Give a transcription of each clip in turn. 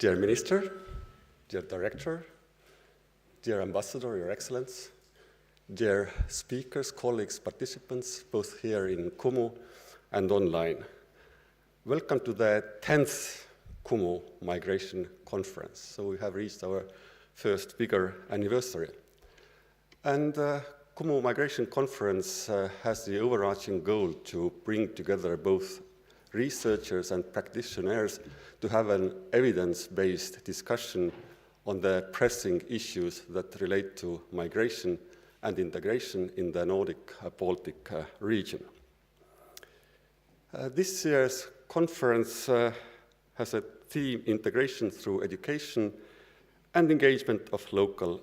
Dear Minister, dear Director, dear Ambassador, Your Excellence, dear speakers, colleagues, participants, both here in KUMU and online. Welcome to the 10th KUMU Migration Conference. So we have reached our first bigger anniversary. And KUMU Migration Conference has the overarching goal to bring together both researchers and practitioners to have an evidence-based discussion on the pressing issues that relate to migration and integration in the Nordic-Baltic region. This year's conference has a theme: integration through education and engagement of local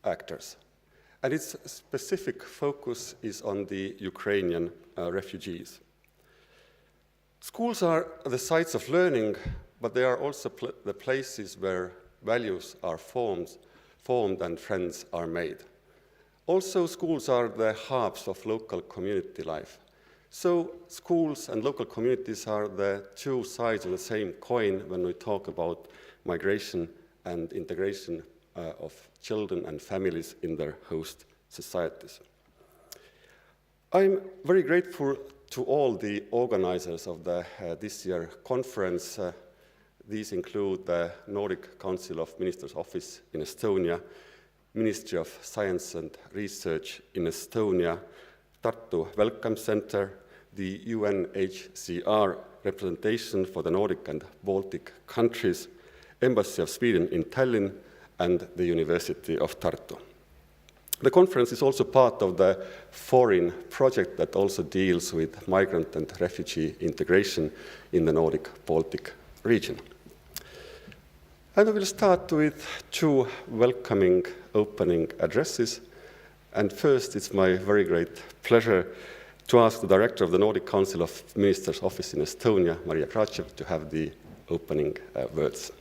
actors. And its specific focus is on the Ukrainian refugees. Schools are the sites of learning, but they are also the places where values are formed and friends are made. Also, schools are the hubs of local community life. So schools and local communities are the two sides of the same coin when we talk about migration and integration of children and families in their host societies. I'm very grateful to all the organizers of this year's conference. These include the Nordic Council of Ministers Office in Estonia, Ministry of Science and Research in Estonia, Tartu Welcome Center, the UNHCR representation for the Nordic and Baltic countries, Embassy of Sweden in Tallinn, and the University of Tartu. The conference is also part of the foreign project that also deals with migrant and refugee integration in the Nordic-Baltic region. And I will start with two welcoming opening addresses. And first, it's my very great pleasure to ask the Director of the Nordic Council of Ministers Office in Estonia, Maria Krachev, to have the opening words.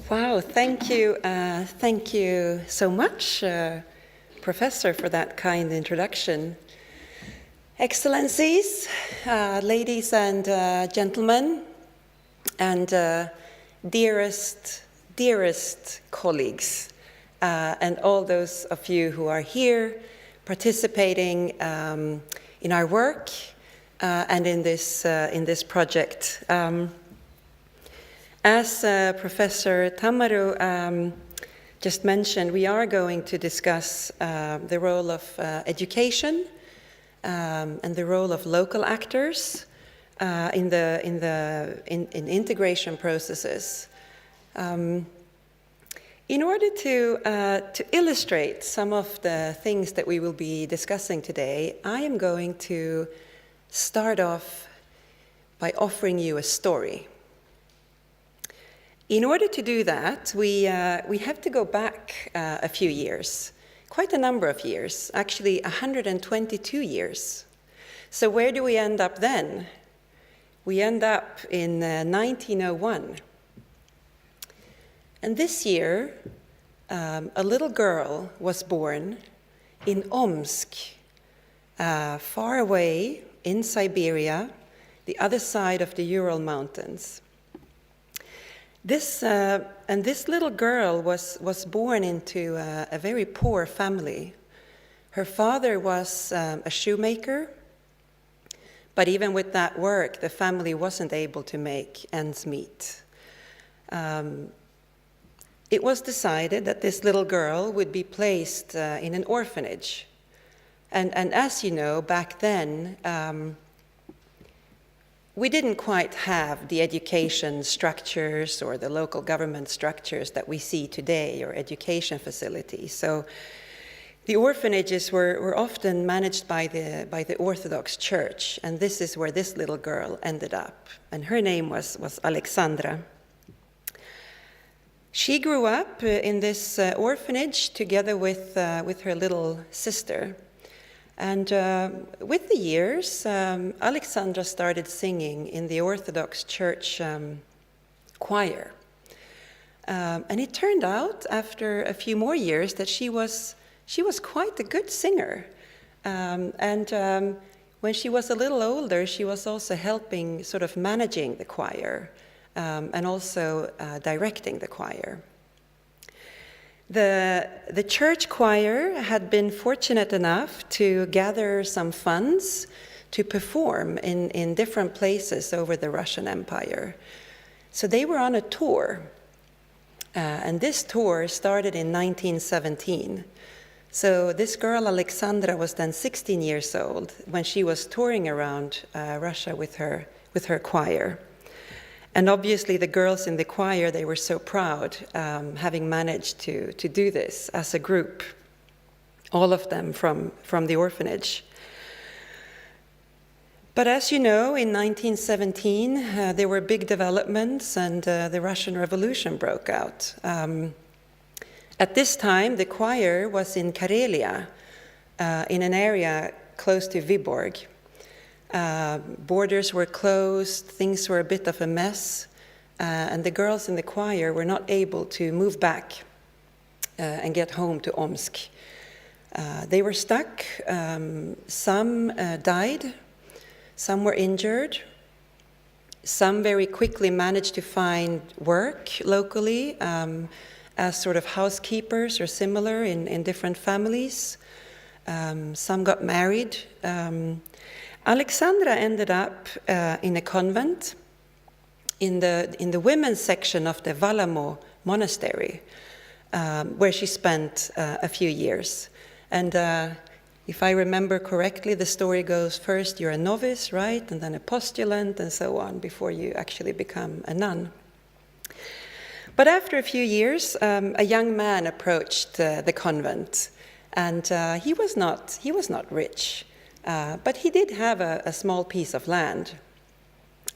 Wow, thank you. Thank you so much, Professor, for that kind introduction. Excellencies, ladies and gentlemen, and dearest colleagues, and all those of you who are here participating in our work and in this project. As Professor Tammaru just mentioned, we are going to discuss the role of education and the role of local actors in integration processes. In order to illustrate some of the things that we will be discussing today, I am going to start off by offering you a story. In order to do that, we have to go back a few years, quite a number of years, actually 122 years. So where do we end up then? We end up in 1901. And this year, a little girl was born in Omsk, far away in Siberia, the other side of the Ural Mountains. This little girl was born into a very poor family. Her father was a shoemaker, but even with that work, the family wasn't able to make ends meet. It was decided that this little girl would be placed in an orphanage. And as you know, back then, we didn't quite have the education structures or the local government structures that we see today, or education facilities. So the orphanages were often managed by the Orthodox Church, and this is where this little girl ended up. And her name was Alexandra. She grew up in this orphanage together with her little sister. And with the years, Alexandra started singing in the Orthodox Church choir. And it turned out, after a few more years, that she was quite a good singer. When she was a little older, she was also helping, sort of managing the choir, and also directing the choir. The church choir had been fortunate enough to gather some funds to perform in different places over the Russian Empire. So they were on a tour, and this tour started in 1917. So this girl, Alexandra, was then 16 years old when she was touring around Russia with her choir. And obviously the girls in the choir, they were so proud, having managed to do this as a group, all of them from the orphanage. But as you know, in 1917, there were big developments, and the Russian Revolution broke out. At this time, the choir was in Karelia, in an area close to Viborg. Borders were closed, things were a bit of a mess, and the girls in the choir were not able to move back and get home to Omsk. They were stuck. Some died, some were injured, some very quickly managed to find work locally as sort of housekeepers or similar in different families. Some got married. Alexandra ended up in a convent in the women's section of the Valamo monastery, where she spent a few years. And if I remember correctly, the story goes first you're a novice, right, and then a postulant, and so on, before you actually become a nun. But after a few years, a young man approached the convent, and he was not rich. But he did have a small piece of land.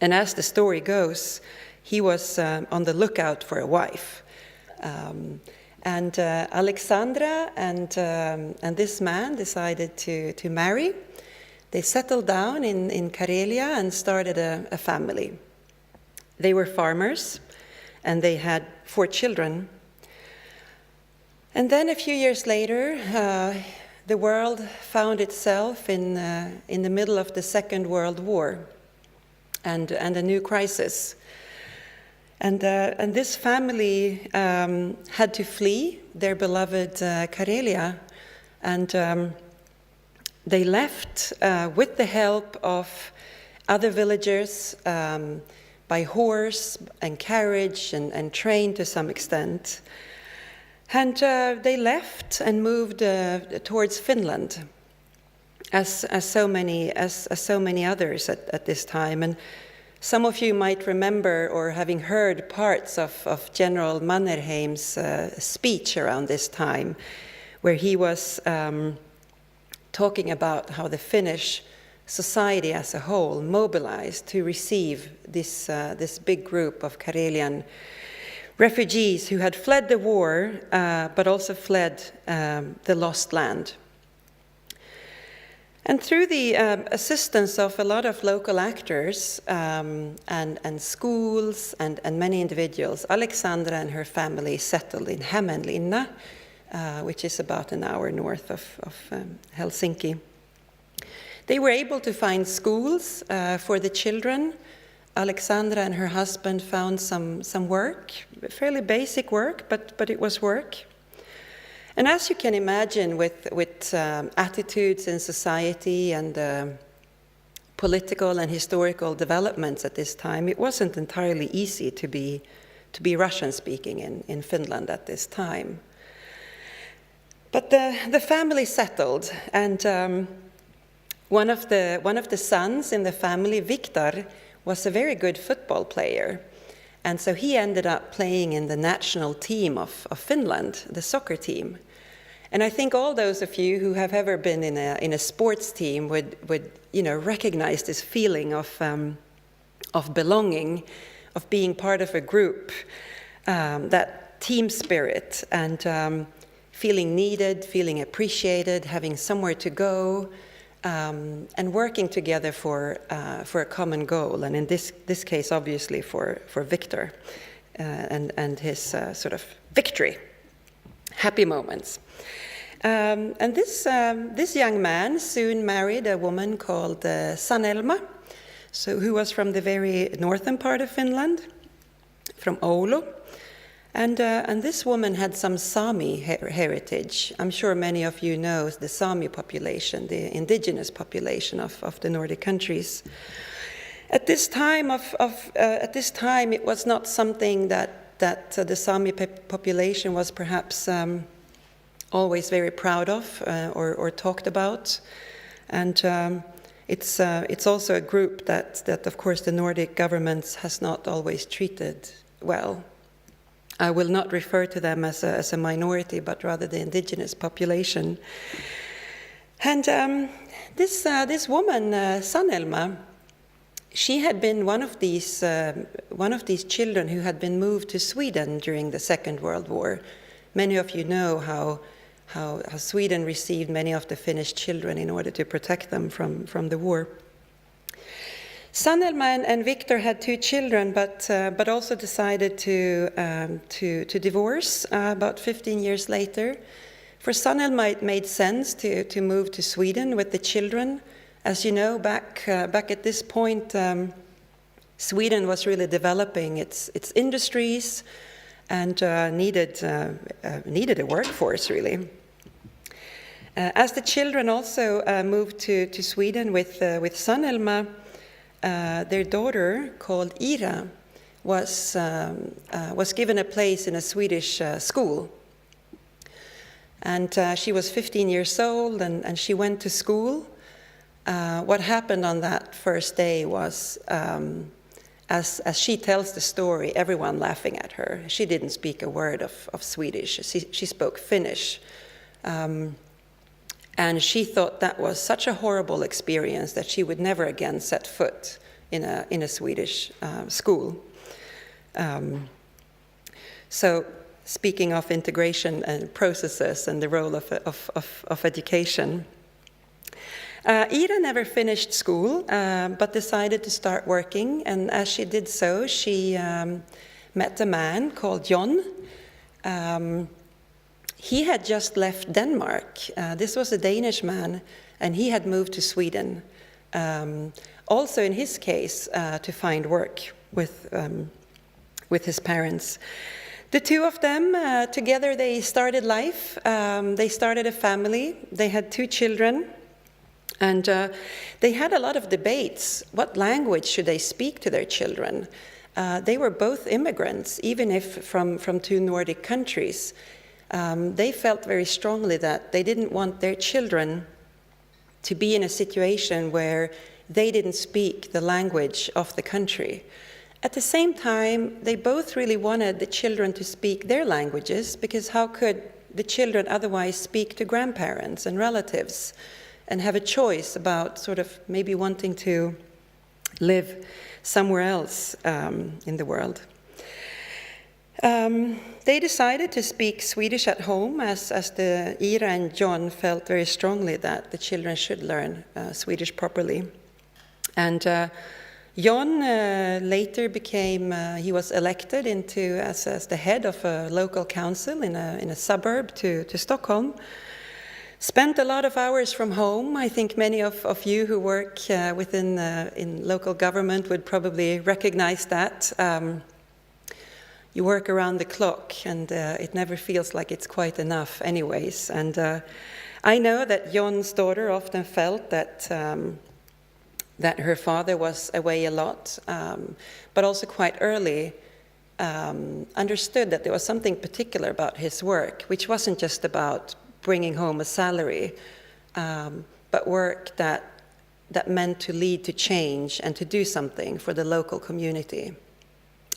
And as the story goes, he was on the lookout for a wife. And Alexandra and this man decided to marry. They settled down in Karelia and started a family. They were farmers, and they had 4 children. And then a few years later, the world found itself in the middle of the Second World War and a new crisis. And this family had to flee their beloved Karelia, and they left with the help of other villagers by horse and carriage and train to some extent. And they left and moved towards Finland, as so many others at this time. And some of you might remember, or having heard parts of General Mannerheim's speech around this time, where he was talking about how the Finnish society as a whole mobilized to receive this big group of Karelian refugees who had fled the war, but also fled the lost land. And through the assistance of a lot of local actors and schools and many individuals, Alexandra and her family settled in Hämeenlinna, which is about an hour north of Helsinki. They were able to find schools for the children. Alexandra and her husband found some work, fairly basic work, but it was work. And as you can imagine, with attitudes in society and political and historical developments at this time, it wasn't entirely easy to be Russian-speaking in Finland at this time. But the family settled, and one of the sons in the family, Viktor, was a very good football player. And so he ended up playing in the national team of Finland, the soccer team. And I think all those of you who have ever been in a sports team would recognize this feeling of belonging, of being part of a group, that team spirit, and feeling needed, feeling appreciated, having somewhere to go, and working together for a common goal, and in this case, obviously, for Viktor. and his sort of victory, happy moments. And this young man soon married a woman called Sanelma, who was from the very northern part of Finland, from Oulu. And this woman had some Sami heritage. I'm sure many of you know the Sami population, the indigenous population of the Nordic countries. At this time, it was not something that the Sami population was perhaps always very proud of or talked about, and it's also a group that of course the Nordic governments has not always treated well. I will not refer to them as a minority, but rather the indigenous population. And this woman, Sanelma, she had been one of these children who had been moved to Sweden during the Second World War. Many of you know how Sweden received many of the Finnish children in order to protect them from the war. Sanelma and Victor had 2 children, but also decided to divorce about 15 years later. For Sanelma, it made sense to move to Sweden with the children. As you know, back at this point, Sweden was really developing its industries and needed a workforce, really. As the children also moved to Sweden with Sanelma, their daughter, called Ira, was given a place in a Swedish school. And she was 15 years old, and she went to school. What happened on that first day was, as she tells the story, everyone laughing at her. She didn't speak a word of Swedish. She spoke Finnish. And she thought that was such a horrible experience that she would never again set foot in a Swedish school. So, speaking of integration and processes and the role of education, Ira never finished school, but decided to start working. And as she did so, she met a man called John. He had just left Denmark. This was a Danish man, and he had moved to Sweden. Also, in his case, to find work with his parents. The 2 of them, together, they started life. They started a family. They had 2 children. And they had a lot of debates. What language should they speak to their children? They were both immigrants, even if from 2 Nordic countries. They felt very strongly that they didn't want their children to be in a situation where they didn't speak the language of the country. At the same time, they both really wanted the children to speak their languages, because how could the children otherwise speak to grandparents and relatives and have a choice about sort of maybe wanting to live somewhere else in the world? They decided to speak Swedish at home, as the Ira and John felt very strongly that the children should learn Swedish properly. And John later he was elected as the head of a local council in a suburb to Stockholm. Spent a lot of hours from home. I think many of you who work in local government would probably recognize that. You work around the clock, and it never feels like it's quite enough anyways. And I know that John's daughter often felt that her father was away a lot, but also quite early understood that there was something particular about his work, which wasn't just about bringing home a salary, but work that meant to lead to change and to do something for the local community.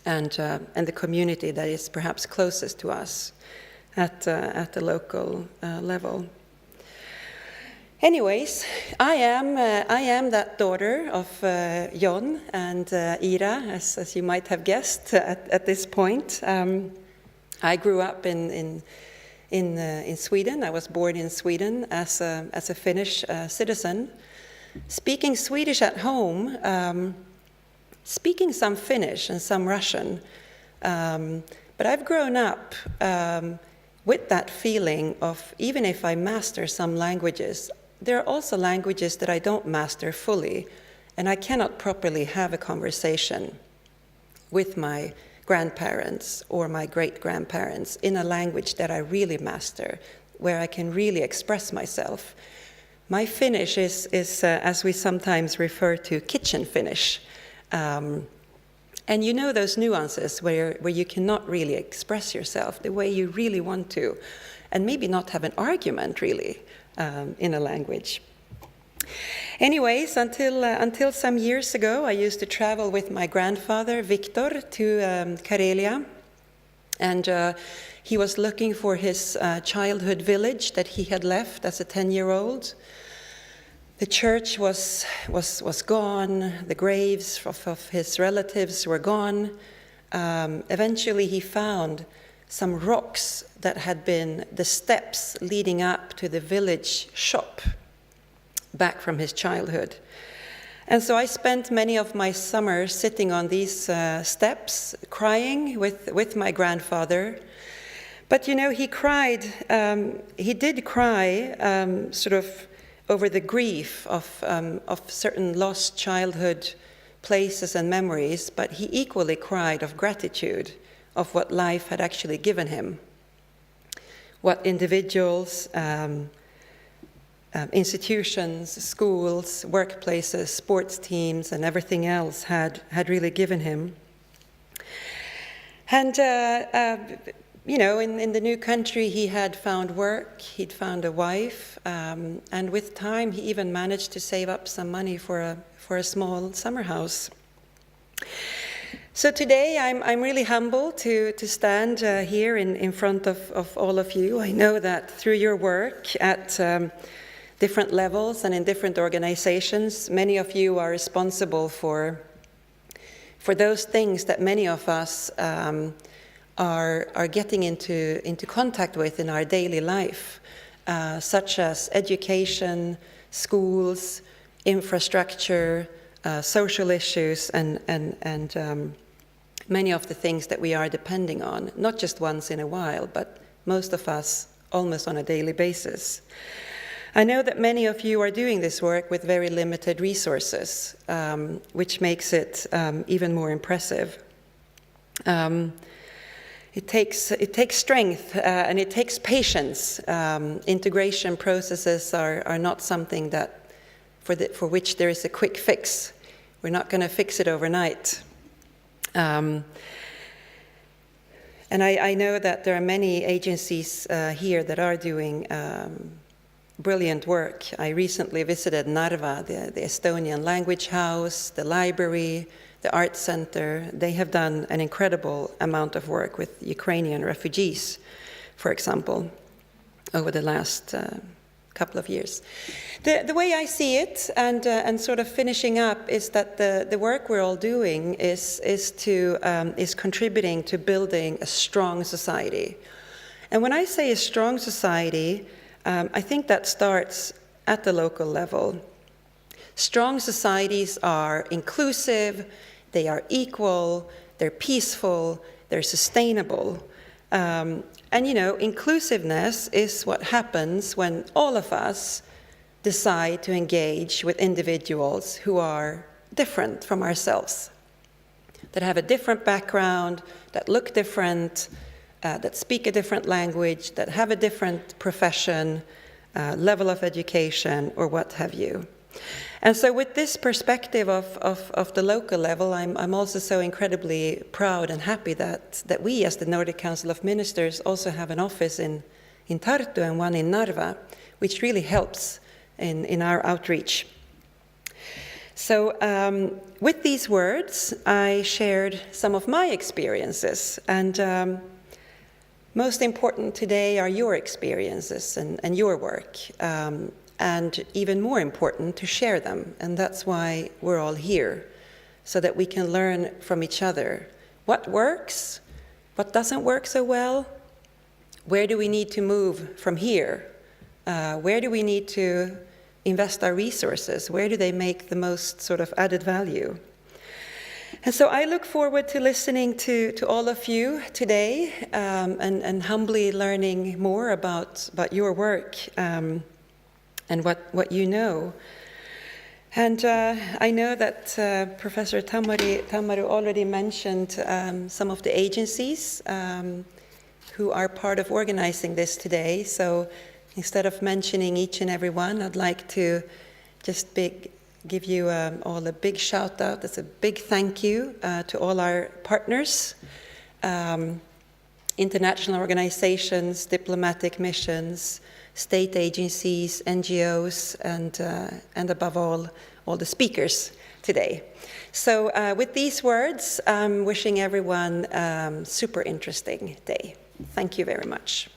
And the community that is perhaps closest to us at the local level. Anyways, I am that daughter of John and Ira, as you might have guessed at this point. I grew up in Sweden. I was born in Sweden as a Finnish citizen, speaking Swedish at home. Speaking some Finnish and some Russian, But I've grown up with that feeling of, even if I master some languages, there are also languages that I don't master fully, and I cannot properly have a conversation with my grandparents or my great-grandparents in a language that I really master, where I can really express myself. My Finnish is as we sometimes refer to, kitchen Finnish. And you know those nuances where you cannot really express yourself the way you really want to, and maybe not have an argument really in a language. Anyways, until some years ago, I used to travel with my grandfather, Victor, to Karelia. And he was looking for his childhood village that he had left as a 10-year-old. The church was gone, the graves of his relatives were gone. Eventually he found some rocks that had been the steps leading up to the village shop back from his childhood. And so I spent many of my summers sitting on these steps, crying with my grandfather. But you know, he did cry sort of over the grief of certain lost childhood places and memories, but he equally cried of gratitude of what life had actually given him, what individuals, institutions, schools, workplaces, sports teams, and everything else had really given him. And you know, in the new country, he had found work, he'd found a wife, and with time, he even managed to save up some money for a small summer house. So today, I'm really humbled to stand here in front of all of you. I know that through your work at different levels and in different organizations, many of you are responsible for those things that many of us are getting into contact with in our daily life, such as education, schools, infrastructure, social issues, and many of the things that we are depending on, not just once in a while, but most of us almost on a daily basis. I know that many of you are doing this work with very limited resources, which makes it even more impressive. It takes strength and it takes patience. Integration processes are not something that for which there is a quick fix. We're not going to fix it overnight. And I know that there are many agencies here that are doing brilliant work. I recently visited Narva, the Estonian language house, the library, the art center. They have done an incredible amount of work with Ukrainian refugees, for example, over the last couple of years. The way I see it, and sort of finishing up, is that the work we're all doing is contributing to building a strong society. And when I say a strong society, I think that starts at the local level. Strong societies are inclusive, they are equal, they're peaceful, they're sustainable. And you know, inclusiveness is what happens when all of us decide to engage with individuals who are different from ourselves, that have a different background, that look different, that speak a different language, that have a different profession, level of education, or what have you. And so with this perspective of the local level, I'm also so incredibly proud and happy that we, as the Nordic Council of Ministers, also have an office in Tartu and one in Narva, which really helps in our outreach. So with these words, I shared some of my experiences, and most important today are your experiences and your work. And even more important, to share them. And that's why we're all here, so that we can learn from each other. What works? What doesn't work so well? Where do we need to move from here? Where do we need to invest our resources? Where do they make the most sort of added value? And so I look forward to listening to all of you today and humbly learning more about your work and what you know. And I know that Professor Tammaru already mentioned some of the agencies who are part of organizing this today. So instead of mentioning each and every one, I'd like to just give you all a big shout out. It's a big thank you to all our partners, international organizations, diplomatic missions, state agencies, NGOs, and above all the speakers today. So with these words, I'm wishing everyone a super interesting day. Thank you very much.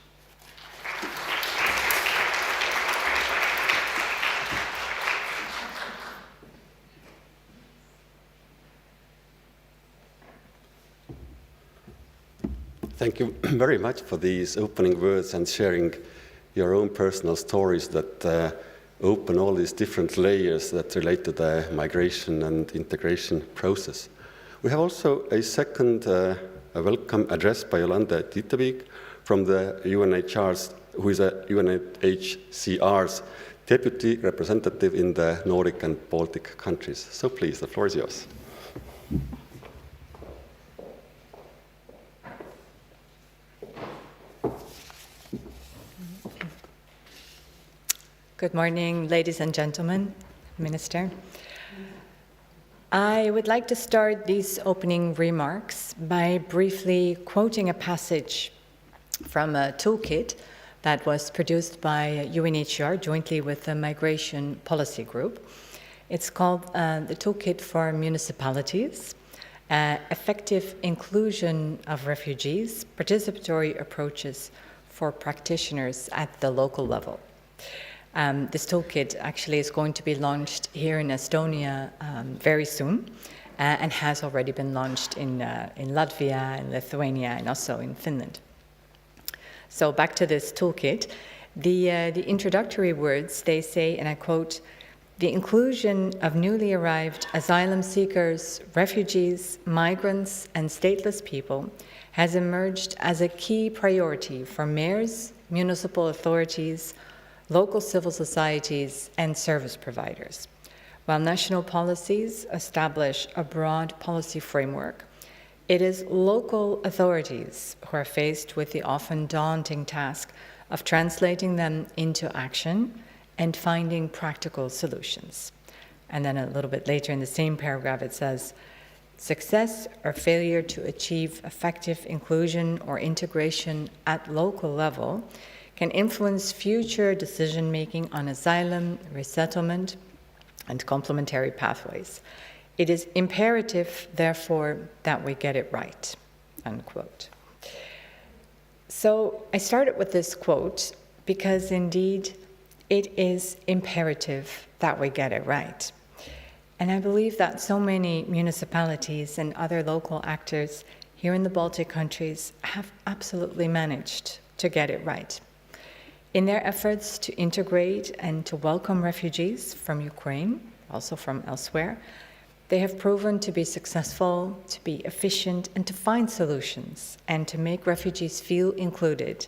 Thank you very much for these opening words and sharing your own personal stories that open all these different layers that relate to the migration and integration process. We have also a second a welcome address by Yolanda Tiitevik from the UNHCR's, who is a UNHCR's deputy representative in the Nordic and Baltic countries. So please, the floor is yours. Good morning, ladies and gentlemen, Minister. I would like to start these opening remarks by briefly quoting a passage from a toolkit that was produced by UNHCR jointly with the Migration Policy Group. It's called the Toolkit for Municipalities, Effective Inclusion of Refugees, Participatory Approaches for Practitioners at the Local Level. This toolkit actually is going to be launched here in Estonia very soon and has already been launched in Latvia, in Lithuania, and also in Finland. So back to this toolkit. The introductory words, they say, and I quote, "The inclusion of newly arrived asylum seekers, refugees, migrants, and stateless people has emerged as a key priority for mayors, municipal authorities, local civil societies, and service providers. While national policies establish a broad policy framework, it is local authorities who are faced with the often daunting task of translating them into action and finding practical solutions." And then a little bit later in the same paragraph it says, "Success or failure to achieve effective inclusion or integration at local level can influence future decision-making on asylum, resettlement, and complementary pathways. It is imperative, therefore, that we get it right," unquote. So I started with this quote because indeed it is imperative that we get it right. And I believe that so many municipalities and other local actors here in the Baltic countries have absolutely managed to get it right. In their efforts to integrate and to welcome refugees from Ukraine, also from elsewhere, they have proven to be successful, to be efficient, and to find solutions, and to make refugees feel included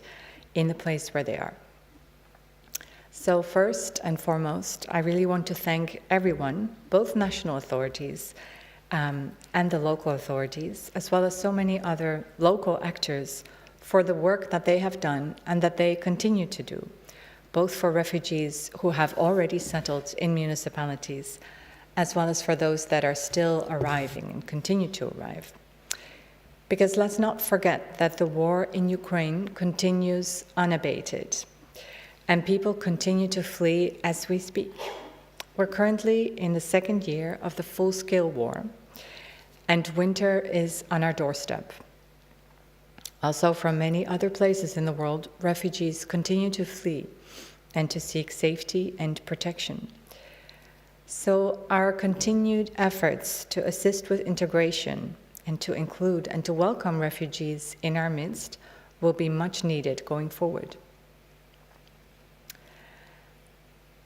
in the place where they are. So first and foremost, I really want to thank everyone, both national authorities and the local authorities, as well as so many other local actors, for the work that they have done and that they continue to do, both for refugees who have already settled in municipalities, as well as for those that are still arriving and continue to arrive. Because let's not forget that the war in Ukraine continues unabated, and people continue to flee as we speak. We're currently in the second year of the full-scale war, and winter is on our doorstep. Also, from many other places in the world, refugees continue to flee and to seek safety and protection. So our continued efforts to assist with integration and to include and to welcome refugees in our midst will be much needed going forward.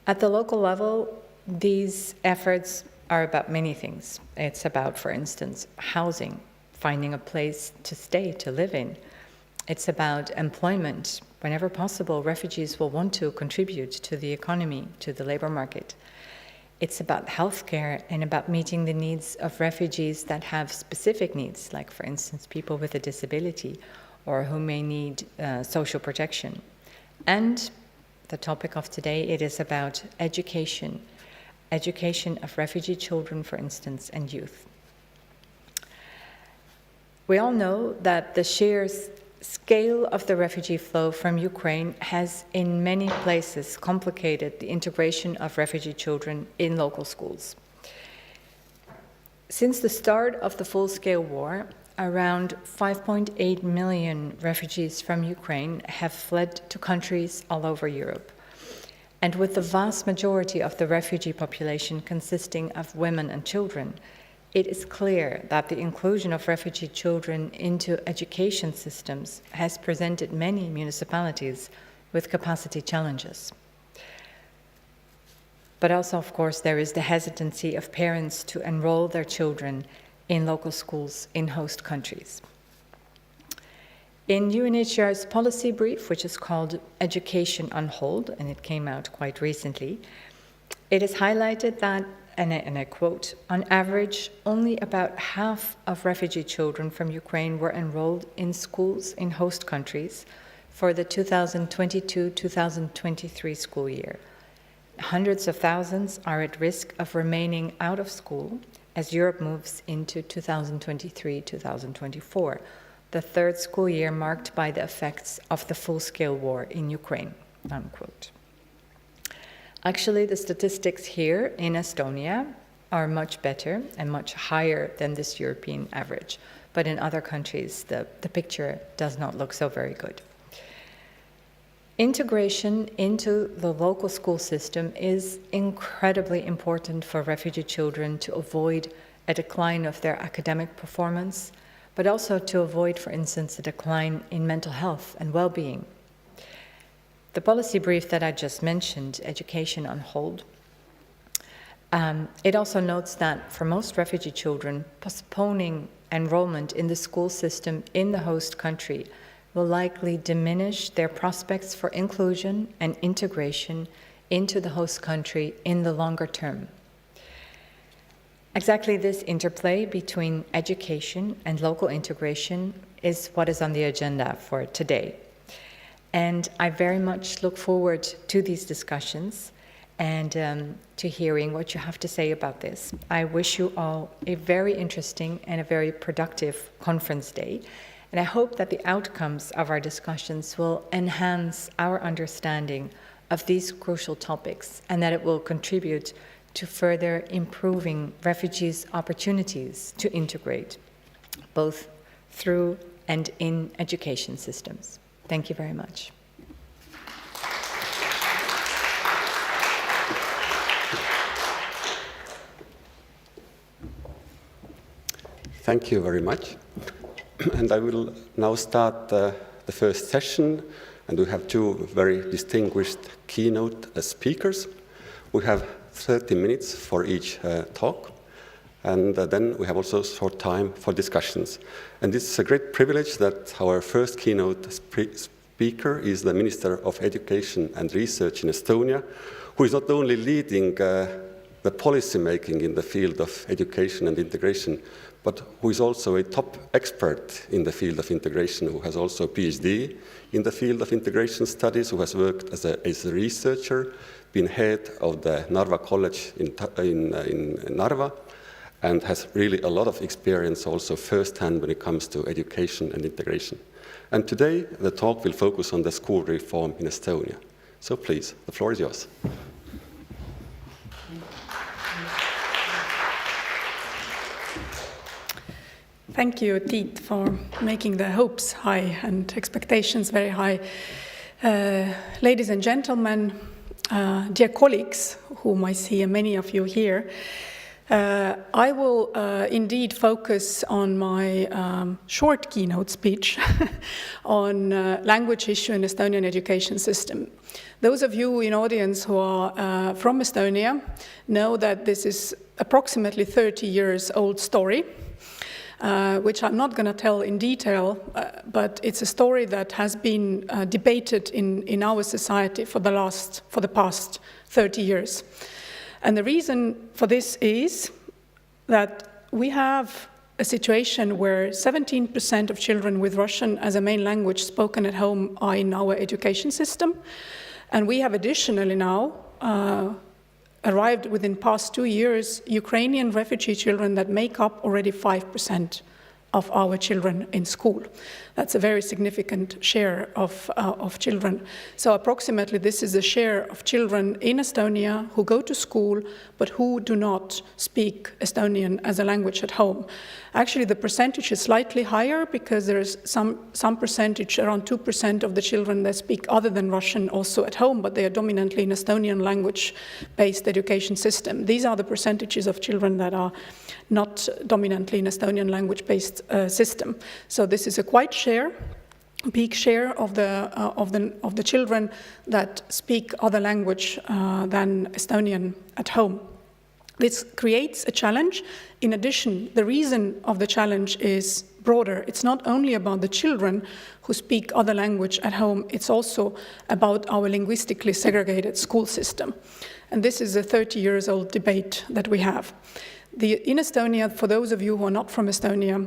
At the local level, these efforts are about many things. It's about, for instance, housing, finding a place to stay, to live in. It's about employment. Whenever possible, refugees will want to contribute to the economy, to the labor market. It's about healthcare and about meeting the needs of refugees that have specific needs, like, for instance, people with a disability or who may need social protection. And the topic of today, it is about education of refugee children, for instance, and youth. We all know that the sheer scale of the refugee flow from Ukraine has in many places complicated the integration of refugee children in local schools. Since the start of the full-scale war, around 5.8 million refugees from Ukraine have fled to countries all over Europe. And with the vast majority of the refugee population consisting of women and children, it is clear that the inclusion of refugee children into education systems has presented many municipalities with capacity challenges. But also, of course, there is the hesitancy of parents to enroll their children in local schools in host countries. In UNHCR's policy brief, which is called Education on Hold, and it came out quite recently, it is highlighted that, and I quote, on average, only about half of refugee children from Ukraine were enrolled in schools in host countries for the 2022-2023 school year. Hundreds of thousands are at risk of remaining out of school as Europe moves into 2023-2024, the third school year marked by the effects of the full-scale war in Ukraine, unquote. Actually, the statistics here in Estonia are much better and much higher than this European average. But in other countries, the picture does not look so very good. Integration into the local school system is incredibly important for refugee children to avoid a decline of their academic performance, but also to avoid, for instance, a decline in mental health and well-being. The policy brief that I just mentioned, Education on Hold, it also notes that for most refugee children, postponing enrollment in the school system in the host country will likely diminish their prospects for inclusion and integration into the host country in the longer term. Exactly this interplay between education and local integration is what is on the agenda for today. And I very much look forward to these discussions and to hearing what you have to say about this. I wish you all a very interesting and a very productive conference day. And I hope that the outcomes of our discussions will enhance our understanding of these crucial topics and that it will contribute to further improving refugees' opportunities to integrate, both through and in education systems. Thank you very much. Thank you very much. And I will now start the first session, and we have two very distinguished keynote speakers. We have 30 minutes for each talk, and then we have also short time for discussions. And it's a great privilege that our first keynote speaker is the Minister of Education and Research in Estonia, who is not only leading the policy making in the field of education and integration, but who is also a top expert in the field of integration, who has also a PhD in the field of integration studies, who has worked as a researcher, been head of the Narva College in Narva, and has really a lot of experience also firsthand when it comes to education and integration. And today, the talk will focus on the school reform in Estonia. So please, the floor is yours. Thank you, Tiit, for making the hopes high and expectations very high. Ladies and gentlemen, dear colleagues, whom I see many of you here, I will indeed focus on my short keynote speech on language issue in Estonian education system. Those of you in audience who are from Estonia know that this is approximately 30 years old story, which I'm not going to tell in detail, but it's a story that has been debated in our society for the past 30 years. And the reason for this is that we have a situation where 17% of children with Russian as a main language spoken at home are in our education system. And we have additionally now arrived within past 2 years Ukrainian refugee children that make up already 5% of our children in school. That's a very significant share of children. So approximately this is the share of children in Estonia who go to school but who do not speak Estonian as a language at home. Actually, the percentage is slightly higher because there's some percentage, around 2% of the children that speak other than Russian also at home, but they are dominantly in Estonian language-based education system. These are the percentages of children that are not dominantly in Estonian language-based system. So this is a quite big share of the children that speak other language than Estonian at home. This creates a challenge. In addition, the reason of the challenge is broader. It's not only about the children who speak other language at home, it's also about our linguistically segregated school system. And this is a 30 years old debate that we have. In Estonia, for those of you who are not from Estonia,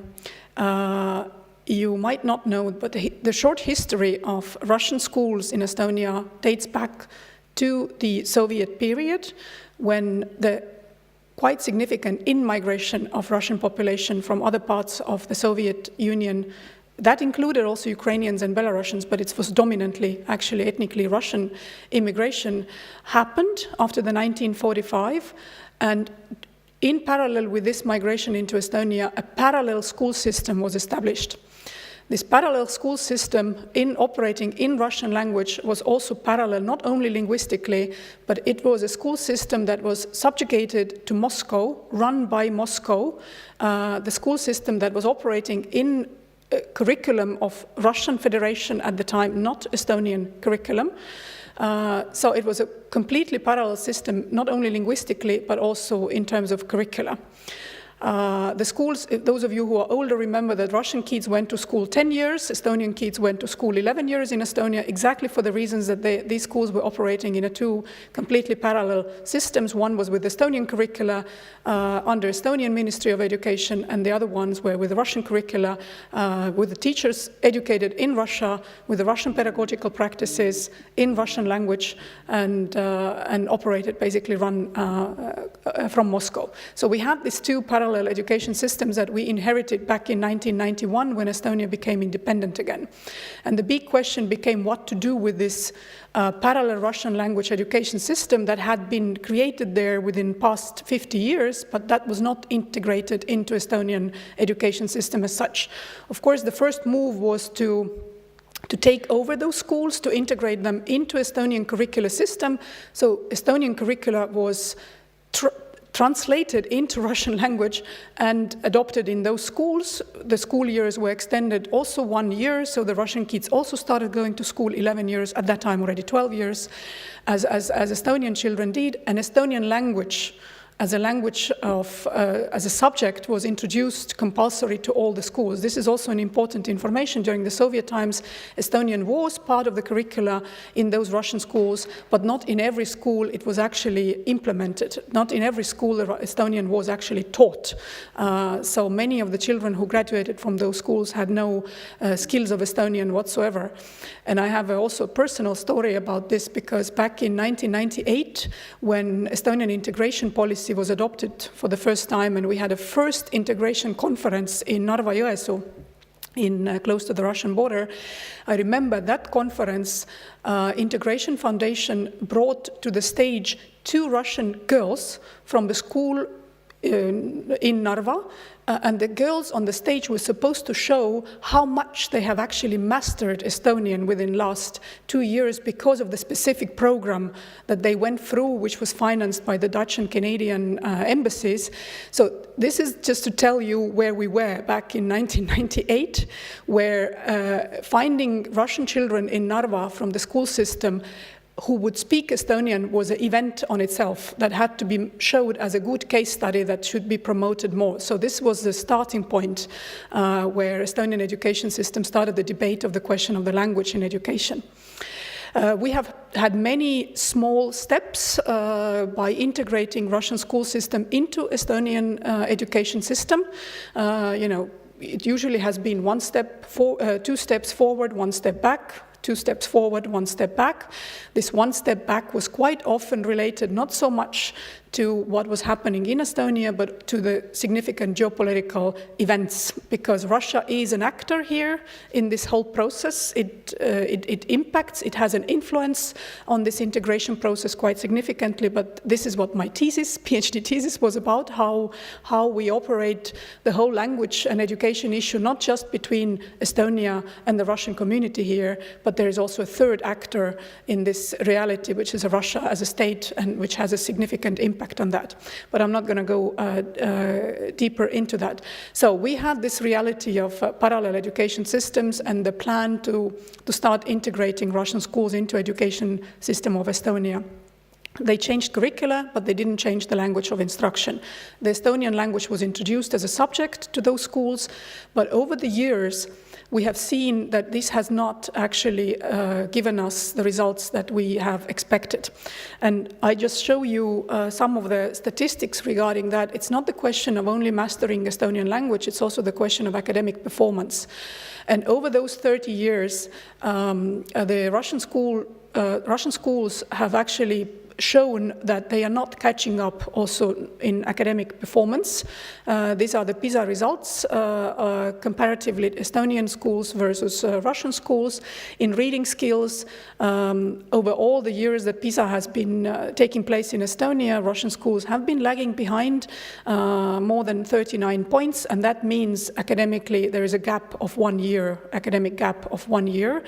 you might not know, but the short history of Russian schools in Estonia dates back to the Soviet period, when the quite significant in-migration of Russian population from other parts of the Soviet Union, that included also Ukrainians and Belarusians, but it was dominantly actually ethnically Russian immigration, happened after the 1945. And in parallel with this migration into Estonia, a parallel school system was established. This parallel school system operating in Russian language was also parallel, not only linguistically, but it was a school system that was subjugated to Moscow, run by Moscow, the school system that was operating in a curriculum of Russian Federation at the time, not Estonian curriculum. So it was a completely parallel system, not only linguistically, but also in terms of curricula. The schools, those of you who are older remember that Russian kids went to school 10 years, Estonian kids went to school 11 years in Estonia, exactly for the reasons that these schools were operating in two completely parallel systems. One was with Estonian curricula under Estonian Ministry of Education, and the other ones were with Russian curricula, with the teachers educated in Russia, with the Russian pedagogical practices in Russian language, and operated, basically run from Moscow. So we had these two parallel education systems that we inherited back in 1991 when Estonia became independent again. And the big question became what to do with this parallel Russian language education system that had been created there within past 50 years, but that was not integrated into Estonian education system as such. Of course, the first move was to take over those schools, to integrate them into Estonian curricula system. So Estonian curricula was translated into Russian language and adopted in those schools. The school years were extended also 1 year, so the Russian kids also started going to school 11 years, at that time already 12 years, as Estonian children did. And Estonian language as a subject was introduced compulsory to all the schools. This is also an important information. During the Soviet times, Estonian was part of the curricula in those Russian schools, but not in every school it was actually implemented. Not in every school Estonian was actually taught. So many of the children who graduated from those schools had no skills of Estonian whatsoever. And I have also a personal story about this, because back in 1998, when Estonian integration policy was adopted for the first time, and we had a first integration conference in Narva-Jõesuu, close to the Russian border. I remember that conference, Integration Foundation brought to the stage 2 Russian girls from the school in Narva, and the girls on the stage were supposed to show how much they have actually mastered Estonian within last 2 years because of the specific program that they went through, which was financed by the Dutch and Canadian embassies. So this is just to tell you where we were back in 1998, where finding Russian children in Narva from the school system who would speak Estonian was an event on itself that had to be showed as a good case study that should be promoted more. So this was the starting point where Estonian education system started the debate of the question of the language in education. We have had many small steps by integrating Russian school system into Estonian education system. It usually has been 2 steps forward, 1 step back, 2 steps forward, 1 step back. This 1 step back was quite often related not so much to what was happening in Estonia, but to the significant geopolitical events, because Russia is an actor here in this whole process. It impacts, it has an influence on this integration process quite significantly, but this is what my PhD thesis was about, how we operate the whole language and education issue, not just between Estonia and the Russian community here, but there is also a third actor in this reality, which is Russia as a state, and which has a significant impact on that. But I'm not going to go deeper into that. So we had this reality of parallel education systems and the plan to start integrating Russian schools into education system of Estonia. They changed curricula, but they didn't change the language of instruction. The Estonian language was introduced as a subject to those schools, but over the years, we have seen that this has not actually given us the results that we have expected. And I just show you some of the statistics regarding that. It's not the question of only mastering Estonian language, it's also the question of academic performance. And over those 30 years, the Russian schools have actually shown that they are not catching up also in academic performance. These are the PISA results, comparatively Estonian schools versus Russian schools. In reading skills, over all the years that PISA has been taking place in Estonia, Russian schools have been lagging behind more than 39 points, and that means academically there is a gap of 1 year, academic gap of 1 year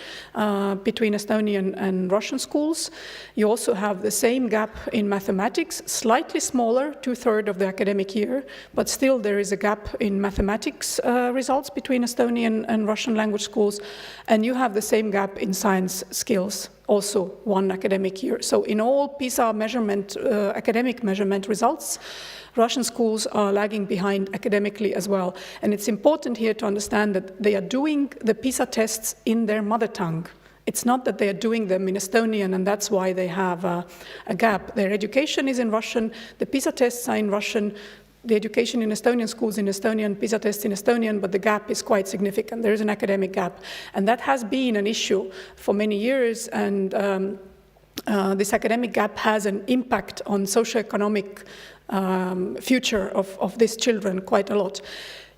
between Estonian and Russian schools. You also have the same gap in mathematics, slightly smaller, 2/3 of the academic year, but still there is a gap in mathematics results between Estonian and Russian language schools, and you have the same gap in science skills, also 1 academic year. So in all PISA measurement, academic measurement results, Russian schools are lagging behind academically as well. And it's important here to understand that they are doing the PISA tests in their mother tongue. It's not that they are doing them in Estonian and that's why they have a gap. Their education is in Russian, the PISA tests are in Russian, the education in Estonian schools in Estonian, PISA tests in Estonian, but the gap is quite significant. There is an academic gap. And that has been an issue for many years, and this academic gap has an impact on socioeconomic future of these children quite a lot.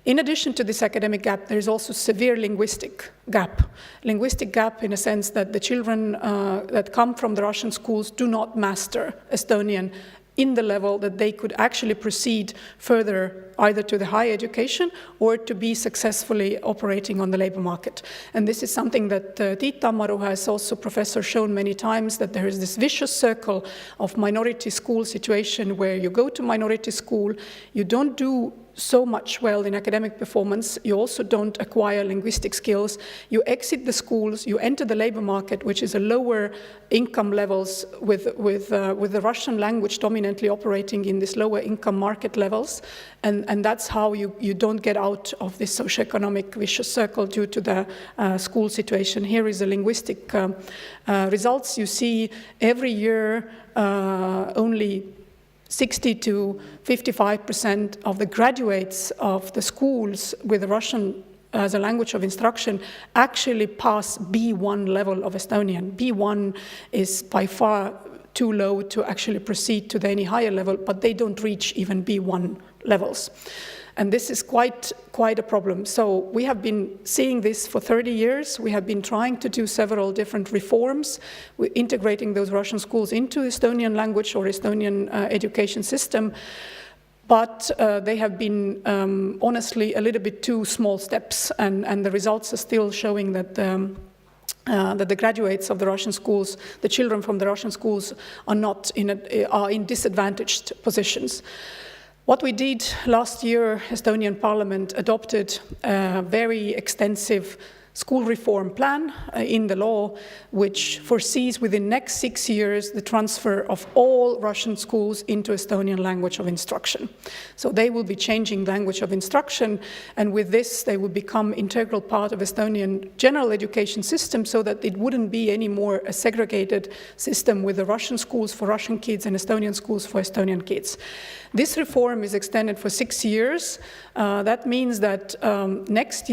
In addition to this academic gap, there is also severe linguistic gap. Linguistic gap in a sense that the children that come from the Russian schools do not master Estonian in the level that they could actually proceed further either to the higher education or to be successfully operating on the labor market. And this is something that Tiit Tammaru has also, professor, shown many times, that there is this vicious circle of minority school situation where you go to minority school, you don't do so much well in academic performance, you also don't acquire linguistic skills, you exit the schools, you enter the labor market, which is a lower income levels with the Russian language dominantly operating in this lower income market levels, and that's how you don't get out of this socioeconomic vicious circle due to the school situation. Here is the linguistic results. You see every year only 60 to 55% of the graduates of the schools with Russian as a language of instruction actually pass B1 level of Estonian. B1 is by far too low to actually proceed to any higher level, but they don't reach even B1 levels. And this is quite a problem. So we have been seeing this for 30 years. We have been trying to do several different reforms. We're integrating those Russian schools into Estonian language or Estonian education system. but they have been honestly a little bit too small steps, and the results are still showing that the graduates of the Russian schools, the children from the Russian schools, are in disadvantaged positions. What we did last year, Estonian Parliament adopted a very extensive school reform plan in the law, which foresees within next 6 years the transfer of all Russian schools into Estonian language of instruction. So they will be changing language of instruction, and with this they will become integral part of Estonian general education system, so that it wouldn't be anymore a segregated system with the Russian schools for Russian kids and Estonian schools for Estonian kids. This reform is extended for 6 years. That means that next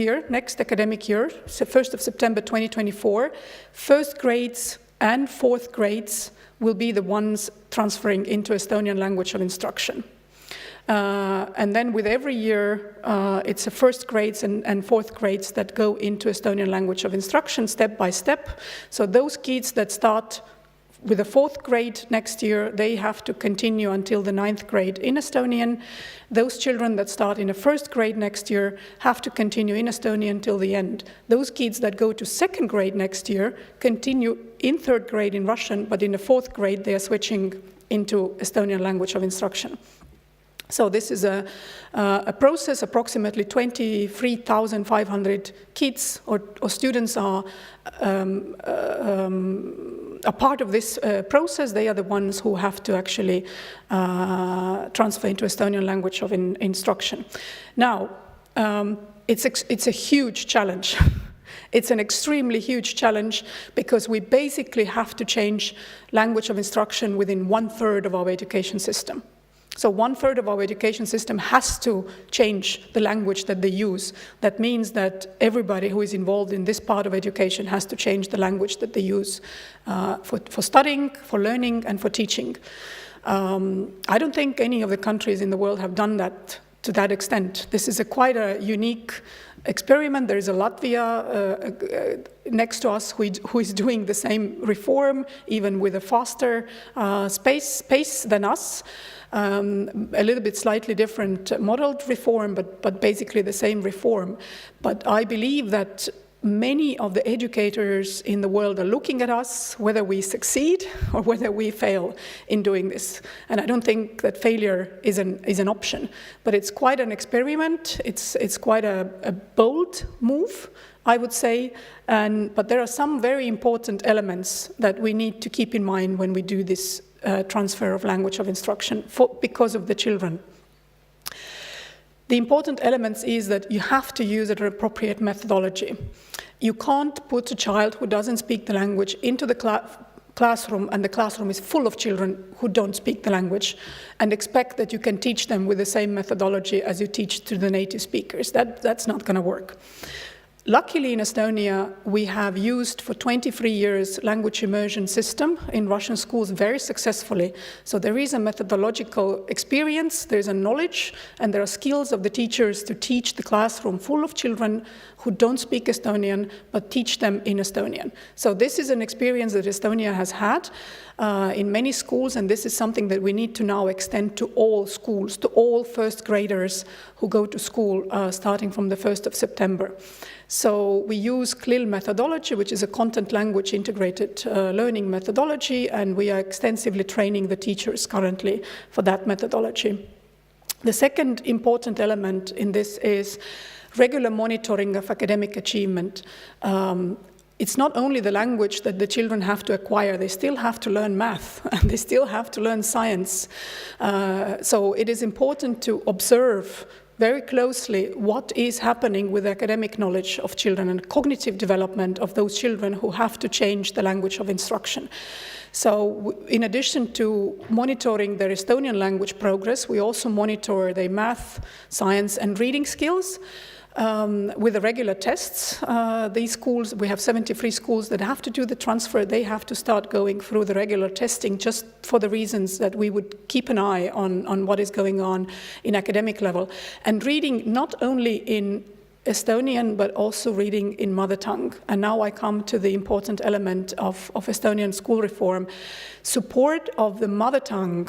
academic year, 1st of September 2024, first grades and fourth grades will be the ones transferring into Estonian language of instruction. And then with every year, it's the first grades and fourth grades that go into Estonian language of instruction step by step. So those kids that start with the fourth grade next year, they have to continue until the 9th grade in Estonian. Those children that start in the first grade next year have to continue in Estonian till the end. Those kids that go to second grade next year continue in third grade in Russian, but in the fourth grade they are switching into Estonian language of instruction. So this is a process. Approximately 23,500 kids or students are a part of this process. They are the ones who have to actually transfer into Estonian language of instruction. Now, it's a huge challenge. It's an extremely huge challenge, because we basically have to change language of instruction within 1/3 of our education system. So 1/3 of our education system has to change the language that they use. That means that everybody who is involved in this part of education has to change the language that they use for studying, for learning, and for teaching. I don't think any of the countries in the world have done that to that extent. This is quite a unique experiment. There is a Latvia next to us who is doing the same reform, even with a faster pace than us. A little bit slightly different modeled reform, but basically the same reform. But I believe that many of the educators in the world are looking at us, whether we succeed or whether we fail in doing this. And I don't think that failure is an option, but it's quite an experiment. It's quite a bold move, I would say. But there are some very important elements that we need to keep in mind when we do this transfer of language of instruction because of the children. The important elements is that you have to use an appropriate methodology. You can't put a child who doesn't speak the language into the classroom, and the classroom is full of children who don't speak the language, and expect that you can teach them with the same methodology as you teach to the native speakers. That's not going to work. Luckily, in Estonia, we have used for 23 years language immersion system in Russian schools very successfully. So there is a methodological experience, there's a knowledge, and there are skills of the teachers to teach the classroom full of children who don't speak Estonian, but teach them in Estonian. So this is an experience that Estonia has had in many schools, and this is something that we need to now extend to all schools, to all first graders who go to school starting from the 1st of September. So we use CLIL methodology, which is a content language integrated learning methodology, and we are extensively training the teachers currently for that methodology. The second important element in this is regular monitoring of academic achievement. It's not only the language that the children have to acquire, they still have to learn math, and they still have to learn science. So it is important to observe very closely what is happening with academic knowledge of children and cognitive development of those children who have to change the language of instruction. So in addition to monitoring their Estonian language progress, we also monitor their math, science, and reading skills. With the regular tests. These schools, we have 73 schools that have to do the transfer. They have to start going through the regular testing just for the reasons that we would keep an eye on what is going on in academic level. And reading not only in Estonian, but also reading in mother tongue. And now I come to the important element of Estonian school reform. Support of the mother tongue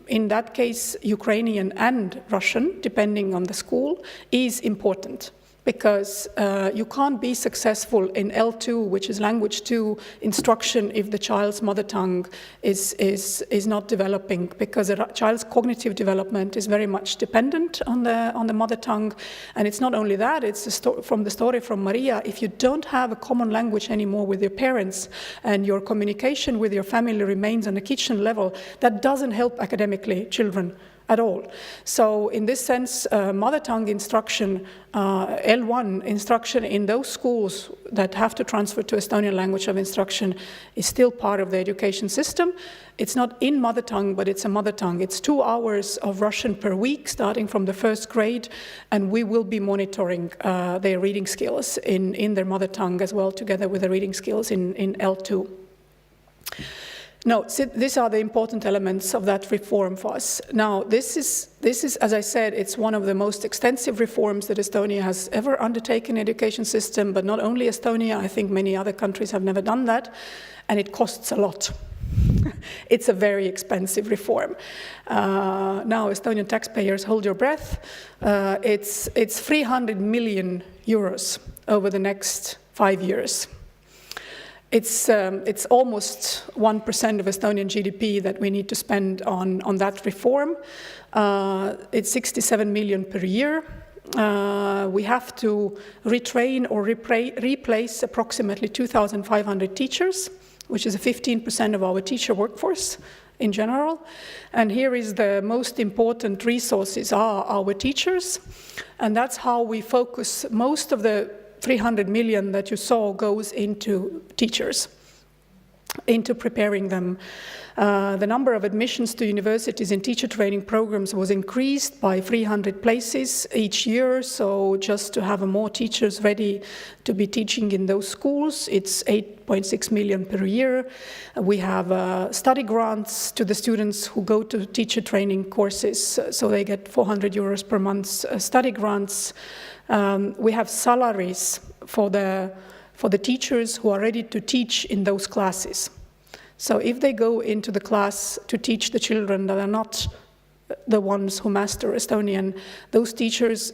in that case Ukrainian and Russian, depending on the school, is important. Because you can't be successful in L2, which is language 2 instruction, if the child's mother tongue is not developing, because a child's cognitive development is very much dependent on the mother tongue. And it's not only that, it's from the story from Maria, if you don't have a common language anymore with your parents and your communication with your family remains on a kitchen level, that doesn't help academically children at all. So in this sense, mother tongue instruction, L1 instruction in those schools that have to transfer to Estonian language of instruction is still part of the education system. It's not in mother tongue, but it's a mother tongue. It's 2 hours of Russian per week, starting from the first grade, and we will be monitoring their reading skills in their mother tongue as well, together with the reading skills in L2. No, these are the important elements of that reform for us. Now, this is, as I said, it's one of the most extensive reforms that Estonia has ever undertaken in the education system, but not only Estonia, I think many other countries have never done that, and it costs a lot. It's a very expensive reform. Now, Estonian taxpayers, hold your breath. It's 300 million euros over the next 5 years. It's almost 1% of Estonian GDP that we need to spend on that reform. It's 67 million per year. We have to retrain or replace approximately 2,500 teachers, which is 15% of our teacher workforce in general. And here is the most important resources are our teachers. And that's how we focus most of the 300 million that you saw goes into teachers, into preparing them. The number of admissions to universities in teacher training programs was increased by 300 places each year, so just to have more teachers ready to be teaching in those schools, it's 8.6 million per year. We have study grants to the students who go to teacher training courses, so they get 400 euros per month study grants. We have salaries for the teachers who are ready to teach in those classes. So if they go into the class to teach the children that are not the ones who master Estonian, those teachers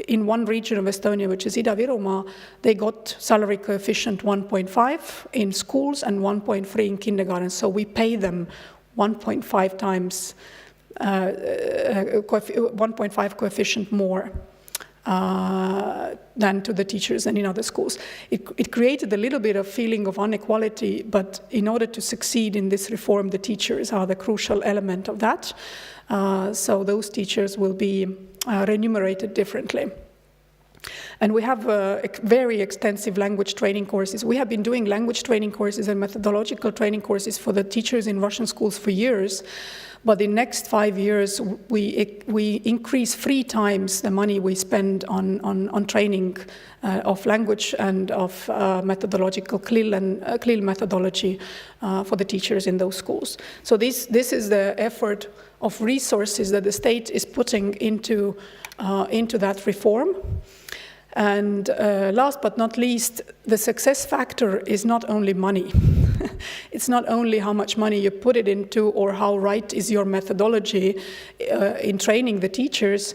in one region of Estonia, which is Ida-Virumaa, they got salary coefficient 1.5 in schools and 1.3 in kindergarten. So we pay them 1.5 times, 1.5 coefficient more than to the teachers and in other schools. It created a little bit of feeling of inequality, but in order to succeed in this reform, the teachers are the crucial element of that. So those teachers will be remunerated differently. And we have very extensive language training courses. We have been doing language training courses and methodological training courses for the teachers in Russian schools for years. But in the next 5 years, we increase 3 times the money we spend on training of language and of methodological CLIL methodology for the teachers in those schools. So this is the effort of resources that the state is putting into that reform. And last but not least, the success factor is not only money. It's not only how much money you put it into or how right is your methodology in training the teachers.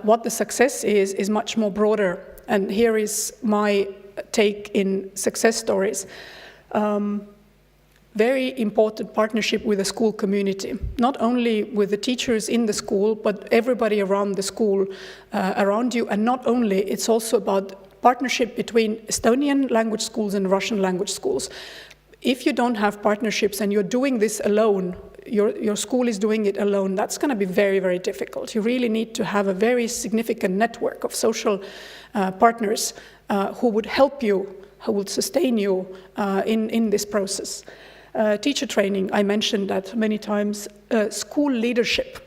What the success is much more broader. And here is my take in success stories. Very important partnership with the school community, not only with the teachers in the school, but everybody around the school, around you. And not only, it's also about partnership between Estonian language schools and Russian language schools. If you don't have partnerships and you're doing this alone, your school is doing it alone, that's going to be very, very difficult. You really need to have a very significant network of social partners who would help you, who would sustain you in this process. Teacher training, I mentioned that many times. School leadership.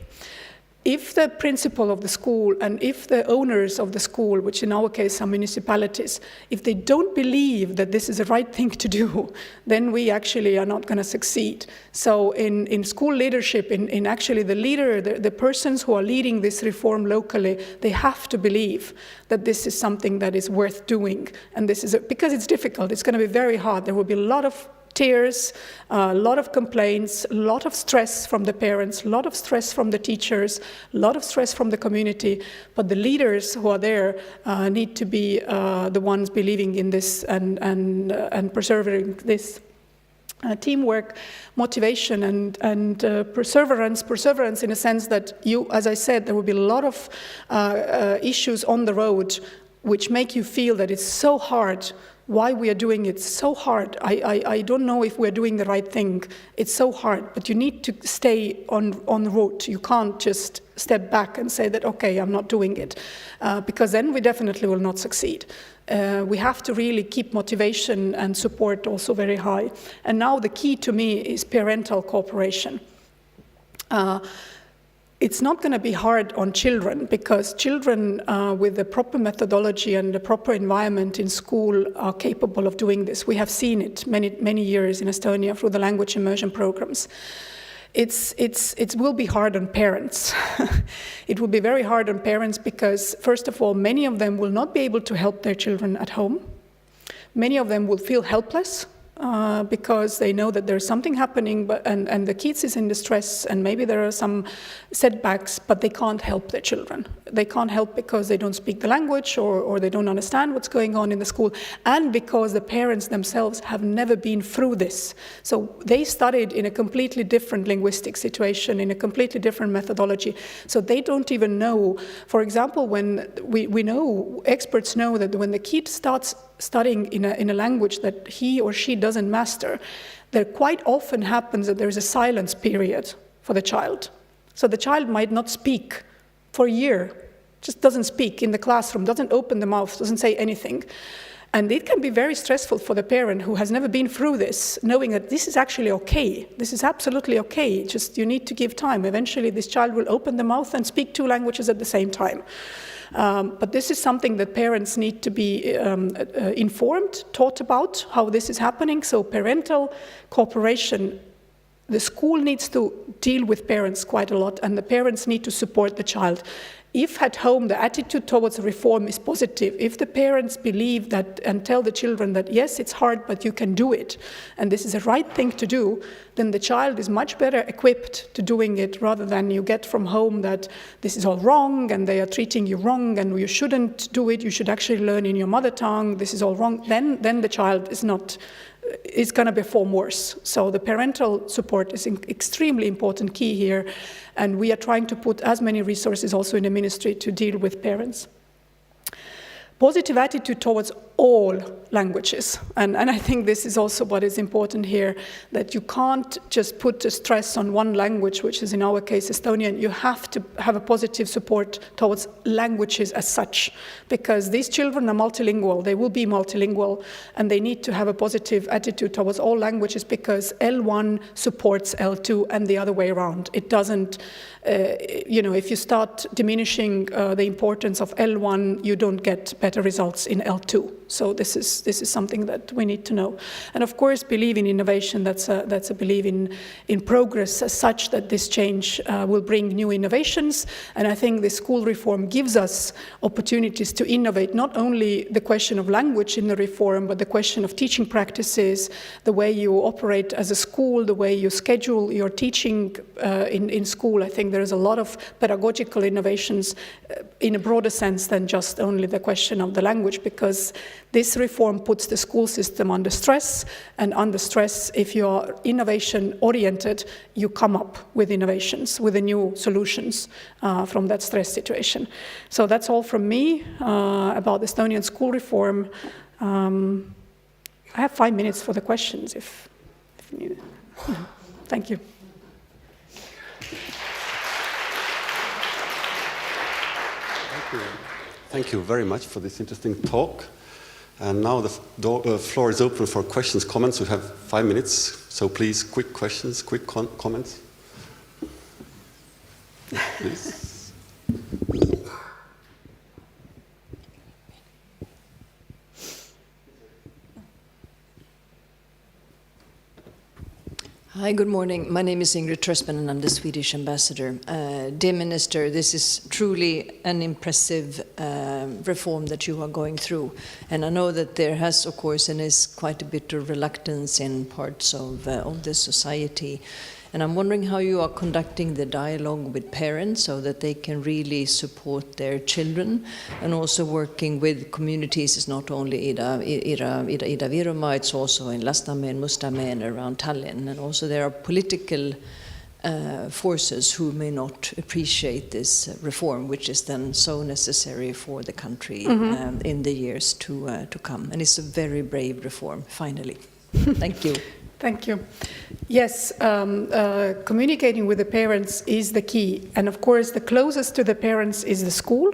If the principal of the school and if the owners of the school, which in our case are municipalities, if they don't believe that this is the right thing to do, then we actually are not going to succeed. So in school leadership, in actually the leader, the persons who are leading this reform locally, they have to believe that this is something that is worth doing. And this is because it's difficult, it's going to be very hard. There will be a lot of tears, a lot of complaints, a lot of stress from the parents, a lot of stress from the teachers, a lot of stress from the community. But the leaders who are there need to be the ones believing in this and preserving this. Teamwork, motivation, and perseverance in a sense that as I said, there will be a lot of issues on the road which make you feel that it's so hard. Why we are doing it so hard. I don't know if we're doing the right thing. It's so hard, but you need to stay on the road. You can't just step back and say that, okay, I'm not doing it, because then we definitely will not succeed. We have to really keep motivation and support also very high. And now the key to me is parental cooperation. It's not going to be hard on children, because children with the proper methodology and the proper environment in school are capable of doing this. We have seen it many years in Estonia through the language immersion programs. It will be hard on parents. It will be very hard on parents because, first of all, many of them will not be able to help their children at home. Many of them will feel helpless. Because they know that there's something happening, and the kids is in distress, and maybe there are some setbacks, but they can't help their children. They can't help because they don't speak the language, or they don't understand what's going on in the school, and because the parents themselves have never been through this. So they studied in a completely different linguistic situation, in a completely different methodology. So they don't even know, for example, when we know, experts know that when the kid starts studying in a language that he or she doesn't master, there quite often happens that there's a silence period for the child. So the child might not speak for a year, just doesn't speak in the classroom, doesn't open the mouth, doesn't say anything. And it can be very stressful for the parent who has never been through this, knowing that this is actually okay. This is absolutely okay, just you need to give time. Eventually this child will open the mouth and speak 2 languages at the same time. But this is something that parents need to be informed, taught about how this is happening. So parental cooperation, the school needs to deal with parents quite a lot, and the parents need to support the child. If at home the attitude towards reform is positive, if the parents believe that and tell the children that yes, it's hard, but you can do it, and this is the right thing to do, then the child is much better equipped to doing it, rather than you get from home that this is all wrong and they are treating you wrong and you shouldn't do it, you should actually learn in your mother tongue, this is all wrong. Then the child is going to perform worse. So the parental support is an extremely important key here, and we are trying to put as many resources also in the ministry to deal with parents. Positive attitude towards all languages. And I think this is also what is important here, that you can't just put a stress on one language, which is in our case Estonian. You have to have a positive support towards languages as such, because these children are multilingual, they will be multilingual, and they need to have a positive attitude towards all languages, because L1 supports L2 and the other way around. It doesn't, if you start diminishing the importance of L1, you don't get better results in L2. So this is something that we need to know. And of course, believe in innovation. That's a belief in progress as such, that this change will bring new innovations. And I think the school reform gives us opportunities to innovate, not only the question of language in the reform, but the question of teaching practices, the way you operate as a school, the way you schedule your teaching in school. I think there is a lot of pedagogical innovations in a broader sense than just only the question of the language, because this reform puts the school system under stress, and under stress, if you are innovation-oriented, you come up with innovations, with the new solutions from that stress situation. So that's all from me about Estonian school reform. I have 5 minutes for the questions if needed. Thank you. Thank you very much for this interesting talk. And now the floor is open for questions, comments. We have 5 minutes, so please, quick questions, quick comments. Please. Hi, good morning. My name is Ingrid Tröspen and I'm the Swedish ambassador. Dear Minister, this is truly an impressive reform that you are going through. And I know that there has, of course, and is quite a bit of reluctance in parts of the society. And I'm wondering how you are conducting the dialogue with parents so that they can really support their children, and also working with communities. It's not only Ida-Virumaa, it's also in Lasnamäe and Mustamäe and around Tallinn. And also there are political forces who may not appreciate this reform, which is then so necessary for the country in the years to come. And it's a very brave reform, finally. Thank you. Thank you. Yes, communicating with the parents is the key. And of course, the closest to the parents is the school.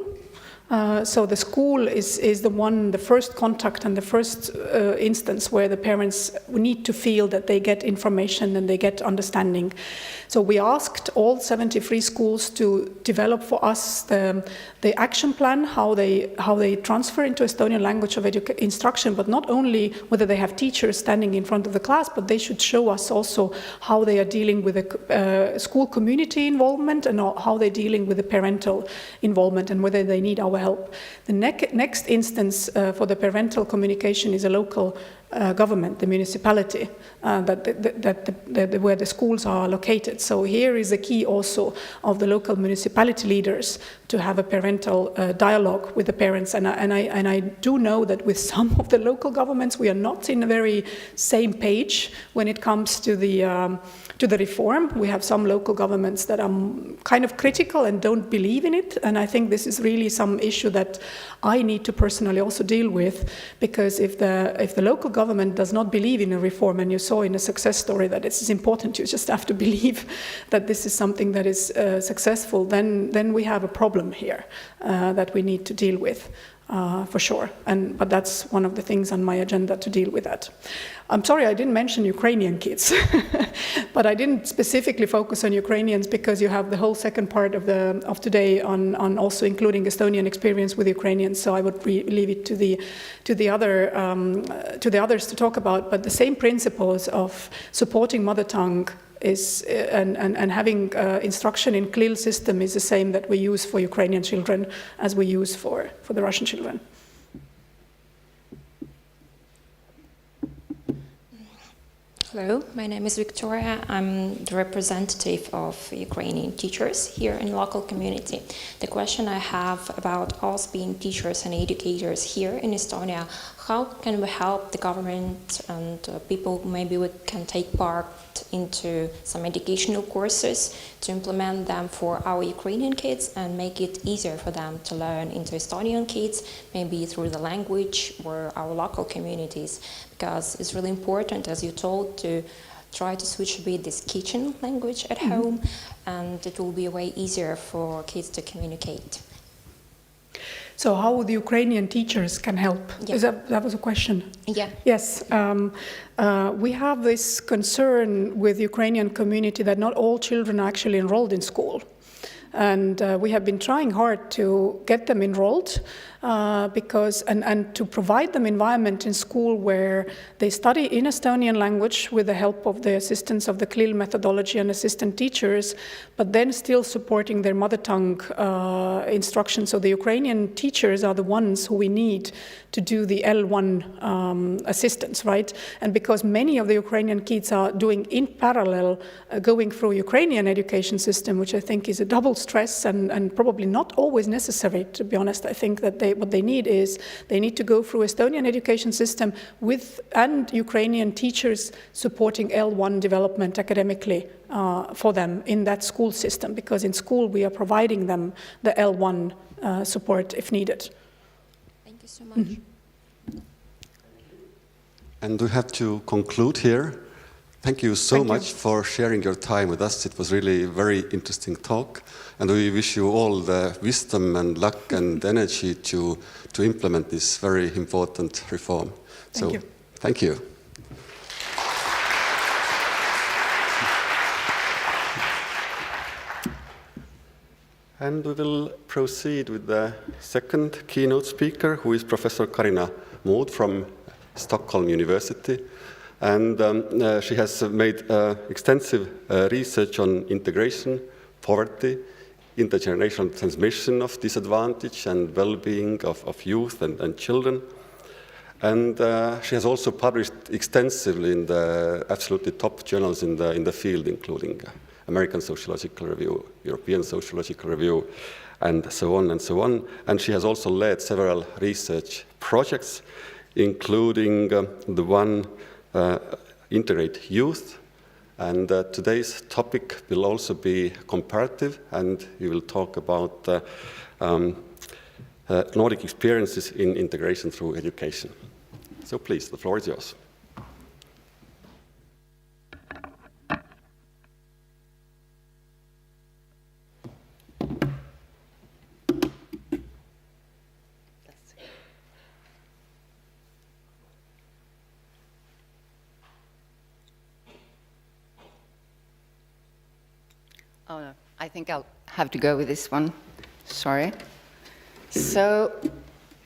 So the school is the first contact and the first instance where the parents need to feel that they get information and they get understanding. So we asked all 73 schools to develop for us the action plan, how they transfer into Estonian language of instruction, but not only whether they have teachers standing in front of the class, but they should show us also how they are dealing with the school community involvement and how they're dealing with the parental involvement and whether they need our help. The next instance for the parental communication is a local government, the municipality, where the schools are located. So here is the key also of the local municipality leaders to have a parental dialogue with the parents. And I do know that with some of the local governments, we are not in a very same page when it comes to the reform. We have some local governments that are kind of critical and don't believe in it. And I think this is really some issue that I need to personally also deal with, because if the local government does not believe in a reform, and you saw in a success story that it's important, you just have to believe that this is something that is successful, then we have a problem here that we need to deal with. For sure, but that's one of the things on my agenda, to deal with that. I'm sorry I didn't mention Ukrainian kids, but I didn't specifically focus on Ukrainians because you have the whole second part of today on also including Estonian experience with Ukrainians. So I would leave it to the others to talk about. But the same principles of supporting mother tongue and having instruction in CLIL system is the same that we use for Ukrainian children as we use for the Russian children. Hello, my name is Victoria. I'm the representative of Ukrainian teachers here in the local community. The question I have about us being teachers and educators here in Estonia, how can we help the government and people maybe we can take part into some educational courses to implement them for our Ukrainian kids and make it easier for them to learn into Estonian kids, maybe through the language or our local communities, because it's really important, as you told, to try to switch a bit this kitchen language at home, and it will be a way easier for kids to communicate. So how the Ukrainian teachers can help? Yeah. That was a question? Yeah. Yes. We have this concern with the Ukrainian community that not all children are actually enrolled in school. And we have been trying hard to get them enrolled and to provide them environment in school where they study in Estonian language with the help of the assistance of the CLIL methodology and assistant teachers, but then still supporting their mother tongue instruction. So the Ukrainian teachers are the ones who we need to do the L1 assistance, right? And because many of the Ukrainian kids are doing in parallel, going through Ukrainian education system, which I think is a double stress and probably not always necessary, to be honest. I think that what they need is they need to go through Estonian education system and Ukrainian teachers supporting L1 development academically for them in that school system, because in school we are providing them the L1 support if needed. Thank you so much. And we have to conclude here. Thank you so much for sharing your time with us. It was really a very interesting talk. And we wish you all the wisdom and luck and energy to implement this very important reform. Thank you. Thank you. And we will proceed with the second keynote speaker, who is Professor Karina Mood from Stockholm University. And she has made extensive research on integration, poverty, intergenerational transmission of disadvantage and well-being of youth and children. And she has also published extensively in the absolutely top journals in the field, including American Sociological Review, European Sociological Review, and so on and so on. And she has also led several research projects, including the one Integrate Youth. And today's topic will also be comparative, and we will talk about Nordic experiences in integration through education. So please, the floor is yours. Oh, no. I think I'll have to go with this one. Sorry. So,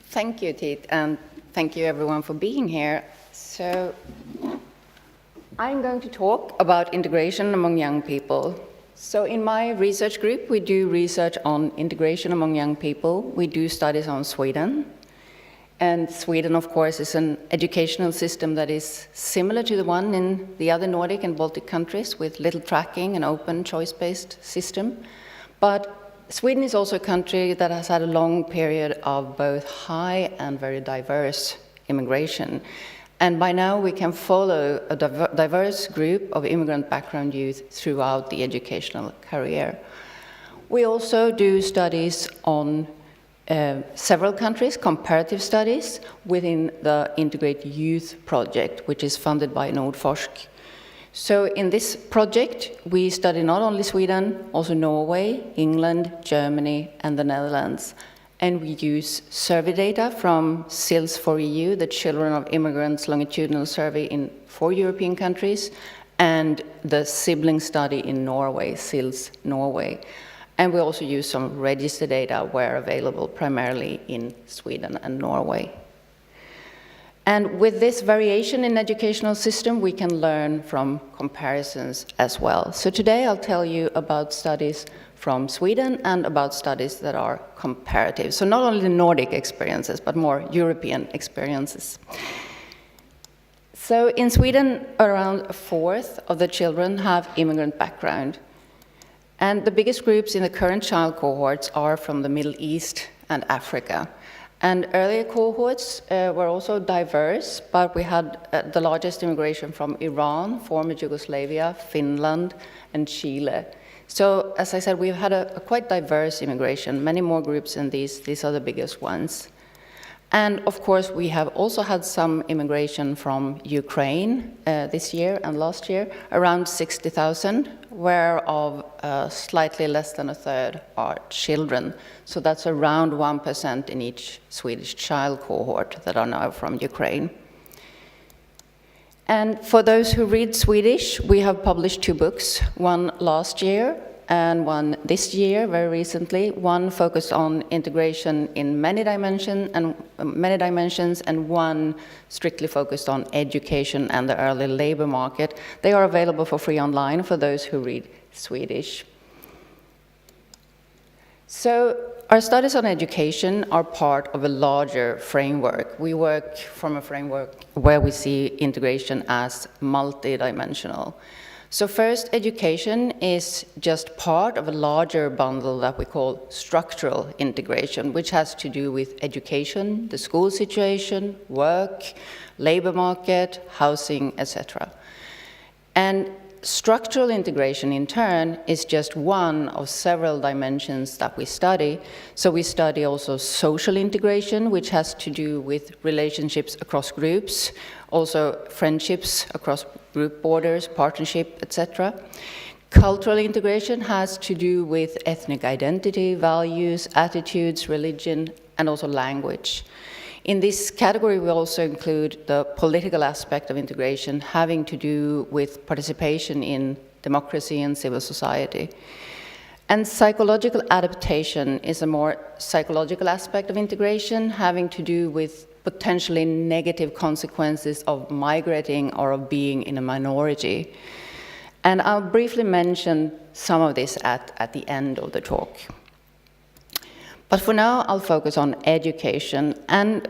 thank you, Tiit, and thank you everyone for being here. So, I'm going to talk about integration among young people. So, in my research group, we do research on integration among young people. We do studies on Sweden. And Sweden, of course, is an educational system that is similar to the one in the other Nordic and Baltic countries, with little tracking and open choice-based system. But Sweden is also a country that has had a long period of both high and very diverse immigration. And by now we can follow a diverse group of immigrant background youth throughout the educational career. We also do studies on several countries, comparative studies, within the Integrate Youth project, which is funded by Nordforsk. So in this project, we study not only Sweden, also Norway, England, Germany, and the Netherlands. And we use survey data from SILS for EU, the Children of Immigrants Longitudinal Survey in 4 European countries, and the sibling study in Norway, SILS Norway. And we also use some register data where available, primarily in Sweden and Norway. And with this variation in educational system, we can learn from comparisons as well. So today I'll tell you about studies from Sweden and about studies that are comparative. So not only the Nordic experiences, but more European experiences. So in Sweden, around a fourth of the children have immigrant background. And the biggest groups in the current child cohorts are from the Middle East and Africa. And earlier cohorts were also diverse, but we had the largest immigration from Iran, former Yugoslavia, Finland, and Chile. So, as I said, we've had a quite diverse immigration, many more groups than these. These are the biggest ones. And of course, we have also had some immigration from Ukraine this year and last year, around 60,000, whereof slightly less than a third are children. So that's around 1% in each Swedish child cohort that are now from Ukraine. And for those who read Swedish, we have published 2 books, one last year and one this year, very recently. One focused on integration in many dimensions, and one strictly focused on education and the early labor market. They are available for free online for those who read Swedish. So our studies on education are part of a larger framework. We work from a framework where we see integration as multidimensional. So first, education is just part of a larger bundle that we call structural integration, which has to do with education, the school situation, work, labor market, housing, etc. And structural integration, in turn, is just one of several dimensions that we study. So we study also social integration, which has to do with relationships across groups, also friendships across group borders, partnership, etc. Cultural integration has to do with ethnic identity, values, attitudes, religion, and also language. In this category, we also include the political aspect of integration, having to do with participation in democracy and civil society. And psychological adaptation is a more psychological aspect of integration, having to do with potentially negative consequences of migrating or of being in a minority. And I'll briefly mention some of this at the end of the talk. But for now, I'll focus on education. And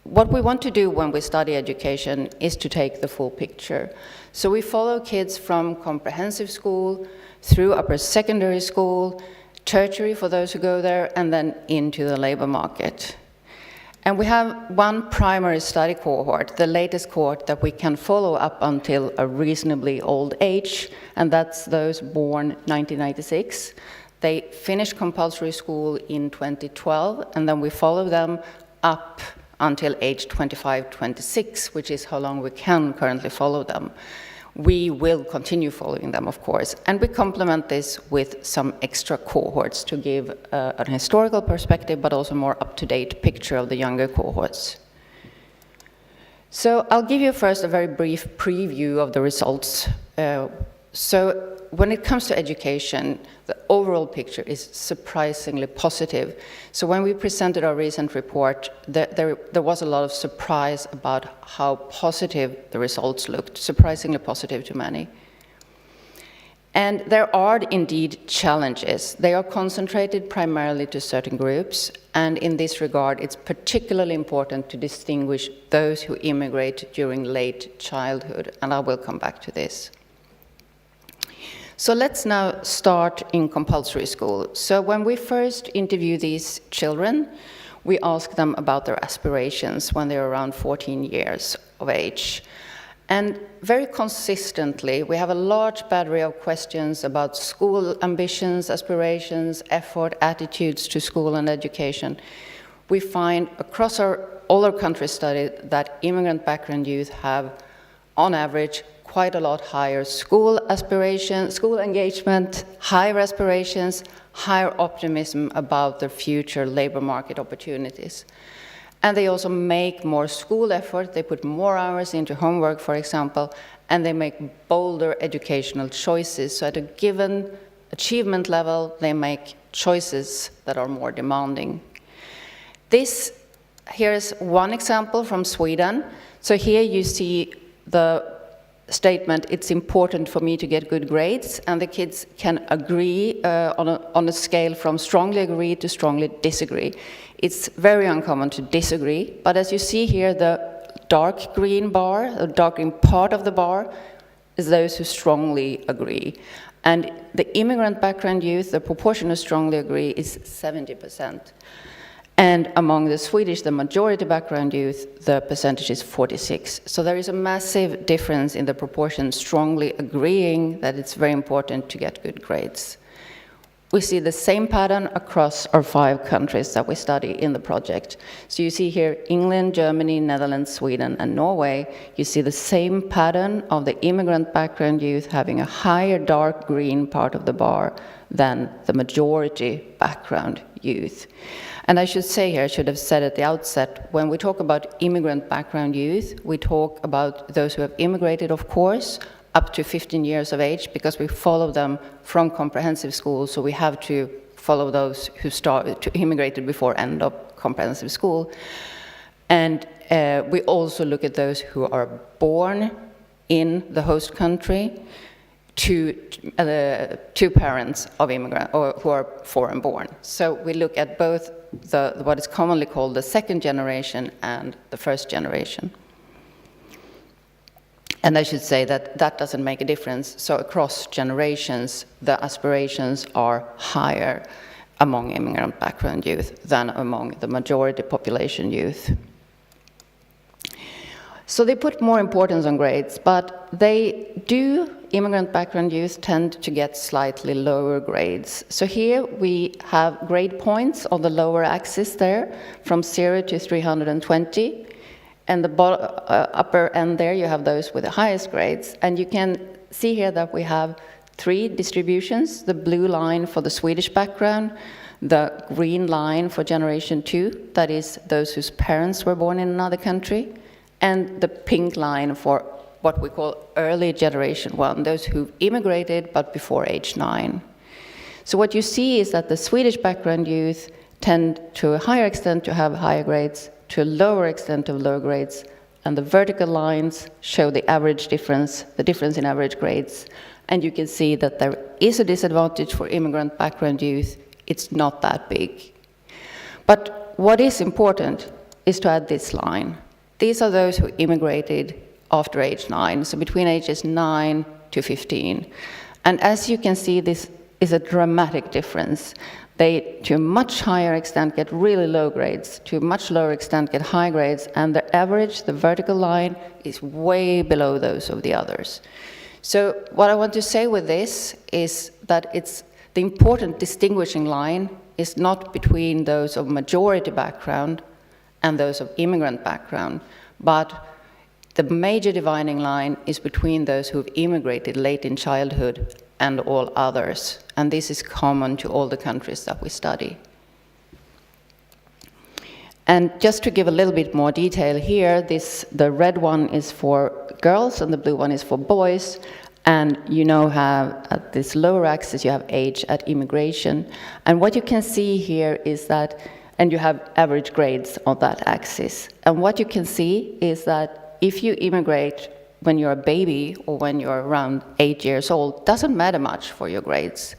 what we want to do when we study education is to take the full picture. So we follow kids from comprehensive school, through upper secondary school, tertiary for those who go there, and then into the labor market. And we have one primary study cohort, the latest cohort that we can follow up until a reasonably old age, and that's those born 1996. They finished compulsory school in 2012, and then we follow them up until age 25, 26, which is how long we can currently follow them. We will continue following them, of course, and we complement this with some extra cohorts to give an historical perspective, but also more up-to-date picture of the younger cohorts. So I'll give you first a very brief preview of the results. So when it comes to education, the overall picture is surprisingly positive. So when we presented our recent report, there was a lot of surprise about how positive the results looked, surprisingly positive to many. And there are indeed challenges. They are concentrated primarily to certain groups, and in this regard, it's particularly important to distinguish those who immigrate during late childhood, and I will come back to this. So let's now start in compulsory school. So when we first interview these children, we ask them about their aspirations when they're around 14 years of age. And very consistently, we have a large battery of questions about school ambitions, aspirations, effort, attitudes to school and education. We find across all our countries studied that immigrant background youth have, on average, quite a lot higher school aspirations, school engagement, higher aspirations, higher optimism about their future labor market opportunities. And they also make more school effort, they put more hours into homework, for example, and they make bolder educational choices. So at a given achievement level, they make choices that are more demanding. Here's one example from Sweden. So here you see the statement, it's important for me to get good grades, and the kids can agree on a scale from strongly agree to strongly disagree. It's very uncommon to disagree, but as you see here, the dark green bar, the dark green part of the bar, is those who strongly agree. And the immigrant background youth, the proportion who strongly agree is 70%. And among the Swedish, the majority background youth, the percentage is 46. So there is a massive difference in the proportion strongly agreeing that it's very important to get good grades. We see the same pattern across our 5 countries that we study in the project. So you see here England, Germany, Netherlands, Sweden, and Norway. You see the same pattern of the immigrant background youth having a higher dark green part of the bar than the majority background youth. And I should say here, I should have said at the outset, when we talk about immigrant background youth, we talk about those who have immigrated, of course, up to 15 years of age, because we follow them from comprehensive school, so we have to follow those who immigrated before end of comprehensive school. And we also look at those who are born in the host country to parents of immigrants or who are foreign born. So we look at both what is commonly called the second generation and the first generation. And I should say that that doesn't make a difference. So across generations, the aspirations are higher among immigrant background youth than among the majority population youth. So they put more importance on grades, but immigrant background youth tend to get slightly lower grades. So here we have grade points on the lower axis there, from 0 to 320. And the upper end there, you have those with the highest grades. And you can see here that we have 3 distributions, the blue line for the Swedish background, the green line for generation 2, that is those whose parents were born in another country, and the pink line for what we call early generation 1, those who immigrated but before age 9. So what you see is that the Swedish background youth tend to a higher extent to have higher grades, to a lower extent of lower grades, and the vertical lines show the average difference, the difference in average grades. And you can see that there is a disadvantage for immigrant background youth. It's not that big. But what is important is to add this line. These are those who immigrated after age 9, so between ages 9 to 15. And as you can see, this is a dramatic difference. They, to a much higher extent, get really low grades, to a much lower extent get high grades, and the average, the vertical line, is way below those of the others. So what I want to say with this is that it's the important distinguishing line is not between those of majority background and those of immigrant background, but the major dividing line is between those who've immigrated late in childhood and all others. And this is common to all the countries that we study. And just to give a little bit more detail here, the red one is for girls and the blue one is for boys. And you know how at this lower axis you have age at immigration. And what you can see here is that, and you have average grades on that axis. And what you can see is that if you immigrate when you're a baby or when you're around 8 years old, doesn't matter much for your grades.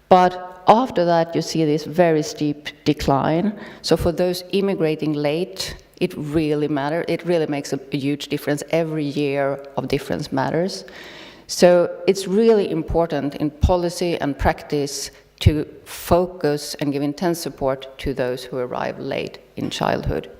But after that, you see this very steep decline. So for those immigrating late, it really matters. It really makes a huge difference. Every year of difference matters. So it's really important in policy and practice to focus and give intense support to those who arrive late in childhood.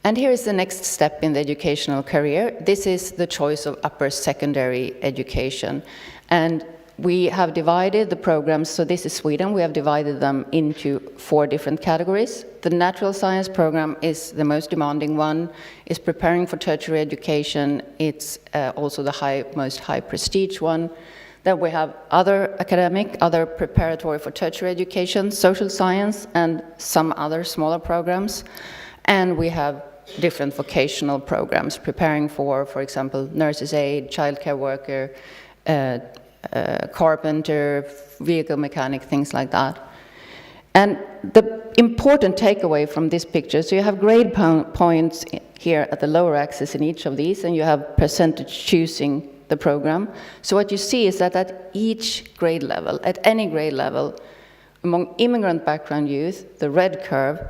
And here is the next step in the educational career. This is the choice of upper secondary education. And we have divided the programs, so this is Sweden, we have divided them into 4 different categories. The natural science program is the most demanding one, is preparing for tertiary education, it's also the most high prestige one. Then we have other academic, other preparatory for tertiary education, social science, and some other smaller programs. And we have different vocational programs, preparing for example, nurse's aide, childcare worker, carpenter, vehicle mechanic, things like that. And the important takeaway from this picture, so you have grade points here at the lower axis in each of these, and you have percentage choosing the program. So what you see is that at each grade level, at any grade level, among immigrant background youth, the red curve,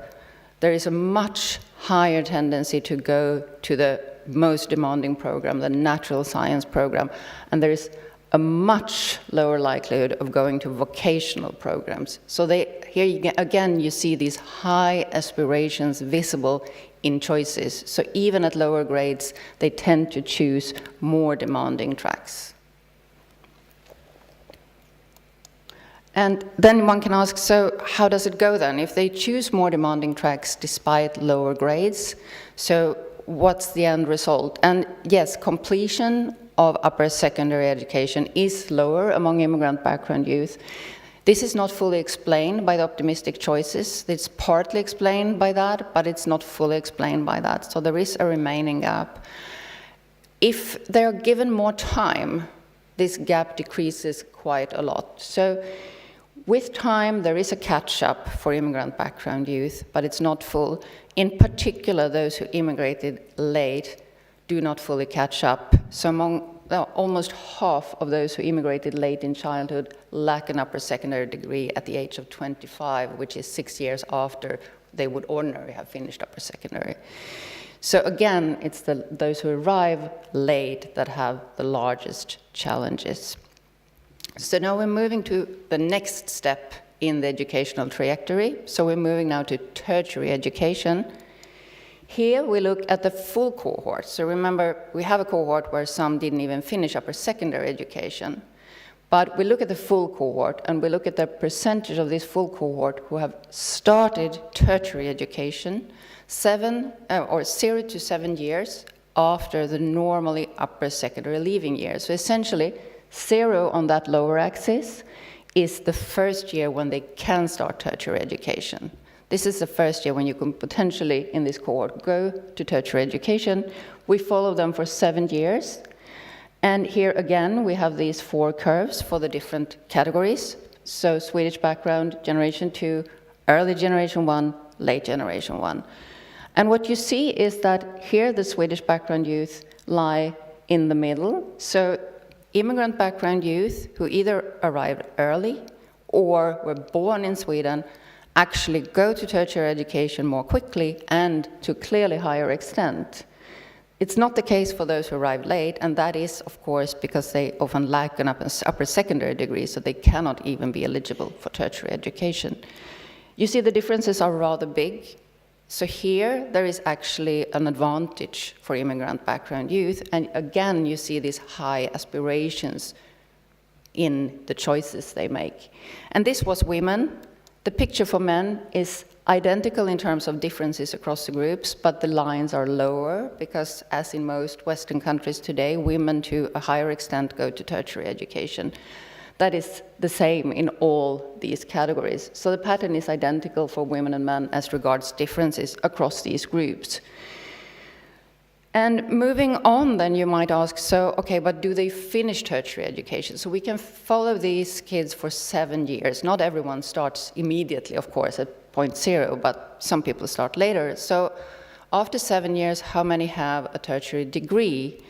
there is a much higher tendency to go to the most demanding program, the natural science program, and there is a much lower likelihood of going to vocational programs. So here again you see these high aspirations visible in choices. So even at lower grades, they tend to choose more demanding tracks. And then one can ask, so how does it go then? If they choose more demanding tracks despite lower grades, so what's the end result? And yes, completion of upper secondary education is lower among immigrant background youth. This is not fully explained by the optimistic choices. It's partly explained by that, but it's not fully explained by that. So there is a remaining gap. If they're given more time, this gap decreases quite a lot. So with time, there is a catch-up for immigrant background youth, but it's not full. In particular, those who immigrated late do not fully catch up. So among almost half of those who immigrated late in childhood lack an upper secondary degree at the age of 25, which is 6 years after they would ordinarily have finished upper secondary. So again, it's those who arrive late that have the largest challenges. So now we're moving to the next step in the educational trajectory. So we're moving now to tertiary education. Here we look at the full cohort. So remember, we have a cohort where some didn't even finish upper secondary education. But we look at the full cohort, and we look at the percentage of this full cohort who have started tertiary education 0 to 7 years after the normally upper secondary leaving year. So essentially, 0 on that lower axis is the first year when they can start tertiary education. This is the first year when you can potentially, in this cohort, go to tertiary education. We follow them for 7 years. And here again, we have these 4 curves for the different categories. So Swedish background, generation 2, early generation 1, late generation 1. And what you see is that here the Swedish background youth lie in the middle. So immigrant background youth who either arrived early or were born in Sweden actually go to tertiary education more quickly and to clearly higher extent. It's not the case for those who arrive late, and that is, of course, because they often lack an upper secondary degree, so they cannot even be eligible for tertiary education. You see the differences are rather big. So here, there is actually an advantage for immigrant background youth, and again, you see these high aspirations in the choices they make. And this was women. The picture for men is identical in terms of differences across the groups, but the lines are lower because, as in most Western countries today, women to a higher extent go to tertiary education. That is the same in all these categories. So the pattern is identical for women and men as regards differences across these groups. And moving on, then you might ask, so, okay, but do they finish tertiary education? So we can follow these kids for 7 years. Not everyone starts immediately, of course, at point 0, but some people start later. So after 7 years, how many have a tertiary degree?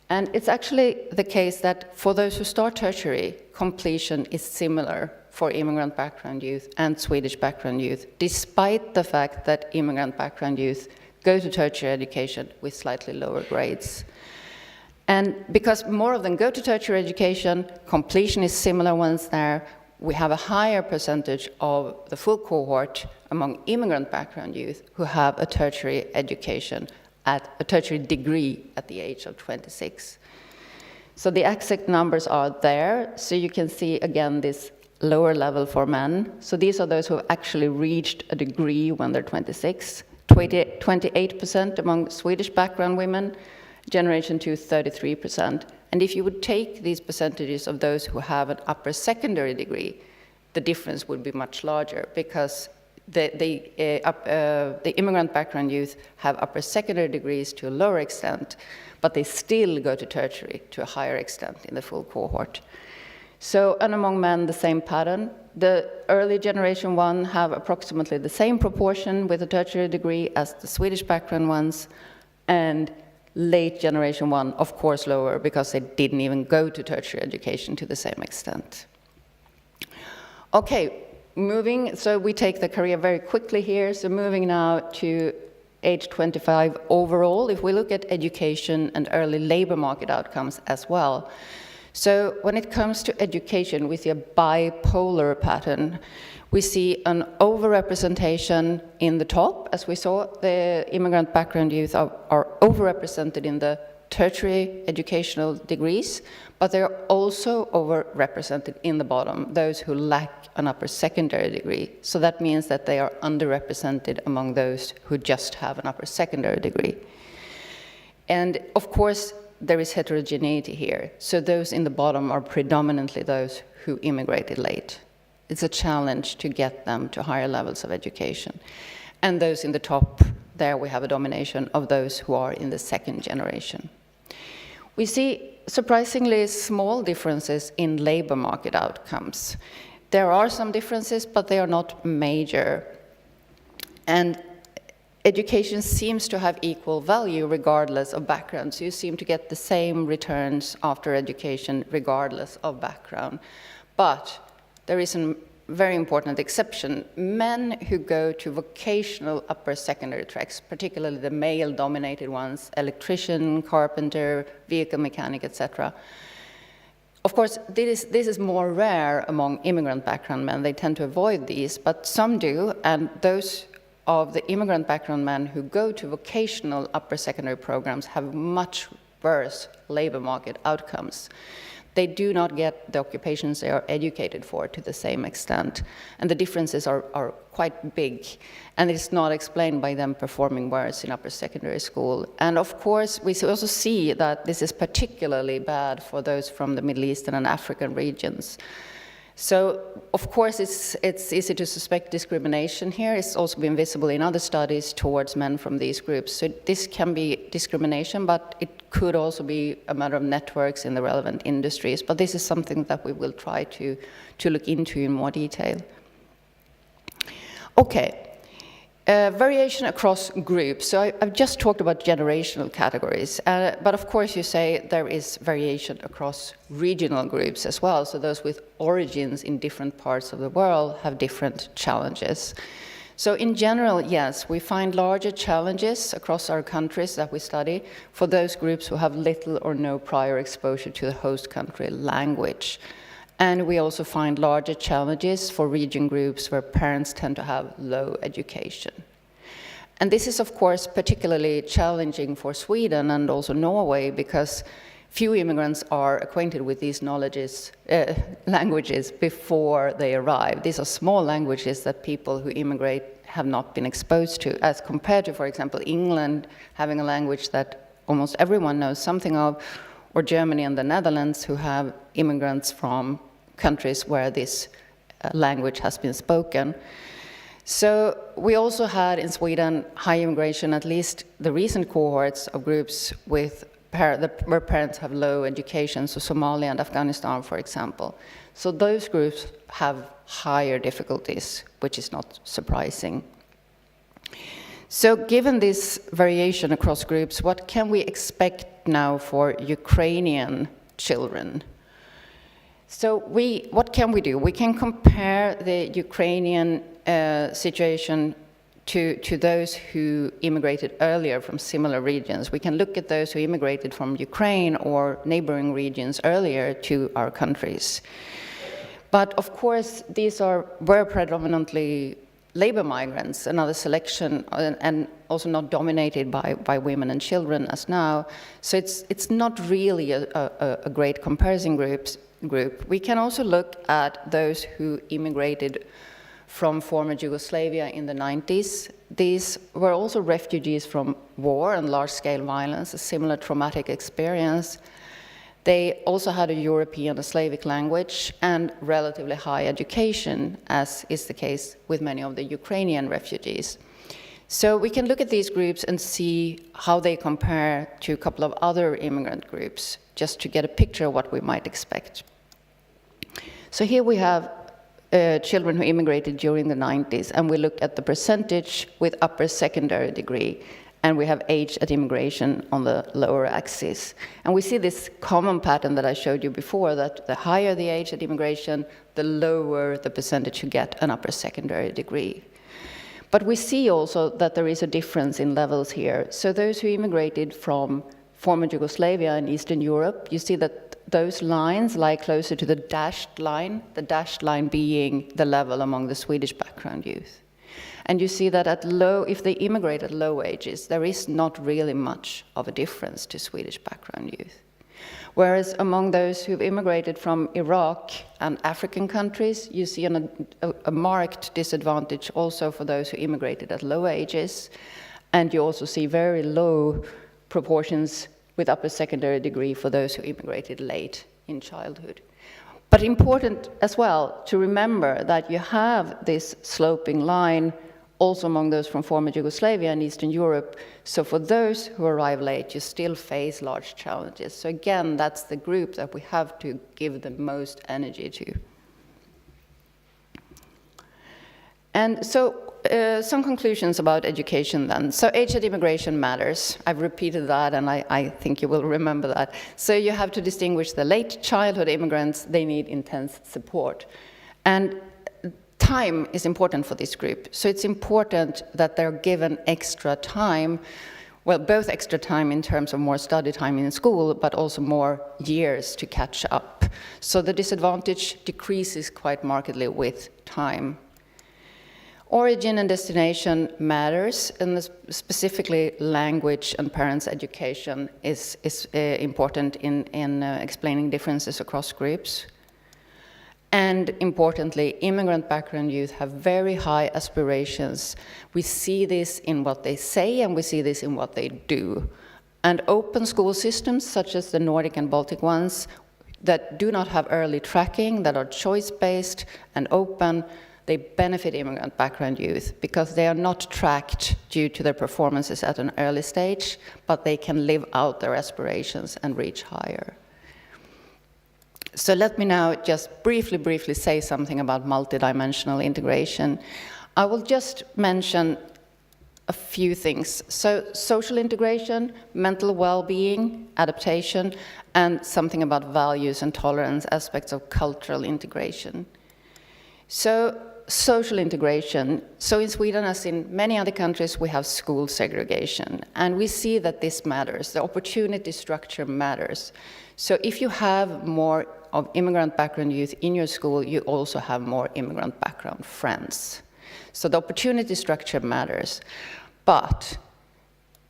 And it's actually the case that for those who start tertiary, completion is similar for immigrant background youth and Swedish background youth, despite the fact that immigrant background youth go to tertiary education with slightly lower grades. And because more of them go to tertiary education, completion is similar once there, we have a higher percentage of the full cohort among immigrant background youth who have a tertiary education at a tertiary degree at the age of 26. So the exact numbers are there, so you can see again this lower level for men. So these are those who have actually reached a degree when they're 26. 28% among Swedish background women, Generation 2 33%. And if you would take these percentages of those who have an upper secondary degree, the difference would be much larger because the immigrant background youth have upper secondary degrees to a lower extent, but they still go to tertiary to a higher extent in the full cohort. So, and among men, the same pattern. The early generation 1 have approximately the same proportion with a tertiary degree as the Swedish background ones, and late generation 1, of course, lower because they didn't even go to tertiary education to the same extent. Okay, so we take the career very quickly here. So moving now to age 25 overall, if we look at education and early labor market outcomes as well. So when it comes to education, we see a bipolar pattern. We see an overrepresentation in the top, as we saw. The immigrant background youth are overrepresented in the tertiary educational degrees, but they're also overrepresented in the bottom, those who lack an upper secondary degree. So that means that they are underrepresented among those who just have an upper secondary degree. And of course, there is heterogeneity here. So those in the bottom are predominantly those who immigrated late. It's a challenge to get them to higher levels of education. And those in the top, there we have a domination of those who are in the second generation. We see surprisingly small differences in labor market outcomes. There are some differences, but they are not major. And education seems to have equal value regardless of background. So you seem to get the same returns after education regardless of background. But there is a very important exception. Men who go to vocational upper secondary tracks, particularly the male-dominated ones, electrician, carpenter, vehicle mechanic, etc. Of course, this is more rare among immigrant background men. They tend to avoid these, but some do, and those of the immigrant background men who go to vocational upper secondary programs have much worse labor market outcomes. They do not get the occupations they are educated for to the same extent, and the differences are quite big, and it's not explained by them performing worse in upper secondary school. And of course, we also see that this is particularly bad for those from the Middle Eastern and African regions. So, of course, it's easy to suspect discrimination here. It's also been visible in other studies towards men from these groups. So this can be discrimination, but it could also be a matter of networks in the relevant industries. But this is something that we will try to look into in more detail. Okay. Variation across groups. So I've just talked about generational categories, but of course you say there is variation across regional groups as well. So those with origins in different parts of the world have different challenges. So in general, yes, we find larger challenges across our countries that we study for those groups who have little or no prior exposure to the host country language. And we also find larger challenges for region groups where parents tend to have low education. And this is, of course, particularly challenging for Sweden and also Norway because few immigrants are acquainted with these languages before they arrive. These are small languages that people who immigrate have not been exposed to, as compared to, for example, England having a language that almost everyone knows something of, or Germany and the Netherlands, who have immigrants from countries where this language has been spoken. So we also had in Sweden high immigration, at least the recent cohorts of groups with where parents have low education, so Somalia and Afghanistan, for example. So those groups have higher difficulties, which is not surprising. So given this variation across groups, what can we expect now for Ukrainian children? So what can we do? We can compare the Ukrainian situation to those who immigrated earlier from similar regions. We can look at those who immigrated from Ukraine or neighboring regions earlier to our countries. But of course, these were predominantly labor migrants, another selection, and also not dominated by women and children as now. So it's not really a great comparison group. We can also look at those who immigrated from former Yugoslavia in the 90s. These were also refugees from war and large-scale violence, a similar traumatic experience. They also had a European, a Slavic language, and relatively high education, as is the case with many of the Ukrainian refugees. So we can look at these groups and see how they compare to a couple of other immigrant groups, just to get a picture of what we might expect. So here we have children who immigrated during the 90s, and we look at the percentage with upper secondary degree, and we have age at immigration on the lower axis. And we see this common pattern that I showed you before, that the higher the age at immigration, the lower the percentage who get an upper secondary degree. But we see also that there is a difference in levels here. So those who immigrated from former Yugoslavia and Eastern Europe, you see that those lines lie closer to the dashed line being the level among the Swedish background youth. And you see that if they immigrate at low ages, there is not really much of a difference to Swedish background youth. Whereas among those who've immigrated from Iraq and African countries, you see a marked disadvantage also for those who immigrated at low ages. And you also see very low proportions with upper secondary degree for those who immigrated late in childhood. But important as well to remember that you have this sloping line also among those from former Yugoslavia and Eastern Europe. So for those who arrive late, you still face large challenges. So again, that's the group that we have to give the most energy to. And so some conclusions about education then. So age at immigration matters. I've repeated that, and I think you will remember that. So you have to distinguish the late childhood immigrants. They need intense support. And time is important for this group. So it's important that they're given extra time, well, both extra time in terms of more study time in school, but also more years to catch up. So the disadvantage decreases quite markedly with time. Origin and destination matters, and specifically language and parents' education is important in explaining differences across groups. And importantly, immigrant background youth have very high aspirations. We see this in what they say, and we see this in what they do. And open school systems, such as the Nordic and Baltic ones, that do not have early tracking, that are choice-based and open, they benefit immigrant background youth because they are not tracked due to their performances at an early stage, but they can live out their aspirations and reach higher. So let me now just briefly say something about multidimensional integration. I will just mention a few things. So social integration, mental well-being, adaptation, and something about values and tolerance, aspects of cultural integration. So social integration. So in Sweden, as in many other countries, we have school segregation. And we see that this matters. The opportunity structure matters. So if you have more of immigrant background youth in your school, you also have more immigrant background friends. So the opportunity structure matters. But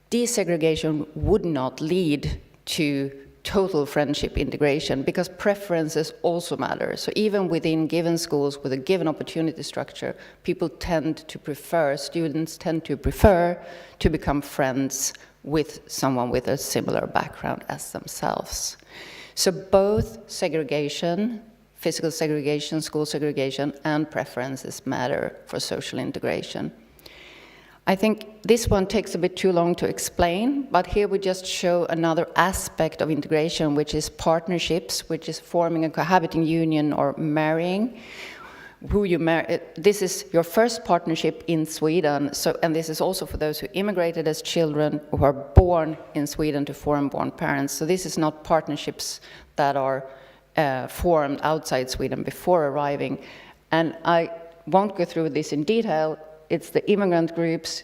desegregation would not lead to total friendship integration, because preferences also matter. So even within given schools with a given opportunity structure, people tend to prefer, students tend to prefer to become friends with someone with a similar background as themselves. So both segregation, physical segregation, school segregation, and preferences matter for social integration. I think this one takes a bit too long to explain, but here we just show another aspect of integration, which is partnerships, which is forming a cohabiting union or marrying. Who you marry, this is your first partnership in Sweden, and this is also for those who immigrated as children, who are born in Sweden to foreign-born parents. So this is not partnerships that are formed outside Sweden before arriving. And I won't go through this in detail. It's the immigrant groups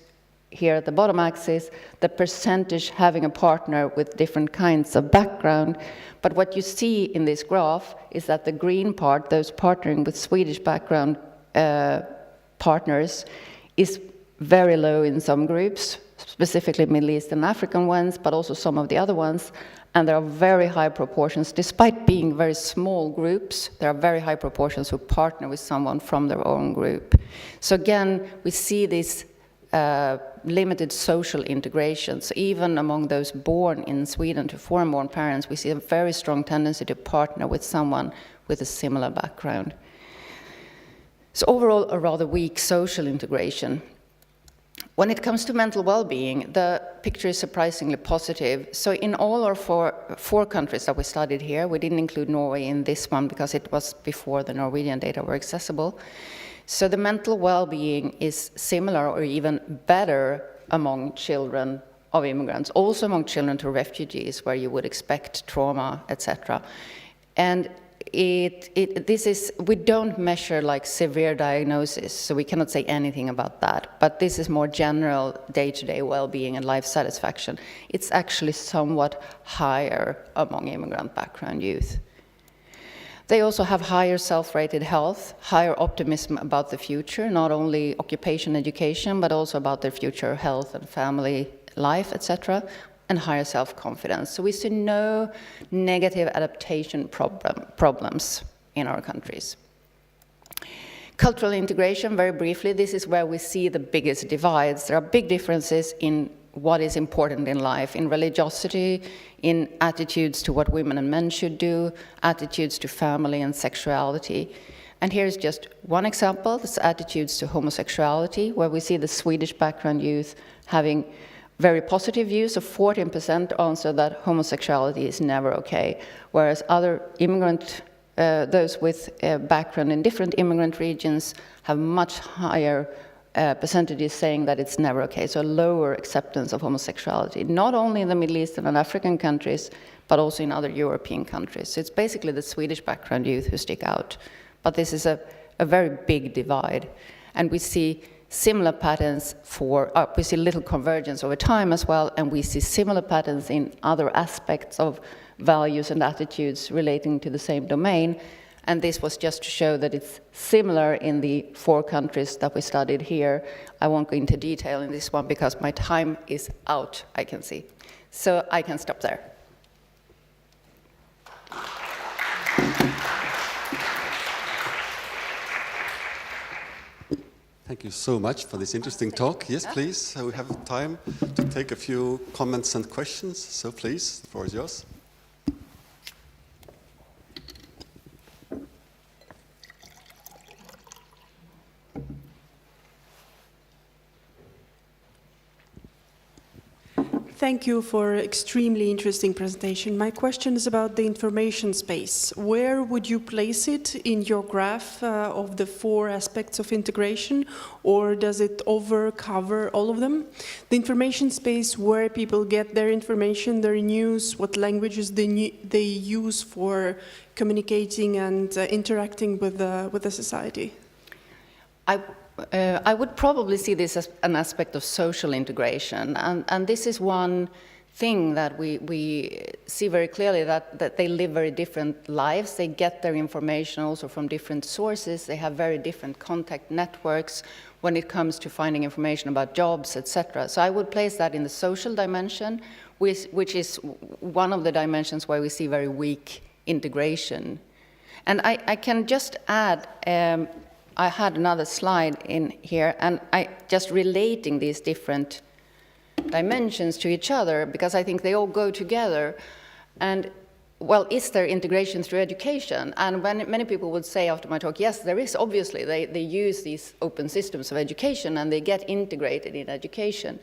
here at the bottom axis, the percentage having a partner with different kinds of background. But what you see in this graph is that the green part, those partnering with Swedish background partners, is very low in some groups, specifically Middle East and African ones, but also some of the other ones. And there are very high proportions, despite being very small groups, there are very high proportions who partner with someone from their own group. So again, we see this limited social integration. So even among those born in Sweden to foreign-born parents, we see a very strong tendency to partner with someone with a similar background. So overall, a rather weak social integration. When it comes to mental well-being, the picture is surprisingly positive. So in all our four countries that we studied here, we didn't include Norway in this one because it was before the Norwegian data were accessible. So the mental well-being is similar or even better among children of immigrants, also among children to refugees, where you would expect trauma, etc. And we don't measure like severe diagnosis, so we cannot say anything about that. But this is more general day-to-day well-being and life satisfaction. It's actually somewhat higher among immigrant background youth. They also have higher self-rated health, higher optimism about the future, not only occupation, education, but also about their future health and family life, etc., and higher self-confidence. So we see no negative adaptation problems in our countries. Cultural integration, very briefly, this is where we see the biggest divides. There are big differences in what is important in life, in religiosity, in attitudes to what women and men should do, attitudes to family and sexuality. And here's just one example, this attitudes to homosexuality, where we see the Swedish background youth having very positive views. So 14% answer that homosexuality is never okay, whereas other immigrant, those with background in different immigrant regions have much higher percentages saying that it's never okay, so a lower acceptance of homosexuality, not only in the Middle Eastern and African countries, but also in other European countries. So it's basically the Swedish background youth who stick out. But this is a very big divide. And we see similar patterns we see little convergence over time as well, and we see similar patterns in other aspects of values and attitudes relating to the same domain. And this was just to show that it's similar in the 4 countries that we studied here. I won't go into detail in this one because my time is out, I can see. So I can stop there. Thank you so much for this interesting talk. Yes, please. So we have time to take a few comments and questions. So please, the floor is yours. Thank you for extremely interesting presentation. My question is about the information space. Where would you place it in your graph of the 4 aspects of integration, or does it cover all of them? The information space, where people get their information, their news, what languages they use for communicating and interacting with the society. I would probably see this as an aspect of social integration, and this is one thing that we see very clearly, that they live very different lives. They get their information also from different sources. They have very different contact networks when it comes to finding information about jobs, etc. So I would place that in the social dimension, which is one of the dimensions where we see very weak integration. And I can just add, I had another slide in here, and I just relating these different dimensions to each other, because I think they all go together. And, well, is there integration through education? And when many people would say after my talk, yes, there is, obviously. They use these open systems of education, and they get integrated in education.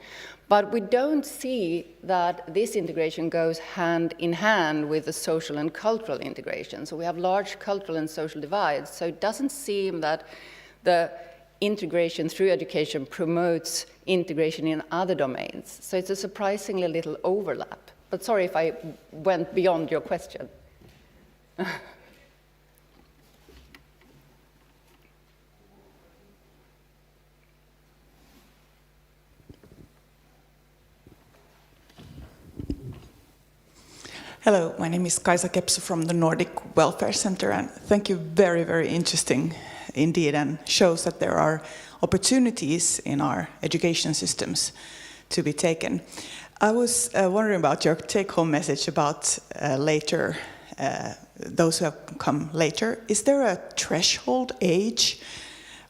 But we don't see that this integration goes hand in hand with the social and cultural integration. So we have large cultural and social divides. So it doesn't seem that the integration through education promotes integration in other domains. So it's a surprisingly little overlap. But sorry if I went beyond your question. Hello, my name is Kaisa Kepsu from the Nordic Welfare Center, and thank you. Very, very interesting indeed, and shows that there are opportunities in our education systems to be taken. I was wondering about your take-home message about later, those who have come later. Is there a threshold age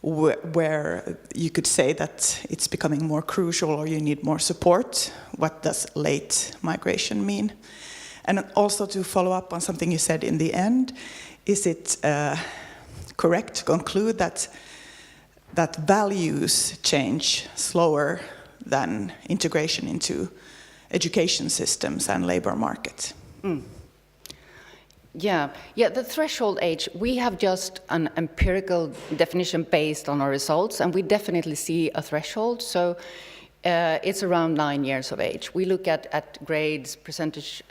where you could say that it's becoming more crucial or you need more support? What does late migration mean? And also to follow up on something you said in the end, is it correct to conclude that values change slower than integration into education systems and labor market? Yeah, the threshold age, we have just an empirical definition based on our results, and we definitely see a threshold. So it's around 9 years of age. We look at grades, percentage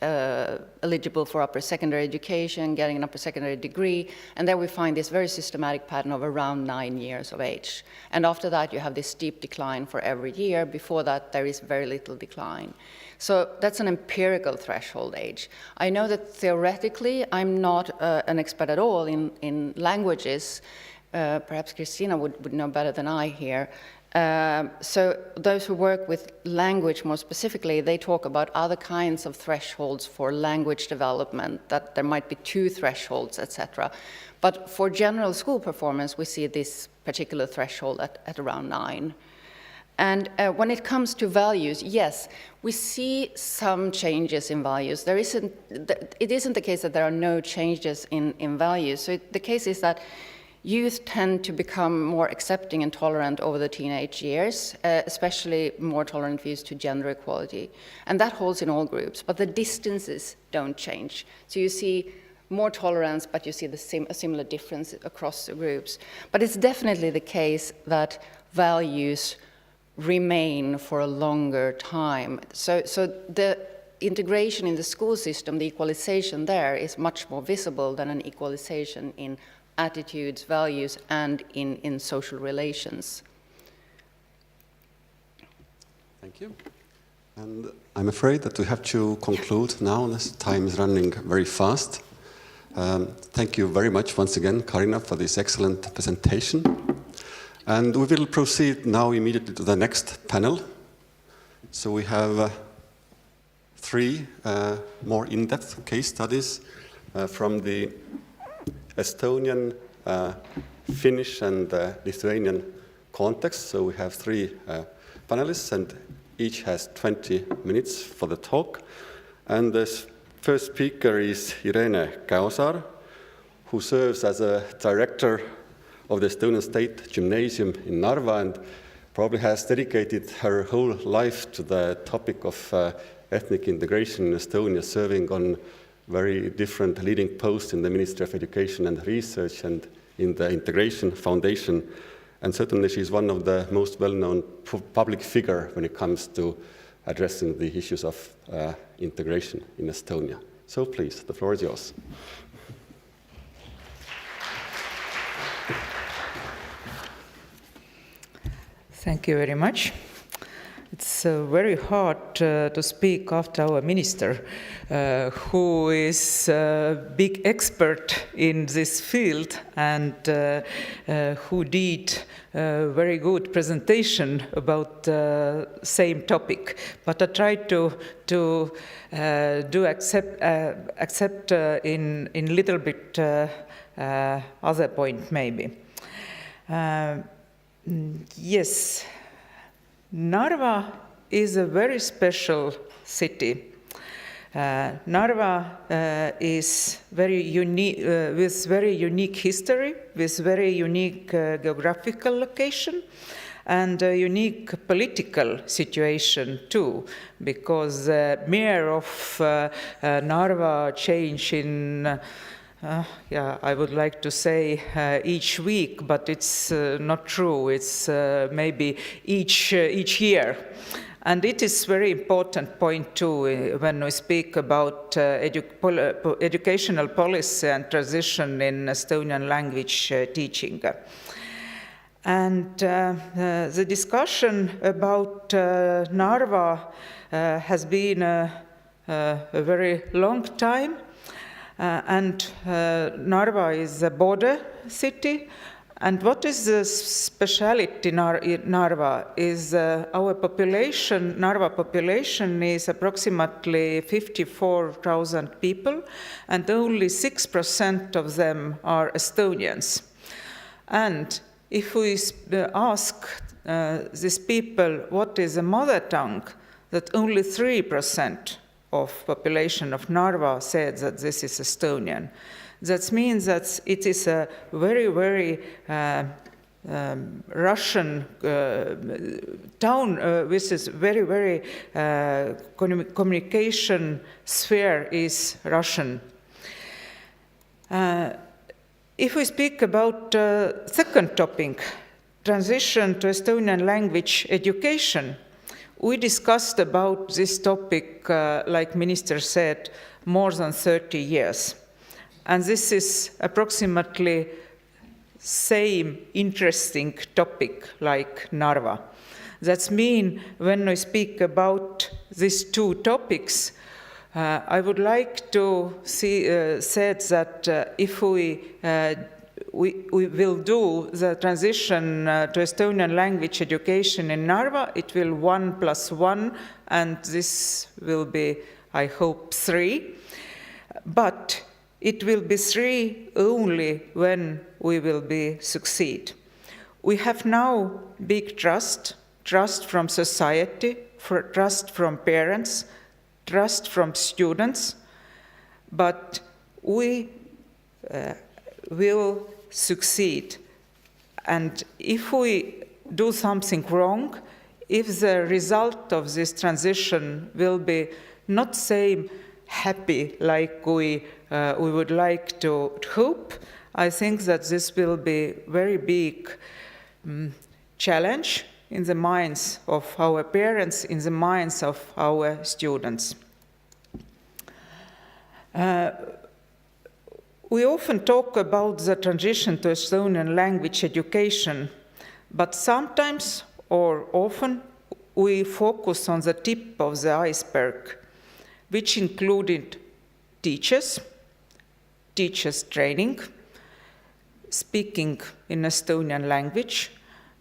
eligible for upper secondary education, getting an upper secondary degree, and there we find this very systematic pattern of around 9 years of age. And after that, you have this steep decline for every year. Before that, there is very little decline. So that's an empirical threshold age. I know that theoretically, I'm not an expert at all in languages. Perhaps Christina would know better than I here. So those who work with language more specifically, they talk about other kinds of thresholds for language development, that there might be 2 thresholds, etc. But for general school performance, we see this particular threshold at around 9. And when it comes to values, yes, we see some changes in values. It isn't the case that there are no changes in values. So the case is that youth tend to become more accepting and tolerant over the teenage years, especially more tolerant views to gender equality. And that holds in all groups, but the distances don't change. So you see more tolerance, but you see a similar difference across the groups. But it's definitely the case that values remain for a longer time. So the integration in the school system, the equalization there is much more visible than an equalization in attitudes, values, and in social relations. Thank you. And I'm afraid that we have to conclude now, as time is running very fast. Thank you very much once again, Karina, for this excellent presentation. And we will proceed now immediately to the next panel. So we have 3 more in-depth case studies from the Estonian, Finnish, and Lithuanian context. So we have 3 panelists, and each has 20 minutes for the talk. And the first speaker is Irene Käosaar, who serves as a director of the Estonian State Gymnasium in Narva and probably has dedicated her whole life to the topic of ethnic integration in Estonia, serving on very different leading posts in the Ministry of Education and Research and in the Integration Foundation. And certainly she's one of the most well-known public figure when it comes to addressing the issues of integration in Estonia. So please, the floor is yours. Thank you very much. It's very hard to speak after our minister, who is a big expert in this field and who did a very good presentation about the same topic. But I tried to accept in little bit other point maybe. Yes, Narva is a very special city. Narva is very unique, with very unique history, with very unique geographical location, and a unique political situation too, because the mayor of Narva changed in I would like to say each week, but it's not true. It's maybe each year. And it is very important point too when we speak about educational policy and transition in Estonian language teaching. And the discussion about Narva has been a very long time. And Narva is a border city. And what is the speciality in Narva is our population, Narva population is approximately 54,000 people, and only 6% of them are Estonians. And if we ask these people what is a mother tongue, that only 3% of population of Narva said that this is Estonian. That means that it is a very, very Russian town, which is very, very communication sphere is Russian. If we speak about second topic, transition to Estonian language education, we discussed about this topic, like Minister said, more than 30 years. And this is approximately same interesting topic like Narva. That means when we speak about these two topics, I would like to said that if we will do the transition to Estonian language education in Narva, it will 1+1, and this will be, I hope, 3. But it will be 3 only when we will succeed. We have now big trust from society, trust from parents, trust from students, but we will succeed. And if we do something wrong, if the result of this transition will be not same happy like we would like to hope, I think that this will be very big challenge in the minds of our parents, in the minds of our students. We often talk about the transition to Estonian language education, but sometimes or often we focus on the tip of the iceberg, which included teachers training, speaking in Estonian language,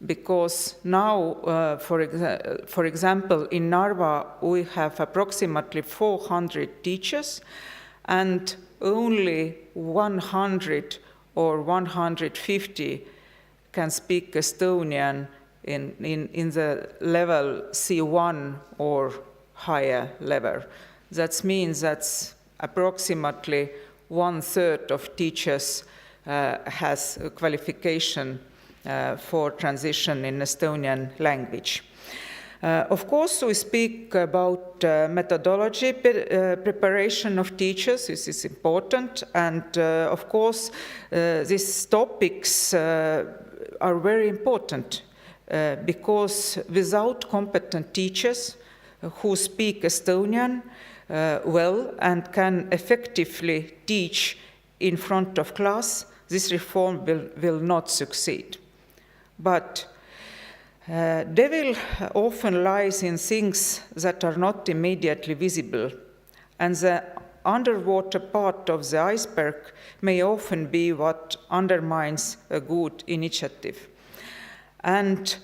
because now, for example, in Narva, we have approximately 400 teachers, and only 100 or 150 can speak Estonian in the level C1 or higher level. That means that approximately 1/3 of teachers has a qualification for transition in Estonian language. Of course, we speak about methodology preparation of teachers. This is important, and of course, these topics are very important because without competent teachers who speak Estonian well and can effectively teach in front of class, this reform will not succeed. But devil often lies in things that are not immediately visible, and the underwater part of the iceberg may often be what undermines a good initiative. And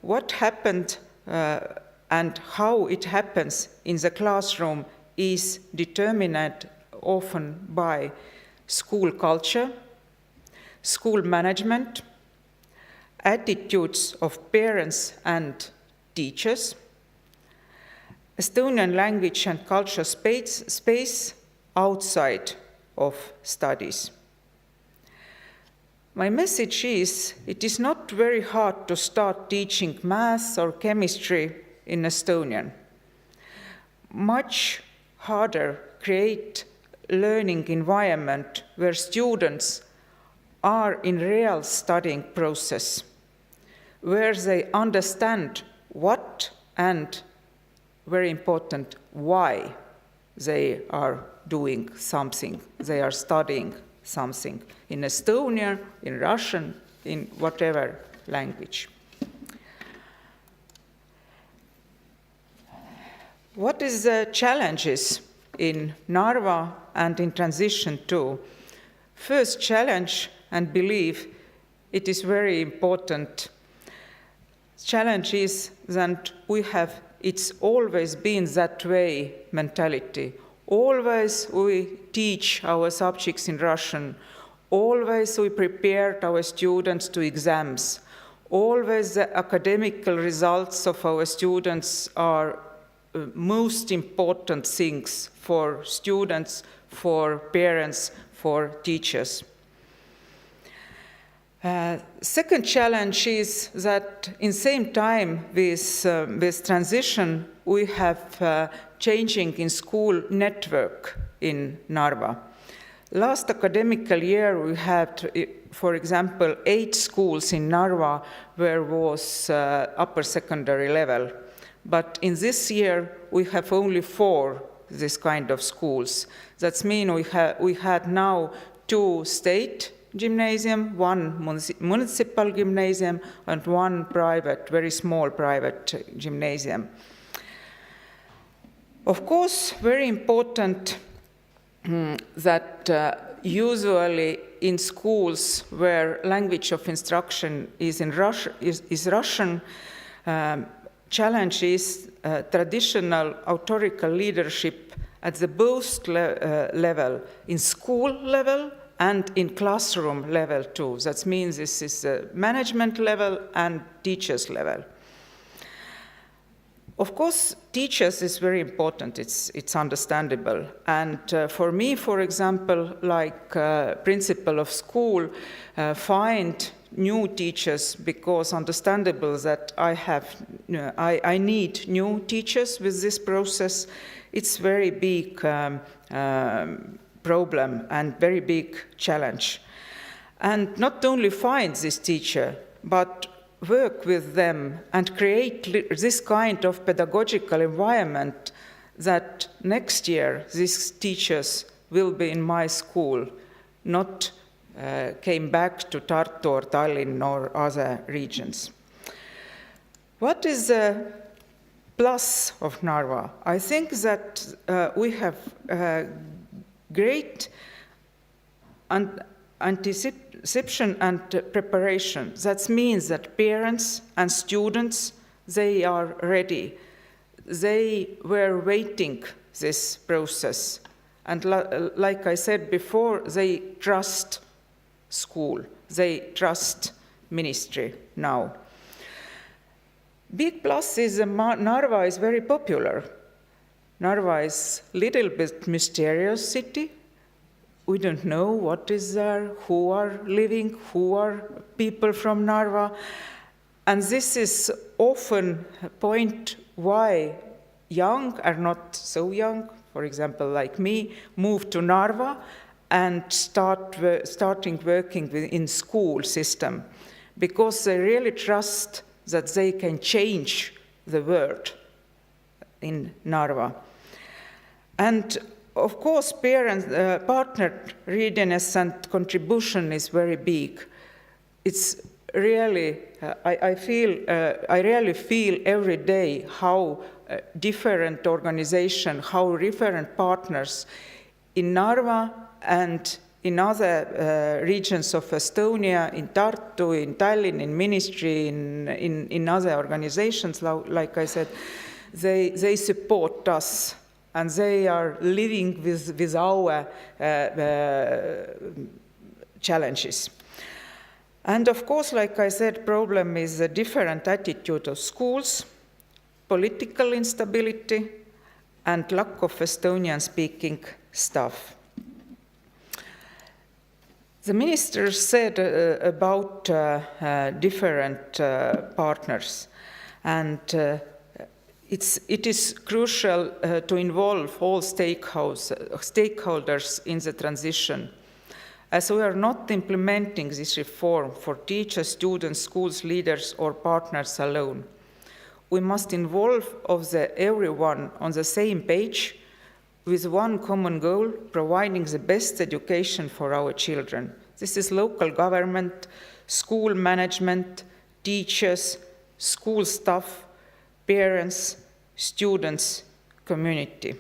what happened and how it happens in the classroom is determined often by school culture, school management, attitudes of parents and teachers, Estonian language and culture space outside of studies. My message is, it is not very hard to start teaching math or chemistry in Estonian. Much harder create learning environment where students are in real studying process, where they understand what and, very important, why they are doing something, they are studying something in Estonian, in Russian, in whatever language. What is the challenges in Narva and in transition to? First challenge, and believe it is very important, challenge is that it's always been that way mentality. Always we teach our subjects in Russian. Always we prepared our students to exams. Always the academical results of our students are most important things for students, for parents, for teachers. Second challenge is that in same time with transition, we have changing in school network in Narva. Last academical year, we had, for example, 8 schools in Narva where was upper secondary level. But in this year, we have only 4 this kind of schools. That means we had now 2 state gymnasium, 1 municipal gymnasium, and 1 private, very small private gymnasium. Of course, very important that usually in schools where language of instruction is Russian, challenge is traditional authoritative leadership at the both level, in school level and in classroom level too. That means this is the management level and teachers level. Of course, teachers is very important, it's understandable. And for me, for example, like principal of school, find new teachers because understandable that I need new teachers with this process. It's very big problem and very big challenge. And not only find this teacher, but work with them and create this kind of pedagogical environment that next year these teachers will be in my school, not came back to Tartu or Tallinn or other regions. What is the plus of Narva? I think that we have great anticipation and preparation. That means that parents and students, they are ready. They were waiting this process. And like I said before, they trust school. They trust ministry now. Big plus is Narva is very popular. Narva is a little bit mysterious city. we don't know what is there, who are living, who are people from Narva. And this is often a point why young are not so young, for example, like me, move to Narva and starting working in school system, because they really trust that they can change the world in Narva. And of course, partner readiness and contribution is very big. It's really, I really feel every day how different organizations, how different partners in Narva and in other regions of Estonia, in Tartu, in Tallinn, in ministry, in other organizations, like I said, they support us and they are living with our challenges. And of course, like I said, problem is a different attitude of schools, political instability, and lack of Estonian-speaking staff. The minister said about different partners, and it is crucial to involve all stakeholders in the transition, as we are not implementing this reform for teachers, students, schools, leaders, or partners alone. We must involve everyone on the same page with one common goal, providing the best education for our children. This is local government, school management, teachers, school staff, parents, students, community.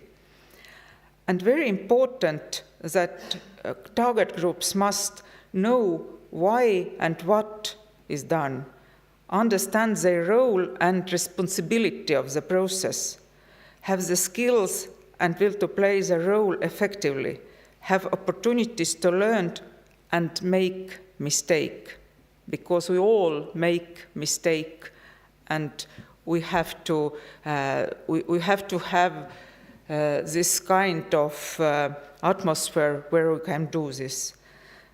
And very important that target groups must know why and what is done, understand their role and responsibility of the process, have the skills and will to play the role effectively, have opportunities to learn and make mistake, because we all make mistake, and we have to have this kind of atmosphere where we can do this.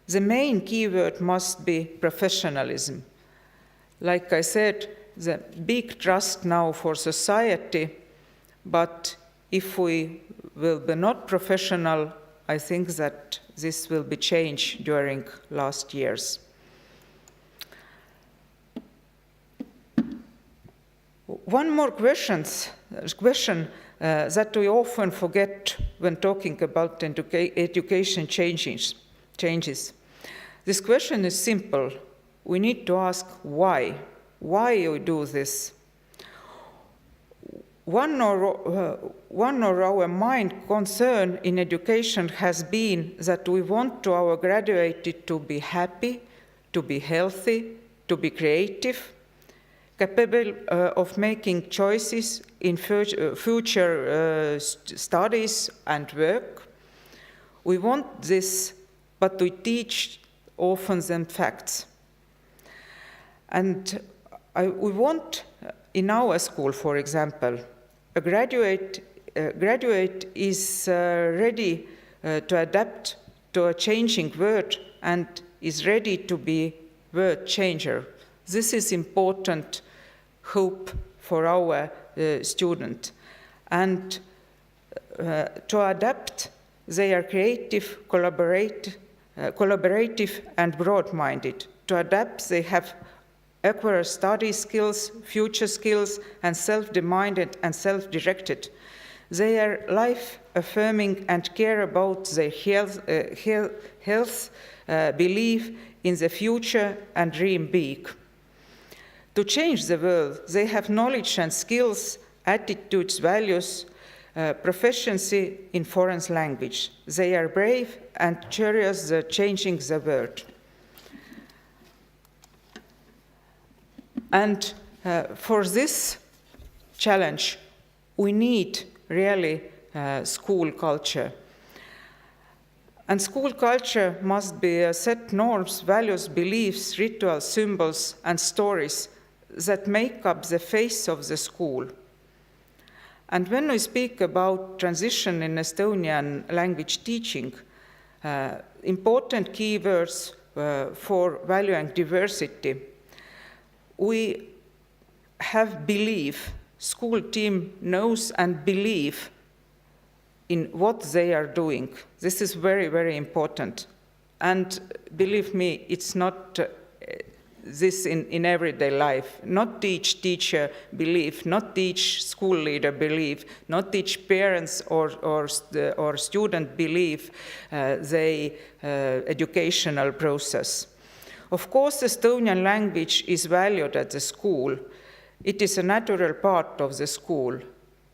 The main keyword must be professionalism. Like I said, the big trust now for society, but if we will be not professional, I think that this will be changed during last years. One more question that we often forget when talking about education changes. This question is simple. We need to ask why. Why we do this? One of our main concern in education has been that we want our graduates to be happy, to be healthy, to be creative, capable of making choices in future studies and work. We want this, but we teach often them facts. And we want, in our school, for example, a graduate is ready to adapt to a changing world and is ready to be world changer. This is important hope for our student. And to adapt, they are creative, collaborative and broad-minded. To adapt, they have acquire study skills, future skills, and self-minded and self-directed. They are life-affirming and care about their health, belief in the future, and dream big. To change the world, they have knowledge and skills, attitudes, values, proficiency in foreign language. They are brave and curious about changing the world. And for this challenge, we need really school culture. And school culture must be set norms, values, beliefs, rituals, symbols, and stories that make up the face of the school. And when we speak about transition in Estonian language teaching, Important keywords for valuing diversity. We have belief, school team knows and believe in what they are doing. This is very, very important. And believe me, it's not this in everyday life. Not each teacher believe, not each school leader believe, not each parents or student believe the educational process. Of course, Estonian language is valued at the school. It is a natural part of the school,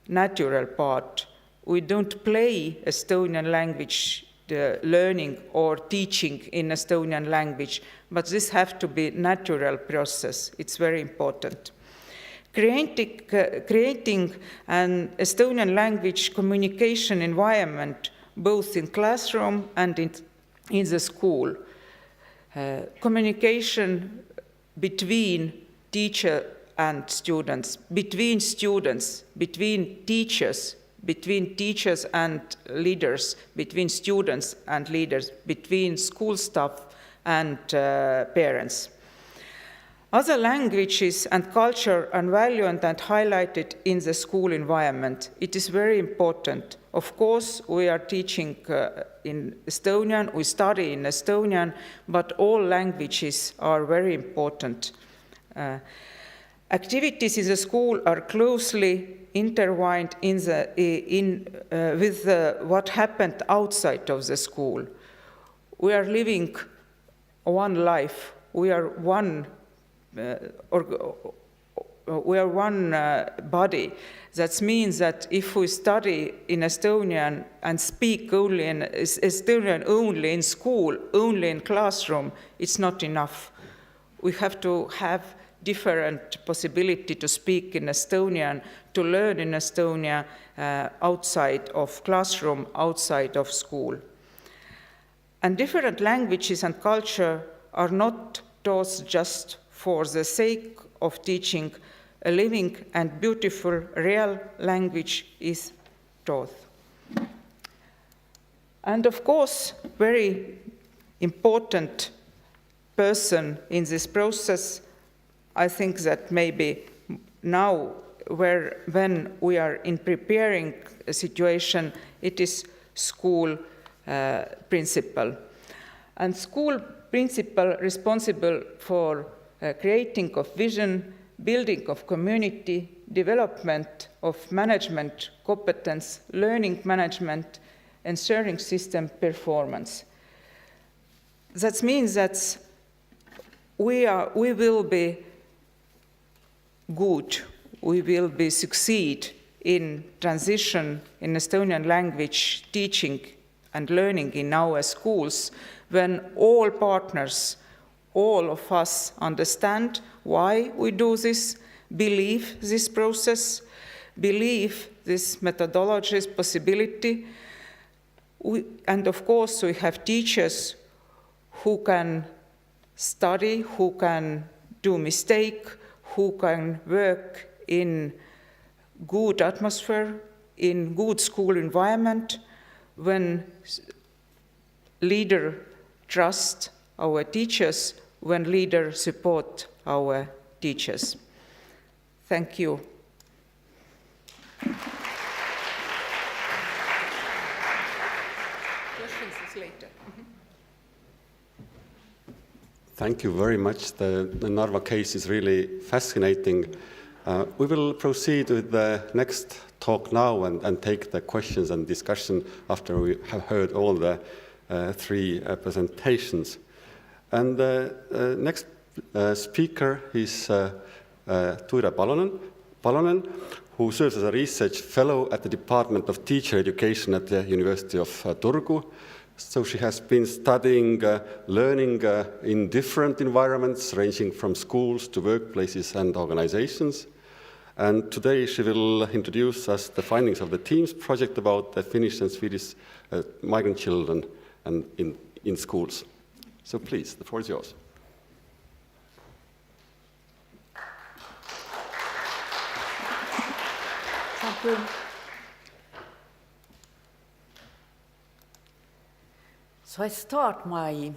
natural part. We don't play Estonian language learning or teaching in Estonian language, but this has to be natural process. It's very important. Creating an Estonian language communication environment, both in classroom and in the school. Communication between teacher and students, between teachers, between teachers and leaders, between students and leaders, between school staff and parents. Other languages and culture are valued and highlighted in the school environment. It is very important. Of course, we are teaching in Estonian, we study in Estonian, but all languages are very important. Activities in the school are closely intertwined with what happened outside of the school. We are living one life. We are one body. That means that if we study in Estonian and speak only in Estonian only in school, only in classroom, it's not enough. We have to have different possibility to speak in Estonian, to learn in Estonia outside of classroom, outside of school. And different languages and culture are not taught just for the sake of teaching. A living and beautiful real language is taught. And of course, very important person in this process, I think that maybe now, when we are in preparing a situation, it is school principal. And school principal responsible for creating of vision, building of community, development of management competence, learning management, ensuring system performance. That means that we will be good, we will be succeed in transition in Estonian language teaching and learning in our schools when all partners, all of us understand why we do this, believe this process, believe this methodology's possibility. And of course, we have teachers who can study, who can do mistake, who can work in good atmosphere, in good school environment, when leader trust our teachers, when leader support our teachers. Thank you. Questions is later. Thank you very much. The Narva case is really fascinating. We will proceed with the next talk now and take the questions and discussion after we have heard all the three presentations. And the next speaker is Tuira Palonen, who serves as a research fellow at the Department of Teacher Education at the University of Turku. So she has been studying learning in different environments, ranging from schools to workplaces and organizations. And today she will introduce us the findings of the team's project about the Finnish and Swedish migrant children and in schools. So please, the floor is yours. Thank you. So I start my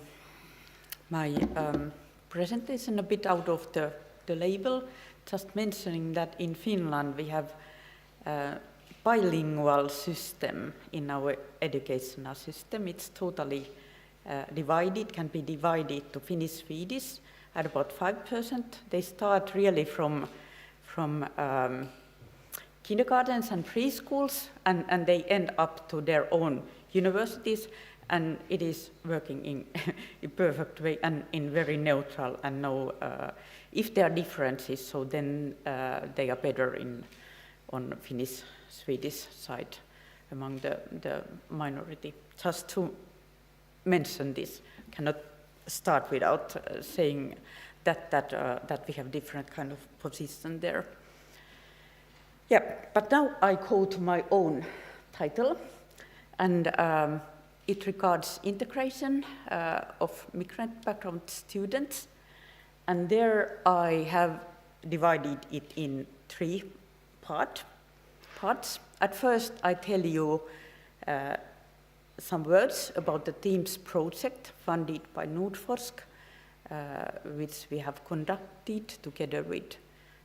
presentation a bit out of the label, just mentioning that in Finland we have a bilingual system in our educational system. It's totally divided, can be divided to Finnish-Swedish at about 5%. They start really from kindergartens and preschools, and they end up to their own universities, and it is working in a perfect way and in very neutral, and no, if there are differences, so then they are better on Finnish-Swedish side among the minority. Just to mention this, cannot start without saying that we have different kind of position there. Yeah, but now I go to my own title, and it regards integration of migrant background students, and there I have divided it in 3 parts. At first, I tell you some words about the Teams project funded by Nordforsk, which we have conducted together with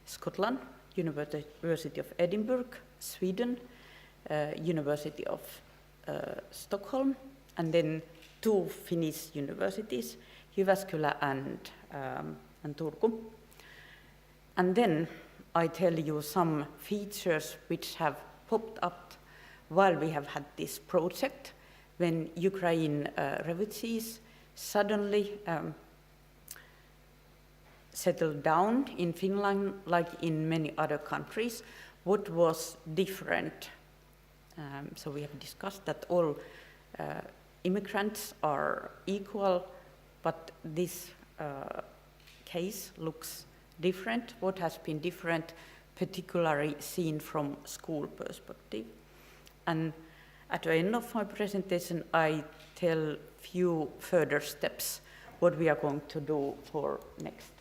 Scotland, University of Edinburgh, Sweden, University of Stockholm, and then 2 Finnish universities, Jyväskylä and Turku. And then I tell you some features which have popped up while we have had this project, when Ukraine refugees suddenly settled down in Finland, like in many other countries. What was different? So we have discussed that all immigrants are equal, but this case looks different. What has been different, particularly seen from school perspective? And at the end of my presentation, I tell few further steps, what we are going to do for next.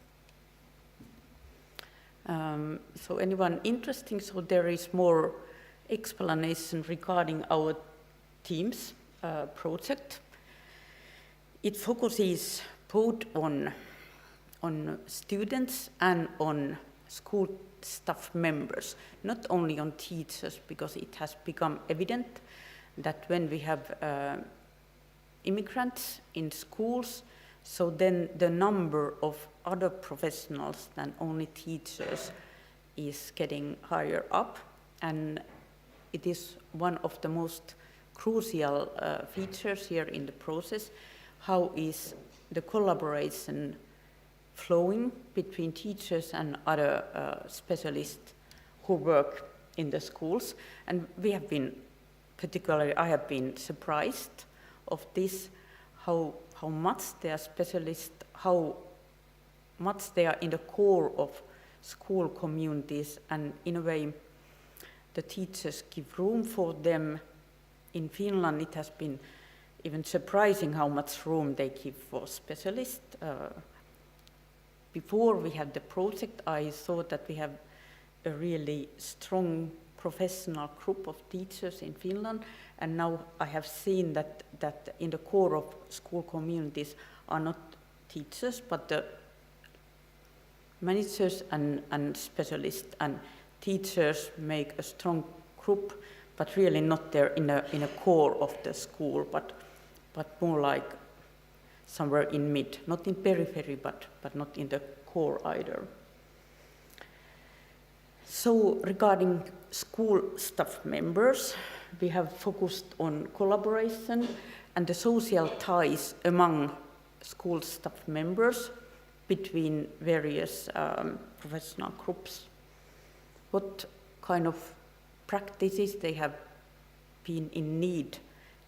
So anyone interesting? So there is more explanation regarding our Teams project. It focuses both on students and on school staff members, not only on teachers, because it has become evident that when we have immigrants in schools, so then the number of other professionals than only teachers is getting higher up, and it is one of the most crucial features here in the process. How is the collaboration flowing between teachers and other specialists who work in the schools? And we have been, particularly I have been surprised of this, how much they are specialists, how much they are in the core of school communities, and in a way the teachers give room for them. In Finland it has been even surprising how much room they give for specialists. Before we had the project, I thought that we have a really strong professional group of teachers in Finland, and now I have seen that in the core of school communities are not teachers, but the managers and specialists, and teachers make a strong group, but really not there in a core of the school, but more like somewhere in mid, not in periphery, but not in the core either. So regarding school staff members, we have focused on collaboration and the social ties among school staff members between various professional groups. What kind of practices they have been in need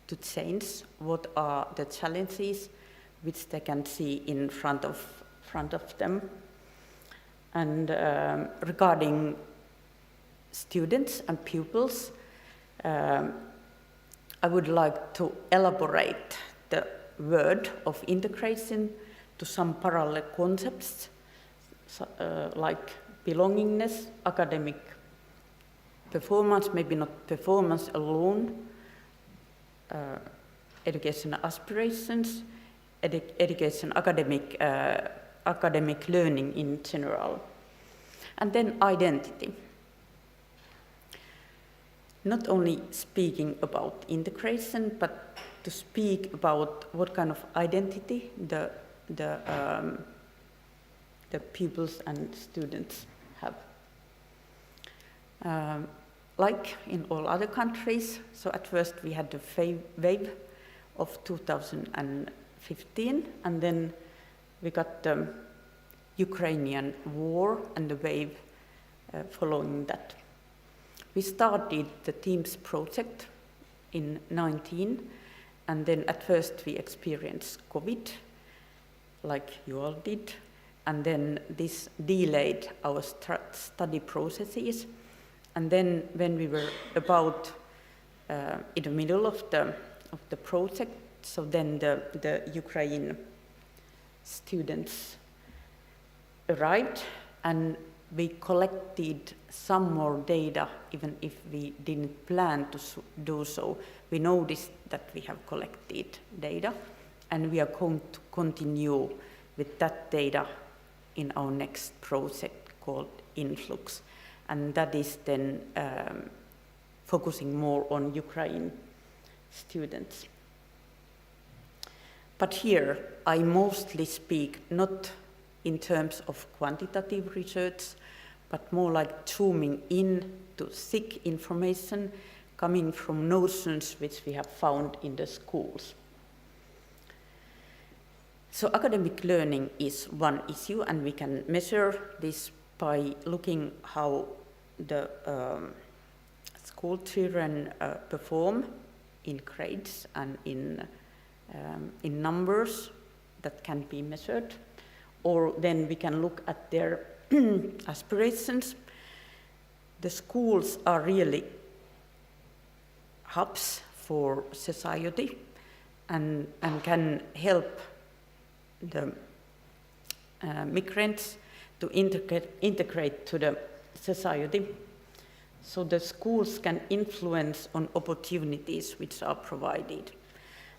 to change, what are the challenges which they can see in front of them. And regarding students and pupils, I would like to elaborate the word of integration to some parallel concepts, like belongingness, academic performance, maybe not performance alone, education aspirations, education academic learning in general. And then identity. Not only speaking about integration, but to speak about what kind of identity the pupils and students have. Like in all other countries, so at first we had the wave of 2015, and then we got the Ukrainian war and the wave following that. We started the Teams project in 2019, and then at first we experienced COVID, like you all did, and then this delayed our study processes. And then when we were about in the middle of the project, so then the Ukraine students arrived, and we collected some more data, even if we didn't plan to do so. We noticed that we have collected data, and we are going to continue with that data in our next project called Influx. And that is then focusing more on Ukraine students. But here, I mostly speak not in terms of quantitative research, but more like zooming in to thick information coming from notions which we have found in the schools. So academic learning is one issue, and we can measure this by looking how the school children perform in grades and in numbers that can be measured. Or then we can look at their aspirations. The schools are really hubs for society and can help the migrants to integrate to the society. So the schools can influence on opportunities which are provided.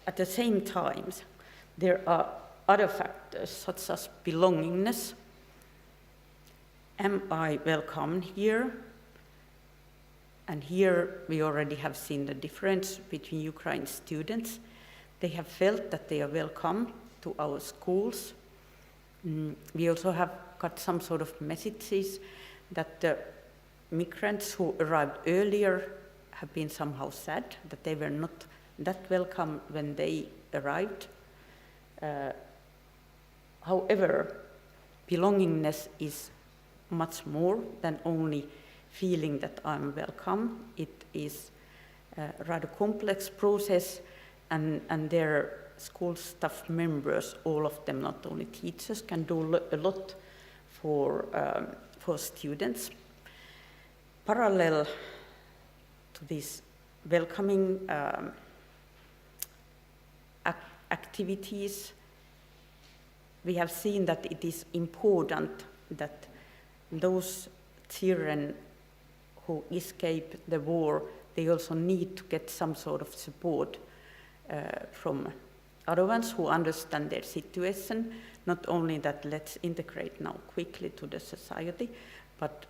At the same time, there are other factors such as belongingness. Am I welcome here? And here we already have seen the difference between Ukrainian students. They have felt that they are welcome to our schools. We also have got some sort of messages that the migrants who arrived earlier have been somehow sad that they were not that welcome when they arrived. However, belongingness is much more than only feeling that I'm welcome. It is a rather complex process, and their school staff members, all of them, not only teachers, can do a lot for students. Parallel to these welcoming activities, we have seen that it is important that those children who escape the war, they also need to get some sort of support from other ones who understand their situation. Not only that let's integrate now quickly to the society, but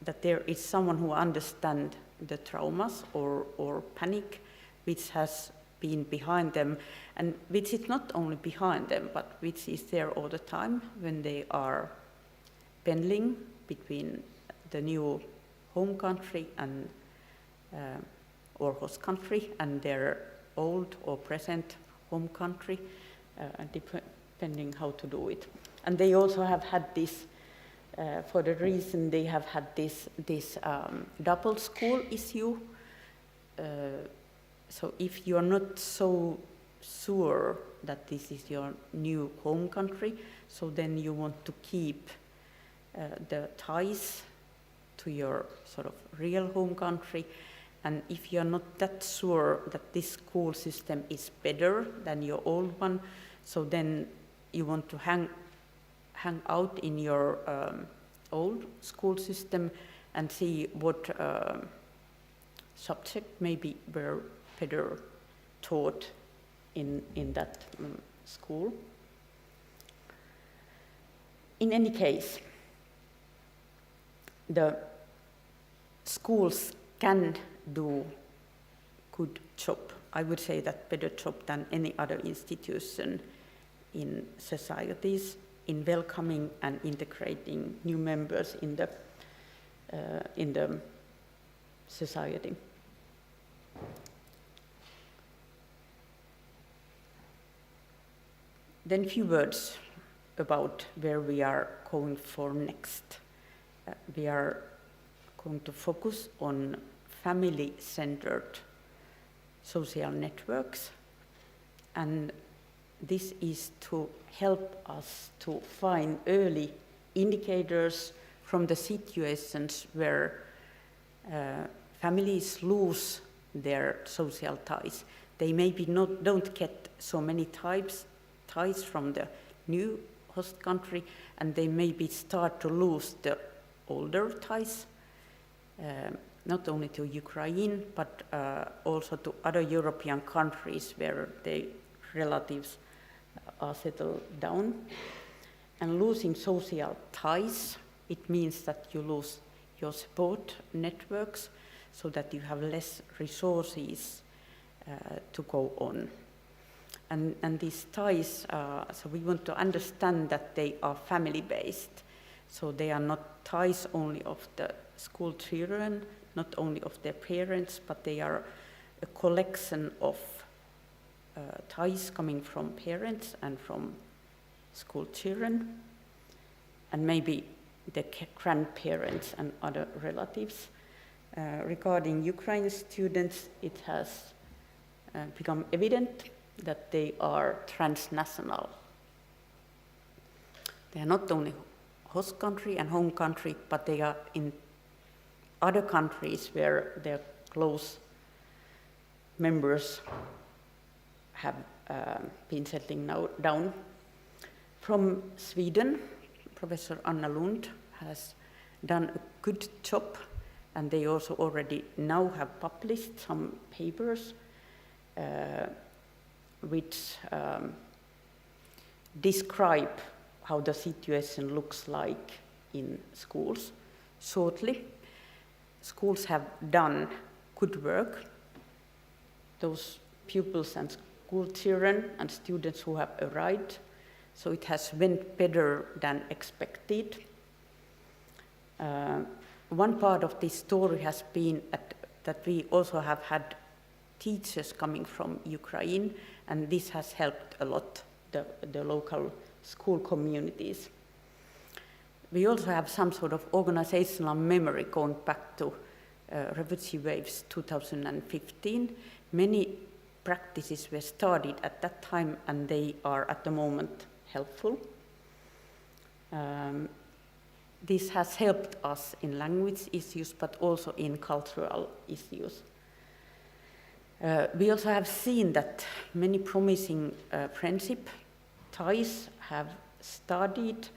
that there is someone who understands the traumas or panic which has been behind them, and which is not only behind them, but which is there all the time when they are pendling between the new home country and or host country and their old or present home country, depending how to do it. And they also have had this, for the reason they have had this double school issue. So if you're not so sure that this is your new home country, so then you want to keep the ties to your sort of real home country. And if you're not that sure that this school system is better than your old one, so then you want to hang out in your old school system and see what subject maybe were better taught in that school. In any case, the schools can do good job. I would say that better job than any other institution in societies in welcoming and integrating new members in the society. Then a few words about where we are going for next. We are going to focus on family-centered social networks, and this is to help us to find early indicators from the situations where families lose their social ties. They maybe don't get so many ties from the new host country, and they maybe start to lose the older ties, not only to Ukraine, but also to other European countries where their relatives are settled down. And losing social ties, it means that you lose your support networks so that you have less resources to go on. And these ties, so we want to understand that they are family-based. So they are not ties only of the school children, not only of their parents, but they are a collection of ties coming from parents and from school children, and maybe the grandparents and other relatives. Regarding Ukrainian students, it has become evident that they are transnational. They are not only host country and home country, but they are in other countries where their close members have been settling down. From Sweden, Professor Anna Lund has done a good job, and they also already now have published some papers which describe how the situation looks like in schools. Shortly, schools have done good work. Those pupils and school children and students who have arrived, so it has went better than expected. One part of this story has been that we also have had teachers coming from Ukraine, and this has helped a lot the local school communities. We also have some sort of organizational memory going back to refugee waves 2015. Many practices were started at that time, and they are at the moment helpful. This has helped us in language issues, but also in cultural issues. We also have seen that many promising friendship ties have started,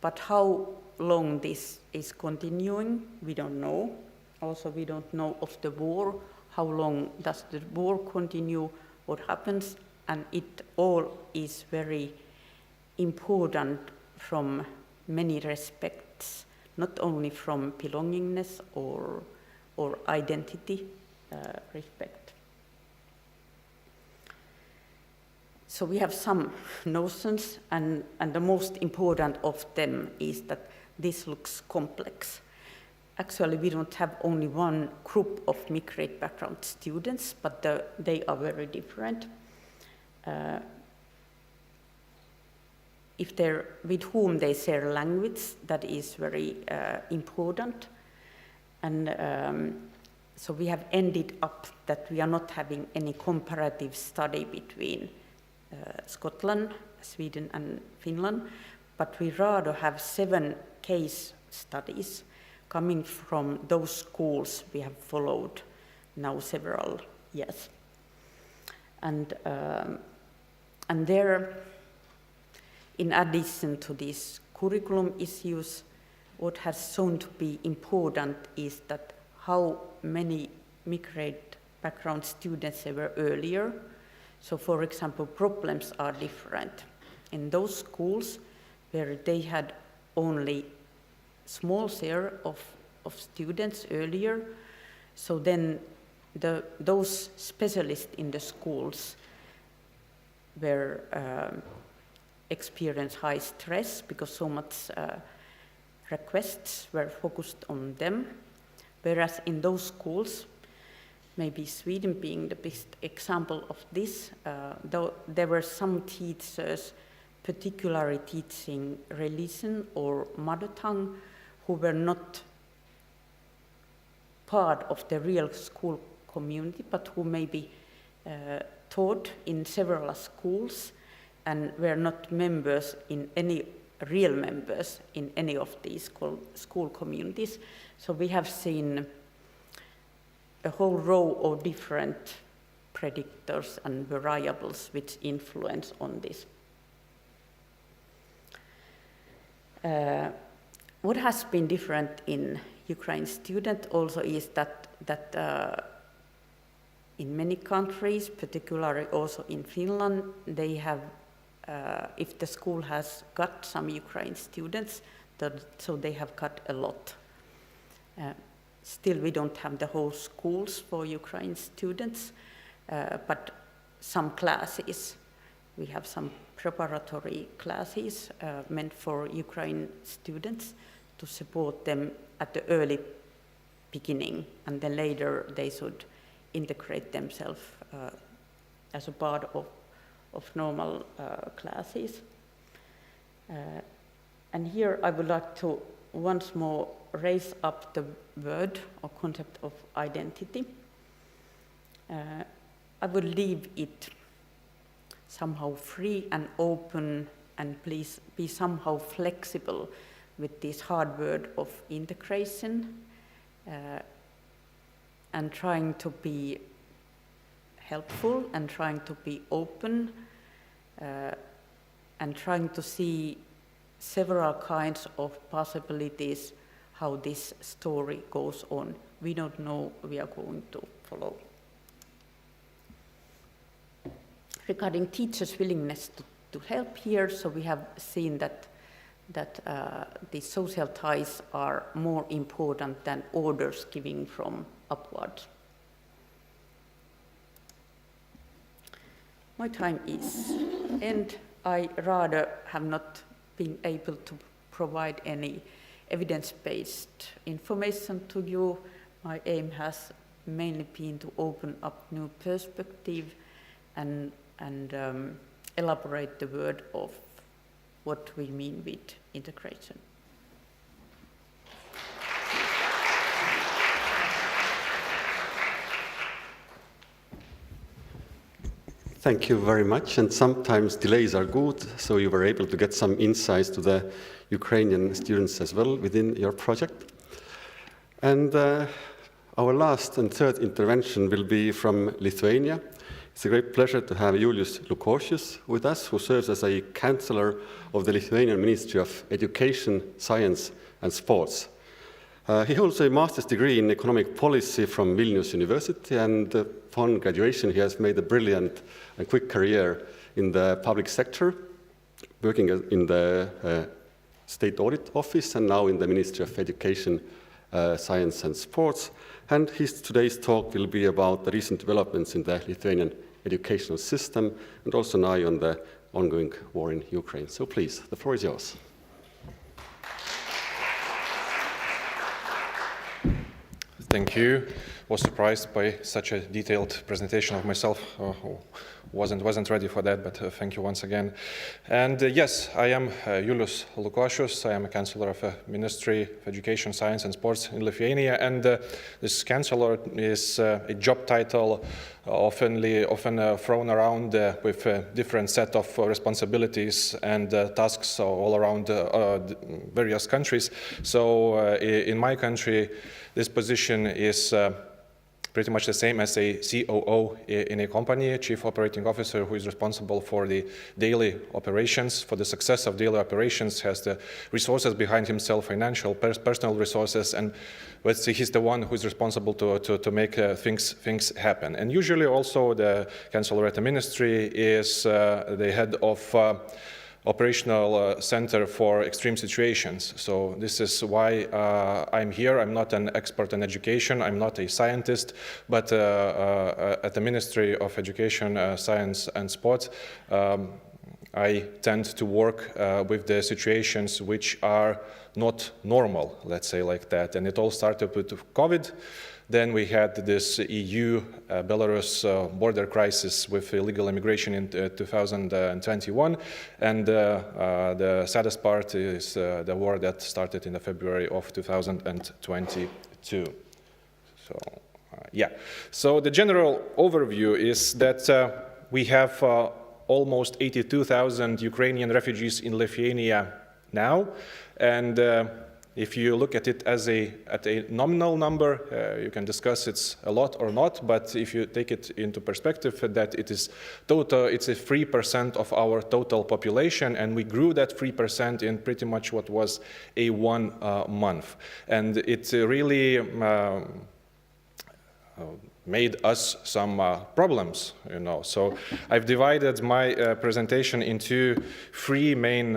but how long this is continuing, we don't know. Also, we don't know of the war, how long does the war continue, what happens, and it all is very important from many respects, not only from belongingness or identity respect. So we have some notions, and the most important of them is that this looks complex. Actually, we don't have only one group of migrant background students, but they are very different. With whom they share language, that is very important. And so we have ended up that we are not having any comparative study between Scotland, Sweden, and Finland, but we rather have 7 case studies coming from those schools we have followed now several years. And there, in addition to these curriculum issues, what has shown to be important is that how many migrant background students there were earlier. So, for example, problems are different. In those schools where they had only small share of students earlier, so then those specialists in the schools were experience high stress because so much requests were focused on them, whereas in those schools, maybe Sweden being the best example of this, though there were some teachers particularly teaching religion or mother tongue who were not part of the real school community, but who maybe taught in several schools and were not members in any real members in any of these school communities. So we have seen a whole row of different predictors and variables which influence on this. What has been different in Ukraine student also is that in many countries, particularly also in Finland, they have, if the school has got some Ukraine students, so they have got a lot. Still, we don't have the whole schools for Ukraine students, but some classes. We have some preparatory classes meant for Ukraine students to support them at the early beginning, and then later they should integrate themselves as a part of normal classes. And here I would like to once more raise up the word or concept of identity. I would leave it somehow free and open, and please be somehow flexible with this hard word of integration, and trying to be helpful and trying to be open, and trying to see several kinds of possibilities how this story goes on. We don't know, we are going to follow. Regarding teachers' willingness to help here, so we have seen that the social ties are more important than orders giving from upwards. My time is end. I rather have not been able to provide any evidence-based information to you. My aim has mainly been to open up new perspective and elaborate the word of what we mean with integration. Thank you very much, and sometimes delays are good, so you were able to get some insights to the Ukrainian students as well within your project. And our last and third intervention will be from Lithuania. It's a great pleasure to have Julius Lukošius with us, who serves as a counselor of the Lithuanian Ministry of Education, Science and Sports. He holds a master's degree in economic policy from Vilnius University, and upon graduation he has made a brilliant and quick career in the public sector, working in the State Audit Office and now in the Ministry of Education, Science and Sports. And today's talk will be about the recent developments in the Lithuanian educational system and also now on the ongoing war in Ukraine. So please, the floor is yours. Thank you. Was surprised by such a detailed presentation of myself. Wasn't ready for that, but thank you once again. And yes, I am Julius Lukošius. I am a counselor of the Ministry of Education, Science and Sports in Lithuania. And this counselor is a job title often thrown around with a different set of responsibilities and tasks all around various countries. So in my country, this position is pretty much the same as a COO in a company, a chief operating officer, who is responsible for the daily operations, for the success of daily operations, has the resources behind himself, financial, personal resources, and let's say he's the one who is responsible to make things happen. And usually also the Chancellor at the Ministry is the head of operational center for extreme situations. So this is why I'm here. I'm not an expert in education. I'm not a scientist, but at the Ministry of Education, Science and Sport, I tend to work with the situations which are not normal, let's say like that. And it all started with COVID. Then we had this EU-Belarus border crisis with illegal immigration in 2021. And the saddest part is the war that started in February of 2022. So, yeah. So the general overview is that we have almost 82,000 Ukrainian refugees in Lithuania now. And if you look at it as at a nominal number, you can discuss it's a lot or not, but if you take it into perspective that it is total, it's a 3% of our total population, and we grew that 3% in pretty much what was a 1 month. And it really made us some problems, you know. So I've divided my presentation into 3 main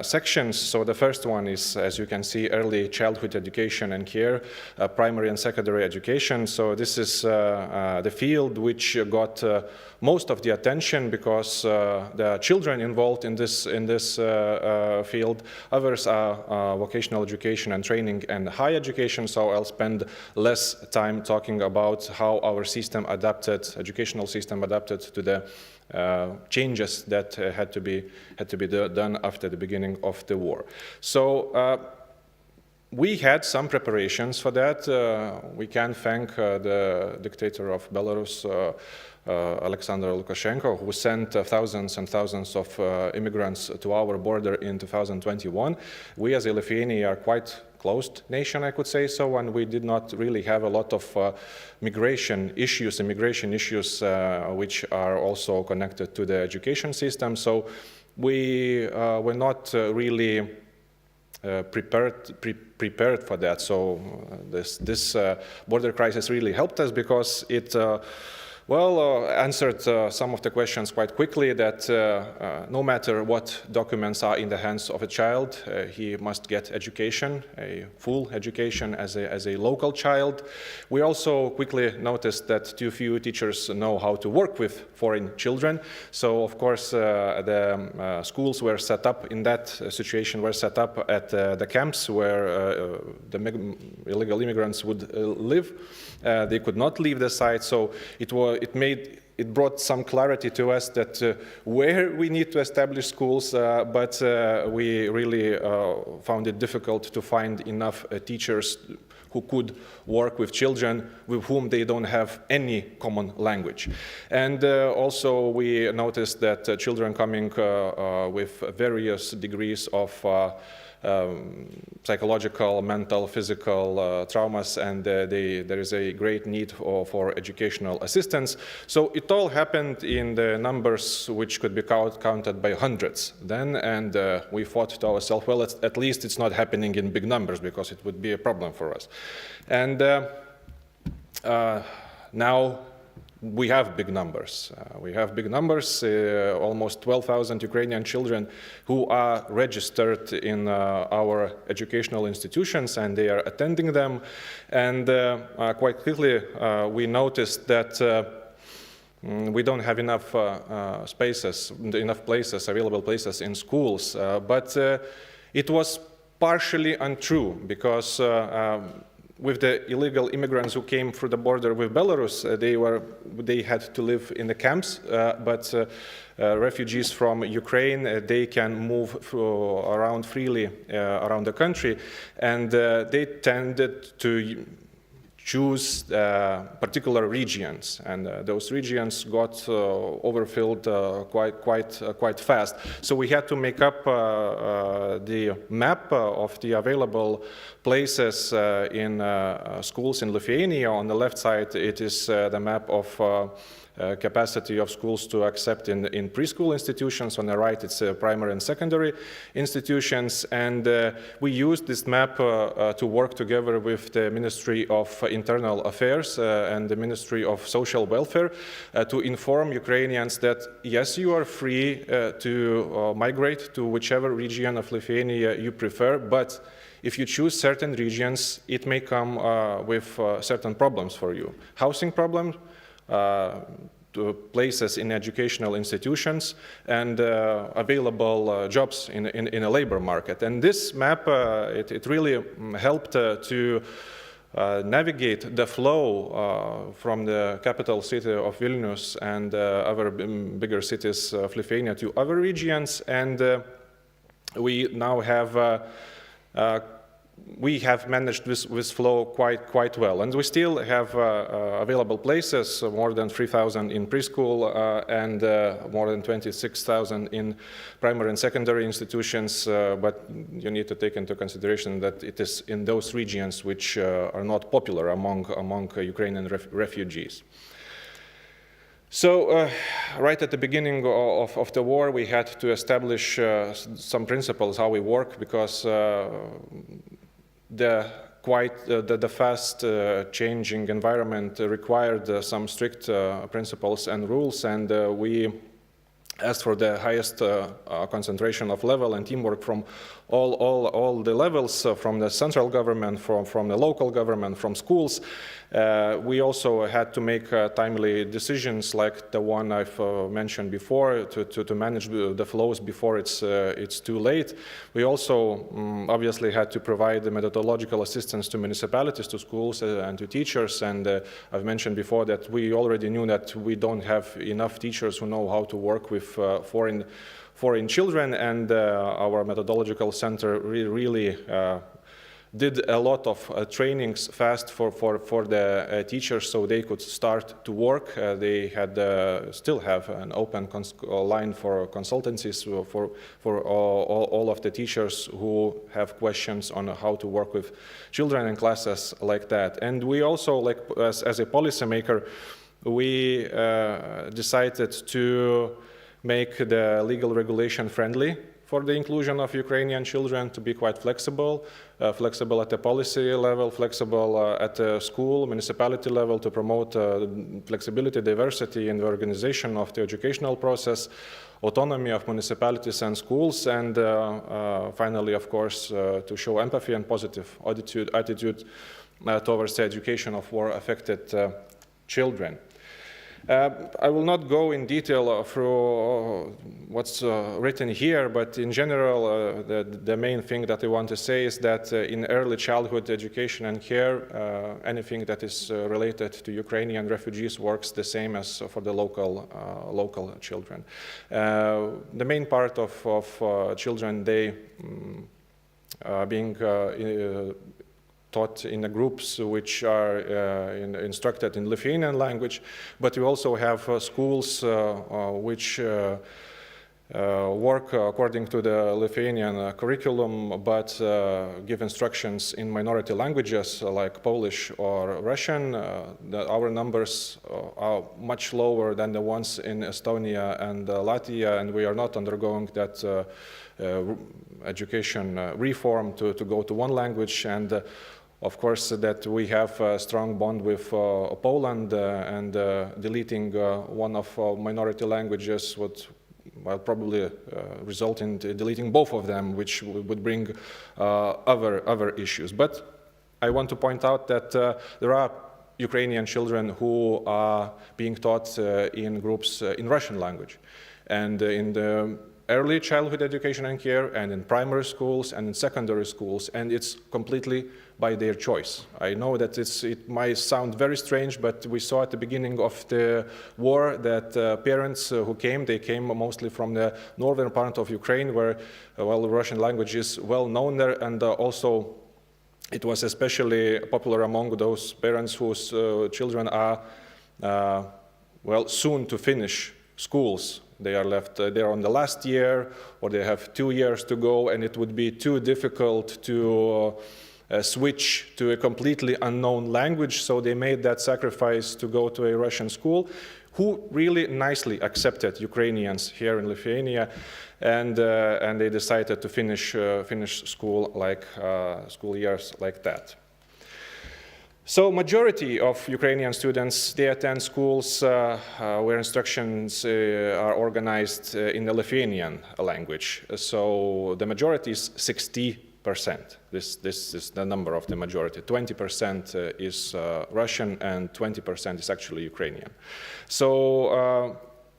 sections. So the first one is, as you can see, early childhood education and care, primary and secondary education. So this is the field which got most of the attention because the children involved in this field. Others are vocational education and training and higher education. So I'll spend less time talking about how our system adapted, educational system adapted to the changes that had to be done after the beginning of the war. So we had some preparations for that. We can thank the dictator of Belarus, Alexander Lukashenko, who sent thousands and thousands of immigrants to our border in 2021. We as a Lithuania are quite closed nation, I could say so, and we did not really have a lot of immigration issues which are also connected to the education system. So we were not really prepared for that. So this border crisis really helped us because it answered some of the questions quite quickly, that no matter what documents are in the hands of a child, he must get education, a full education as a local child. We also quickly noticed that too few teachers know how to work with foreign children. So of course the schools were set up in that situation, were set up at the camps where the illegal immigrants would live. They could not leave the site, so it brought some clarity to us that where we need to establish schools, but we really found it difficult to find enough teachers who could work with children with whom they don't have any common language. And also we noticed that children coming with various degrees of psychological, mental, physical traumas, and there is a great need for educational assistance. So it all happened in the numbers which could be counted by hundreds then, and we thought to ourselves, well, at least it's not happening in big numbers, because it would be a problem for us. And now we have big numbers. Almost 12,000 Ukrainian children who are registered in our educational institutions, and they are attending them. And quite quickly we noticed that we don't have enough available places in schools. But it was partially untrue, because with the illegal immigrants who came through the border with Belarus, they had to live in the camps, but refugees from Ukraine, they can move around freely around the country, and they tended to choose particular regions, and those regions got overfilled quite fast. So we had to make up the map of the available places in schools in Lithuania. On the left side, it is the map of capacity of schools to accept in preschool institutions. On the right, it's primary and secondary institutions. And we used this map to work together with the Ministry of Internal Affairs and the Ministry of Social Welfare to inform Ukrainians that, yes, you are free to migrate to whichever region of Lithuania you prefer, but if you choose certain regions, it may come with certain problems for you. Housing problems, to places in educational institutions, and available jobs in a labor market. And this map, it really helped to navigate the flow from the capital city of Vilnius and other bigger cities of Lithuania to other regions. And we now have managed this flow quite well, and we still have available places, more than 3,000 in preschool and more than 26,000 in primary and secondary institutions, but you need to take into consideration that it is in those regions which are not popular among Ukrainian refugees. So right at the beginning of the war, we had to establish some principles how we work, because the fast changing environment required some strict principles and rules, and we asked for the highest concentration of level and teamwork from all the levels, from the central government, from the local government, from schools. We also had to make timely decisions, like the one I've mentioned before, to manage the flows before it's too late. We also obviously had to provide the methodological assistance to municipalities, to schools, and to teachers. And I've mentioned before that we already knew that we don't have enough teachers who know how to work with foreign children, and our methodological center really did a lot of trainings fast for the teachers, so they could start to work. They had still have an open line for consultancies for all of the teachers who have questions on how to work with children in classes like that. And we also, like as a policymaker, we decided to make the legal regulation friendly for the inclusion of Ukrainian children, to be quite flexible, flexible at the policy level, flexible at the school, municipality level, to promote flexibility, diversity in the organization of the educational process, autonomy of municipalities and schools, and finally, of course, to show empathy and positive attitude towards the education of war-affected children. I will not go in detail through what's written here, but in general, the main thing that I want to say is that in early childhood education and care, anything that is related to Ukrainian refugees works the same as for the local children. The main part of children, they being taught in the groups which are instructed in Lithuanian language, but we also have schools which work according to the Lithuanian curriculum, but give instructions in minority languages like Polish or Russian. Our numbers are much lower than the ones in Estonia and Latvia, and we are not undergoing that education reform to go to one language. And of course, that we have a strong bond with Poland, and deleting one of minority languages would probably result in deleting both of them, which would bring other issues. But I want to point out that there are Ukrainian children who are being taught in groups in Russian language. And in the early childhood education and care, and in primary schools and in secondary schools, and it's completely by their choice. I know that it might sound very strange, but we saw at the beginning of the war that parents who came, they came mostly from the northern part of Ukraine, where, well, the Russian language is well known there, and also It was especially popular among those parents whose children are, well, soon to finish schools. They are left, they're on the last year, or they have 2 years to go, and it would be too difficult to switch to a completely unknown language, so they made that sacrifice to go to a Russian school, who really nicely accepted Ukrainians here in Lithuania, and they decided to finish school school years like that. So majority of Ukrainian students, they attend schools where instructions are organized in the Lithuanian language. So the majority is 60%. This is the number of the majority. 20% is Russian and 20% is actually Ukrainian. So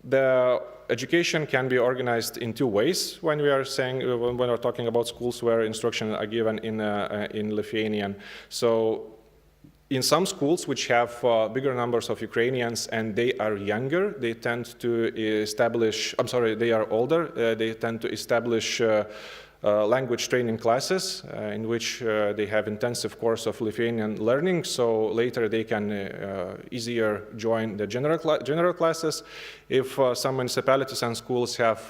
the education can be organized in 2 ways when we are saying, when we're talking about schools where instructions are given in Lithuanian. So in some schools which have bigger numbers of Ukrainians and they are younger, they tend to establish, they are older, they tend to establish language training classes in which they have intensive course of Lithuanian learning, so later they can easier join the general classes. If some municipalities and schools have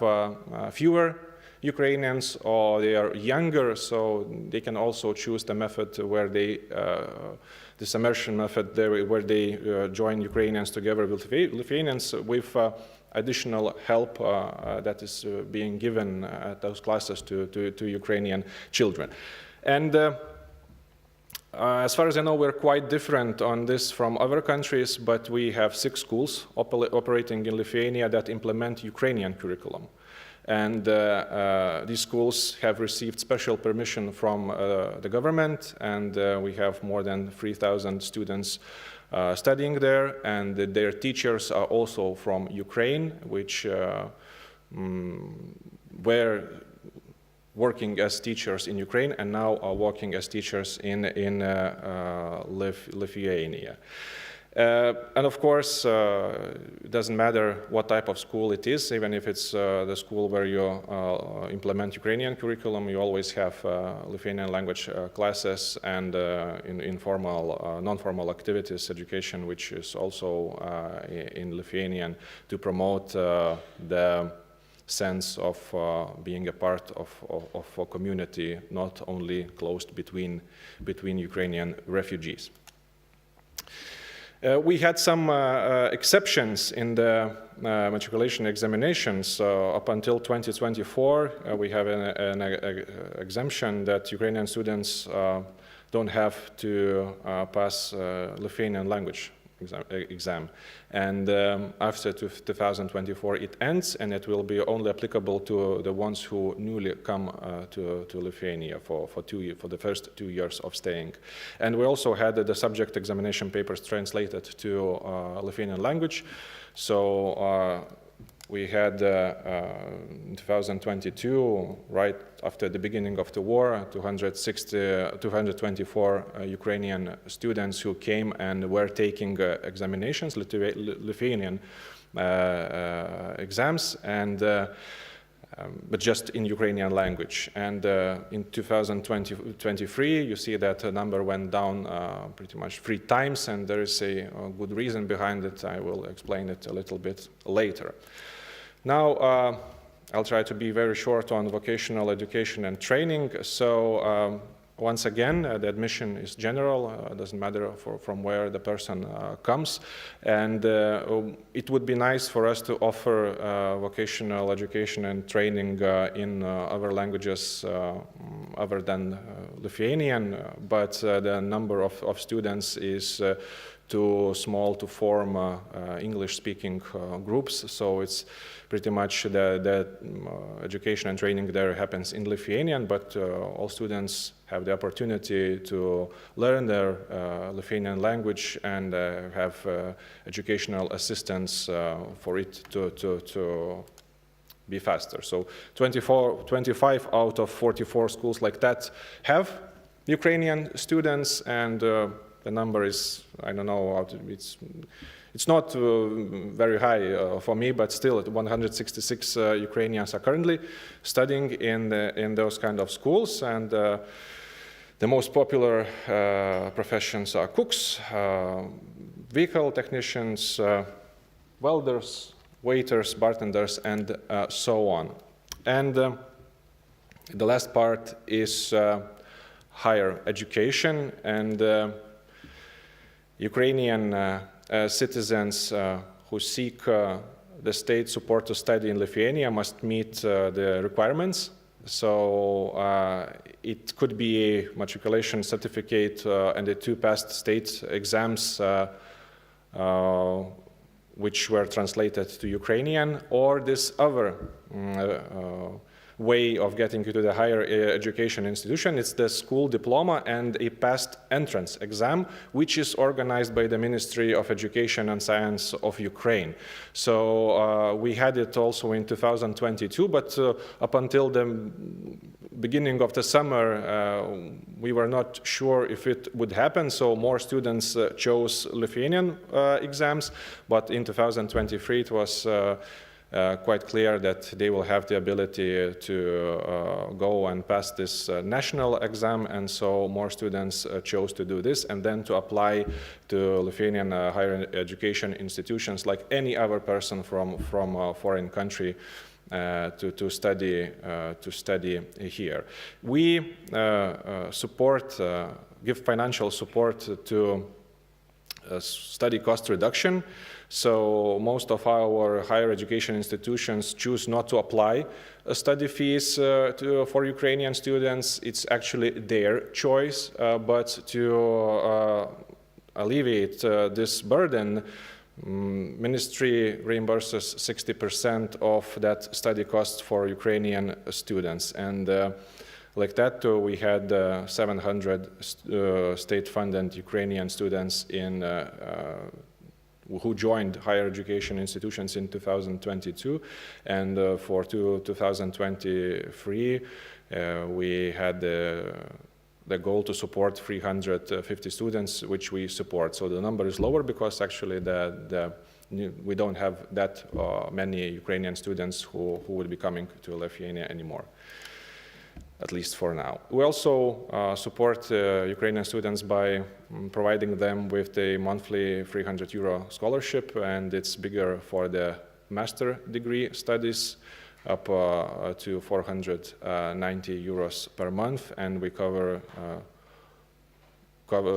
fewer Ukrainians or they are younger, so they can also choose the method where they this immersion method where they join Ukrainians together with Lithuanians with additional help that is being given at those classes to Ukrainian children. And as far as I know, we're quite different on this from other countries, but we have 6 schools operating in Lithuania that implement Ukrainian curriculum. And these schools have received special permission from the government, and we have more than 3,000 students studying there, and their teachers are also from Ukraine, which were working as teachers in Ukraine and now are working as teachers in Lithuania. And of course, it doesn't matter what type of school it is, even if it's the school where you implement Ukrainian curriculum, you always have Lithuanian language classes and informal, non-formal activities education, which is also in Lithuanian to promote the sense of being a part of a community, not only closed between Ukrainian refugees. We had some exceptions in the matriculation examinations. Up until 2024, we have an exemption that Ukrainian students don't have to pass Lithuanian language exam. And after 2024, it ends, and it will be only applicable to the ones who newly come to Lithuania for the first 2 years of staying. And we also had the subject examination papers translated to Lithuanian language. So we had in 2022, right after the beginning of the war, 224 Ukrainian students who came and were taking examinations, Lithuanian exams, and but just in Ukrainian language. And in 2023, you see that the number went down pretty much 3 times, and there is a good reason behind it. I will explain it a little bit later. Now, I'll try to be very short on vocational education and training. So, once again, the admission is general. It doesn't matter from where the person comes. And it would be nice for us to offer vocational education and training in other languages other than Lithuanian, but the number of students is too small to form English-speaking groups, so it's pretty much the education and training there happens in Lithuanian, but all students have the opportunity to learn their Lithuanian language and have educational assistance for it to be faster. So 25 out of 44 schools like that have Ukrainian students, and the number is, I don't know, it's not very high for me, but still 166 Ukrainians are currently studying in those kind of schools. And The most popular professions are cooks, vehicle technicians, welders, waiters, bartenders, and so on. And the last part is higher education, and Ukrainian citizens who seek the state support to study in Lithuania must meet the requirements. So it could be a matriculation certificate and the 2 past state exams which were translated to Ukrainian, or this other way of getting into the higher education institution. It's the school diploma and a past entrance exam, which is organized by the Ministry of Education and Science of Ukraine. So we had it also in 2022, but up until the beginning of the summer, we were not sure if it would happen, so more students chose Lithuanian exams, but in 2023 it was quite clear that they will have the ability to go and pass this national exam, and so more students chose to do this and then to apply to Lithuanian higher education institutions like any other person from a foreign country to study here. We give financial support to study cost reduction. So most of our higher education institutions choose not to apply study fees for Ukrainian students. It's actually their choice, but to alleviate this burden, Ministry reimburses 60% of that study cost for Ukrainian students. And like that, we had 700 state-funded Ukrainian students who joined higher education institutions in 2022, and for 2023 we had the goal to support 350 students, which we support. So the number is lower because actually we don't have that many Ukrainian students who will be coming to Lithuania anymore, at least for now. We also support Ukrainian students by providing them with a monthly €300 scholarship, and it's bigger for the master degree studies, up to €490 per month, and we cover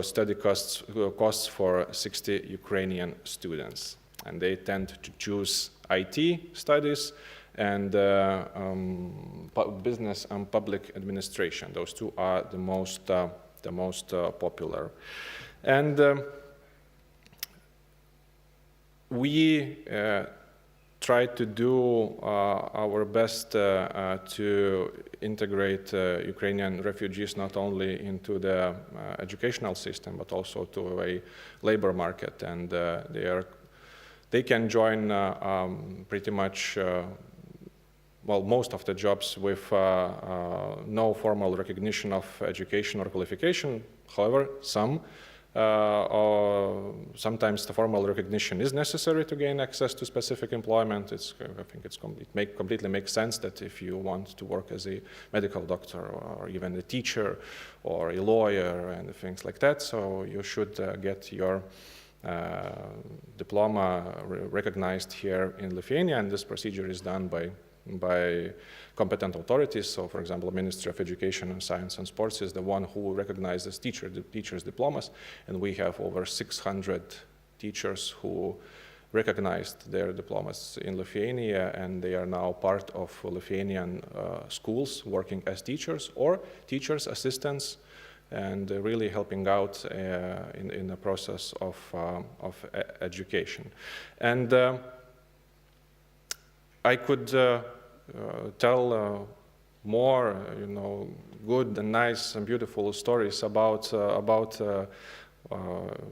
study costs for 60 Ukrainian students. And they tend to choose IT studies and business and public administration. Those two are the most popular. And we try to do our best to integrate Ukrainian refugees not only into the educational system, but also to a labor market. And they can join pretty much most of the jobs with no formal recognition of education or qualification. However, sometimes the formal recognition is necessary to gain access to specific employment. I think it completely makes sense that if you want to work as a medical doctor or even a teacher or a lawyer and things like that, so you should get your diploma recognized here in Lithuania, and this procedure is done by competent authorities. So, for example, the Ministry of Education and Science and Sports is the one who recognizes teachers' diplomas, and we have over 600 teachers who recognized their diplomas in Lithuania, and they are now part of Lithuanian schools working as teachers or teachers' assistants, and really helping out in the process of education. And I could tell more, good and nice and beautiful stories about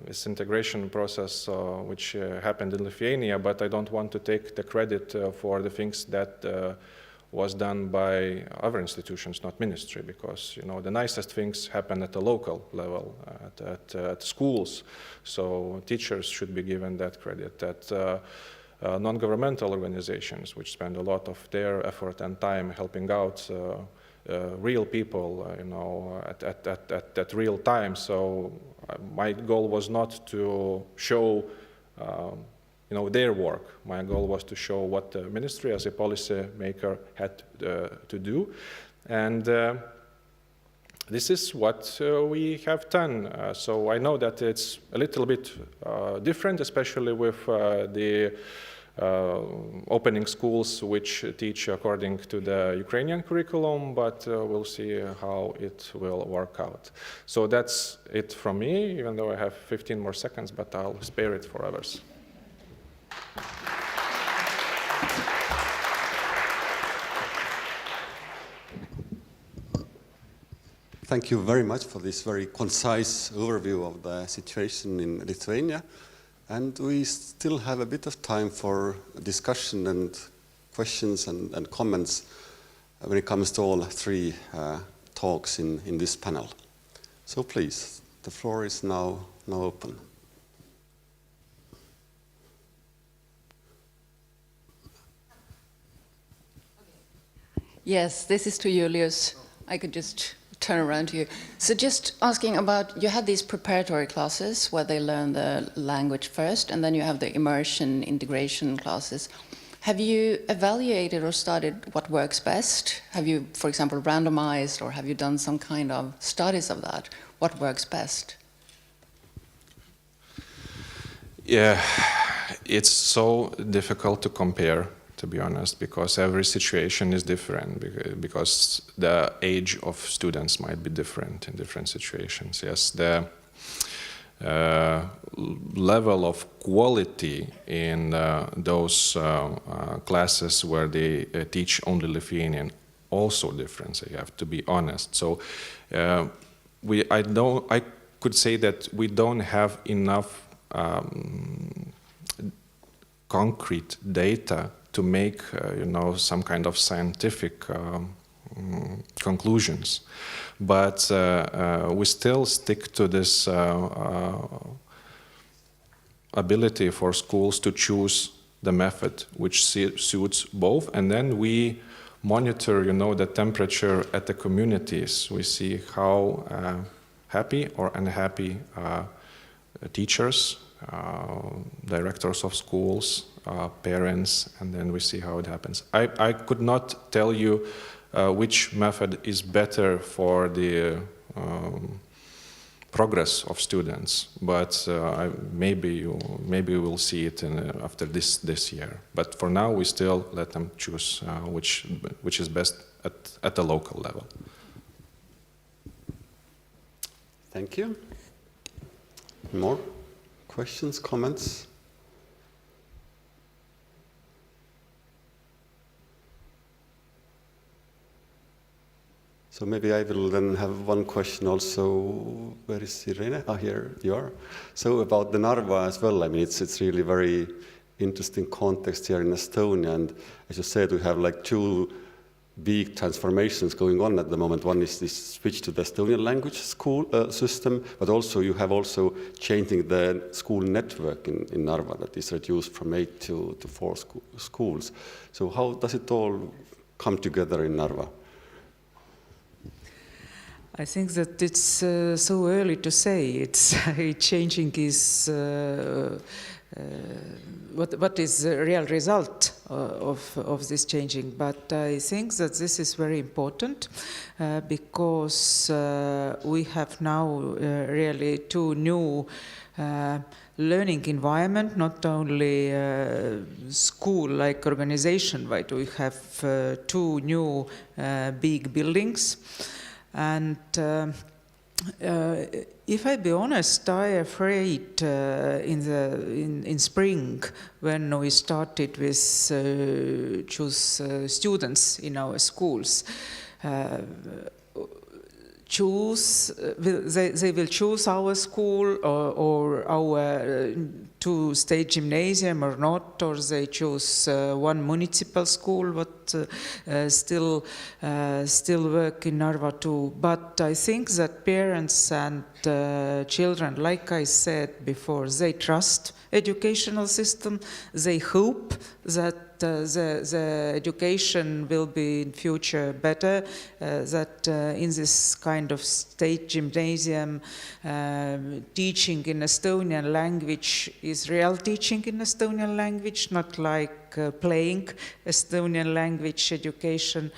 this integration process which happened in Lithuania, but I don't want to take the credit for the things that was done by other institutions, not ministry, because the nicest things happen at the local level, at schools. So teachers should be given that credit. Non-governmental organizations, which spend a lot of their effort and time helping out real people, at real time. So my goal was not to show, their work. My goal was to show what the ministry as a policy maker had to do. And this is what we have done. So I know that it's a little bit different, especially with the opening schools which teach according to the Ukrainian curriculum, but we'll see how it will work out. So that's it from me, even though I have 15 more seconds, but I'll spare it for others. Thank you very much for this very concise overview of the situation in Lithuania. And we still have a bit of time for discussion and questions and comments when it comes to all three talks in this panel. So please, the floor is now open. Yes, this is to Julius. I could just turn around to you. So just asking about, you had these preparatory classes where they learn the language first, and then you have the immersion integration classes. Have you evaluated or studied what works best? Have you, for example, randomized, or have you done some kind of studies of that? What works best? Yeah, it's so difficult to compare, to be honest, because every situation is different, because the age of students might be different in different situations. Yes, the level of quality in those classes where they teach only Lithuanian also different, so you have to be honest. So I could say that we don't have enough concrete data to make some kind of scientific conclusions, but we still stick to this ability for schools to choose the method which suits both, and then we monitor the temperature at the communities. We see how happy or unhappy teachers, directors of schools, parents, and then we see how it happens. I could not tell you which method is better for the progress of students, but maybe we'll see it after this year. But for now, we still let them choose which is best at the local level. Thank you. More questions, comments? So maybe I will then have one question also. Where is Irene? Ah, here you are. So about the Narva as well. I mean, it's really very interesting context here in Estonia. And as you said, we have like two big transformations going on at the moment. One is this switch to the Estonian language school system, but also you have also changing the school network in Narva that is reduced from 8 to 4 schools. So how does it all come together in Narva? I think that it's so early to say. It's changing is what is the real result of this changing. But I think that this is very important because we have now really two new learning environment, not only school-like organization, but we have two new big buildings. And if I be honest, I afraid in spring when we started with choose students in our schools. They will choose our school or our two-stage gymnasium or not, or they choose one municipal school, but still work in Narva too. But I think that parents and children, like I said before, they trust educational system. They hope that the education will be in future better, that in this kind of state gymnasium, teaching in Estonian language is real teaching in Estonian language, not like playing Estonian language education.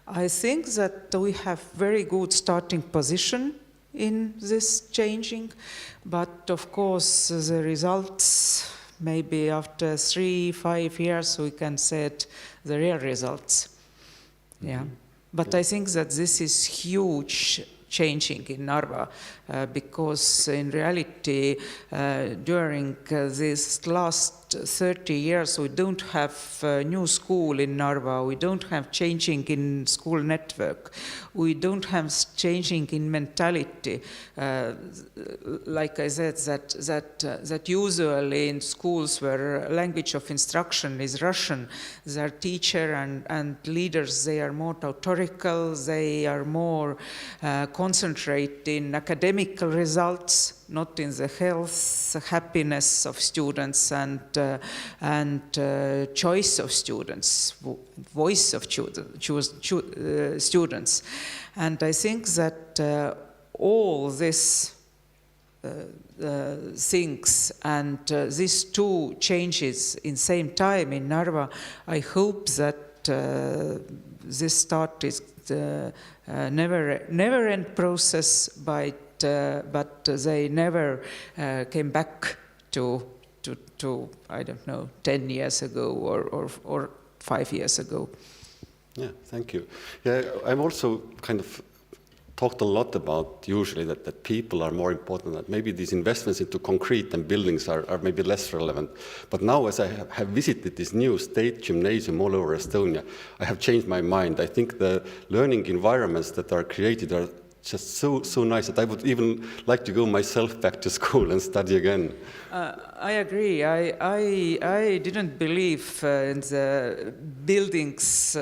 I think that we have very good starting position in this changing, but of course the results, maybe after 3-5 years we can set the real results. Yeah, but I think that this is huge changing in Narva, because in reality during this last 30 years we don't have a new school in Narva, we don't have changing in school network, we don't have changing in mentality. Like I said, that usually in schools where language of instruction is Russian, their teacher and leaders, they are more authoritative, they are more concentrate in academic results, not in the health, happiness of students and choice of students, voice of students. And I think that all these things and these two changes in same time in Narva, I hope that this start is never-end process, but they never came back to I don't know 10 years ago or 5 years ago. Yeah, thank you. Yeah, I'm also kind of talked a lot about usually that people are more important, that maybe these investments into concrete and buildings are maybe less relevant. But now as I have visited this new state gymnasium all over Estonia, I have changed my mind. I think the learning environments that are created are just so nice that I would even like to go myself back to school and study again. I agree. I didn't believe in the buildings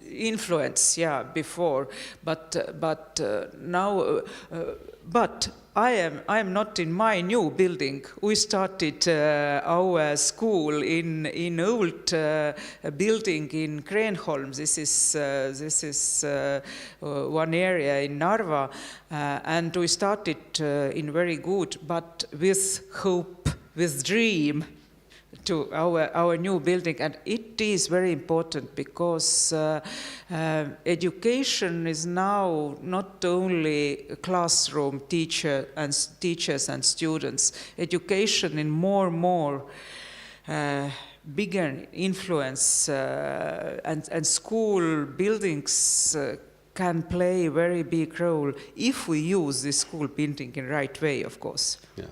influence, before, but now, but I am not in my new building. We started our school in old building in Kreenholm. This is one area in Narva, and we started in very good, but with hope, with dream, to our new building. And it is very important because education is now not only a classroom teachers and students. Education in more bigger influence and school buildings can play a very big role if we use this school building in the right way, of course. Yeah.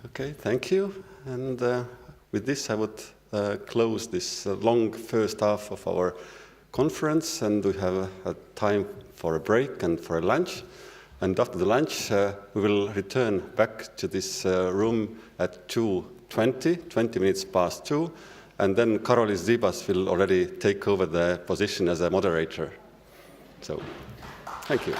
Okay, thank you. And with this, I would close this long first half of our conference, and we have a time for a break and for a lunch. And after the lunch, we will return back to this room at 2:20, 20 minutes past 2, and then Karolis Zibas will already take over the position as a moderator. So, thank you.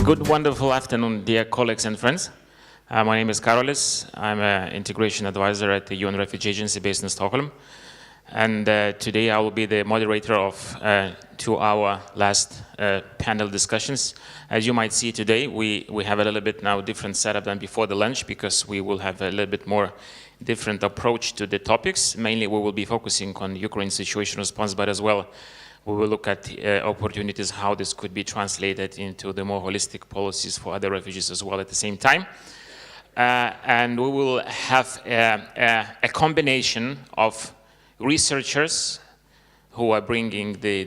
Good, wonderful afternoon, dear colleagues and friends. My name is Karolis. I'm an integration advisor at the UN Refugee Agency based in Stockholm. And today I will be the moderator of 2 hour last panel discussions. As you might see today, we have a little bit now different setup than before the lunch, because we will have a little bit more different approach to the topics. Mainly we will be focusing on Ukraine situation response, but as well we will look at opportunities, how this could be translated into the more holistic policies for other refugees as well at the same time. And we will have a combination of researchers who are bringing the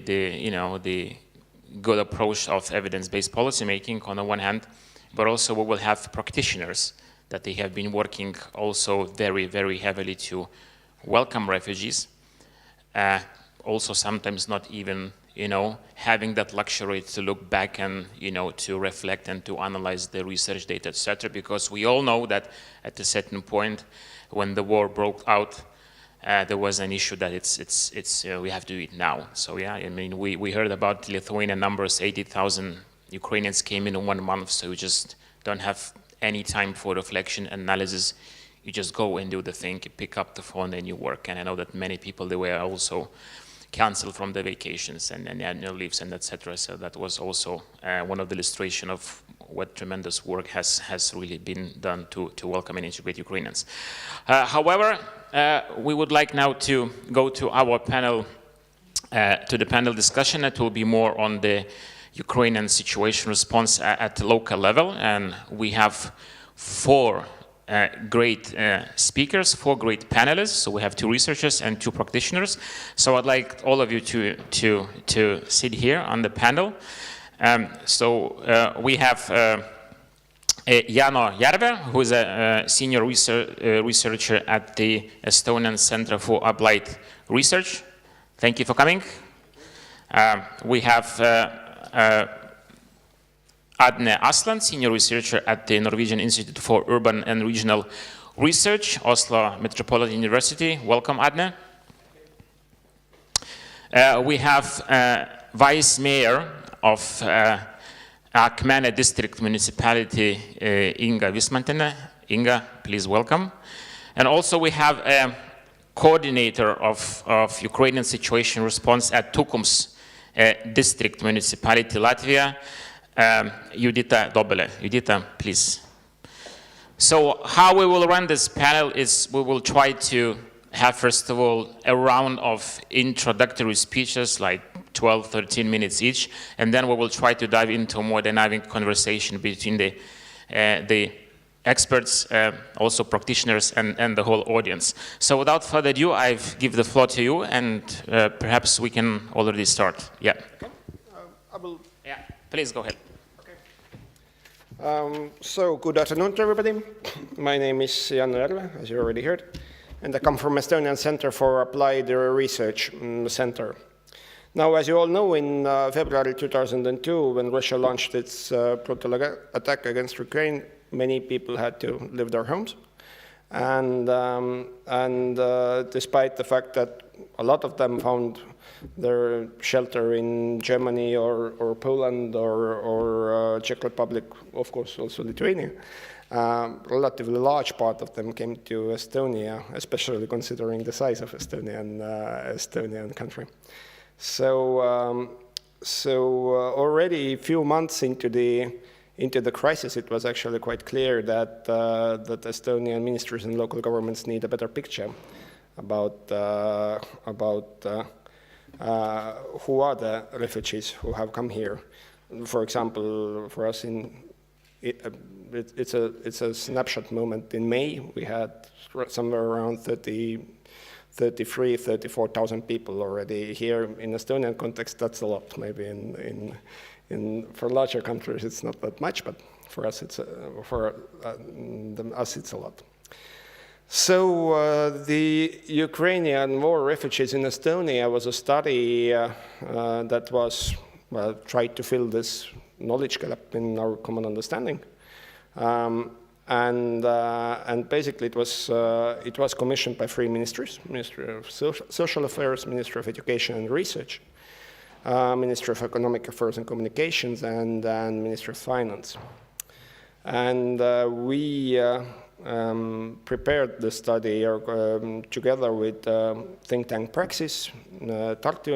good approach of evidence-based policymaking on the one hand, but also we will have practitioners that they have been working also very, very heavily to welcome refugees. Also sometimes not even, having that luxury to look back and, to reflect and to analyze the research data, etc. Because we all know that at a certain point, when the war broke out, there was an issue that we have to do it now. So yeah, I mean, we heard about Lithuanian numbers, 80,000 Ukrainians came in 1 month, so you just don't have any time for reflection, analysis. You just go and do the thing, you pick up the phone and you work. And I know that many people, they were also canceled from the vacations and annual leaves and etc. So that was also one of the illustration of what tremendous work has really been done to welcome and integrate Ukrainians. However, we would like now to go to our panel, to the panel discussion. It will be more on the Ukrainian situation response at the local level, and we have 4 great speakers, 4 great panelists. So we have 2 researchers and 2 practitioners. So I'd like all of you to sit here on the panel. We have Jano Järve, who is a senior researcher at the Estonian Center for Applied Research. Thank you for coming. We have Adne Aslan, senior researcher at the Norwegian Institute for Urban and Regional Research, Oslo Metropolitan University. Welcome, Adne. We have Vice Mayor of Akmenė District Municipality, Inga Vismantene. Inga, please welcome. And also we have a coordinator of Ukrainian situation response at Tukums District Municipality, Latvia, Judita Dobele. Judita, please. So how we will run this panel is we will try to have, first of all, a round of introductory speeches, like 12, 13 minutes each, and then we will try to dive into a more dynamic conversation between the experts, also practitioners, and the whole audience. So without further ado, I give the floor to you, and perhaps we can already start. Yeah. Okay. I will. Yeah. Please go ahead. So good afternoon to everybody. My name is Jano Järve, as you already heard, and I come from Estonian Center for Applied Research Center. Now, as you all know, in February 2002, when Russia launched its brutal attack against Ukraine, many people had to leave their homes. And despite the fact that a lot of them found their shelter in Germany or Poland or Czech Republic, of course also Lithuania, relatively large part of them came to Estonia, especially considering the size of Estonian country. So already a few months into the crisis, it was actually quite clear that that Estonian ministries and local governments need a better picture about who are the refugees who have come here. For example, for us it's a snapshot moment. In May, we had somewhere around 34,000 people already here. In Estonian context, that's a lot. Maybe for larger countries, it's not that much, but for us, it's a lot. So the Ukrainian war refugees in Estonia was a study that was tried to fill this knowledge gap in our common understanding, and basically it was commissioned by 3 ministries: Ministry of Social Affairs, Ministry of Education and Research. Ministry of Economic Affairs and Communications, and Ministry of Finance. And we prepared the study together with think tank Praxis, Tartu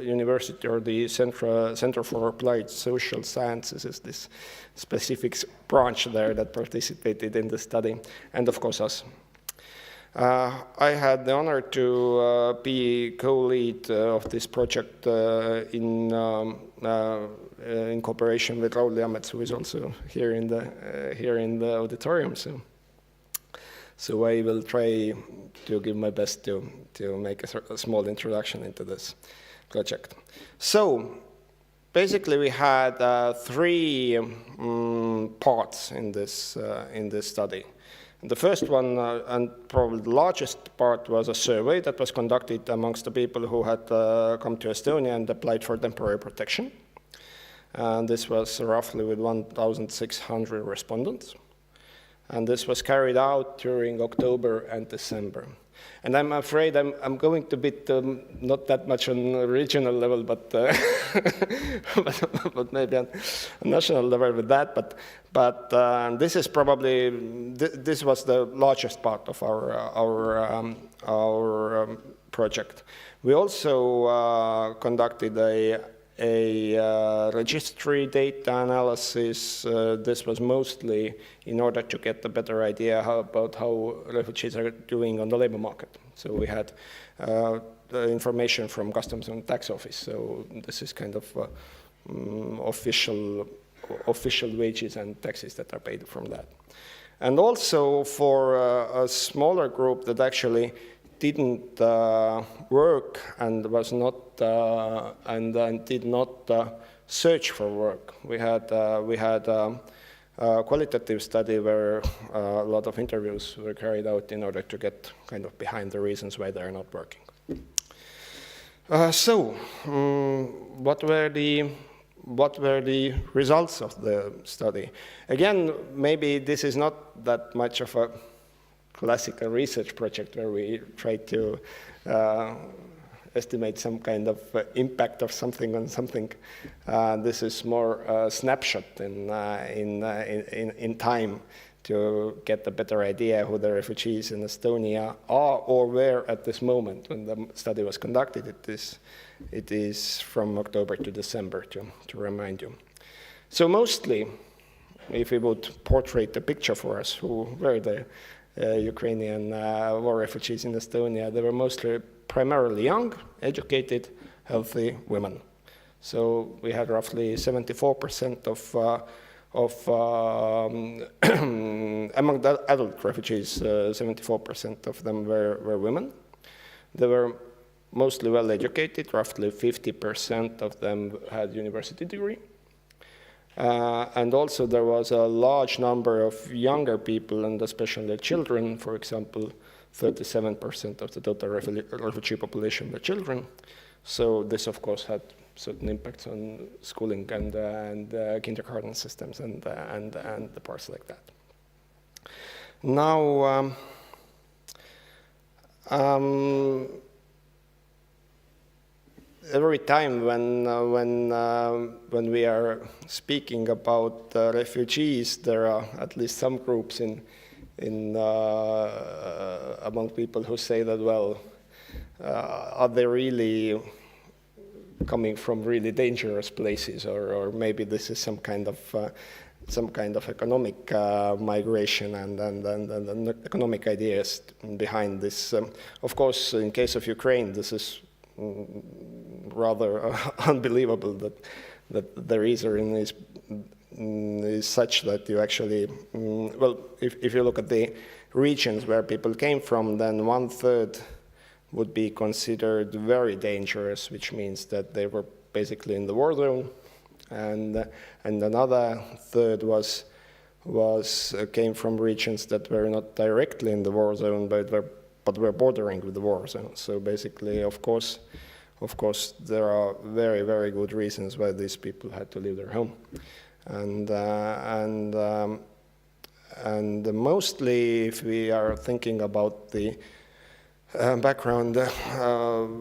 University, or the Center for Applied Social Sciences is this specific branch there that participated in the study, and of course us. I had the honor to be co-lead of this project in cooperation with Raul Liamets, who is also here in the auditorium. So I will try to give my best to make a small introduction into this project. So basically, we had three parts in this study. The first one, and probably the largest part, was a survey that was conducted amongst the people who had come to Estonia and applied for temporary protection. And this was roughly with 1,600 respondents. And this was carried out during October and December. And I'm afraid I'm going to be not that much on a regional level, but but maybe on a national level with that. But this is probably this was the largest part of our project. We also conducted a registry data analysis. This was mostly in order to get a better idea about how refugees are doing on the labor market. So we had the information from Customs and Tax Office. So this is kind of official wages and taxes that are paid from that. And also for a smaller group that actually didn't work and was not and did not search for work. We had a qualitative study where a lot of interviews were carried out in order to get kind of behind the reasons why they're not working. What were the results of the study? Again, maybe this is not that much of a classical research project where we try to estimate some kind of impact of something on something. This is more a snapshot in time to get a better idea who the refugees in Estonia are or were at this moment when the study was conducted. It is from October to December, to remind you. So mostly, if we would portray the picture for us, who were the Ukrainian war refugees in Estonia, they were mostly primarily young, educated, healthy women. So we had roughly 74% among the adult refugees, 74% of them were women. They were mostly well educated, roughly 50% of them had university degree. And also there was a large number of younger people, and especially children. For example, 37% of the total refugee population were children. So this, of course, had certain impacts on schooling and kindergarten systems and the parts like that. Now, every time when we are speaking about refugees, there are at least some groups among people who say that, well, are they really coming from really dangerous places, or maybe this is some kind of economic migration and economic ideas behind this. Of course, in case of Ukraine, this is rather unbelievable that the reason is such that you actually, well, if you look at the regions where people came from, then 1/3 would be considered very dangerous, which means that they were basically in the war zone, and another 1/3 came from regions that were not directly in the war zone, but were bordering with the war zone. So basically, of course, there are very, very good reasons why these people had to leave their home, and mostly, if we are thinking about the background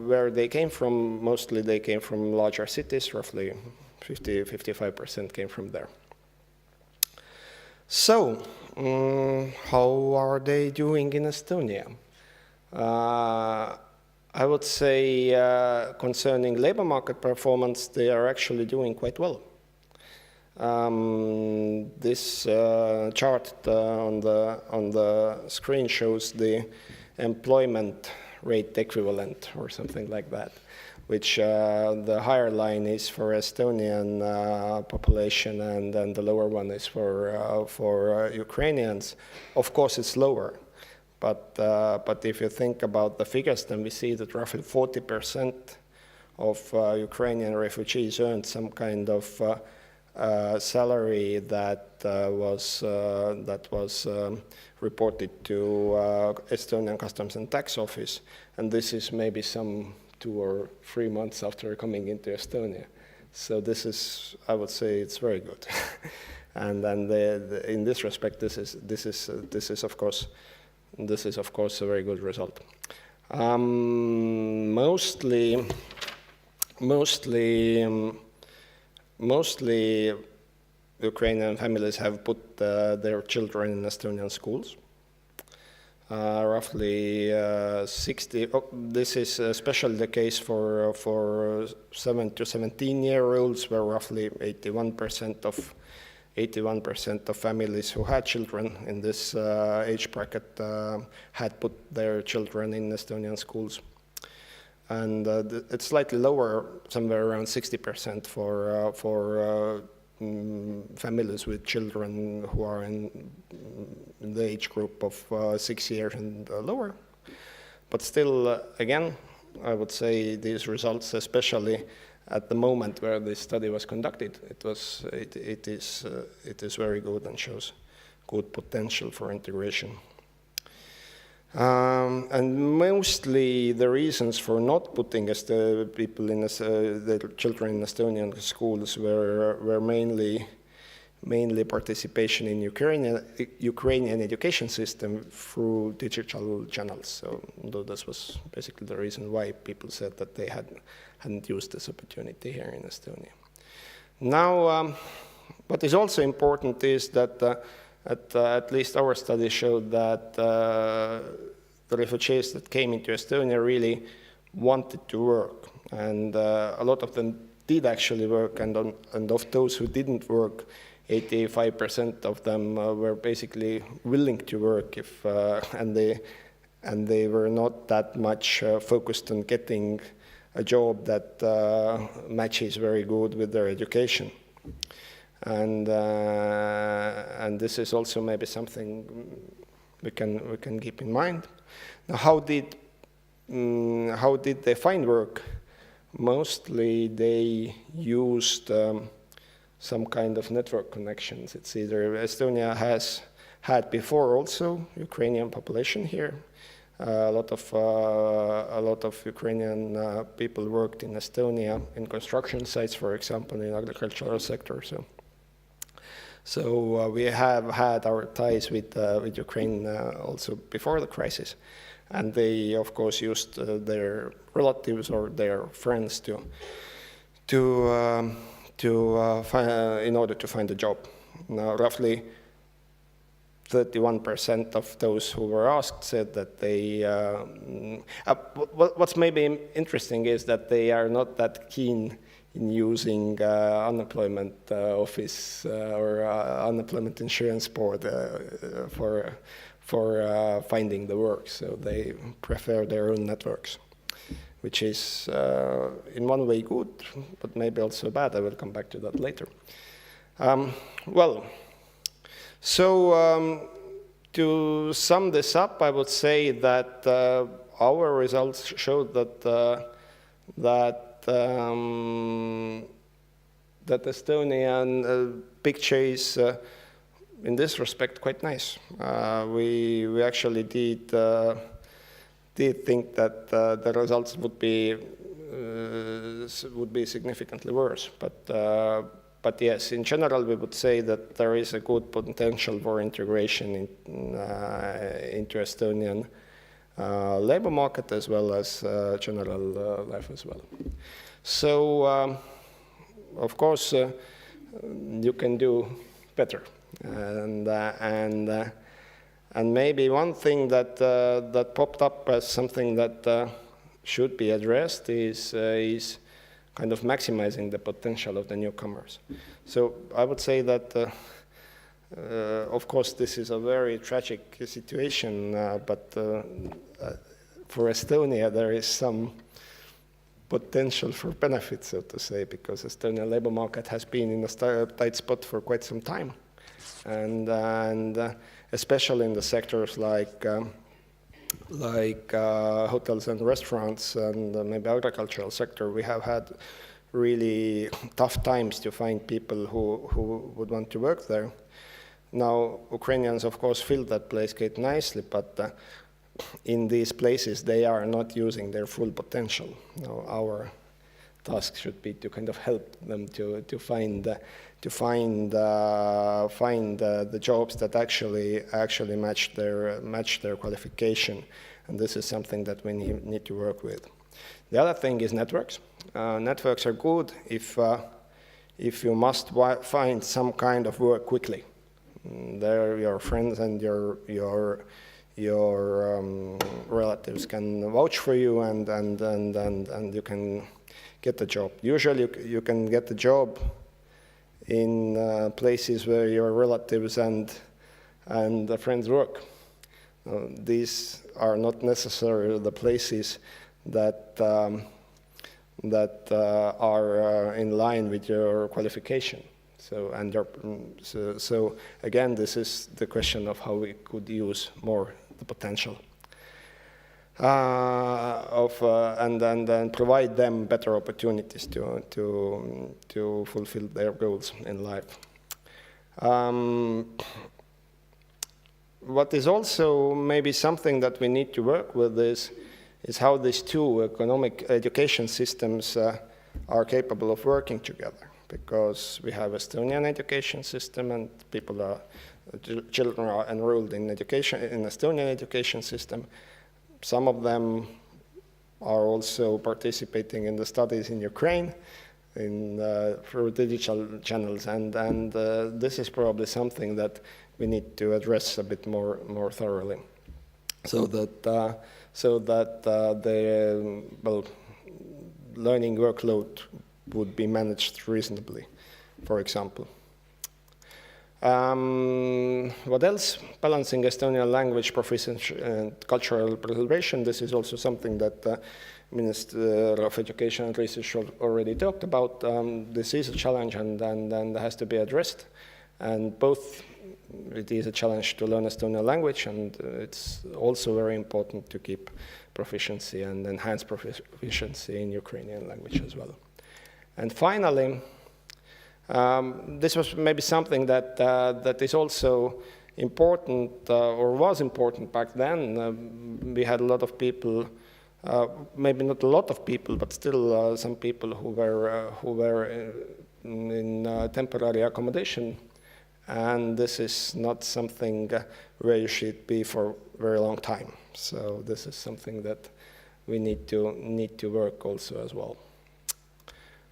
where they came from. Mostly they came from larger cities, roughly 50-55% came from there. So, how are they doing in Estonia? I would say concerning labor market performance, they are actually doing quite well. This chart on the screen shows the employment rate equivalent or something like that, which the higher line is for Estonian population, and then the lower one is for Ukrainians. Of course, it's lower, but if you think about the figures, then we see that roughly 40% of Ukrainian refugees earned some kind of salary that was reported to Estonian Customs and Tax Office, and this is maybe some 2 or 3 months after coming into Estonia. So this is, I would say, it's very good. And then in this respect, this is of course a very good result. Mostly Ukrainian families have put their children in Estonian schools. Roughly 60, this is especially the case for 7 to 17-year-olds, where roughly 81% of families who had children in this age bracket had put their children in Estonian schools. And it's slightly lower, somewhere around 60% for families with children who are in the age group of 6 years and lower. But still, again, I would say these results, especially at the moment where this study was conducted, it is very good and shows good potential for integration. And mostly the reasons for not putting people in their children in Estonian schools were mainly participation in Ukrainian education system through digital channels. So this was basically the reason why people said that they hadn't used this opportunity here in Estonia. Now, what is also important is that at least our study showed that the refugees that came into Estonia really wanted to work, and a lot of them did actually work, and of those who didn't work, 85% of them were basically willing to work, and they were not that much focused on getting a job that matches very good with their education. And this is also maybe something we can keep in mind. Now, how did they find work? Mostly they used some kind of network connections. It's either Estonia has had before also Ukrainian population here. A lot of Ukrainian people worked in Estonia in construction sites, for example, in agricultural sector. So we have had our ties with Ukraine also before the crisis, and they of course used their relatives or their friends in order to find a job. Now, roughly 31% of those who were asked said that they. What's maybe interesting is that they are not that keen in using unemployment office or unemployment insurance board for finding the work. So they prefer their own networks, which is in one way good, but maybe also bad. I will come back to that later. So to sum this up, I would say that our results showed that Estonian picture is, in this respect, quite nice. We actually did think that the results would be significantly worse, but yes, in general, we would say that there is a good potential for integration into Estonian labor market as well as general life as well. So, of course, you can do better, and maybe one thing that that popped up as something that should be addressed is kind of maximizing the potential of the newcomers. So I would say that, of course, this is a very tragic situation, but for Estonia there is some potential for benefit, so to say, because Estonian labor market has been in a tight spot for quite some time, and especially in the sectors like hotels and restaurants and maybe agricultural sector, we have had really tough times to find people who would want to work there. Now, Ukrainians, of course, filled that place quite nicely, but in these places, they are not using their full potential. Now, our task should be to kind of help them to find the jobs that actually match their qualification, and this is something that we need to work with. The other thing is networks. Networks are good if you must find some kind of work quickly. There, your friends and your relatives can vouch for you, and you can get the job. Usually, you can get the job in places where your relatives and the friends work. These are not necessarily the places that are in line with your qualification. So again, this is the question of how we could use more the potential and then provide them better opportunities to fulfill their goals in life. What is also maybe something that we need to work with is how these two economic education systems are capable of working together. Because we have Estonian education system, and children are enrolled in Estonian education system. Some of them are also participating in the studies in Ukraine through digital channels, and this is probably something that we need to address a bit more thoroughly, so that the learning workload would be managed reasonably, for example. What else? Balancing Estonian language proficiency and cultural preservation. This is also something that Minister of Education and Research already talked about. This is a challenge and has to be addressed. And both, it is a challenge to learn Estonian language, and it's also very important to keep proficiency and enhance proficiency in Ukrainian language as well. And finally, this was maybe something that is also important, or was important back then. We had a lot of people, maybe not a lot of people, but still some people who were in temporary accommodation, and this is not something where you should be for a very long time. So this is something that we need to work also as well.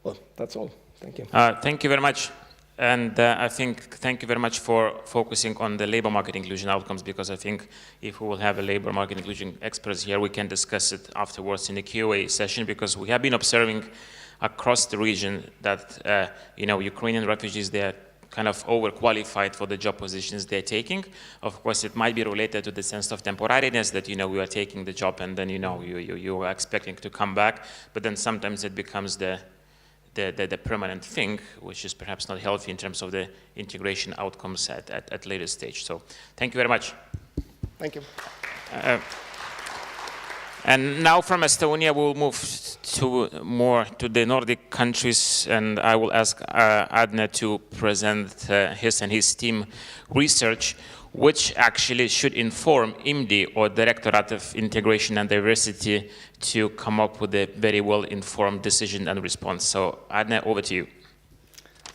Well, that's all. Thank you. Thank you very much. And I think thank you very much for focusing on the labor market inclusion outcomes, because I think if we will have a labor market inclusion experts here, we can discuss it afterwards in the Q&A session, because we have been observing across the region that Ukrainian refugees, they are kind of overqualified for the job positions they're taking. Of course, it might be related to the sense of temporariness that, we are taking the job and then, you are expecting to come back, but then sometimes it becomes the permanent thing, which is perhaps not healthy in terms of the integration outcomes at later stage. So thank you very much. Thank you. And now from Estonia, we'll move to the Nordic countries, and I will ask Adne to present his and his team research, which actually should inform IMDI, or Directorate of Integration and Diversity, to come up with a very well-informed decision and response. So, Adne, over to you.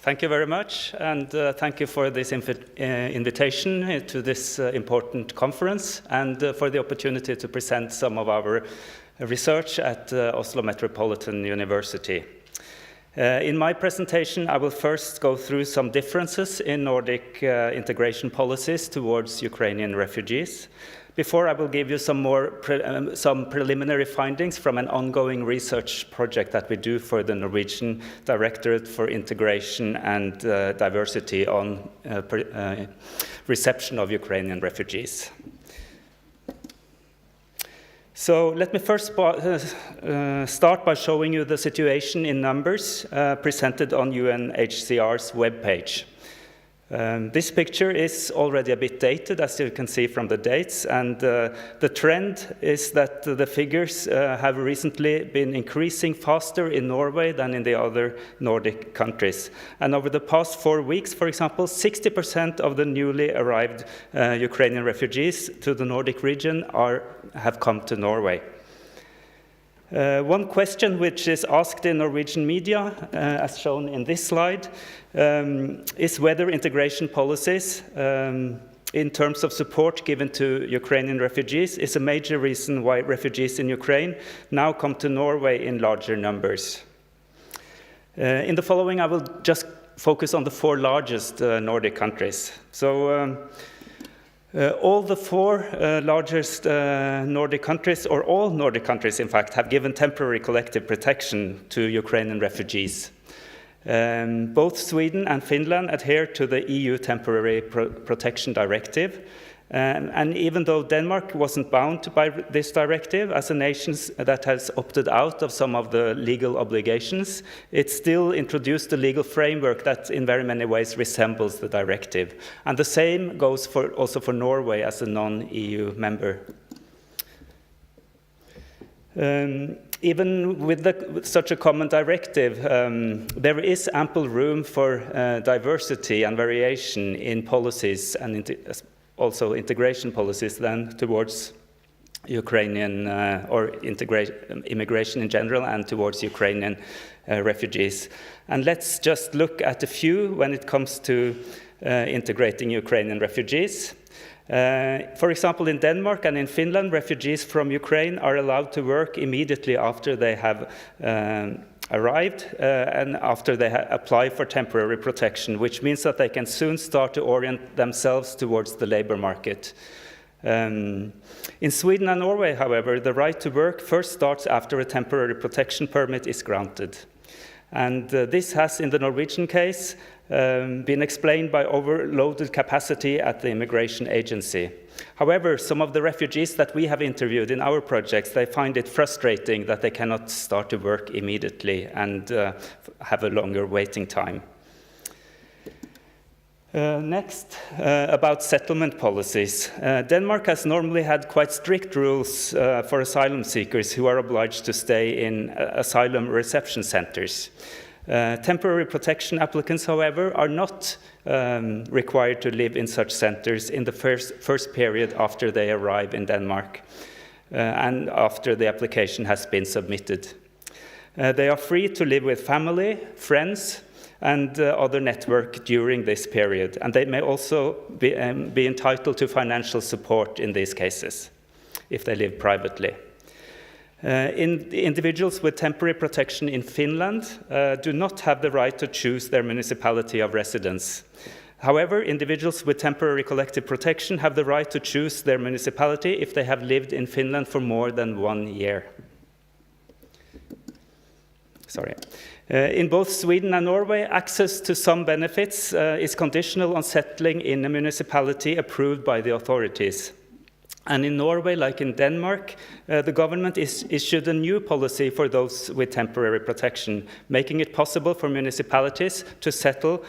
Thank you very much, and thank you for this invitation to this important conference, and for the opportunity to present some of our research at Oslo Metropolitan University. In my presentation, I will first go through some differences in Nordic integration policies towards Ukrainian refugees. Before, I will give you some preliminary findings from an ongoing research project that we do for the Norwegian Directorate for Integration and Diversity on reception of Ukrainian refugees. So let me first start by showing you the situation in numbers presented on UNHCR's webpage. This picture is already a bit dated, as you can see from the dates, and the trend is that the figures have recently been increasing faster in Norway than in the other Nordic countries. And over the past 4 weeks, for example, 60% of the newly arrived Ukrainian refugees to the Nordic region have come to Norway. One question which is asked in Norwegian media, as shown in this slide, is whether integration policies in terms of support given to Ukrainian refugees is a major reason why refugees in Ukraine now come to Norway in larger numbers. In the following, I will just focus on the 4 largest Nordic countries. So all the 4 largest Nordic countries, or all Nordic countries in fact, have given temporary collective protection to Ukrainian refugees. Both Sweden and Finland adhere to the EU Temporary Protection Directive. And even though Denmark wasn't bound by this directive, as a nation that has opted out of some of the legal obligations, it still introduced a legal framework that in very many ways resembles the directive. And the same goes also for Norway as a non-EU member. Even with such a common directive, there is ample room for diversity and variation in policies and also integration policies then towards Ukrainian immigration in general and towards Ukrainian refugees. And let's just look at a few when it comes to integrating Ukrainian refugees. For example, in Denmark and in Finland, refugees from Ukraine are allowed to work immediately after they have arrived and after they apply for temporary protection, which means that they can soon start to orient themselves towards the labor market. In Sweden and Norway, however, the right to work first starts after a temporary protection permit is granted. And this has, in the Norwegian case, been explained by overloaded capacity at the immigration agency. However, some of the refugees that we have interviewed in our projects, they find it frustrating that they cannot start to work immediately and have a longer waiting time. Next, about settlement policies. Denmark has normally had quite strict rules for asylum seekers who are obliged to stay in asylum reception centers. Temporary protection applicants, however, are not required to live in such centers in the first period after they arrive in Denmark and after the application has been submitted. They are free to live with family, friends, and other network during this period, and they may also be entitled to financial support in these cases if they live privately. Individuals with temporary protection in Finland do not have the right to choose their municipality of residence. However, individuals with temporary collective protection have the right to choose their municipality if they have lived in Finland for more than 1 year. In both Sweden and Norway, access to some benefits is conditional on settling in a municipality approved by the authorities. And in Norway, like in Denmark, the government issued a new policy for those with temporary protection, making it possible for municipalities to settle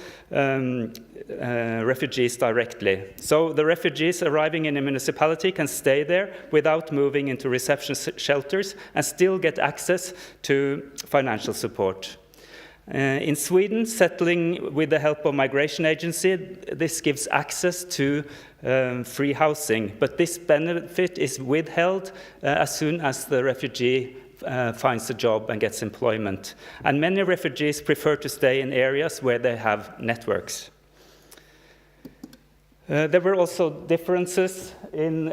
refugees directly. So the refugees arriving in a municipality can stay there without moving into reception shelters and still get access to financial support. In Sweden, settling with the help of migration agency, this gives access to free housing, but this benefit is withheld as soon as the refugee finds a job and gets employment. And many refugees prefer to stay in areas where they have networks. There were also differences in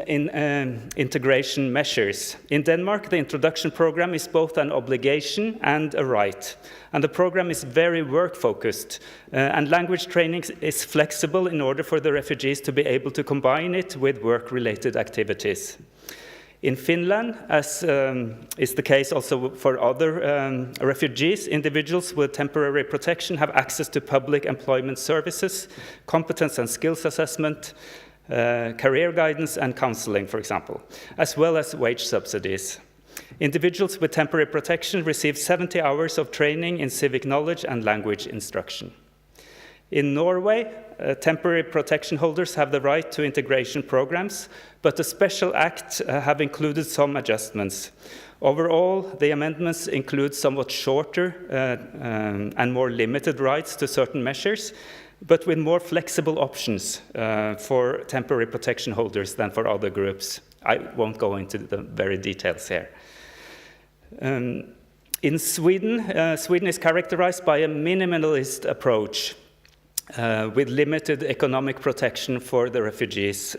integration measures. In Denmark, the introduction program is both an obligation and a right. And the program is very work-focused. And language training is flexible in order for the refugees to be able to combine it with work-related activities. In Finland, as is the case also for other refugees, individuals with temporary protection have access to public employment services, competence and skills assessment, career guidance and counseling, for example, as well as wage subsidies. Individuals with temporary protection receive 70 hours of training in civic knowledge and language instruction. In Norway, temporary protection holders have the right to integration programs, but the Special Act have included some adjustments. Overall, the amendments include somewhat shorter and more limited rights to certain measures, but with more flexible options for temporary protection holders than for other groups. I won't go into the very details here. In Sweden, Sweden is characterized by a minimalist approach with limited economic protection for the refugees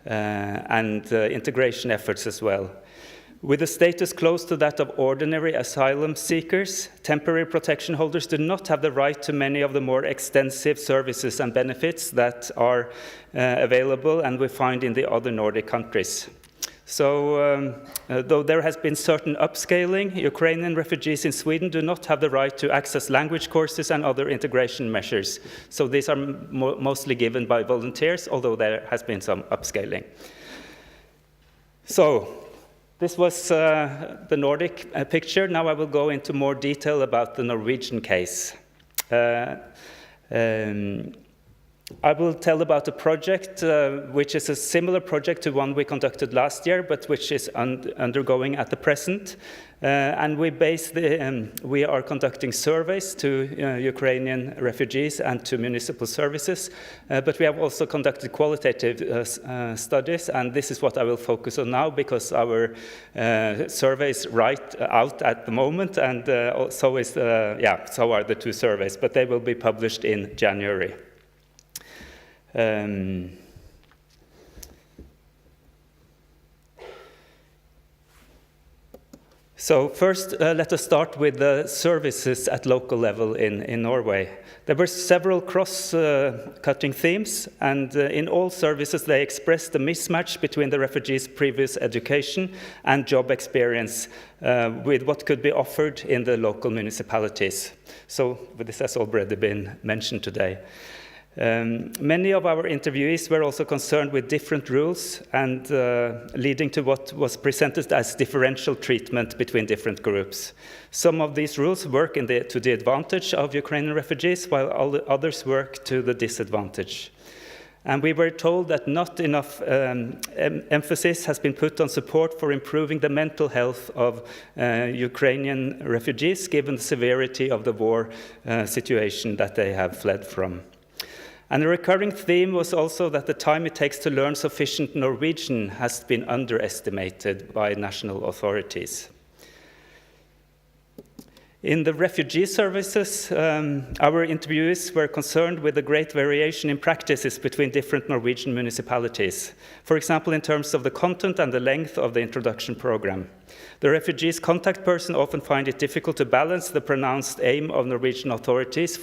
and integration efforts as well. With a status close to that of ordinary asylum seekers, temporary protection holders do not have the right to many of the more extensive services and benefits that are available and we find in the other Nordic countries. So, though there has been certain upscaling, Ukrainian refugees in Sweden do not have the right to access language courses and other integration measures. So these are mostly given by volunteers, although there has been some upscaling. So, this was the Nordic picture. Now I will go into more detail about the Norwegian case. I will tell about a project which is a similar project to one we conducted last year, but which is undergoing at the present. And we are conducting surveys to Ukrainian refugees and to municipal services, but we have also conducted qualitative studies, and this is what I will focus on now because our survey is right out at the moment, and so are the two surveys, but they will be published in January. So first, let us start with the services at local level in Norway. There were several cross-cutting themes, and in all services they expressed the mismatch between the refugees' previous education and job experience with what could be offered in the local municipalities. So this has already been mentioned today. Many of our interviewees were also concerned with different rules and leading to what was presented as differential treatment between different groups. Some of these rules work to the advantage of Ukrainian refugees, while others work to the disadvantage. And we were told that not enough emphasis has been put on support for improving the mental health of Ukrainian refugees, given the severity of the war situation that they have fled from. And a recurring theme was also that the time it takes to learn sufficient Norwegian has been underestimated by national authorities. In the refugee services, our interviewees were concerned with the great variation in practices between different Norwegian municipalities. For example, in terms of the content and the length of the introduction program. The refugees' contact person often find it difficult to balance the pronounced aim of Norwegian authorities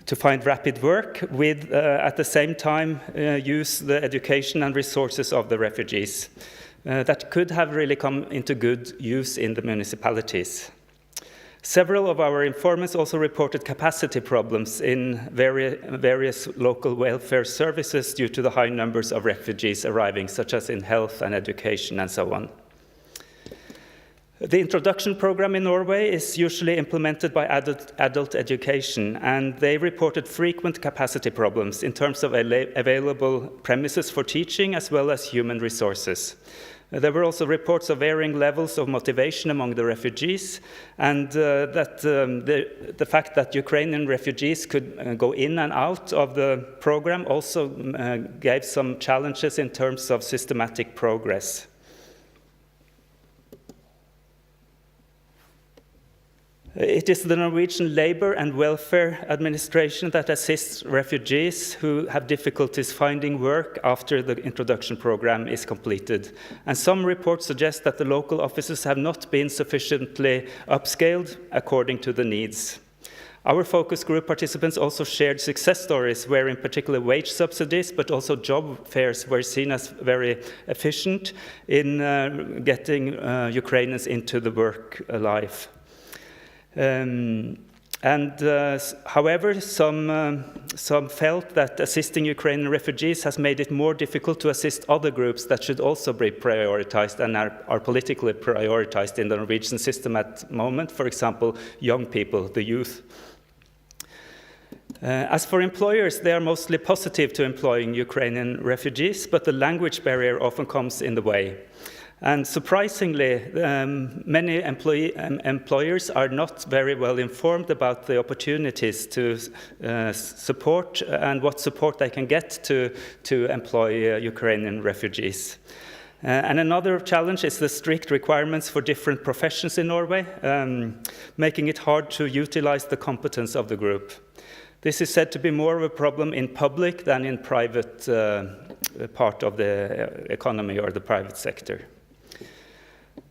to find rapid work with, at the same time, use the education and resources of the refugees. That could have really come into good use in the municipalities. Several of our informants also reported capacity problems in various local welfare services due to the high numbers of refugees arriving, such as in health and education and so on. The introduction program in Norway is usually implemented by adult education, and they reported frequent capacity problems in terms of available premises for teaching as well as human resources. There were also reports of varying levels of motivation among the refugees, and the fact that Ukrainian refugees could go in and out of the program also gave some challenges in terms of systematic progress. It is the Norwegian Labour and Welfare Administration that assists refugees who have difficulties finding work after the introduction program is completed. And some reports suggest that the local offices have not been sufficiently upscaled according to the needs. Our focus group participants also shared success stories where in particular wage subsidies but also job fairs were seen as very efficient in getting Ukrainians into the work life. However, some felt that assisting Ukrainian refugees has made it more difficult to assist other groups that should also be prioritized and are politically prioritized in the Norwegian system at the moment, for example, young people, the youth. As for employers, they are mostly positive to employing Ukrainian refugees, but the language barrier often comes in the way. And surprisingly, many employers are not very well informed about the opportunities to support and what support they can get to employ Ukrainian refugees. And another challenge is the strict requirements for different professions in Norway, making it hard to utilize the competence of the group. This is said to be more of a problem in public than in private part of the economy or the private sector.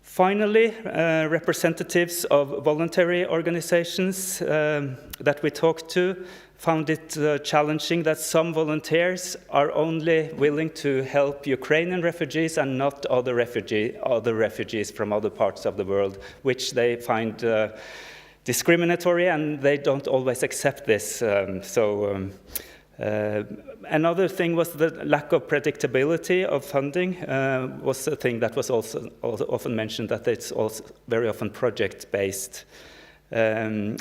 Finally, representatives of voluntary organizations that we talked to found it challenging that some volunteers are only willing to help Ukrainian refugees and not other refugees from other parts of the world, which they find discriminatory, and they don't always accept this. Another thing was the lack of predictability of funding was a thing that was also often mentioned, that it's also very often project-based.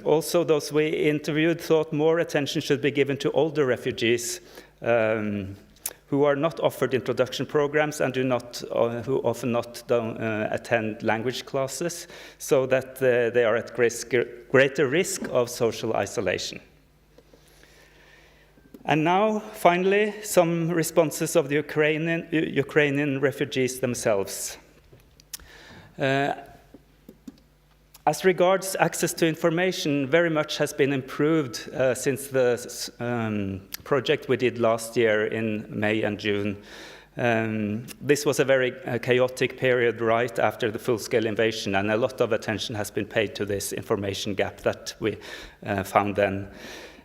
Also, those we interviewed thought more attention should be given to older refugees who are not offered introduction programs and who often don't attend language classes, so that they are at greater risk of social isolation. And now, finally, some responses of the Ukrainian refugees themselves. As regards access to information, very much has been improved since the project we did last year in May and June. This was a very chaotic period right after the full-scale invasion, and a lot of attention has been paid to this information gap that we found then.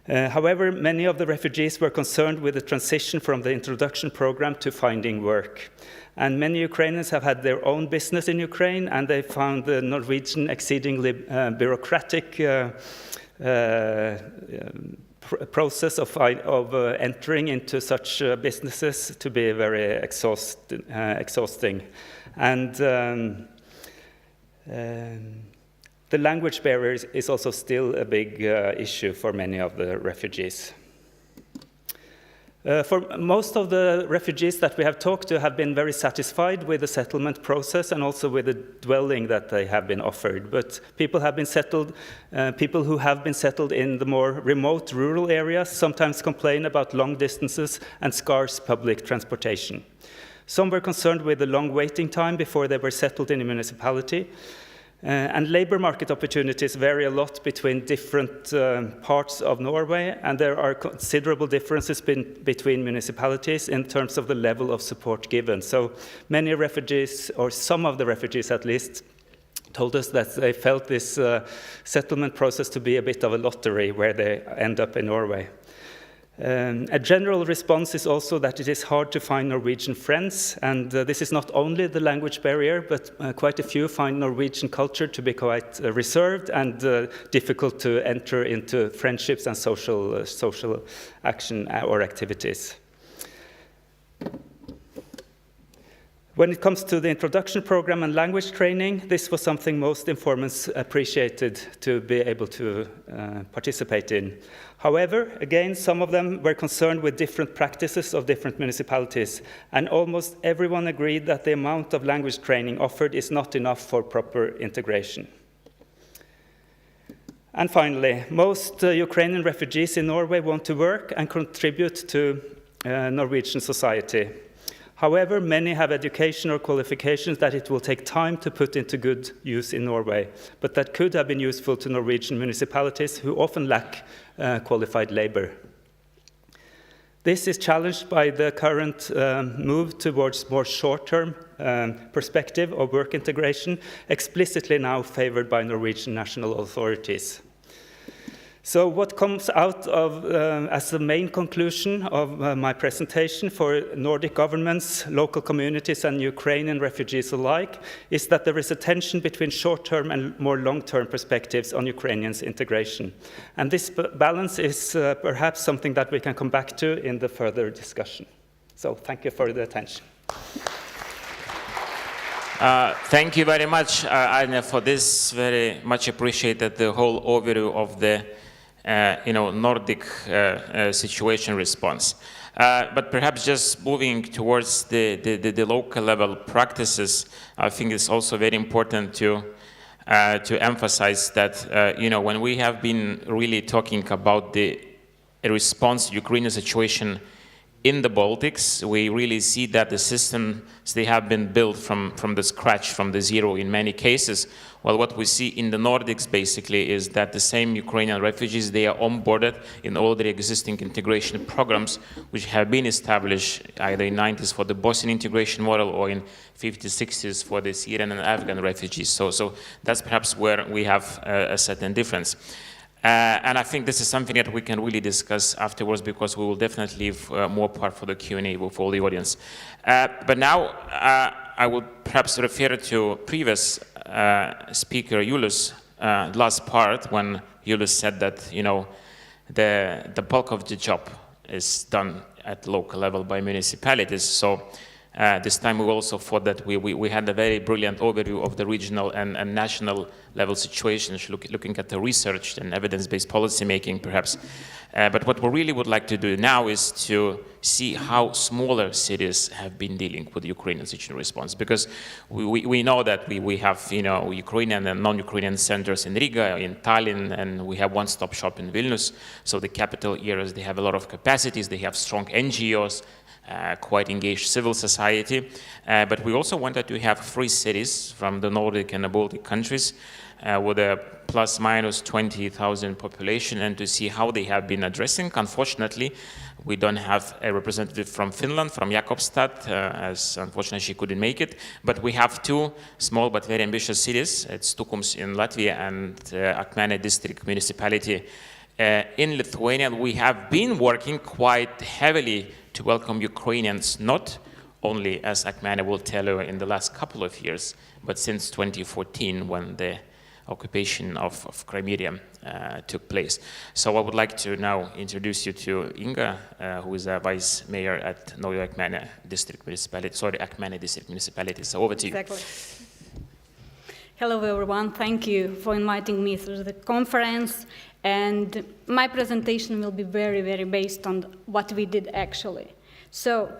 However, many of the refugees were concerned with the transition from the introduction program to finding work. And many Ukrainians have had their own business in Ukraine, and they found the Norwegian exceedingly bureaucratic process of entering into such businesses to be very exhausting. And the language barrier is also still a big issue for many of the refugees. For most of the refugees that we have talked to have been very satisfied with the settlement process and also with the dwelling that they have been offered. But people who have been settled in the more remote rural areas sometimes complain about long distances and scarce public transportation. Some were concerned with the long waiting time before they were settled in a municipality. And labor market opportunities vary a lot between different parts of Norway, and there are considerable differences between municipalities in terms of the level of support given. So many refugees, or some of the refugees at least, told us that they felt this settlement process to be a bit of a lottery where they end up in Norway. A general response is also that it is hard to find Norwegian friends, and this is not only the language barrier, but quite a few find Norwegian culture to be quite reserved and difficult to enter into friendships and social action or activities. When it comes to the introduction program and language training, this was something most informants appreciated to be able to participate in. However, again, some of them were concerned with different practices of different municipalities, and almost everyone agreed that the amount of language training offered is not enough for proper integration. And finally, most Ukrainian refugees in Norway want to work and contribute to Norwegian society. However, many have educational qualifications that it will take time to put into good use in Norway, but that could have been useful to Norwegian municipalities who often lack qualified labor. This is challenged by the current move towards more short-term perspective of work integration, explicitly now favored by Norwegian national authorities. So what comes out of, as the main conclusion of my presentation for Nordic governments, local communities, and Ukrainian refugees alike, is that there is a tension between short-term and more long-term perspectives on Ukrainians' integration. And this balance is perhaps something that we can come back to in the further discussion. So thank you for the attention. Thank you very much, Arne, for this. Very much appreciated the whole overview of the Nordic situation response. But perhaps just moving towards the local level practices, I think it's also very important to emphasize that, when we have been really talking about the response to Ukrainian situation in the Baltics, we really see that the systems, they have been built from the scratch, from the zero in many cases. Well, what we see in the Nordics basically is that the same Ukrainian refugees, they are onboarded in all the existing integration programs which have been established either in the 90s for the Bosnian integration model or in 50s, 60s for the Syrian and Afghan refugees. So that's perhaps where we have a certain difference. And I think this is something that we can really discuss afterwards, because we will definitely leave more part for the Q&A with all the audience. But now I would perhaps refer to previous speaker, Julius, last part, when Julius said that, the bulk of the job is done at local level by municipalities. So this time we also thought that we had a very brilliant overview of the regional and national level situations, looking at the research and evidence-based policy making, perhaps. But what we really would like to do now is to see how smaller cities have been dealing with the Ukrainian situation response, because we know that we have Ukrainian and non-Ukrainian centers in Riga, in Tallinn, and we have one-stop shop in Vilnius. So the capital areas, they have a lot of capacities, they have strong NGOs, quite engaged civil society, but we also wanted to have 3 cities from the Nordic and the Baltic countries with a plus minus 20,000 population, and to see how they have been addressing. Unfortunately, we don't have a representative from Finland, from Jakobstad, as unfortunately she couldn't make it, but we have 2 small but very ambitious cities. It's Tukums in Latvia and Akmenė district municipality in Lithuania. We have been working quite heavily to welcome Ukrainians, not only, as Akmenė will tell you, in the last couple of years, but since 2014, when the occupation of Crimea took place. So I would like to now introduce you to Inga, who is a vice mayor at Akmenė district municipality. Sorry, Akmenė district municipality. So over to you. Exactly. Hello, everyone. Thank you for inviting me to the conference. And my presentation will be very, very based on what we did actually. So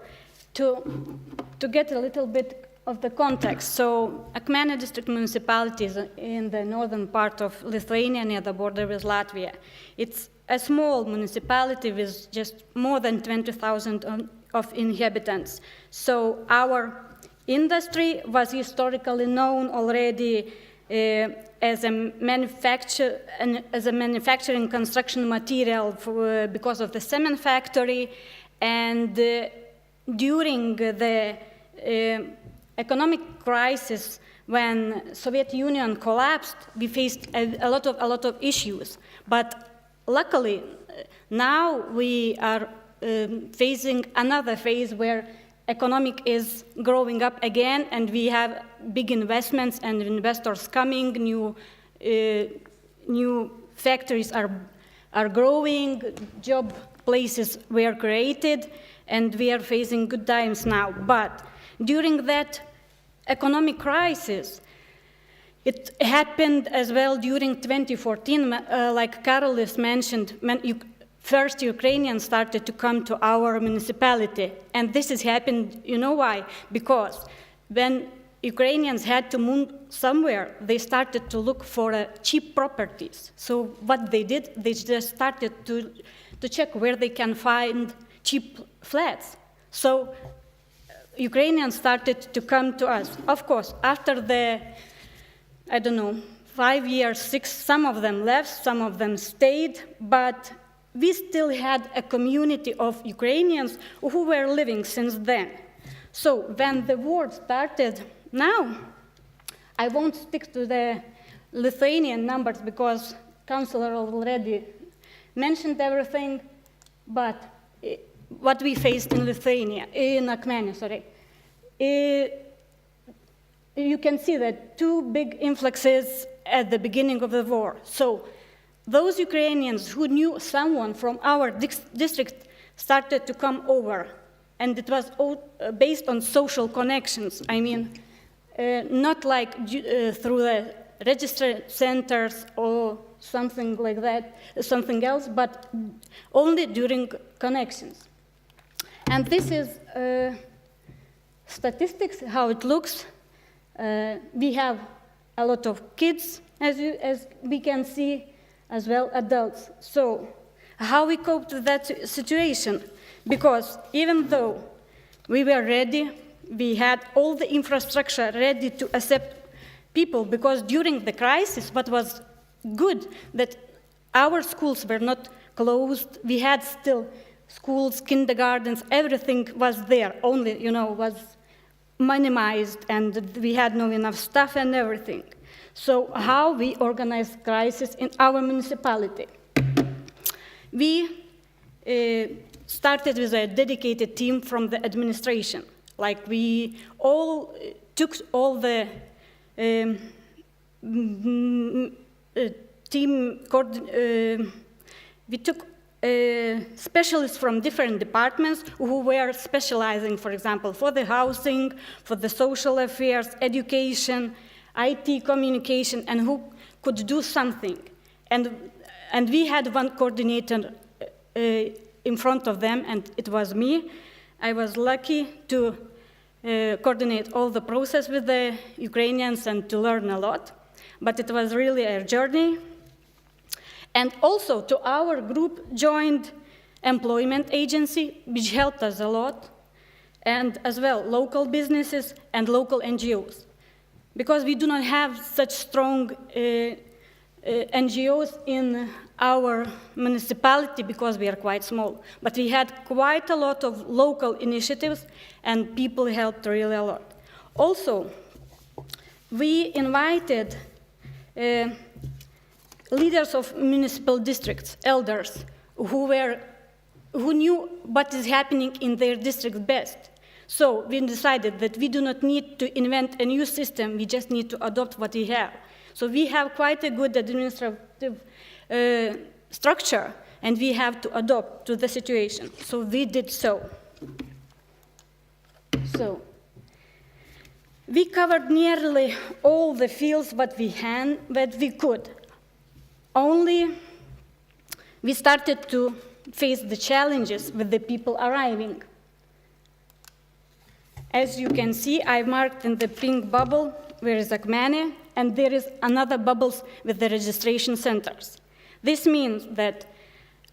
to get a little bit of the context, so Akmenė district municipality is in the northern part of Lithuania near the border with Latvia. It's a small municipality with just more than 20,000 of inhabitants. So our industry was historically known already as a manufacturing construction material because of the cement factory, and during the economic crisis when Soviet Union collapsed, we faced a lot of issues. But luckily, now we are facing another phase where economic is growing up again, and we have big investments and investors coming, new factories are growing, job places were created, and we are facing good times now. But during that economic crisis, it happened as well during 2014, like Karolis mentioned, first Ukrainians started to come to our municipality. And this has happened, you know why? Because when Ukrainians had to move somewhere, they started to look for cheap properties. So what they did, they just started to check where they can find cheap flats. So Ukrainians started to come to us. Of course, after the, 5 years, 6, some of them left, some of them stayed, but we still had a community of Ukrainians who were living since then. So when the war started, now I won't stick to the Lithuanian numbers because Councillor already mentioned everything, but what we faced in Lithuania, in Akmenė, you can see that 2 big influxes at the beginning of the war. So those Ukrainians who knew someone from our district started to come over, and it was all based on social connections. I mean, not like through the register centers or something like that, something else, but only during connections. And this is statistics, how it looks. We have a lot of kids, as we can see, as well adults. So how we coped with that situation? Because even though we were ready, we had all the infrastructure ready to accept people, because during the crisis, what was good, that our schools were not closed. We had still schools, kindergartens, everything was there, only, was minimized, and we had not enough staff and everything. So how we organized crisis in our municipality? We started with a dedicated team from the administration. Like we all took all the we took specialists from different departments who were specializing, for example, for the housing, for the social affairs, education, IT, communication, and who could do something. And we had one coordinator in front of them, and it was me. I was lucky to coordinate all the process with the Ukrainians and to learn a lot. But it was really a journey. And also to our group joined employment agency, which helped us a lot, and as well local businesses and local NGOs. Because we do not have such strong NGOs in our municipality because we are quite small. But we had quite a lot of local initiatives, and people helped really a lot. Also, we invited leaders of municipal districts, elders, who knew what is happening in their district best. So we decided that we do not need to invent a new system, we just need to adopt what we have. So we have quite a good administrative structure, and we have to adopt to the situation. So we did so. So we covered nearly all the fields that we could. Only we started to face the challenges with the people arriving. As you can see, I marked in the pink bubble where is Akmenė, and there is another bubbles with the registration centers. This means that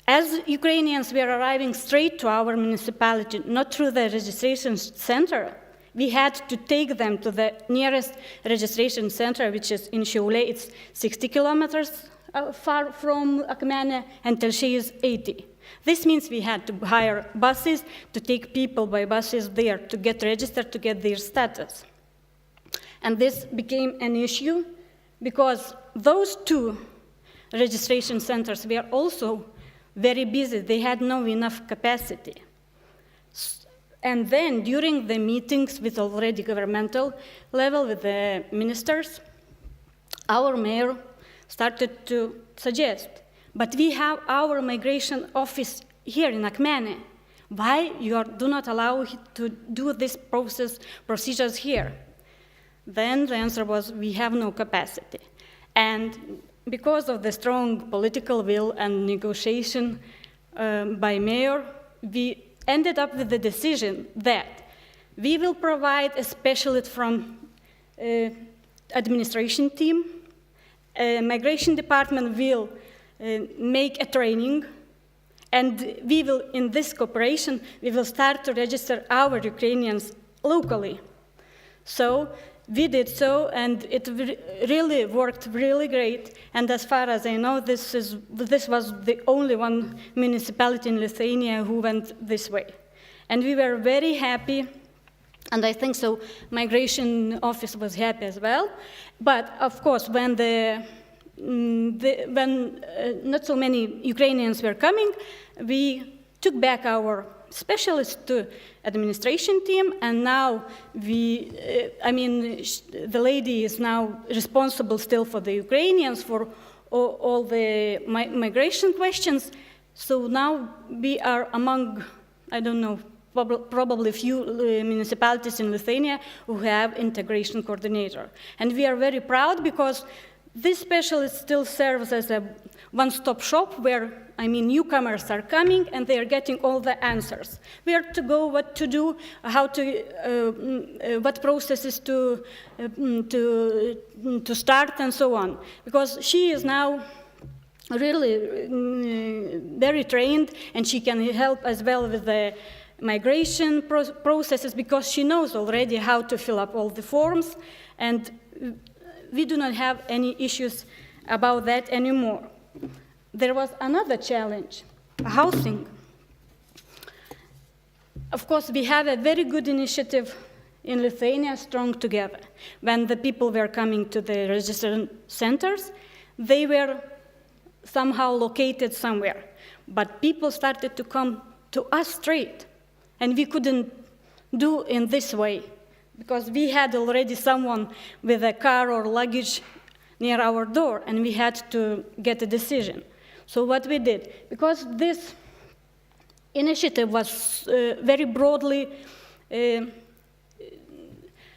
as Ukrainians were arriving straight to our municipality, not through the registration center, we had to take them to the nearest registration center, which is in Šiauliai. It's 60 kilometers far from Akmenė, and Telšiai is 80. This means we had to hire buses to take people by buses there to get registered, to get their status. And this became an issue because those 2 registration centers were also very busy. They had not enough capacity. And then during the meetings with already governmental level, with the ministers, our mayor started to suggest, but we have our migration office here in Akmenė. Why you do not allow to do this procedures here? Then the answer was, we have no capacity. And because of the strong political will and negotiation by mayor, we ended up with the decision that we will provide a specialist from administration team. Migration department will make a training, and we will, in this cooperation, we will start to register our Ukrainians locally. So we did so, and it really worked really great. And as far as I know, this was the only one municipality in Lithuania who went this way. And we were very happy, and I think so migration office was happy as well. But of course, when not so many Ukrainians were coming, we took back our specialists to administration team, and now the lady is now responsible still for the Ukrainians, for all the migration questions. So now we are among, I don't know, probably few municipalities in Lithuania who have integration coordinator. And we are very proud because this specialist still serves as a one-stop shop where, newcomers are coming and they are getting all the answers. Where to go, what to do, how to, what processes to start and so on. Because she is now really very trained, and she can help as well with the migration processes because she knows already how to fill up all the forms, and we do not have any issues about that anymore. There was another challenge, housing. Of course, we have a very good initiative in Lithuania, Strong Together. When the people were coming to the registration centers, they were somehow located somewhere. But people started to come to us straight, and we couldn't do in this way because we had already someone with a car or luggage near our door, and we had to get a decision. So what we did, because this initiative was very broadly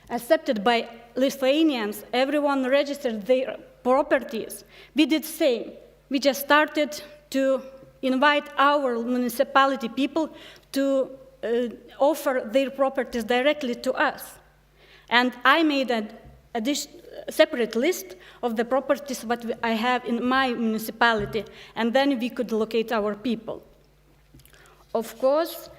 accepted by Lithuanians, everyone registered their properties. We did the same. We just started to invite our municipality people to offer their properties directly to us. And I made a separate list of the properties what I have in my municipality, and then we could locate our people. Of course,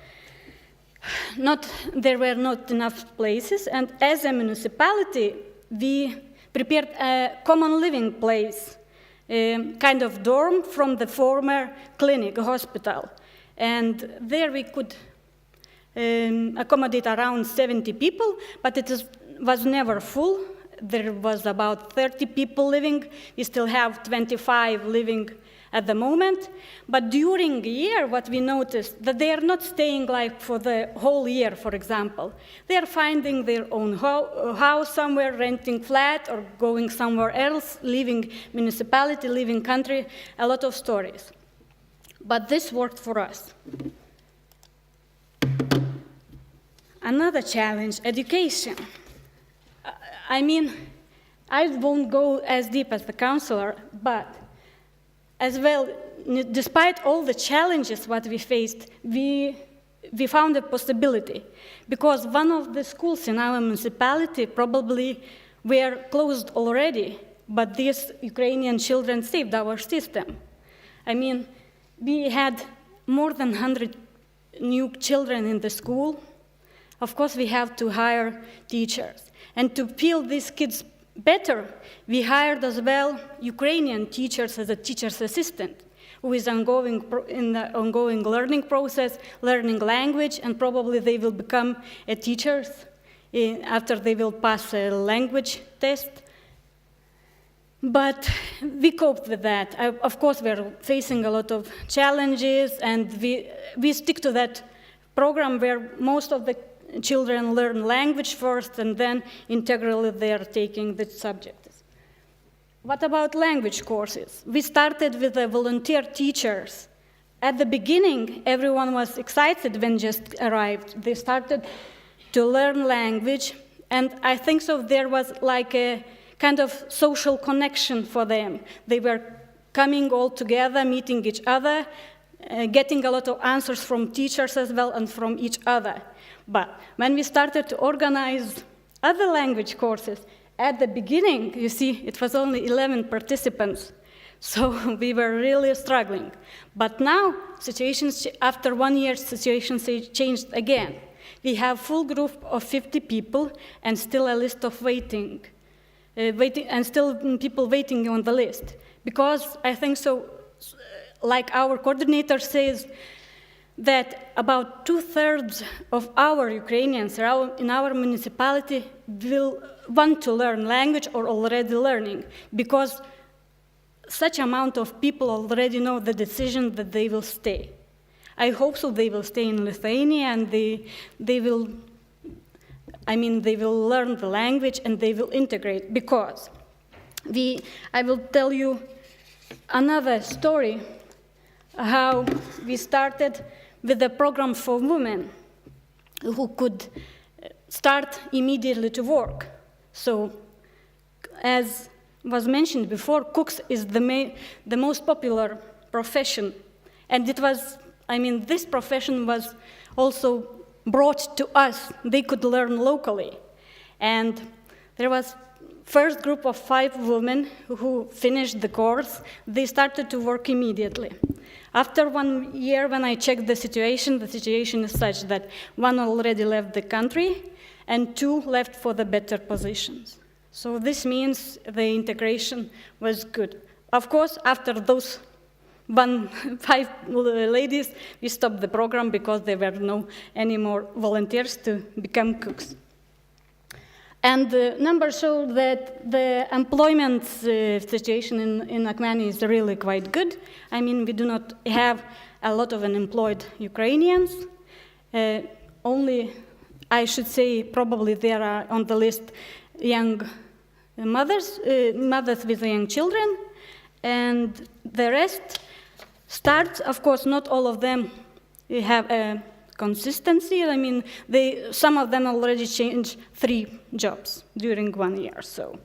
there were not enough places, and as a municipality, we prepared a common living place, kind of dorm from the former clinic, hospital. And there we could accommodate around 70 people, but it was never full. There was about 30 people living. We still have 25 living at the moment. But during the year, what we noticed, that they are not staying like for the whole year, for example. They are finding their own house somewhere, renting flat, or going somewhere else, leaving municipality, leaving country, a lot of stories. But this worked for us. Another challenge, education. I won't go as deep as the counselor, but as well, despite all the challenges what we faced, we found a possibility, because one of the schools in our municipality probably were closed already, but these Ukrainian children saved our system. We had more than 100 new children in the school. Of course, we have to hire teachers. And to feel these kids better, we hired as well Ukrainian teachers as a teacher's assistant, who is in the ongoing learning process, learning language, and probably they will become teachers after they will pass a language test. But we coped with that. Of course, we're facing a lot of challenges, and we stick to that program where most of the children learn language first, and then integrally they are taking the subjects. What about language courses? We started with the volunteer teachers. At the beginning, everyone was excited when just arrived. They started to learn language, and I think so there was like a kind of social connection for them. They were coming all together, meeting each other, getting a lot of answers from teachers as well and from each other. But when we started to organize other language courses, at the beginning, you see, it was only 11 participants. So we were really struggling. But now, after 1 year, situations changed again. We have full group of 50 people and still a list of waiting and still people waiting on the list. Because I think so, like our coordinator says, that about 2/3 of our Ukrainians in our municipality will want to learn language or already learning, because such amount of people already know the decision that they will stay. I hope so they will stay in Lithuania and they will learn the language and they will integrate, because I will tell you another story, how we started with a program for women who could start immediately to work. So, as was mentioned before, cooks is the most popular profession. And it was, this profession was also brought to us. They could learn locally. And there was first group of 5 women who finished the course. They started to work immediately. After 1 year, when I checked the situation is such that 1 already left the country and 2 left for the better positions. So this means the integration was good. Of course, after those 5 ladies, we stopped the program because there were no any more volunteers to become cooks. And the numbers show that the employment situation in Akmenė is really quite good. We do not have a lot of unemployed Ukrainians. Only, I should say, probably there are on the list young mothers with young children, and the rest starts. Of course, not all of them have a consistency. Some of them already changed 3 jobs during 1 year. So,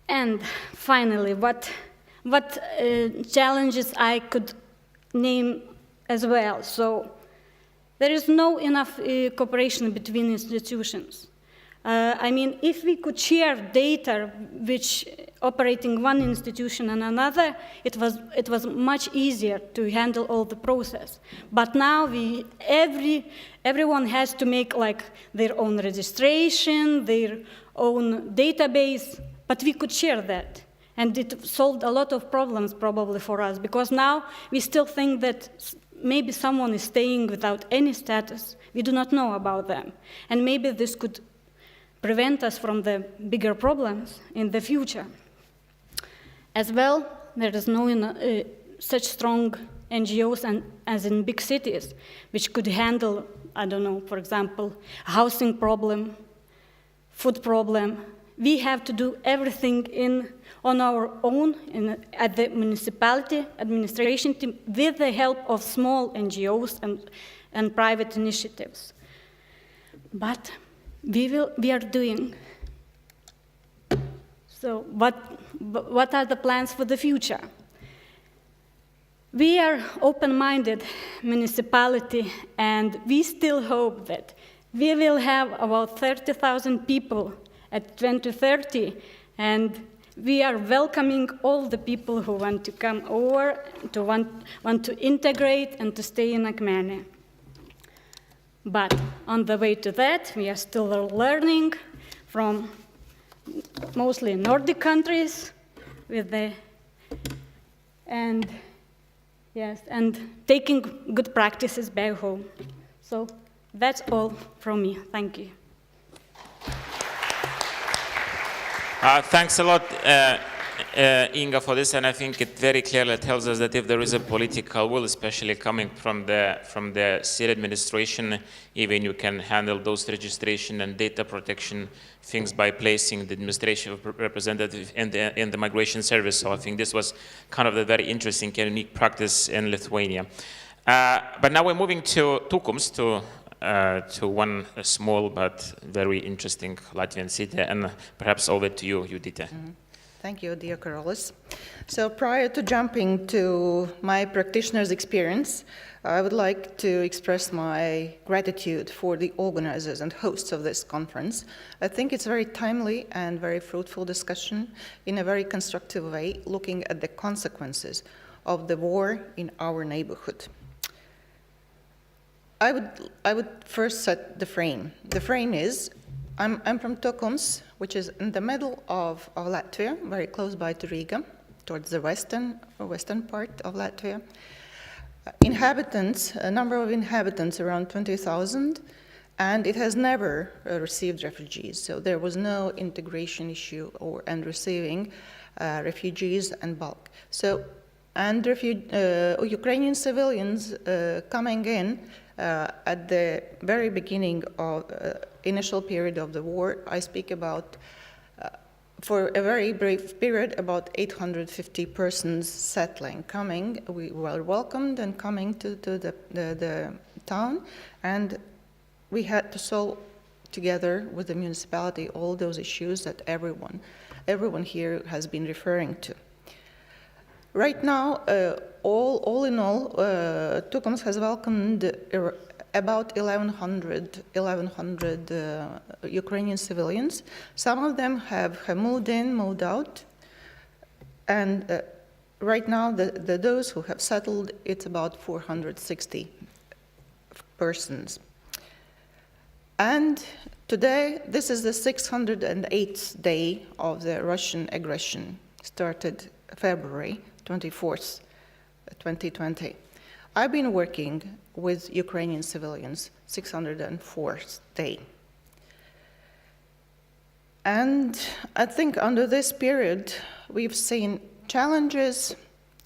and finally, what challenges I could name as well. So, there is no enough cooperation between institutions. If we could share data which operating one institution and another, it was much easier to handle all the process. But now everyone has to make their own registration, their own database, but we could share that. And it solved a lot of problems probably for us, because now we still think that maybe someone is staying without any status. We do not know about them. And maybe this could prevent us from the bigger problems in the future. As well, there is no such strong NGOs as in big cities, which could handle, for example, housing problem, food problem. We have to do everything on our own at the municipality administration team with the help of small NGOs and private initiatives. But we are doing. So what are the plans for the future? We are open-minded municipality, and we still hope that we will have about 30,000 people at 2030, and we are welcoming all the people who want to come over, to want to integrate and to stay in Akmenė. But on the way to that, we are still learning from mostly Nordic countries and taking good practices back home. So that's all from me. Thank you. Thanks a lot, Inga, for this, and I think it very clearly tells us that if there is a political will, especially coming from the city administration, even you can handle those registration and data protection things by placing the administration representative in the migration service. So I think this was kind of a very interesting and unique practice in Lithuania. But now we're moving to Tukums, to one small but very interesting Latvian city, and perhaps over to you, Judita. Thank you, dear Karolis. So prior to jumping to my practitioner's experience, I would like to express my gratitude for the organizers and hosts of this conference. I think it's a very timely and very fruitful discussion in a very constructive way, looking at the consequences of the war in our neighborhood. I would first set the frame. The frame is, I'm from Tukums, which is in the middle of Latvia, very close by to Riga, towards the western part of Latvia. Inhabitants, a number of inhabitants, around 20,000, and it has never received refugees. So there was no integration issue and receiving refugees and bulk. So, and Ukrainian civilians coming in at the very beginning of initial period of the war, I speak about, for a very brief period, about 850 persons settling, coming. We were welcomed and coming to the town, and we had to solve together with the municipality all those issues that everyone here has been referring to. Right now, all in all, Tukums has welcomed about 1,100 Ukrainian civilians. Some of them have moved in, moved out, and right now, those who have settled, it's about 460 persons. And today, this is the 608th day of the Russian aggression, started February 24th, 2020. I've been working with Ukrainian civilians 604th day. And I think under this period, we've seen challenges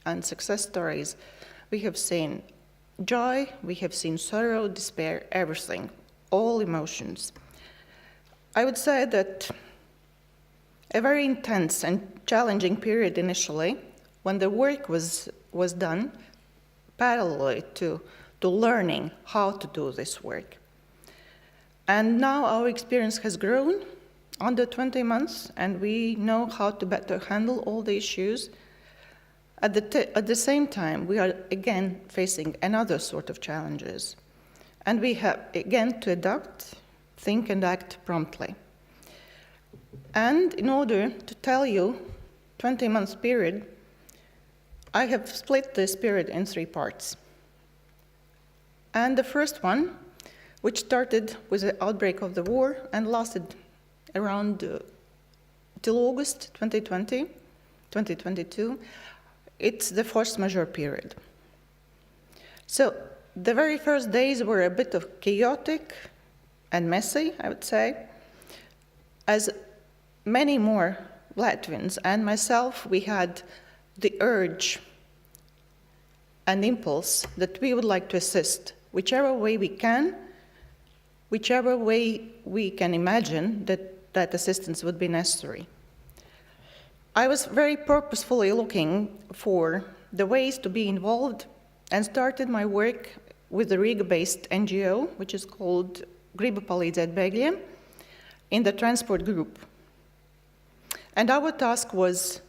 and success stories. We have seen joy, we have seen sorrow, despair, everything, all emotions. I would say that a very intense and challenging period initially, when the work was done parallelly to learning how to do this work. And now our experience has grown under 20 months, and we know how to better handle all the issues. At the same time, we are again facing another sort of challenges. And we have again to adapt, think and act promptly. And in order to tell you 20 months period, I have split this period in 3 parts. And the first one, which started with the outbreak of the war and lasted around till August 2022, it's the force majeure period. So the very first days were a bit of chaotic and messy, I would say, as many more Latvians and myself, we had the urge and impulse that we would like to assist whichever way we can, whichever way we can imagine that assistance would be necessary. I was very purposefully looking for the ways to be involved and started my work with the Riga-based NGO, which is called Weizenbergi, in the transport group. And our task was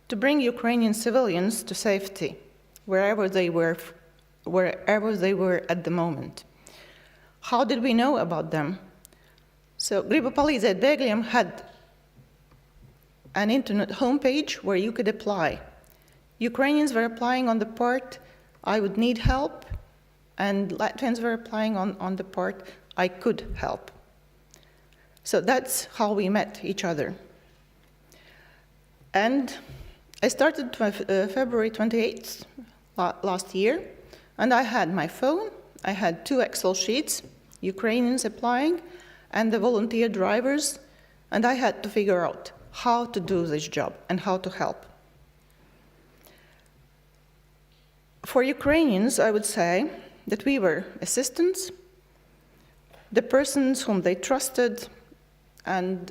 to bring Ukrainian civilians to safety, wherever they were at the moment. How did we know about them? So Weizenbergi had an internet homepage where you could apply. Ukrainians were applying on the part, I would need help, and Latvians were applying on the part, I could help. So that's how we met each other. And I started February 28th last year, and I had my phone, I had 2 Excel sheets, Ukrainians applying, and the volunteer drivers, and I had to figure out how to do this job and how to help. For Ukrainians, I would say that we were assistants, the persons whom they trusted, and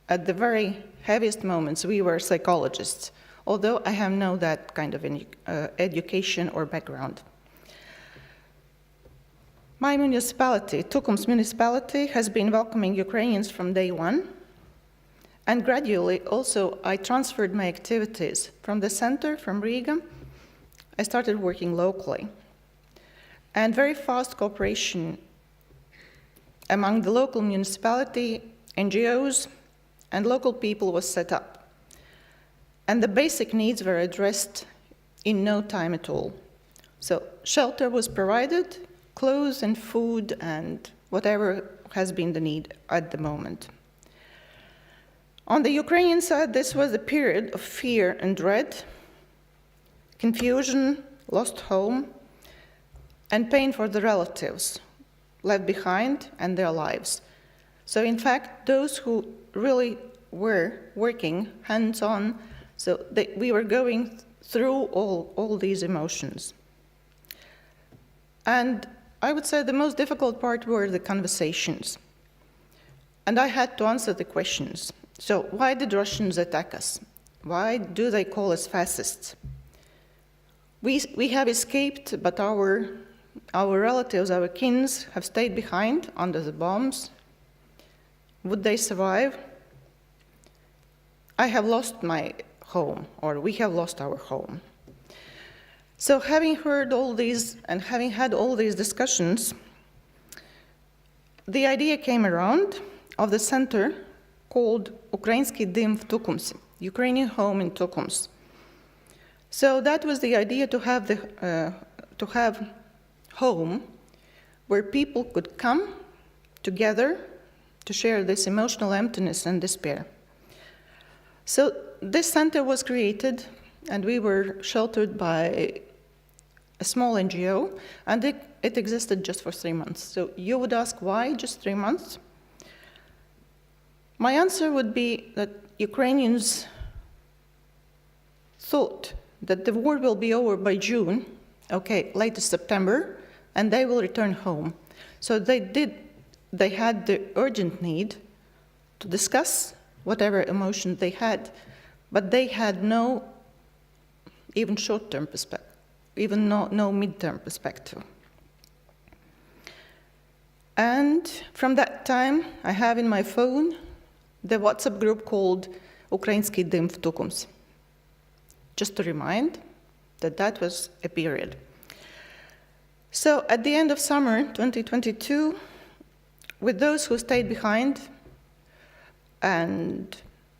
at the very heaviest moments, we were psychologists, although I have no that kind of education or background. My municipality, Tukums municipality, has been welcoming Ukrainians from day one, and gradually also I transferred my activities from the center, from Riga. I started working locally, and very fast cooperation among the local municipality, NGOs, and local people was set up. And the basic needs were addressed in no time at all. So shelter was provided, clothes and food and whatever has been the need at the moment. On the Ukrainian side, this was a period of fear and dread, confusion, lost home, and pain for the relatives left behind and their lives. So in fact, those who really were working hands-on, so we were going through all these emotions. And I would say the most difficult part were the conversations. And I had to answer the questions. So why did Russians attack us? Why do they call us fascists? We have escaped, but our relatives, our kins, have stayed behind under the bombs. Would they survive? I have lost my home, or we have lost our home. So having heard all these and having had all these discussions, the idea came around of the center called Ukrainsky Dym v Tukums, Ukrainian Home in Tukums. So that was the idea to have home where people could come together to share this emotional emptiness and despair. So this center was created, and we were sheltered by a small NGO, and it existed just for 3 months. So you would ask, why just 3 months? My answer would be that Ukrainians thought that the war will be over by June, okay, latest September, and they will return home. So they had the urgent need to discuss whatever emotion they had, but they had no even short-term perspective, even no mid-term perspective. And from that time, I have in my phone the WhatsApp group called Ukrainsky Dym v Tukums, just to remind that that was a period. So at the end of summer 2022, with those who stayed behind and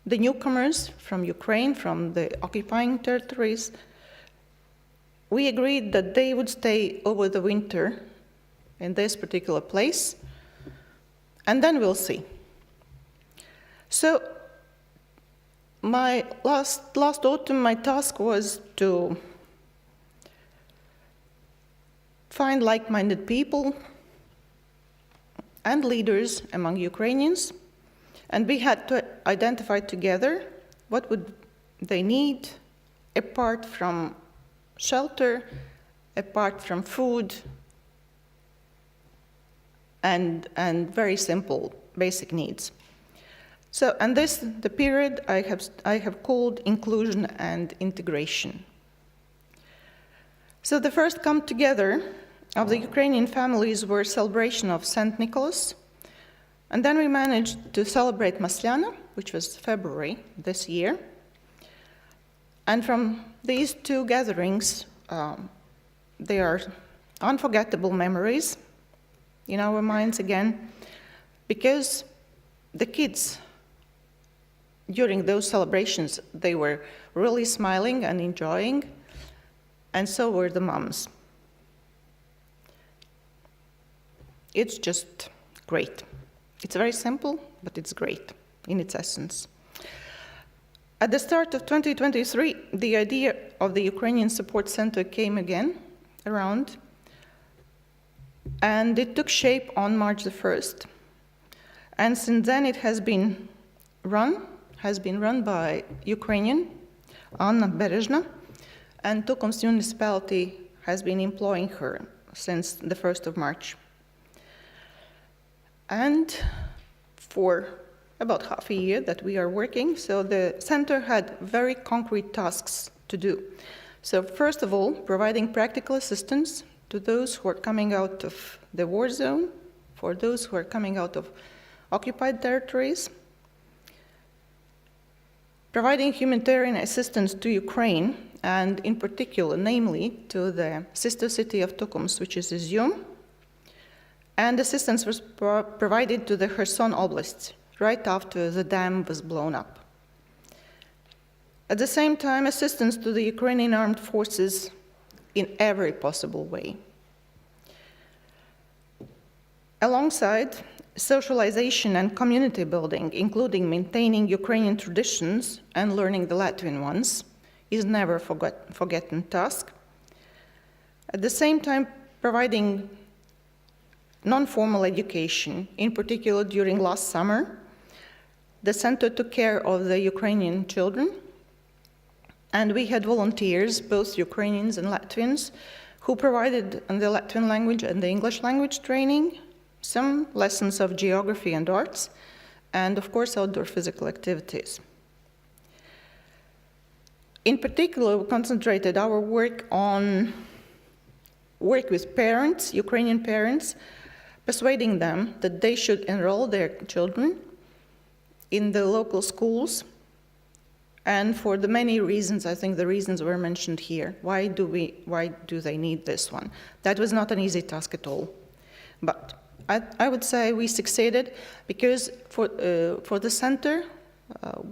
the newcomers from Ukraine, from the occupying territories, we agreed that they would stay over the winter in this particular place, and then we'll see. So my last autumn, my task was to find like-minded people and leaders among Ukrainians, and we had to identify together what would they need apart from shelter, apart from food, and very simple basic needs. So, and this, the period I have called inclusion and integration. So the first come together of the Ukrainian families were celebration of St. Nicholas, and then we managed to celebrate Maslyana, which was February this year. And from these two gatherings, they are unforgettable memories in our minds again, because the kids, during those celebrations, they were really smiling and enjoying, and so were the moms. It's just great. It's very simple, but it's great in its essence. At the start of 2023, the idea of the Ukrainian Support Center came again around, and it took shape on March the 1st. And since then, it has been run by Ukrainian, Anna Berezhna, and Tukums municipality has been employing her since the 1st of March. And for about half a year that we are working, so the center had very concrete tasks to do. So first of all, providing practical assistance to those who are coming out of the war zone, for those who are coming out of occupied territories, providing humanitarian assistance to Ukraine, and in particular, namely, to the sister city of Tukums, which is Izyum, and assistance was provided to the Kherson Oblast right after the dam was blown up. At the same time, assistance to the Ukrainian armed forces in every possible way. Alongside socialization and community building, including maintaining Ukrainian traditions and learning the Latvian ones, is never forgotten task. At the same time, providing non-formal education, in particular during last summer, the center took care of the Ukrainian children, and we had volunteers, both Ukrainians and Latvians, who provided the Latvian language and the English language training, some lessons of geography and arts, and of course outdoor physical activities. In particular, we concentrated our work with parents, Ukrainian parents, persuading them that they should enroll their children in the local schools, and for the many reasons. I think the reasons were mentioned here. Why do they need this one? That was not an easy task at all. But I would say we succeeded because for the center,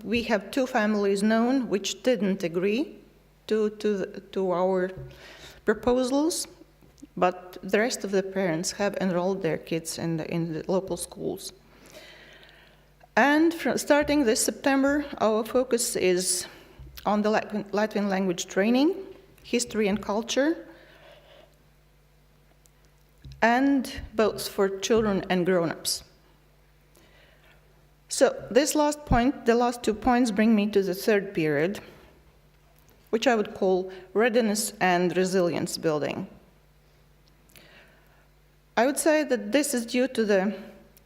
we have 2 families known which didn't agree to our proposals, but the rest of the parents have enrolled their kids in the local schools. And starting this September, our focus is on the Latvian language training, history and culture, and both for children and grown-ups. So this last point, the last 2 points bring me to the third period, which I would call readiness and resilience building. I would say that this is due to the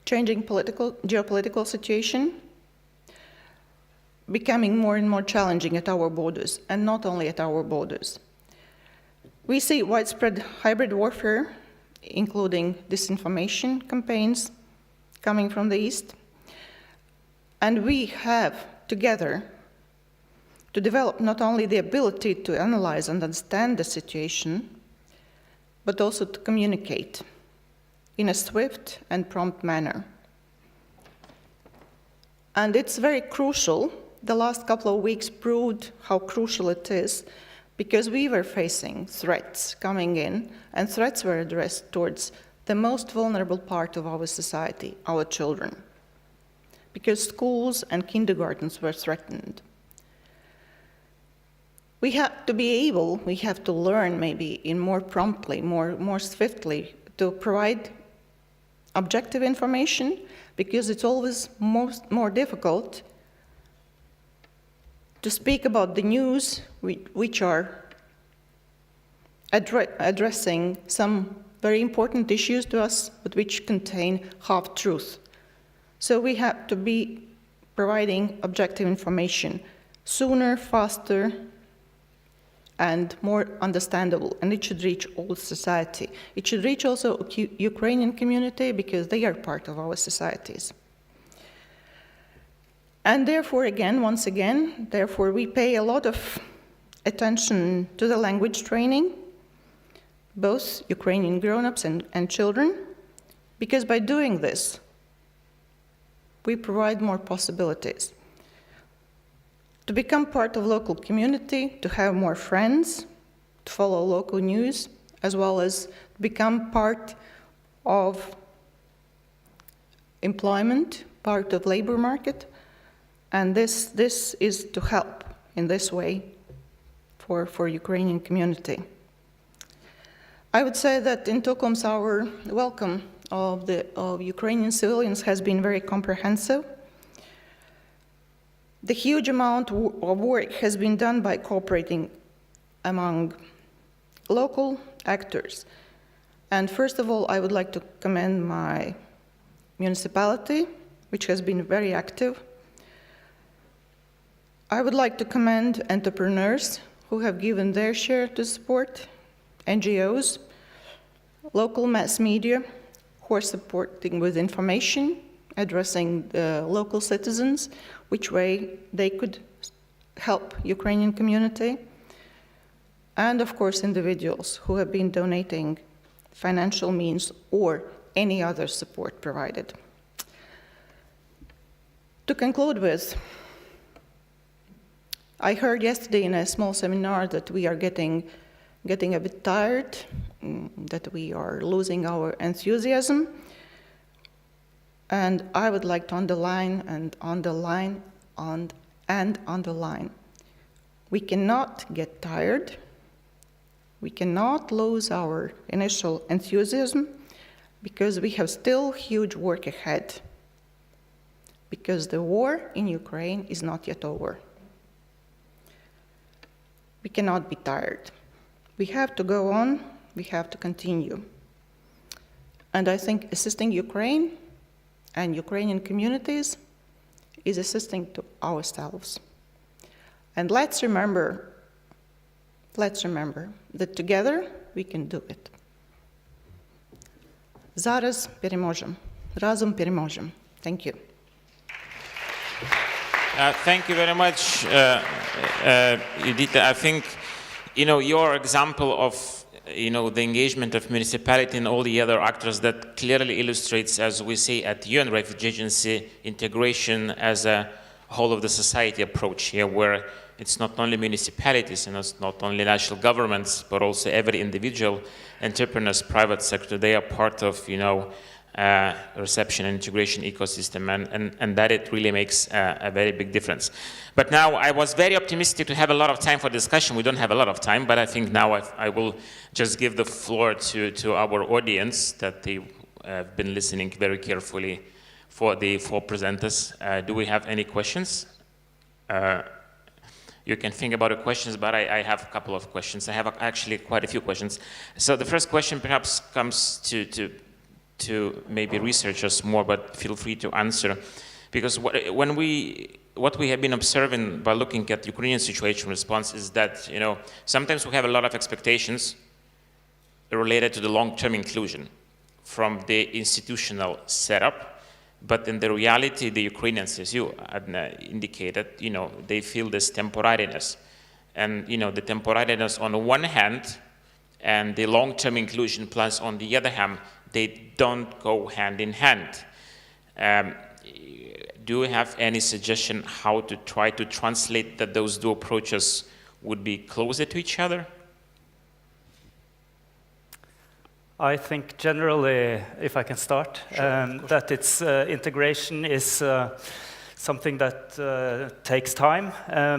changing geopolitical situation, becoming more and more challenging at our borders, and not only at our borders. We see widespread hybrid warfare, including disinformation campaigns coming from the East, and we have together to develop not only the ability to analyze and understand the situation, but also to communicate in a swift and prompt manner. And it's very crucial. The last couple of weeks proved how crucial it is, because we were facing threats coming in, and threats were addressed towards the most vulnerable part of our society, our children, because schools and kindergartens were threatened. We have to learn maybe in more promptly, more swiftly, to provide objective information, because it's always more difficult to speak about the news which are addressing some very important issues to us, but which contain half-truth. So we have to be providing objective information sooner, faster, and more understandable, and it should reach all society. It should reach also Ukrainian community, because they are part of our societies. And therefore, once again, we pay a lot of attention to the language training, both Ukrainian grown-ups and children, because by doing this, we provide more possibilities to become part of local community, to have more friends, to follow local news, as well as become part of employment, part of labor market. And this is to help in this way for Ukrainian community. I would say that in Tukums our welcome of Ukrainian civilians has been very comprehensive. The huge amount of work has been done by cooperating among local actors. And first of all, I would like to commend my municipality, which has been very active. I would like to commend entrepreneurs who have given their share to support, NGOs, local mass media who are supporting with information, addressing the local citizens, which way they could help Ukrainian community, and of course individuals who have been donating financial means or any other support provided. To conclude with, I heard yesterday in a small seminar that we are getting a bit tired, that we are losing our enthusiasm. And I would like to underline and underline and underline. We cannot get tired. We cannot lose our initial enthusiasm because we have still huge work ahead. Because the war in Ukraine is not yet over. We cannot be tired. We have to go on, we have to continue. And I think assisting Ukraine and Ukrainian communities is assisting to ourselves. And let's remember that together we can do it. Зараз переможем. Разом переможем. Thank you. Thank you very much, Edita. I think, your example of, the engagement of municipality and all the other actors, that clearly illustrates, as we say at the UN Refugee Agency, integration as a whole of the society approach here, where it's not only municipalities and it's not only national governments, but also every individual, entrepreneurs, private sector, they are part of, reception and integration ecosystem, and that it really makes a very big difference. But now I was very optimistic to have a lot of time for discussion. We don't have a lot of time, but I think now I will just give the floor to our audience that they have been listening very carefully for the four presenters. Do we have any questions? You can think about the questions, but I have a couple of questions. I have actually quite a few questions. So the first question perhaps comes to maybe researchers more, but feel free to answer. Because what we have been observing by looking at Ukrainian situation response is that, sometimes we have a lot of expectations related to the long-term inclusion from the institutional setup, but in the reality, the Ukrainians, as you indicated, they feel this temporariness. And, the temporariness on the one hand, and the long-term inclusion plans on the other hand, they don't go hand in hand. Do you have any suggestion how to try to translate that those two approaches would be closer to each other? I think generally, if I can start, that it's integration is something that takes time,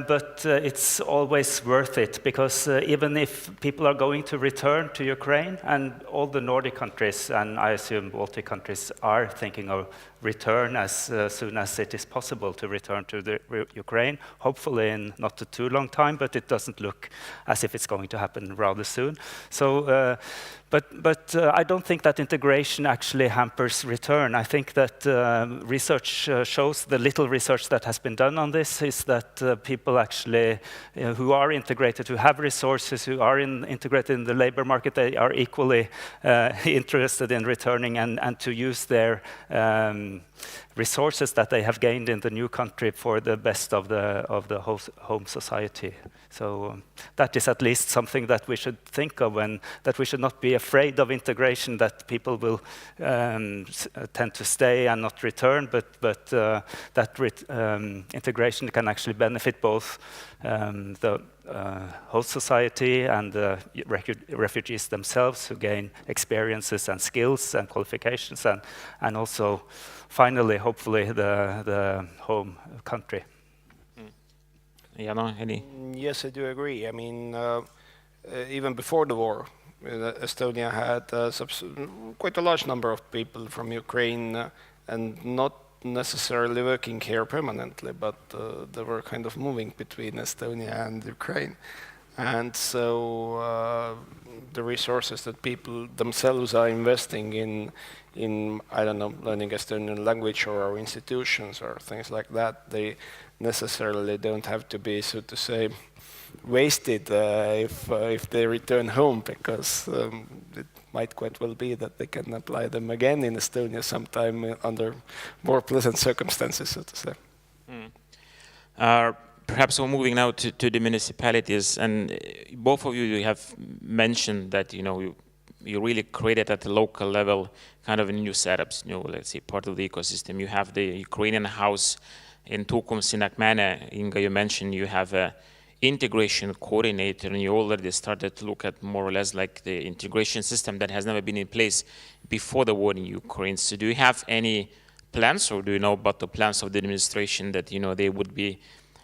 but it's always worth it, because even if people are going to return to Ukraine, and all the Nordic countries, and I assume Baltic countries, are thinking of return as soon as it is possible to return to the Ukraine, hopefully in not a too long time, but it doesn't look as if it's going to happen rather soon. So, but I don't think that integration actually hampers return. I think that research shows, the little research that has been done on this, is that people actually who are integrated, who have resources, who are integrated in the labor market, they are equally interested in returning and to use their resources that they have gained in the new country for the best of the home society. So that is at least something that we should think of, and that we should not be afraid of integration, that people will tend to stay and not return, but that integration can actually benefit both the host society and the refugees themselves, who gain experiences and skills and qualifications, and also finally, hopefully, the home country. Yes, I do agree. I mean, even before the war, Estonia had quite a large number of people from Ukraine, and not necessarily working here permanently, but they were kind of moving between Estonia and Ukraine. And so the resources that people themselves are investing in, I don't know, learning Estonian language or our institutions or things like that, they necessarily don't have to be, so to say, wasted if they return home, because it might quite well be that they can apply them again in Estonia sometime under more pleasant circumstances, so to say. Perhaps we're moving now to the municipalities, and both of you have mentioned that you really created at the local level kind of new setups, let's say part of the ecosystem. You have the Ukrainian house in Tukum, Sinakmene. Inga, you mentioned you have a integration coordinator, and you already started to look at more or less like the integration system that has never been in place before the war in Ukraine. So do you have any plans, or do you know about the plans of the administration that, they would be,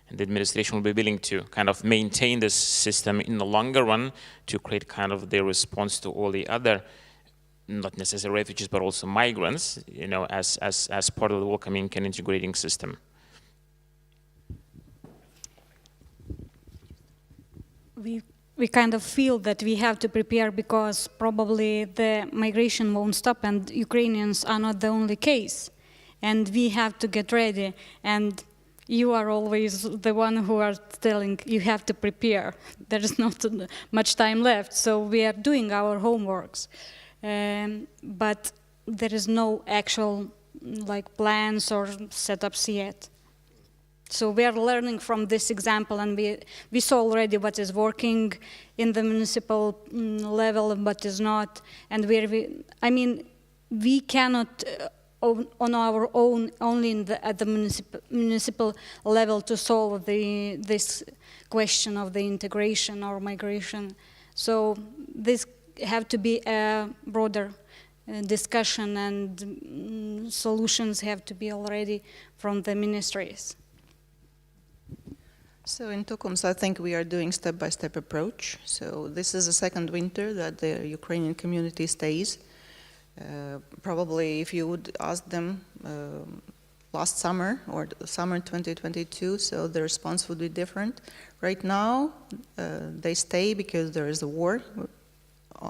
and the administration will be willing to kind of maintain this system in the longer run to create kind of their response to all the other, not necessarily refugees, but also migrants, as part of the welcoming and integrating system? We kind of feel that we have to prepare because probably the migration won't stop and Ukrainians are not the only case. And we have to get ready. And you are always the one who are telling you have to prepare. There is not much time left, so we are doing our homeworks. But there is no actual plans or setups yet. So we are learning from this example, and we saw already what is working in the municipal level and what is not. And we cannot on our own, only at the municipal level, to solve this question of the integration or migration. So this have to be a broader discussion, and solutions have to be already from the ministries. So in Tukums, I think we are doing step-by-step approach. So this is the second winter that the Ukrainian community stays. Probably if you would ask them last summer or summer 2022, so the response would be different. Right now, they stay because there is a war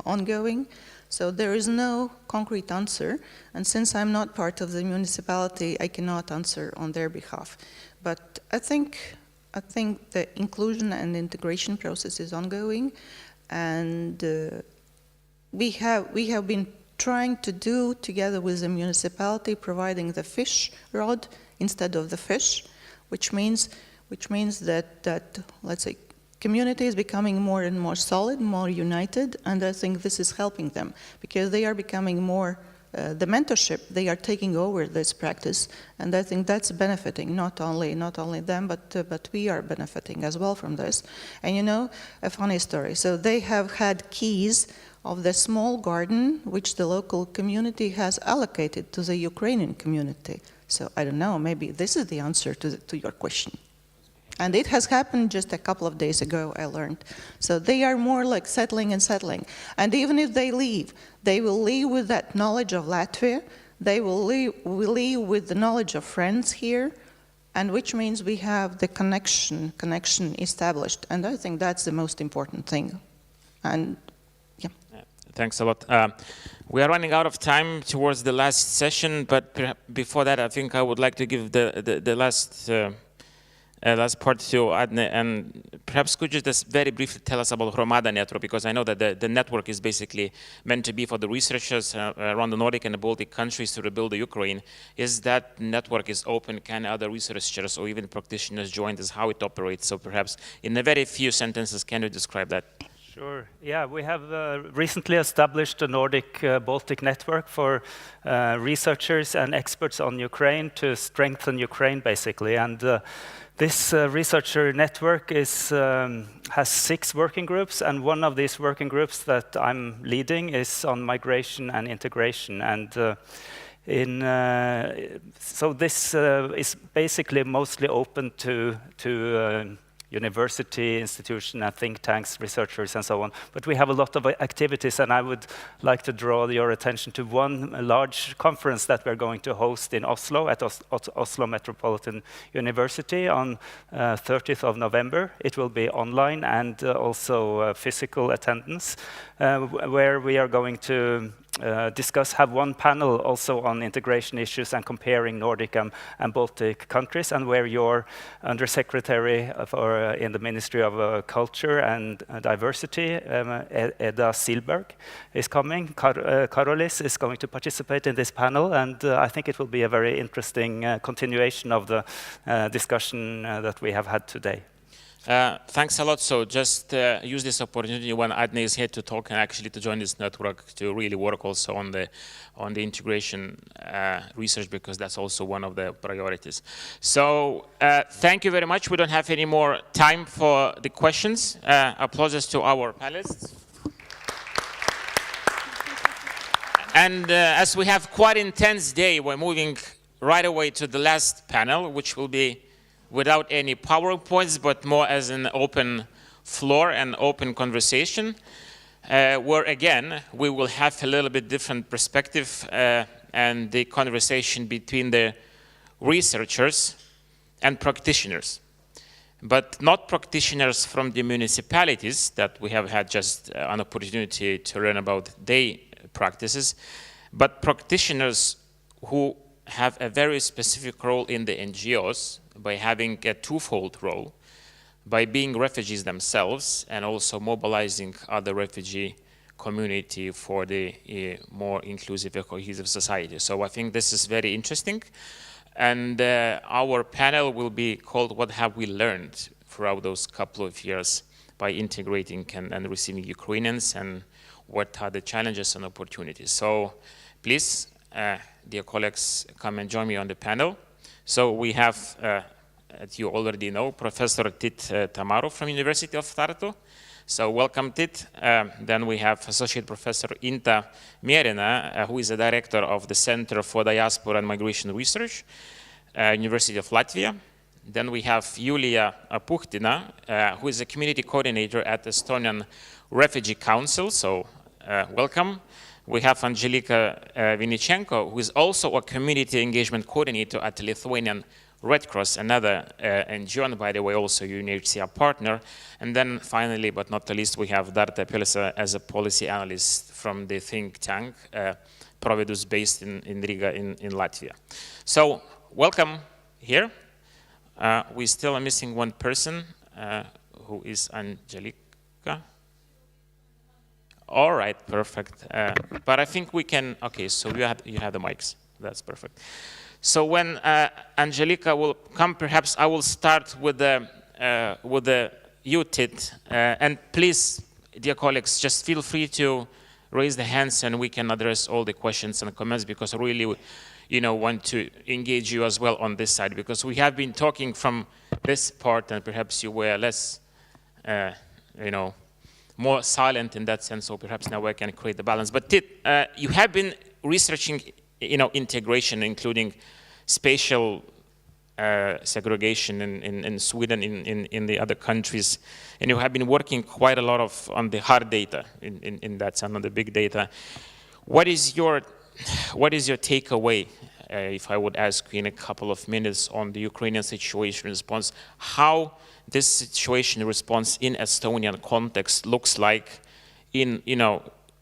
ongoing. So there is no concrete answer. And since I'm not part of the municipality, I cannot answer on their behalf. But I think the inclusion and integration process is ongoing, and we have been trying to do together with the municipality, providing the fish rod instead of the fish, which means that let's say community is becoming more and more solid, more united, and I think this is helping them because they are becoming more. The mentorship, they are taking over this practice, and I think that's benefiting not only them, but we are benefiting as well from this. And a funny story. So they have had keys of the small garden which the local community has allocated to the Ukrainian community. So I don't know, maybe this is the answer to your question. And it has happened just a couple of days ago, I learned. So they are more like settling. And even if they leave, they will leave with that knowledge of Latvia. They will leave with the knowledge of friends here, and which means we have the connection established. And I think that's the most important thing. And yeah. Thanks a lot. We are running out of time towards the last session, but before that, I think I would like to give the last part to Adne, and perhaps could you just very briefly tell us about Hromada network, because I know that the network is basically meant to be for the researchers around the Nordic and the Baltic countries to rebuild the Ukraine. Is that network is open? Can other researchers or even practitioners join this? How it operates? So perhaps in a very few sentences, can you describe that? Sure. Yeah, we have recently established a Nordic-Baltic network for researchers and experts on Ukraine to strengthen Ukraine, basically. And this researcher network has 6 working groups, and one of these working groups that I'm leading is on migration and integration. And so this is basically mostly open to university, institution, and think tanks, researchers, and so on. But we have a lot of activities, and I would like to draw your attention to one large conference that we're going to host in Oslo at Oslo Metropolitan University on 30th of November. It will be online and also physical attendance, where we are going to have one panel also on integration issues and comparing Nordic and Baltic countries, and where your Undersecretary in the Ministry of Culture and Diversity, Edda Silberg, is coming. Karolis is going to participate in this panel, and I think it will be a very interesting continuation of the discussion that we have had today. Thanks a lot. So just use this opportunity when Adne is here to talk and actually to join this network to really work also on the integration research, because that's also one of the priorities. So thank you very much. We don't have any more time for the questions. Applauses to our panelists. And as we have quite an intense day, we're moving right away to the last panel, which will be without any PowerPoints, but more as an open floor and open conversation, where again, we will have a little bit different perspective and the conversation between the researchers and practitioners. But not practitioners from the municipalities that we have had just an opportunity to learn about their practices, but practitioners who have a very specific role in the NGOs by having a twofold role, by being refugees themselves and also mobilizing other refugee community for the more inclusive and cohesive society. So I think this is very interesting. And our panel will be called What Have We Learned throughout those couple of years by integrating and receiving Ukrainians, and what are the challenges and opportunities. So please, dear colleagues, come and join me on the panel. So we have, as you already know, Professor Tiit Tammaru from University of Tartu. So welcome, Tiit. Then we have Associate Professor Inta Mierina, who is the Director of the Center for Diaspora and Migration Research, University of Latvia. Then we have Julia Puhtina, who is a Community Coordinator at the Estonian Refugee Council. So welcome. We have Angelika Vinichenko, who is also a Community Engagement Coordinator at the Lithuanian Red Cross, another NGO, and by the way, also UNHCR partner. And then finally, but not the least, we have Darta Pelsa as a policy analyst from the think tank, Providus, based in Riga, in Latvia. So welcome here. We still are missing one person, who is Angelika. All right, perfect. But I think we can, okay, so you have the mics. That's perfect. So when Angelika will come, perhaps I will start with the you, Tiit. And please, dear colleagues, just feel free to raise the hands and we can address all the questions and comments, because I really want to engage you as well on this side, because we have been talking from this part and perhaps you were less, more silent in that sense, so perhaps now I can create the balance. But Tiit, you have been researching integration, including spatial segregation in Sweden, in the other countries, and you have been working quite a lot on the hard data in that sense, on the big data. What is your takeaway, if I would ask you in a couple of minutes, on the Ukrainian situation response, how this situation response in Estonian context looks like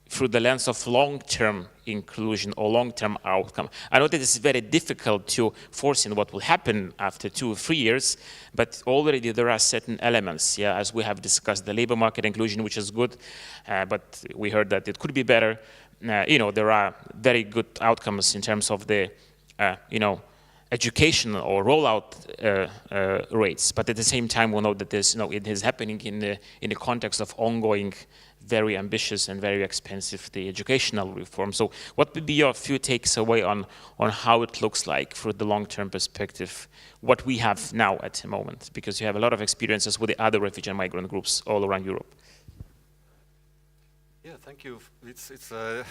through the lens of long-term inclusion or long-term outcome? I know that it's very difficult to foresee what will happen after 2 or 3 years, but already there are certain elements, as we have discussed, the labor market inclusion, which is good, but we heard that it could be better. There are very good outcomes in terms of the, education or rollout rates, but at the same time we know that it is happening in the context of ongoing, very ambitious and very expensive the educational reform. So what would be your few takes away on how it looks like for the long-term perspective, what we have now at the moment, because you have a lot of experiences with the other refugee and migrant groups all around Europe? Yeah, thank you. It's a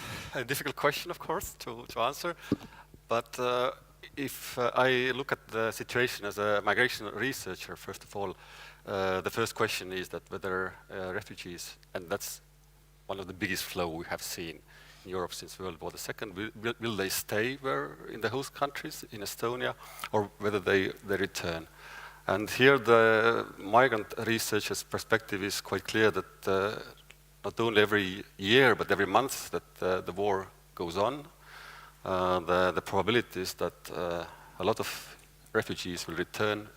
difficult question, of course, to answer, but if I look at the situation as a migration researcher, first of all, the first question is that whether refugees, and that's one of the biggest flow we have seen in Europe since World War II, will they stay in the host countries, in Estonia, or whether they return? And here the migrant researcher's perspective is quite clear that not only every year, but every month that the war goes on, the probabilities that a lot of refugees will return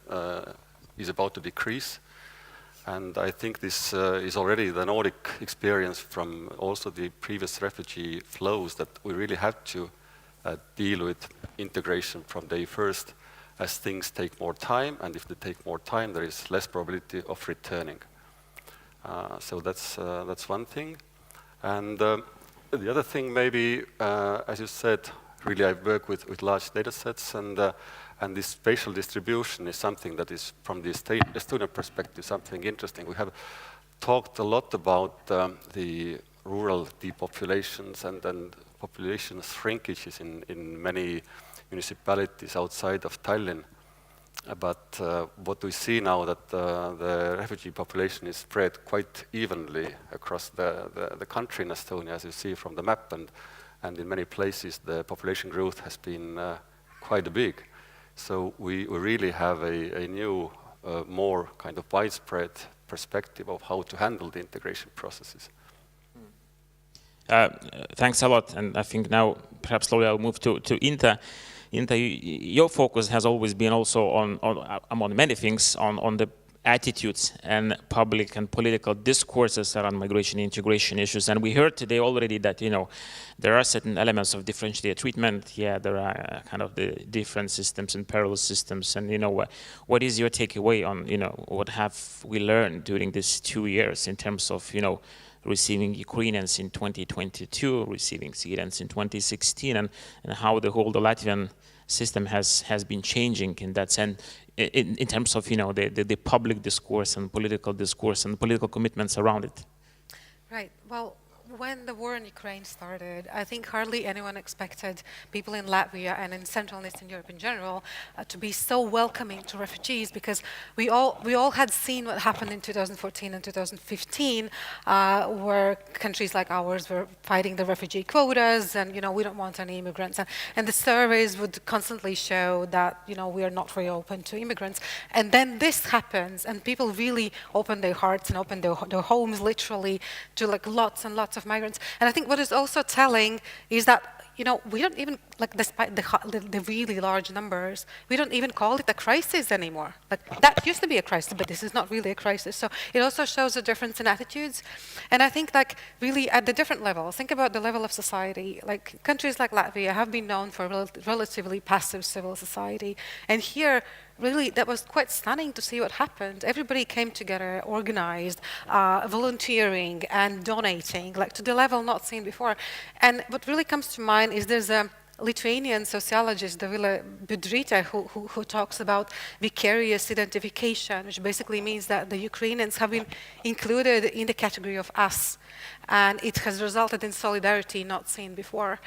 is about to decrease. And I think this is already the Nordic experience from also the previous refugee flows, that we really have to deal with integration from day first, as things take more time, and if they take more time, there is less probability of returning. So that's one thing. And the other thing, maybe, as you said, really I work with large data sets, and this spatial distribution is something that is, from the Estonian perspective, something interesting. We have talked a lot about the rural depopulations and population shrinkages in many municipalities outside of Tallinn. But what we see now that the refugee population is spread quite evenly across the country in Estonia, as you see from the map, and in many places the population growth has been quite big. So we really have a new, more kind of widespread perspective of how to handle the integration processes. Thanks a lot, and I think now perhaps slowly I'll move to Inta. Inta, your focus has always been also on among many things, on the attitudes and public and political discourses around migration and integration issues. And we heard today already that, you know, there are certain elements of differentiated treatment. Yeah, there are kind of the different systems and parallel systems. And, you know, what is your takeaway on, you know, what have we learned during these 2 years in terms of, you know, receiving Ukrainians in 2022, receiving Syrians in 2016, and how the whole Latvian system has been changing in that sense, in terms of, you know, the public discourse and political commitments around it. Right. Well, when the war in Ukraine started, I think hardly anyone expected people in Latvia and in Central and Eastern Europe in general to be so welcoming to refugees, because we all had seen what happened in 2014 and 2015, where countries like ours were fighting the refugee quotas, and, you know, we don't want any immigrants, and the surveys would constantly show that, you know, we are not very open to immigrants. And then this happens, and people really open their hearts and open their homes literally to like lots and lots of migrants. And I think what is also telling is that, you know, we don't even, like, despite the really large numbers, we don't even call it a crisis anymore. Like, that used to be a crisis, but this is not really a crisis. So it also shows a difference in attitudes. And I think, like, really at the different levels, think about the level of society. Like, countries like Latvia have been known for relatively passive civil society. And here, really, that was quite stunning to see what happened. Everybody came together, organized, volunteering and donating, like to the level not seen before. And what really comes to mind is there's a Lithuanian sociologist, Dovile Budrytė, who talks about vicarious identification, which basically means that the Ukrainians have been included in the category of us. And it has resulted in solidarity not seen before.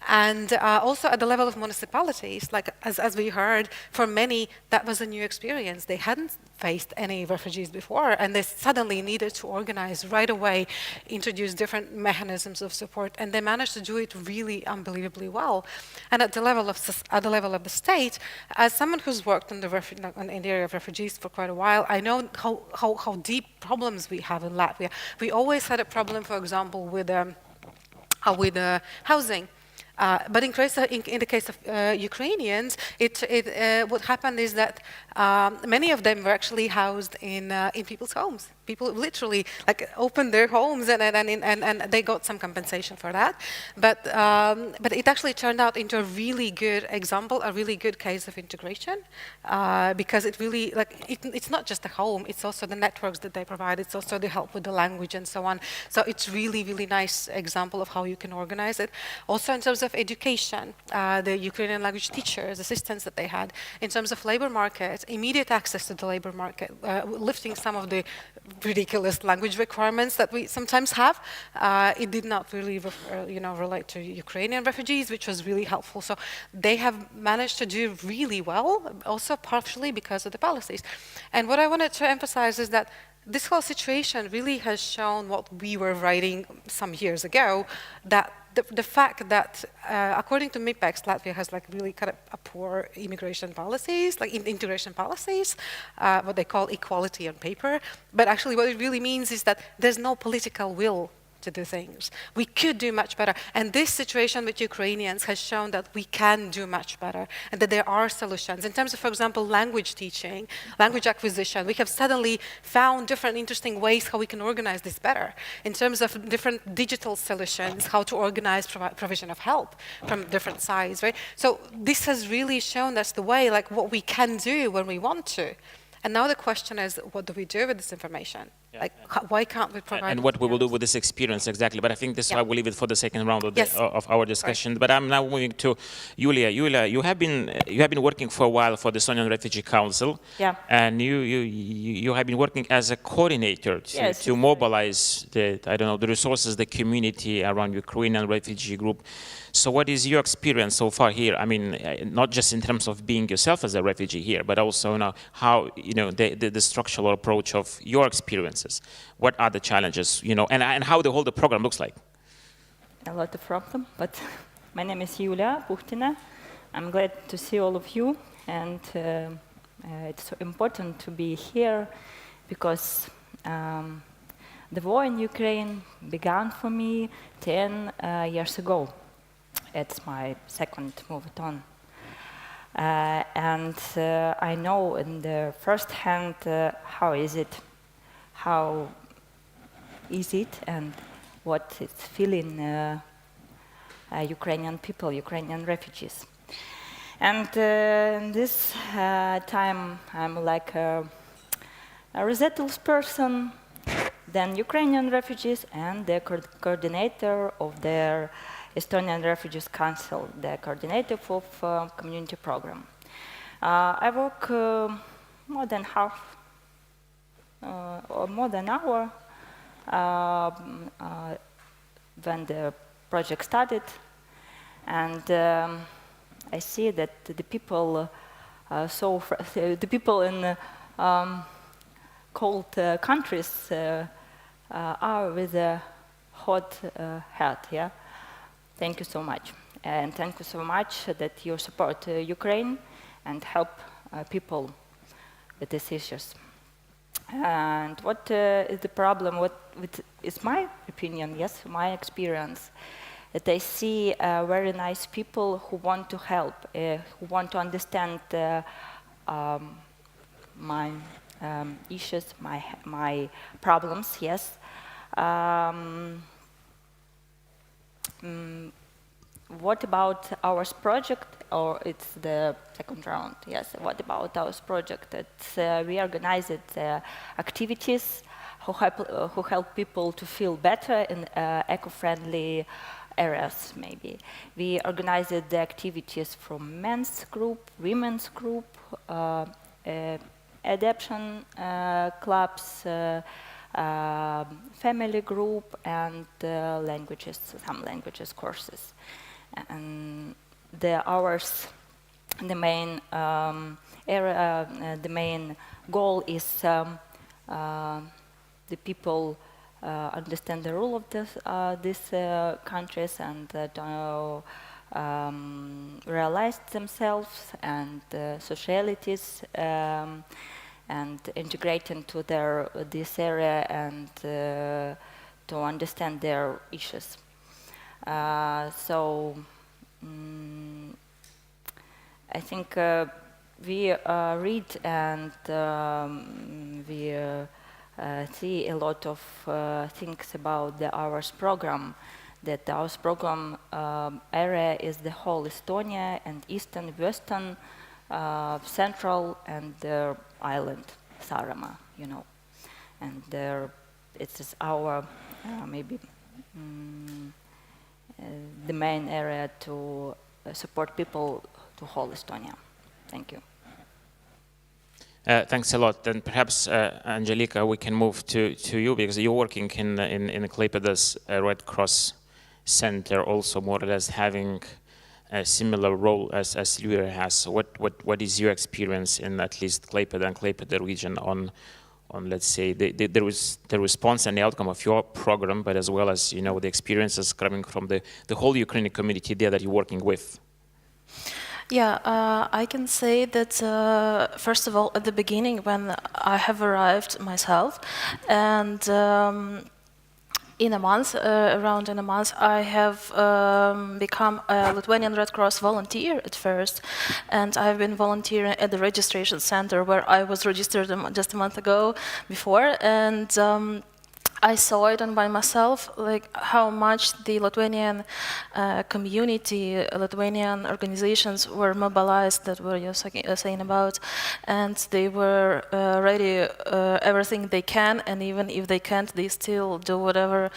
And also at the level of municipalities, like as we heard, for many, that was a new experience. They hadn't faced any refugees before, and they suddenly needed to organize right away, introduce different mechanisms of support, and they managed to do it really unbelievably well. And at the level of the state, as someone who's worked in the area of refugees for quite a while, I know how deep problems we have in Latvia. We always had a problem, for example, with housing. But in the case of Ukrainians, what happened is that many of them were actually housed in people's homes. People literally like opened their homes and they got some compensation for that. But it actually turned out into a really good example, a really good case of integration, because it really, like, it's not just a home, it's also the networks that they provide, it's also the help with the language and so on. So it's really, really nice example of how you can organize it. Also in terms of education, the Ukrainian language teachers, assistants that they had, in terms of labor market, immediate access to the labor market, lifting some of the ridiculous language requirements that we sometimes have. It did not really relate to Ukrainian refugees, which was really helpful. So they have managed to do really well, also partially because of the policies. And what I wanted to emphasize is that this whole situation really has shown what we were writing some years ago, that the fact that, according to MIPEX, Latvia has like really kind of a poor immigration policies, like integration policies, what they call equality on paper. But actually what it really means is that there's no political will to do things. We could do much better. And this situation with Ukrainians has shown that we can do much better and that there are solutions. In terms of, for example, language teaching, language acquisition, we have suddenly found different interesting ways how we can organize this better. In terms of different digital solutions, how to organize provision of help from different sides, right? So this has really shown us the way, like what we can do when we want to. And now the question is, what do we do with this information? Yeah. Like, why can't we provide? And what we will do with this experience exactly, but I think this is why we leave it for the second round of, of our discussion. But I'm now moving to Julia. Julia, you have been working for a while for the Estonian Refugee Council, and you have been working as a coordinator to mobilize the resources, the community around Ukrainian refugee group. So what is your experience so far here? I mean, not just in terms of being yourself as a refugee here, but also how the structural approach of your experiences. What are the challenges, and how the whole program looks like? A lot of problems, but my name is Julia Puhtina. I'm glad to see all of you, and it's so important to be here because the war in Ukraine began for me 10 years ago. It's my second move on. And I know in the first hand how is it and what it's feeling Ukrainian people, Ukrainian refugees. And in this time I'm like a resettles person, then Ukrainian refugees and the coordinator of their Estonian Refugees Council, the coordinator of community program. I work more than half or more than an hour when the project started, and I see that the people the people in cold countries are with a hot head, yeah. Thank you so much, and thank you so much that you support Ukraine and help people with these issues. And what is the problem? What is my opinion? Yes, my experience. That I see very nice people who want to help, who want to understand my issues, my problems. Yes. What about our project, or it's the second round? Yes, what about our project? That we organized activities who help people to feel better in eco-friendly areas, maybe. We organized the activities from men's group, women's group, adoption clubs, family group, and some languages courses. And the main the main goal is the people understand the rule of these countries and realize themselves and socialities and integrate into this area and to understand their issues. So I think we read and we see a lot of things about the hours program. That the hours program area is the whole Estonia and eastern, western, central, and the island, Saaremaa, and it is our maybe the main area to support people to whole Estonia. Thank you. Thanks a lot. And perhaps, Angelika, we can move to you, because you're working in Klaipėda's Red Cross Center, also more or less having a similar role as Julia has. So what is your experience in at least Klaipėda and Klaipėda region on let's say the response and the outcome of your program, but as well as the experiences coming from the whole Ukrainian community there that you're working with? Yeah, I can say that first of all, at the beginning when I have arrived myself, and in a month, around in a month, I have become a Lithuanian Red Cross volunteer at first, and I've been volunteering at the registration center where I was registered just a month ago before, and I saw it and by myself, like how much the Lithuanian community, Lithuanian organizations were mobilized, that were you saying about, and they were ready everything they can, and even if they can't, they still do whatever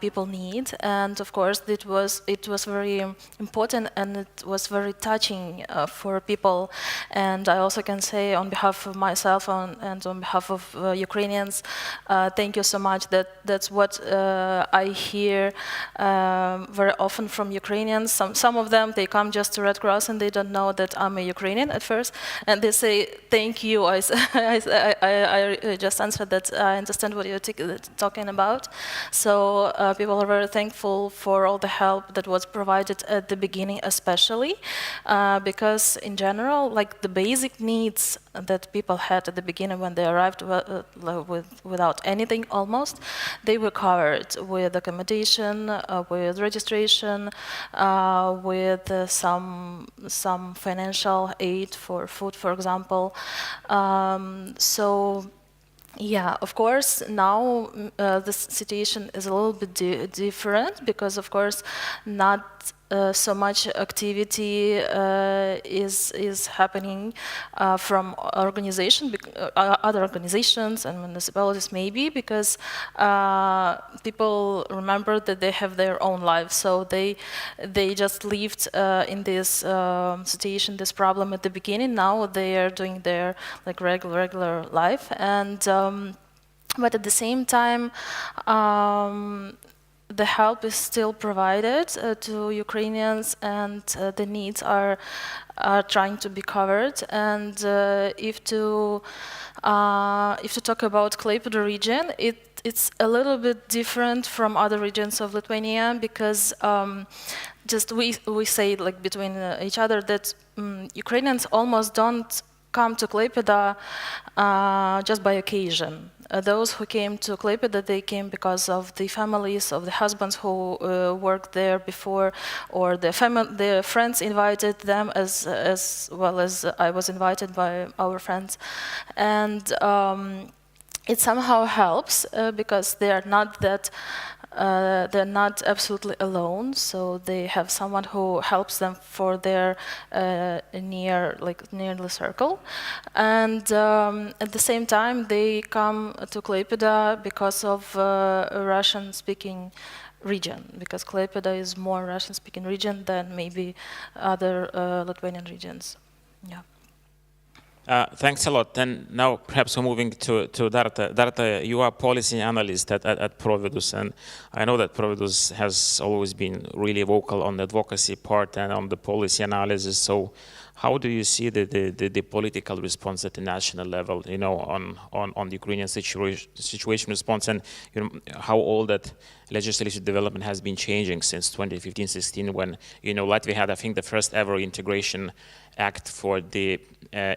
people need. And of course, it was very important, and it was very touching for people. And I also can say on behalf of myself and on behalf of Ukrainians, thank you so much. That's what I hear very often from Ukrainians. Some of them, they come just to Red Cross and they don't know that I'm a Ukrainian at first, and they say thank you. I just answered that I understand what you're talking about. So people are very thankful for all the help that was provided at the beginning, especially because in general, like the basic needs that people had at the beginning when they arrived without anything almost, they were covered with accommodation, with registration, with some financial aid for food, for example. So yeah, of course, now the situation is a little bit different because, of course, not so much activity is happening from other organizations and municipalities, maybe because people remember that they have their own lives, so they just lived in this situation, this problem at the beginning. Now they are doing their like regular life, and but at the same time, the help is still provided to Ukrainians, and the needs are trying to be covered. And if to talk about Klaipėda region, it's a little bit different from other regions of Lithuania because just we say like between each other that Ukrainians almost don't come to Klaipėda just by occasion. Those who came to Klaipėda, they came because of the families of the husbands who worked there before, or their friends invited them, as well as I was invited by our friends. And it somehow helps because they're not absolutely alone, so they have someone who helps them for their nearly circle. And at the same time, they come to Klaipėda because of Russian-speaking region, because Klaipėda is more Russian-speaking region than maybe other Lithuanian regions. Yeah. Thanks a lot. And now perhaps we're moving to Darta. Darta, you are policy analyst at Providus, and I know that Providus has always been really vocal on the advocacy part and on the policy analysis. So how do you see the political response at the national level, you know, on the Ukrainian situation response, and you know, how all that legislative development has been changing since 2015-16 when, you know, Latvia had, I think, the first ever integration act for the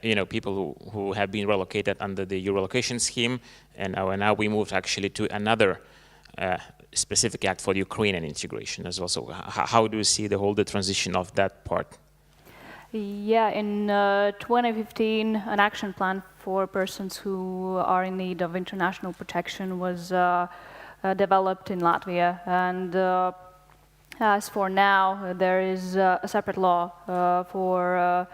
you know, people who have been relocated under the relocation scheme, and now we moved actually to another specific act for the Ukrainian integration as well. So how do you see the whole transition of that part? Yeah, in 2015, an action plan for persons who are in need of international protection was developed in Latvia, and as for now, there is a separate law for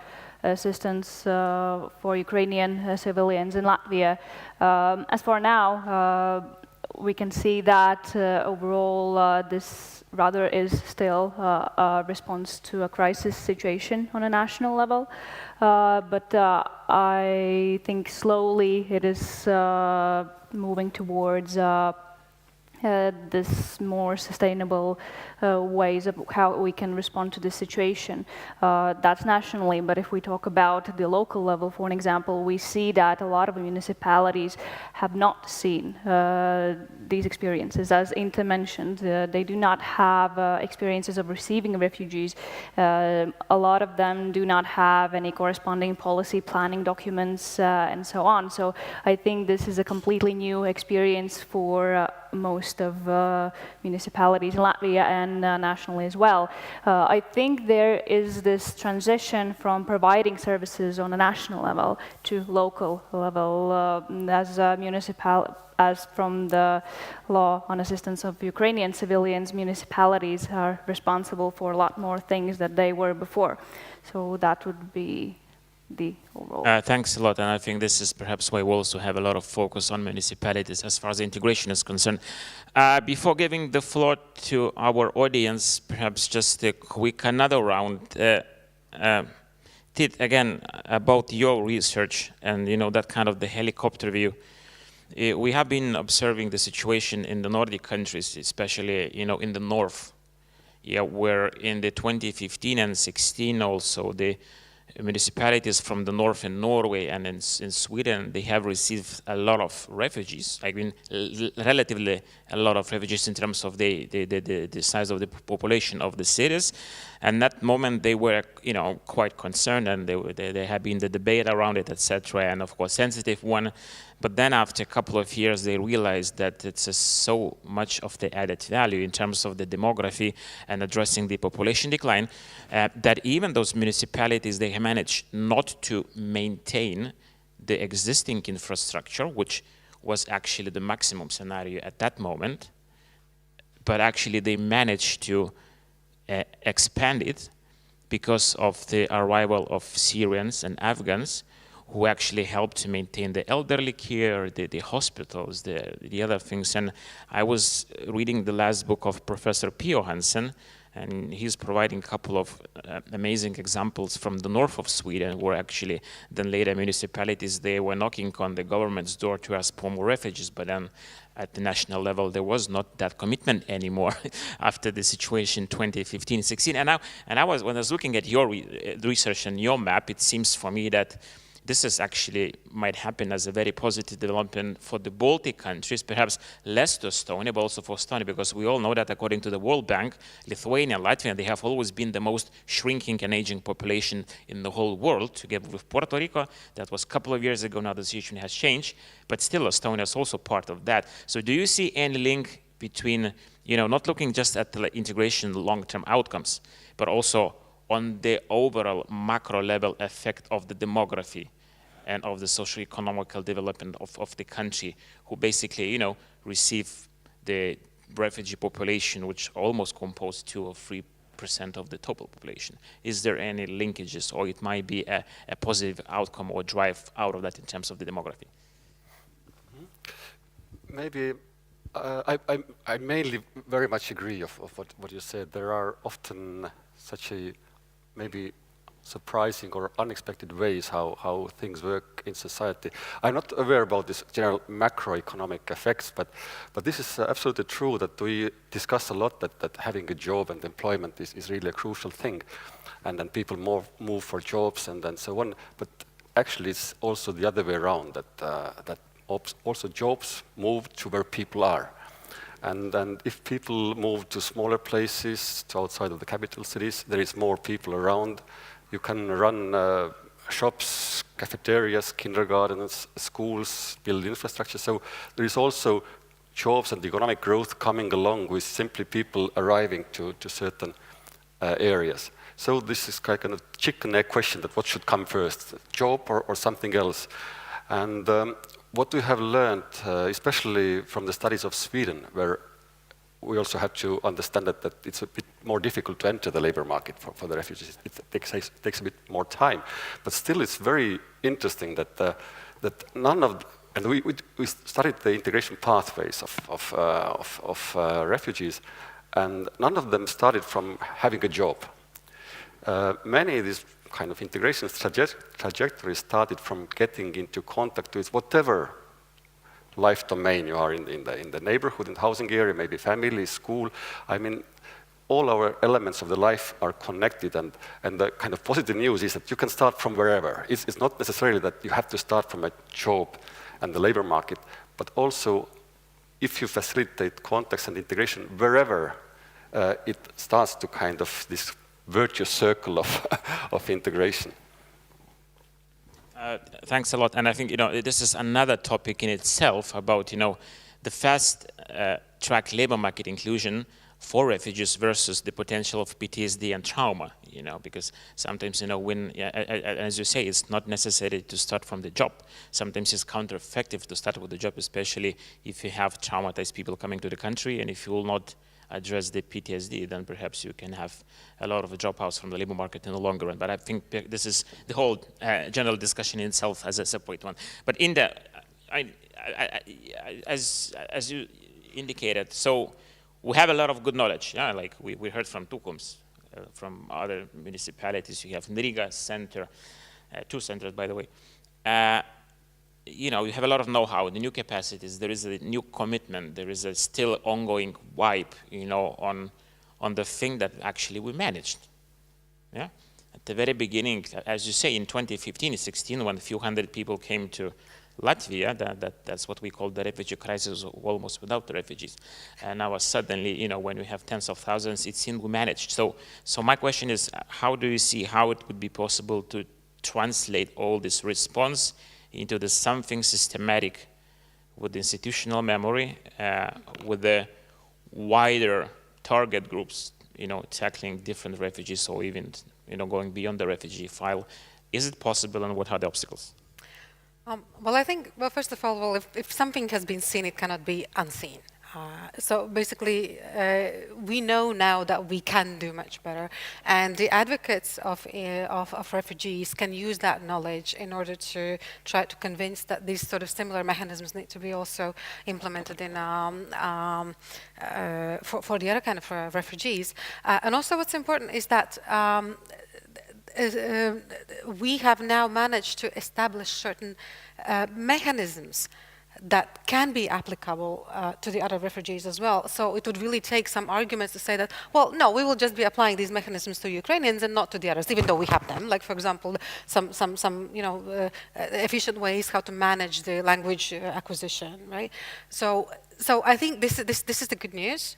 assistance for Ukrainian civilians in Latvia. As for now, we can see that overall this rather is still a response to a crisis situation on a national level. But I think slowly it is moving towards this more sustainable ways of how we can respond to this situation. That's nationally, but if we talk about the local level, for an example, we see that a lot of municipalities have not seen these experiences. As Inta mentioned, they do not have experiences of receiving refugees. A lot of them do not have any corresponding policy planning documents and so on. So I think this is a completely new experience for most of municipalities in Latvia and nationally as well. I think there is this transition from providing services on a national level to local level as from the law on assistance of Ukrainian civilians, municipalities are responsible for a lot more things than they were before. So that would be the overall. Thanks a lot, and I think this is perhaps why we also have a lot of focus on municipalities as far as integration is concerned. Before giving the floor to our audience, perhaps just a quick another round. Tiit, again, about your research and that kind of the helicopter view. We have been observing the situation in the Nordic countries, especially in the north, where in the 2015 and 16 also the municipalities from the north in Norway and in Sweden, they have received a lot of refugees. I mean, relatively a lot of refugees in terms of the size of the population of the cities. And that moment they were, quite concerned, and there had been the debate around it, etc. And of course, sensitive one. But then after a couple of years, they realized that it's so much of the added value in terms of the demography and addressing the population decline, that even those municipalities, they managed not to maintain the existing infrastructure, which was actually the maximum scenario at that moment, but actually they managed to expand it because of the arrival of Syrians and Afghans, who actually helped to maintain the elderly care, the hospitals, the other things. And I was reading the last book of Professor Pio Hansen, and he's providing a couple of amazing examples from the north of Sweden, where actually then later municipalities, they were knocking on the government's door to ask for more refugees, but then at the national level, there was not that commitment anymore after the situation 2015-16. And when I was looking at your research and your map, it seems for me that this is actually might happen as a very positive development for the Baltic countries, perhaps less to Estonia, but also for Estonia, because we all know that according to the World Bank, Lithuania and Latvia, they have always been the most shrinking and aging population in the whole world, together with Puerto Rico. That was a couple of years ago. Now the situation has changed, but still Estonia is also part of that. So do you see any link between, not looking just at the integration long-term outcomes, but also on the overall macro level effect of the demography and of the socio-economical development of the country, who basically, receive the refugee population, which almost compose 2 or 3% of the total population? Is there any linkages, or it might be a positive outcome or drive out of that in terms of the demography? Maybe I mainly very much agree of what you said. There are often such a maybe surprising or unexpected ways how things work in society. I'm not aware about this general macroeconomic effects, but this is absolutely true that we discuss a lot that having a job and employment is really a crucial thing, and then people move for jobs and then so on. But actually, it's also the other way around, that also jobs move to where people are. And then if people move to smaller places, to outside of the capital cities, there is more people around. You can run shops, cafeterias, kindergartens, schools, build infrastructure. So there is also jobs and economic growth coming along with simply people arriving to certain areas. So this is kind of chicken egg question, that what should come first, job or something else? And what we have learned, especially from the studies of Sweden, where we also have to understand that it's a bit more difficult to enter the labor market for the refugees. It takes a bit more time. But still, it's very interesting that none of, and we studied the integration pathways of refugees, and none of them started from having a job. Many of these kind of integration trajectories started from getting into contact with whatever life domain you are in the neighborhood, in the housing area, maybe family, school. I mean, all our elements of the life are connected, and the kind of positive news is that you can start from wherever. It's not necessarily that you have to start from a job and the labor market, but also if you facilitate contacts and integration wherever, it starts to kind of this virtuous circle of integration. Thanks a lot. And I think, this is another topic in itself about, the fast track labor market inclusion for refugees versus the potential of PTSD and trauma, you know, because sometimes, you know, when, as you say, it's not necessary to start from the job. Sometimes it's counter-effective to start with the job, especially if you have traumatized people coming to the country, and if you will not address the PTSD, then perhaps you can have a lot of dropouts from the labor market in the longer run. But I think this is the whole general discussion in itself as a separate one. But in the, as you indicated, so we have a lot of good knowledge. Yeah, like we heard from Tukums, from other municipalities. You have Riga center, 2 centers, by the way. You know, you have a lot of know-how, the new capacities, there is a new commitment, there is a still ongoing vibe, you know, on the thing that actually we managed. Yeah? At the very beginning, as you say, in 2015-16, when a few hundred people came to Latvia, that's what we call the refugee crisis, almost without the refugees. And now suddenly, you know, when we have tens of thousands, it seemed we managed. So my question is, how do you see how it would be possible to translate all this response into the something systematic with institutional memory, with the wider target groups, you know, tackling different refugees or even, you know, going beyond the refugee file? Is it possible, and what are the obstacles? Well, I think, well, first of all, if something has been seen, it cannot be unseen. So basically, we know now that we can do much better, and the advocates of refugees can use that knowledge in order to try to convince that these sort of similar mechanisms need to be also implemented in for the other kind of refugees. And also, what's important is that we have now managed to establish certain mechanisms that can be applicable to the other refugees as well. So it would really take some arguments to say that, well, no, we will just be applying these mechanisms to Ukrainians and not to the others, even though we have them. Like, for example, some you know, efficient ways how to manage the language acquisition, right? So I think this is the good news.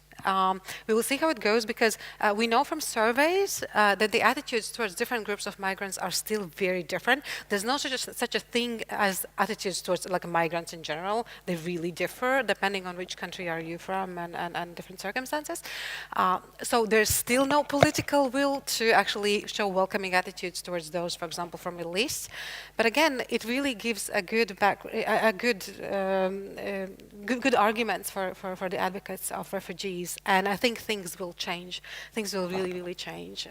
We will see how it goes, because we know from surveys that the attitudes towards different groups of migrants are still very different. There's no such a thing as attitudes towards like migrants in general. They really differ depending on which country are you from and different circumstances. So there's still no political will to actually show welcoming attitudes towards those, for example, from Middle East. But again, it really gives a good good arguments for the advocates of refugees. And I think things will change. Things will really change.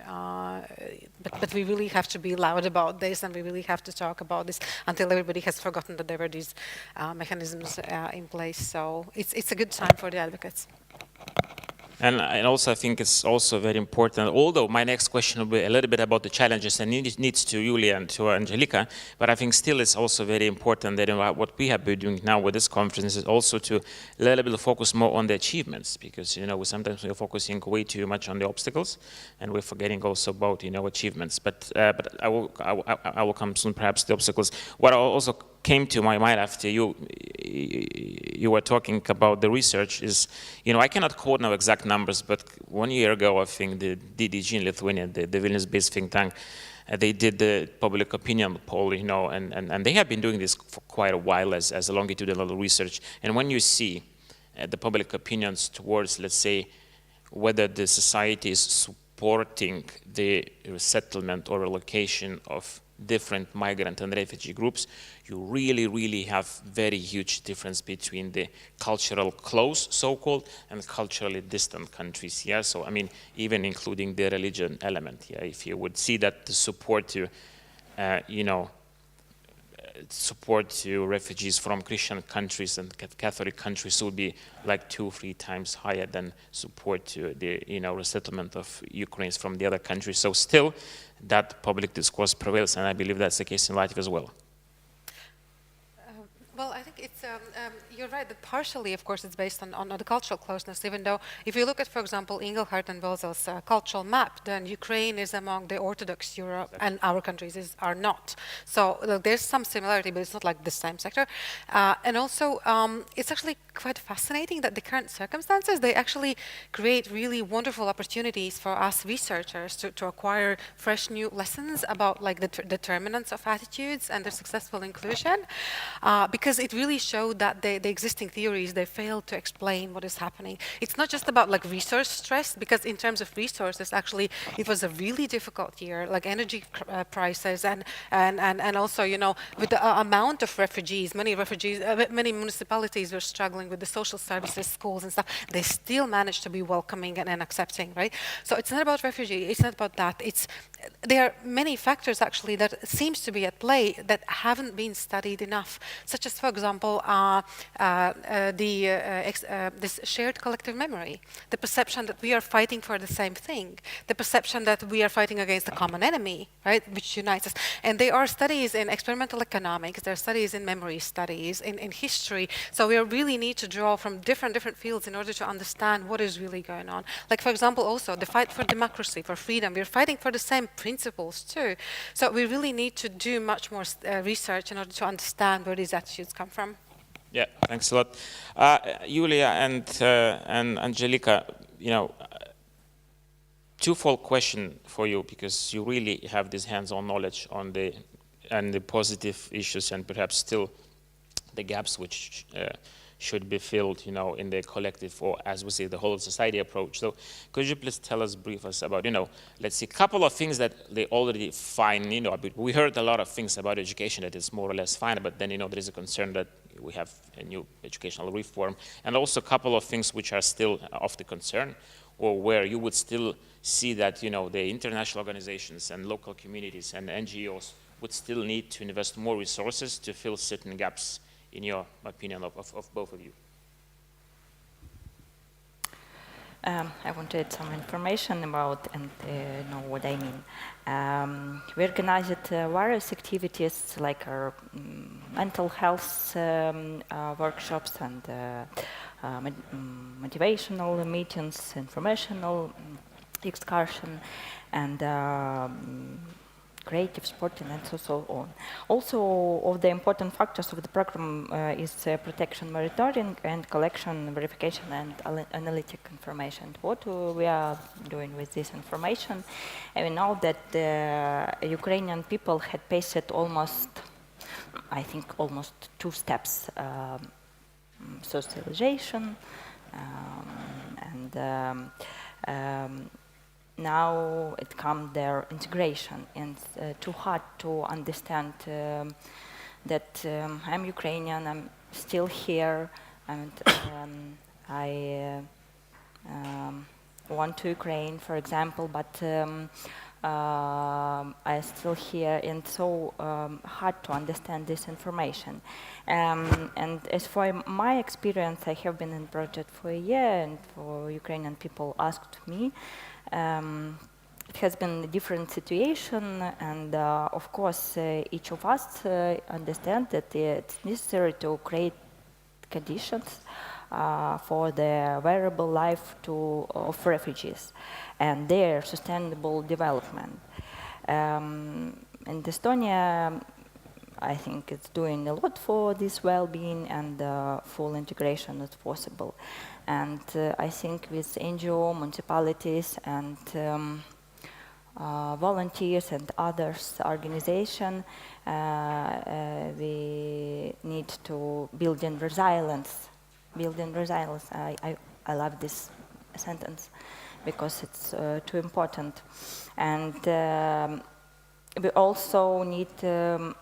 But we really have to be loud about this, and we really have to talk about this until everybody has forgotten that there were these mechanisms in place. So it's a good time for the advocates. And also, I think it's also very important, although my next question will be a little bit about the challenges and needs to Julia and to Angelica, but I think still it's also very important that what we have been doing now with this conference is also to a little bit focus more on the achievements, because, you know, sometimes we're focusing way too much on the obstacles, and we're forgetting also about, you know, achievements. But I will come soon, perhaps, the obstacles. What also came to my mind after you were talking about the research is, you know, I cannot quote now exact numbers, but 1 year ago, I think the DDG in Lithuania, the Vilnius-based think tank, they did the public opinion poll, you know, and they have been doing this for quite a while as a longitudinal research. And when you see the public opinions towards, let's say, whether the society is supporting the resettlement or relocation of different migrant and refugee groups, you really have very huge difference between the cultural close, so-called, and culturally distant countries. Yeah, so I mean, even including the religion element. Yeah, if you would see that the support to, you know, support to refugees from Christian countries and Catholic countries would be like 2-3 times higher than support to the, you know, resettlement of Ukrainians from the other countries. So still, that public discourse prevails, and I believe that's the case in Latvia as well. Well, I think it's, you're right that partially, of course, it's based on the cultural closeness, even though if you look at, for example, Engelhardt and Welzel's cultural map, then Ukraine is among the Orthodox Europe and our countries are not. So there's some similarity, but it's not like the same sector. And also, it's actually quite fascinating that the current circumstances, they actually create really wonderful opportunities for us researchers to acquire fresh new lessons about like the determinants of attitudes and their successful inclusion, because it really really showed that the existing theories, they failed to explain what is happening. It's not just about like resource stress, because in terms of resources, actually, it was a really difficult year, like energy prices and also, you know, with the amount of refugees, many municipalities were struggling with the social services, schools and stuff. They still managed to be welcoming and accepting, right? So it's not about refugees, it's not about that. There are many factors actually that seems to be at play that haven't been studied enough, such as, for example, this shared collective memory, the perception that we are fighting for the same thing, the perception that we are fighting against a common enemy, right, which unites us. And there are studies in experimental economics, there are studies in memory studies, in history. So we really need to draw from different fields in order to understand what is really going on. Like, for example, also the fight for democracy, for freedom. We're fighting for the same principles too. So we really need to do much more research in order to understand where these attitudes come from. Yeah, thanks a lot. Julia and Angelika, you know, twofold question for you, because you really have this hands-on knowledge on the positive issues and perhaps still the gaps which should be filled, you know, in the collective, or as we say, the whole society approach. So could you please brief us about, you know, let's see, a couple of things that they already fine, you know, we heard a lot of things about education that is more or less fine, but then, you know, there is a concern that we have a new educational reform, and also a couple of things which are still of the concern, or where you would still see that, you know, the international organizations and local communities and NGOs would still need to invest more resources to fill certain gaps, in your opinion, of both of you? I wanted some information about and know what I mean. We organized various activities like our mental health workshops and motivational meetings, informational excursion, and creative sporting and so on. Also, of the important factors of the program is protection monitoring and collection, verification and analytic information. What we are doing with this information, and we know that the Ukrainian people had faced almost 2 steps, socialization and now it comes their integration, and too hard to understand that I'm Ukrainian, I'm still here, and I want to Ukraine, for example, but I'm still here, and so hard to understand this information. And as for my experience, I have been in project for a year, and for Ukrainian people asked me. It has been a different situation, and of course each of us understand that it's necessary to create conditions for the viable life of refugees and their sustainable development. And Estonia, I think it's doing a lot for this well-being, and full integration is possible. And I think with NGO, municipalities, and volunteers and others organizations, we need to build in resilience. I love this sentence because it's too important. And we also need to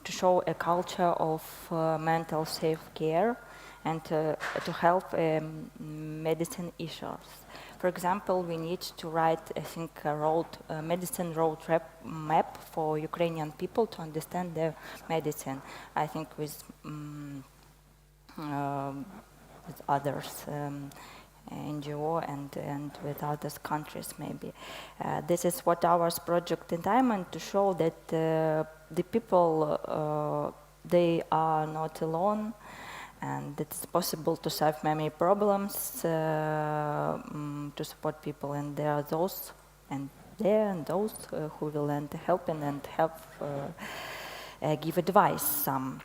show a culture of mental self-care and to help medicine issues. For example, we need to write, I think, a medicine road map for Ukrainian people to understand their medicine. I think with others, NGO and with other countries maybe. This is what our project in Diamond, to show that the people, they are not alone, and it's possible to solve many problems, to support people, and there are those and those who will lend help and help give advice some.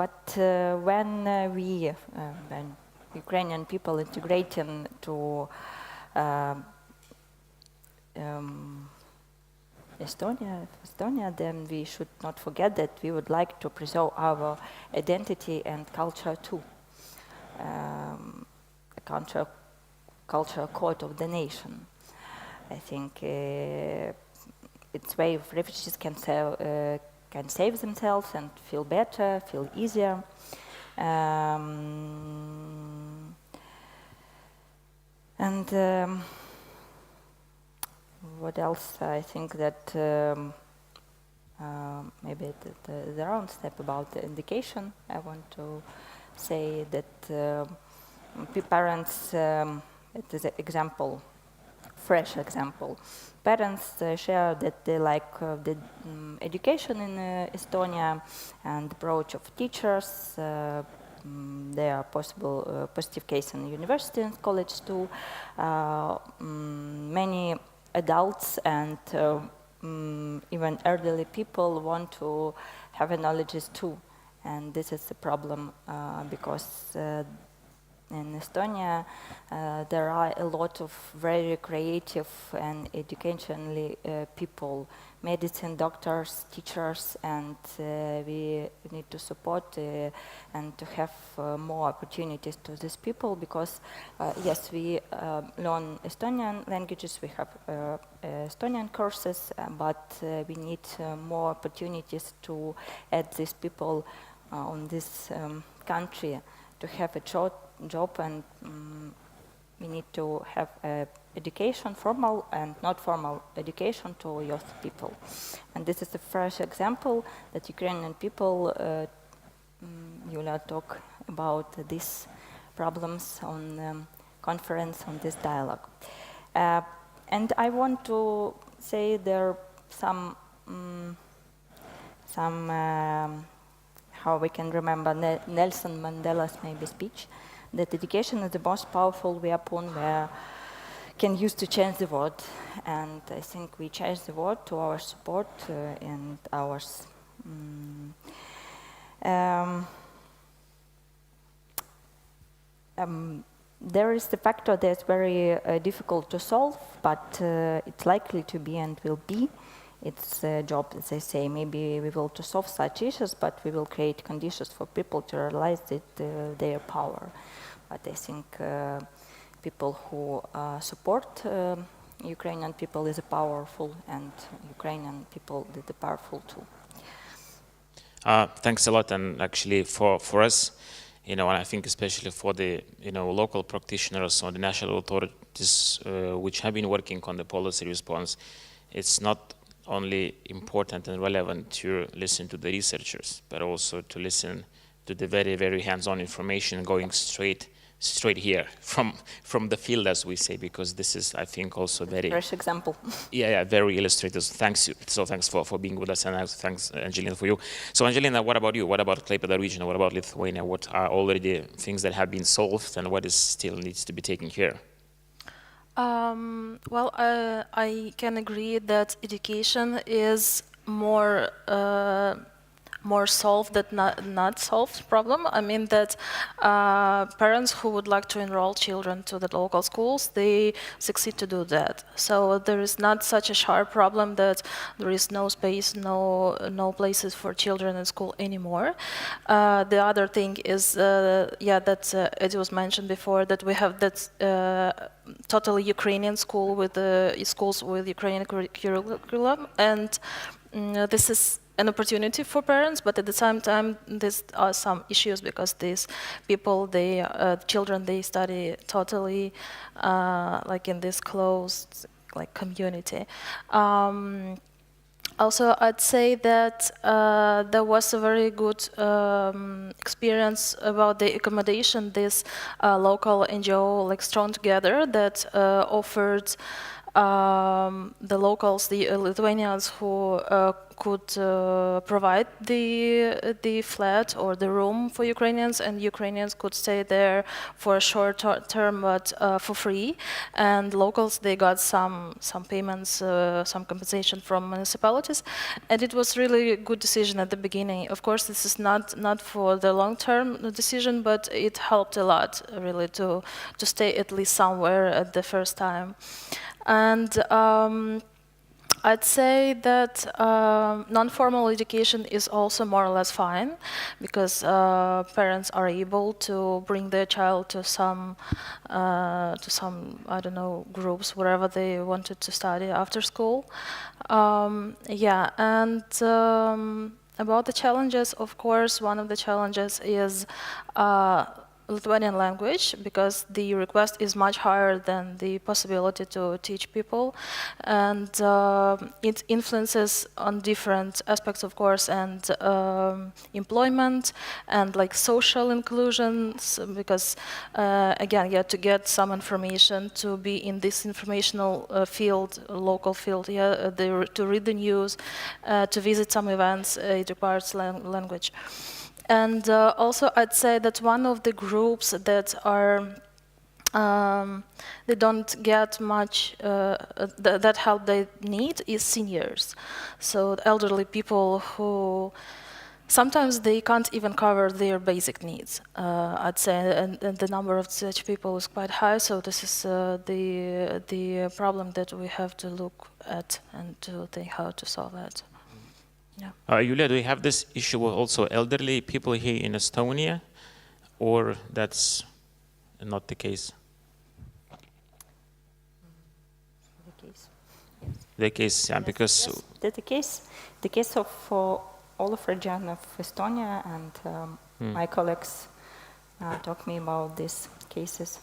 But when when Ukrainian people integrating to Estonia, then we should not forget that we would like to preserve our identity and culture too. A cultural code of the nation. I think it's way of refugees can save themselves and feel better, feel easier. What else? I think that maybe the round step about the education. I want to say that parents, it is an example, fresh example. Parents share that they like the education in Estonia and approach of teachers. There are positive case in university and college too. Many adults and even elderly people want to have knowledge too, and this is the problem because in Estonia there are a lot of very creative and educationally people, medicine, doctors, teachers, and we need to support and to have more opportunities to these people because yes, we learn Estonian languages, we have Estonian courses, but we need more opportunities to add these people on this country to have a job, and we need to have education, formal and not formal education to youth people. And this is the first example that Ukrainian people, Yulia, talk about these problems on conference, on this dialogue. And I want to say there are some how we can remember Nelson Mandela's maybe speech, that education is the most powerful weapon we can use to change the world. And I think we change the world to our support and ours. There is the factor that's very difficult to solve, but it's likely to be and will be. It's a job, as I say, maybe we will to solve such issues, but we will create conditions for people to realize that their power. But I think people who support Ukrainian people is powerful, and Ukrainian people is powerful too. Thanks a lot, and actually for us, and I think especially for the local practitioners or the national authorities which have been working on the policy response, it's not only important and relevant to listen to the researchers, but also to listen to the very, very hands-on information going straight here from the field, as we say, because this is, I think, also very fresh example. Yeah, very illustrative. Thanks you. So thanks for being with us, and thanks, Angelina, for you. So, Angelina, what about you? What about Klaipėda region? What about Lithuania? What are already things that have been solved, and what is still needs to be taken care? Well, I can agree that education is more solved than not solved problem. I mean that parents who would like to enroll children to the local schools, they succeed to do that. So there is not such a sharp problem that there is no space, no places for children in school anymore. The other thing is, that it was mentioned before, that we have that totally Ukrainian school with schools with Ukrainian curriculum, and this is an opportunity for parents, but at the same time, there are some issues because these people, children, they study totally like in this closed community. Also, I'd say that there was a very good experience about the accommodation. This local NGO, like Strong Together, that offered the locals, the Lithuanians who could provide the flat or the room for Ukrainians, and Ukrainians could stay there for a short term, but for free. And locals, they got some payments, some compensation from municipalities, and it was really a good decision at the beginning. Of course, this is not for the long-term decision, but it helped a lot, really, to stay at least somewhere at the first time. And I'd say that non-formal education is also more or less fine, because parents are able to bring their child to some I don't know, groups, wherever they wanted to study after school. Yeah, and about the challenges, of course, one of the challenges is Lithuanian language, because the request is much higher than the possibility to teach people, and it influences on different aspects, of course, and employment and like social inclusions, because again, yeah, to get some information, to be in this informational field, local field, yeah, to read the news, to visit some events, it requires language. And also, I'd say that one of the groups that are they don't get much that help they need is seniors. So elderly people who sometimes they can't even cover their basic needs. I'd say, and the number of such people is quite high. So this is the problem that we have to look at and to think how to solve it. Yeah. Julia, do you have this issue with also elderly people here in Estonia, or that's not the case? The case, yeah, because... Yes, that's the case. The case of all of region of Estonia, and my colleagues talk me about these cases.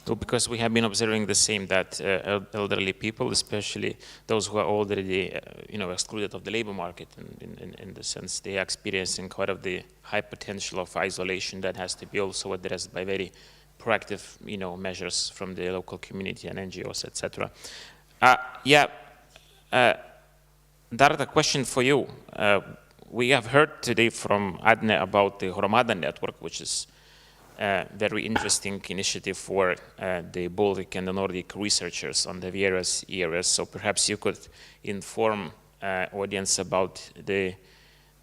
So because we have been observing the same, that elderly people, especially those who are already excluded of the labor market, in the sense they are experiencing quite of the high potential of isolation that has to be also addressed by very proactive measures from the local community and NGOs, etc. Darda, question for you. We have heard today from Adne about the Hromada network, which is very interesting initiative for the Baltic and the Nordic researchers on the various areas. So perhaps you could inform audience about the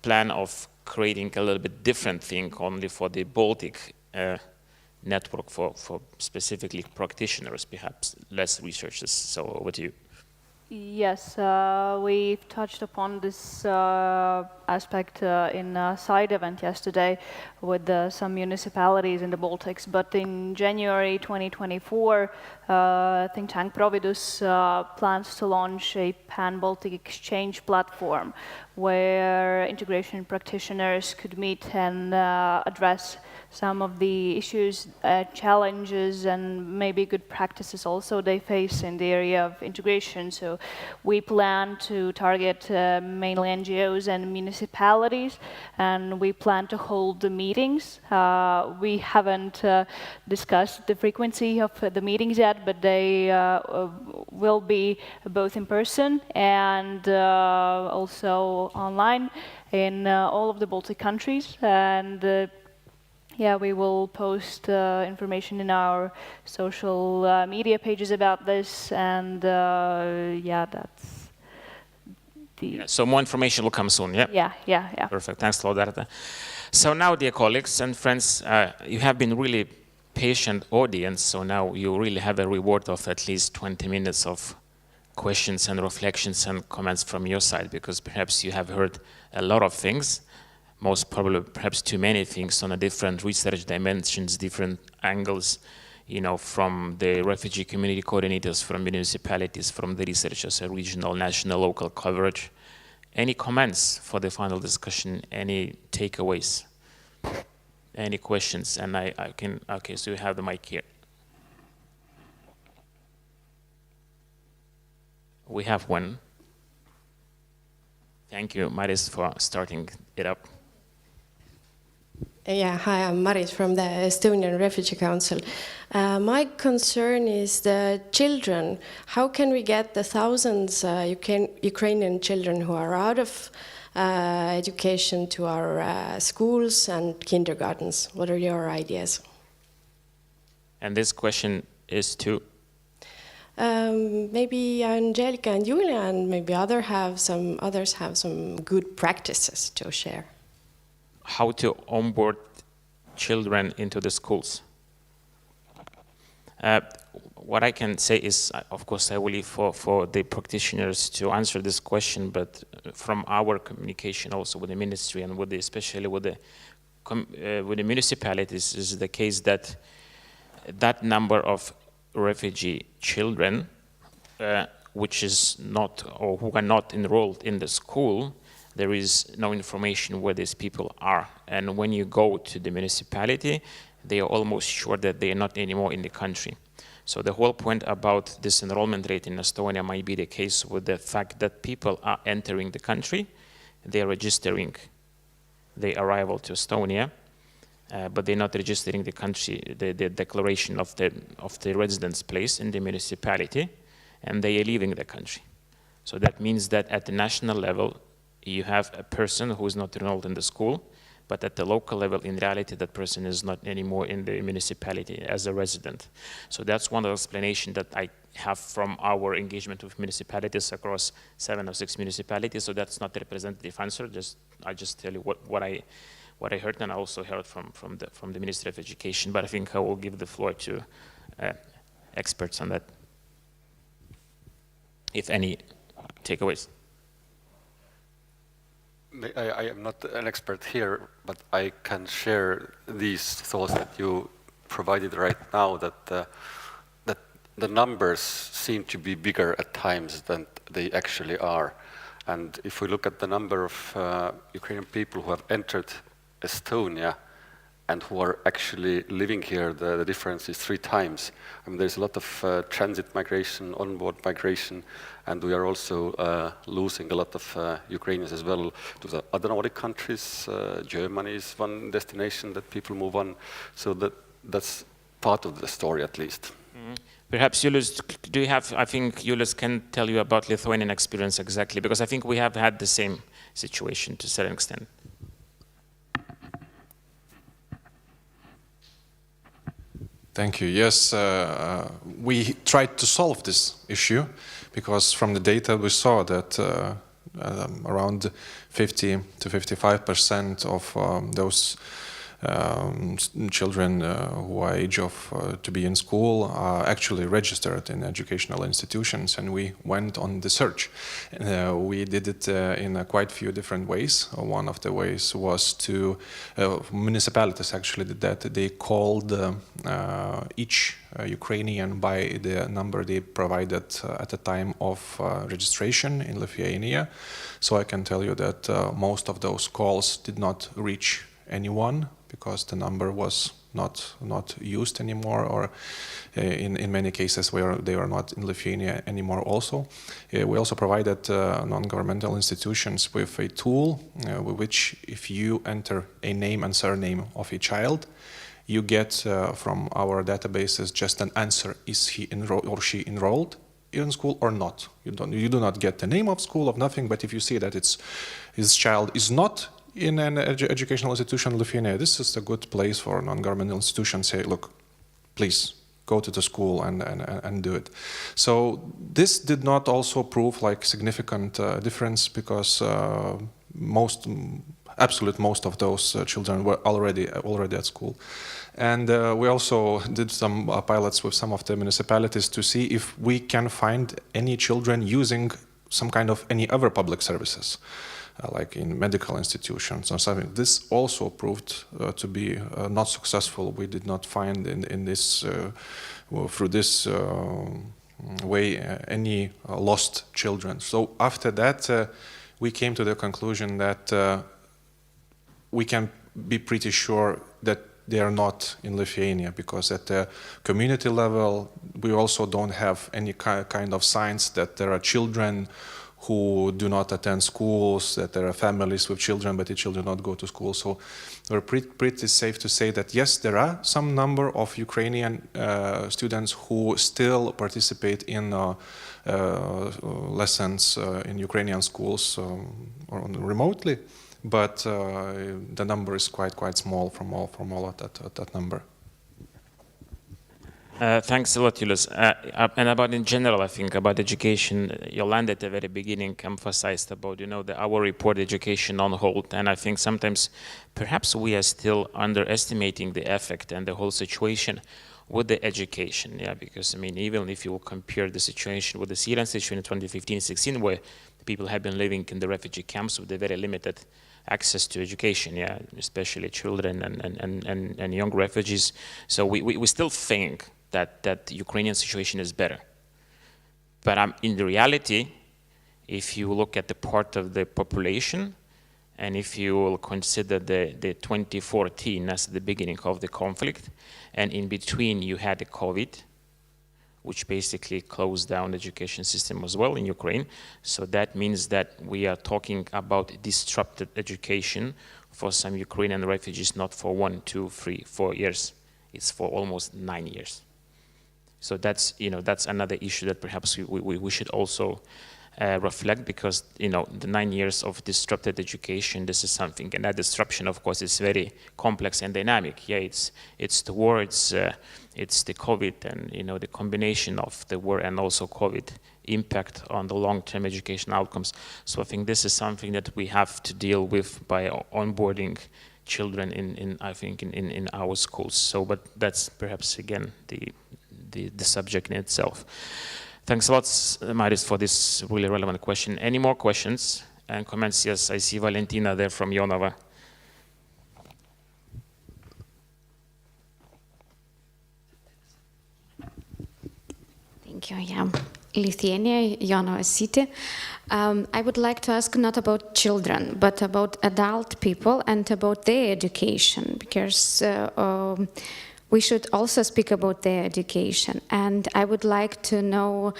plan of creating a little bit different thing only for the Baltic network for specifically practitioners, perhaps less researchers. So over to you. Yes, we've touched upon this aspect in a side event yesterday with some municipalities in the Baltics, but in January 2024, think tank Providus plans to launch a pan-Baltic exchange platform where integration practitioners could meet and address some of the issues, challenges, and maybe good practices also they face in the area of integration. So we plan to target mainly NGOs and municipalities, and we plan to hold the meetings. We haven't discussed the frequency of the meetings yet, but they will be both in person and also online in all of the Baltic countries. And yeah, we will post information in our social media pages about this, and yeah, that's the... Yeah, so more information will come soon, yeah? Yeah. Perfect, thanks a lot, Darda. So now, dear colleagues and friends, you have been really patient audience, so now you really have a reward of at least 20 minutes of questions and reflections and comments from your side, because perhaps you have heard a lot of things, most probably perhaps too many things on a different research dimensions, different angles, from the refugee community coordinators, from municipalities, from the researchers, regional, national, local coverage. Any comments for the final discussion? Any takeaways? Any questions? And I can, okay, so you have the mic here. We have one. Thank you, Maris, for starting it up. Yeah, hi, I'm Maris from the Estonian Refugee Council. My concern is the children. How can we get the thousands Ukrainian children who are out of education to our schools and kindergartens? What are your ideas? And this question is to? Maybe Angelica and Julia, and maybe others have some good practices to share. How to onboard children into the schools. what I can say is, of course, I will leave for the practitioners to answer this question, but from our communication also with the ministry and with especially with the municipalities, is the case that that number of refugee children which is not, or who are not enrolled in the school, there is no information where these people are. And when you go to the municipality, they are almost sure that they are not anymore in the country. So the whole point about this enrollment rate in Estonia might be the case with the fact that people are entering the country, they are registering their arrival to Estonia, but they're not registering the country, the declaration of the residence place in the municipality, and they are leaving the country. So that means that at the national level, you have a person who is not enrolled in the school, but at the local level, in reality, that person is not anymore in the municipality as a resident. So that's one of the explanations that I have from our engagement with municipalities across 7 or 6 municipalities. So that's not a representative answer. I just tell you what I heard, and I also heard from the Ministry of Education. But I think I will give the floor to experts on that, if any takeaways. I am not an expert here, but I can share these thoughts that you provided right now, that the numbers seem to be bigger at times than they actually are. And if we look at the number of Ukrainian people who have entered Estonia and who are actually living here, the difference is 3 times. I mean, there's a lot of transit migration, onboard migration, and we are also losing a lot of Ukrainians as well to the other Nordic countries. Germany is one destination that people move on, so that's part of the story at least. Mm-hmm. Perhaps Julius, do you have, I think Julius can tell you about Lithuanian experience exactly, because I think we have had the same situation to a certain extent. Thank you. Yes, we tried to solve this issue because from the data we saw that around 50 to 55% of those children who are age of to be in school are actually registered in educational institutions, and we went on the search. We did it in quite few different ways. One of the ways was to municipalities actually did that. They called each Ukrainian by the number they provided at the time of registration in Lithuania. So I can tell you that most of those calls did not reach anyone, because the number was not used anymore, or in many cases where they are not in Lithuania anymore also. We also provided non-governmental institutions with a tool with which if you enter a name and surname of a child, you get from our databases just an answer: is he or she enrolled in school or not? You do not get the name of school, of nothing, but if you see that his child is not in an educational institution in Lithuania, this is a good place for non-governmental institutions to say, look, please go to the school and do it. So this did not also prove like significant difference, because absolute most of those children were already at school. And we also did some pilots with some of the municipalities to see if we can find any children using some kind of any other public services, like in medical institutions or something. This also proved to be not successful. We did not find in this through this way any lost children. So after that, we came to the conclusion that we can be pretty sure that they are not in Lithuania, because at the community level, we also don't have any kind of signs that there are children who do not attend schools, that there are families with children, but the children not go to school. So we're pretty safe to say that yes, there are some number of Ukrainian students who still participate in lessons in Ukrainian schools or remotely, but the number is quite small from all of that number. Thanks a lot, Julius. And about in general, I think about education, Yolanda at the very beginning emphasized about, our report, education on hold. And I think sometimes perhaps we are still underestimating the effect and the whole situation with the education, yeah, because I mean, even if you compare the situation with the Syrian situation in 2015-16, where people have been living in the refugee camps with a very limited access to education, yeah, especially children and young refugees. So we still think that the Ukrainian situation is better. But in the reality, if you look at the part of the population, and if you will consider the 2014 as the beginning of the conflict, and in between you had the COVID, which basically closed down the education system as well in Ukraine. So that means that we are talking about disrupted education for some Ukrainian refugees, not for 1, 2, 3, 4 years. It's for almost 9 years. So that's, that's another issue that perhaps we should also reflect, because the 9 years of disrupted education, this is something, and that disruption, of course, is very complex and dynamic. Yeah, it's the war, it's the COVID, and the combination of the war and also COVID impact on the long-term education outcomes. So I think this is something that we have to deal with by onboarding children in our schools. So, but that's perhaps again the subject in itself. Thanks a lot, Maris, for this really relevant question. Any more questions and comments? Yes, I see Valentina there from Jonava. Thank you. Yeah, Lithuania, Jonava city. I would like to ask not about children, but about adult people and about their education, because we should also speak about their education. And I would like to know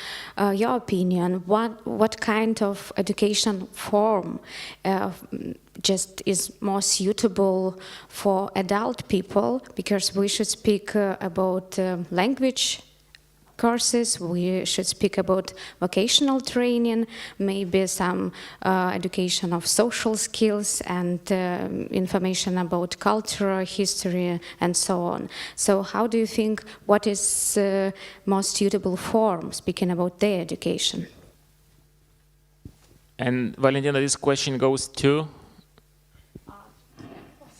your opinion. What kind of education form just is more suitable for adult people? Because we should speak about language courses, we should speak about vocational training, maybe some education of social skills and information about culture, history, and so on. So how do you think, what is most suitable form, speaking about their education? And Valentina, this question goes to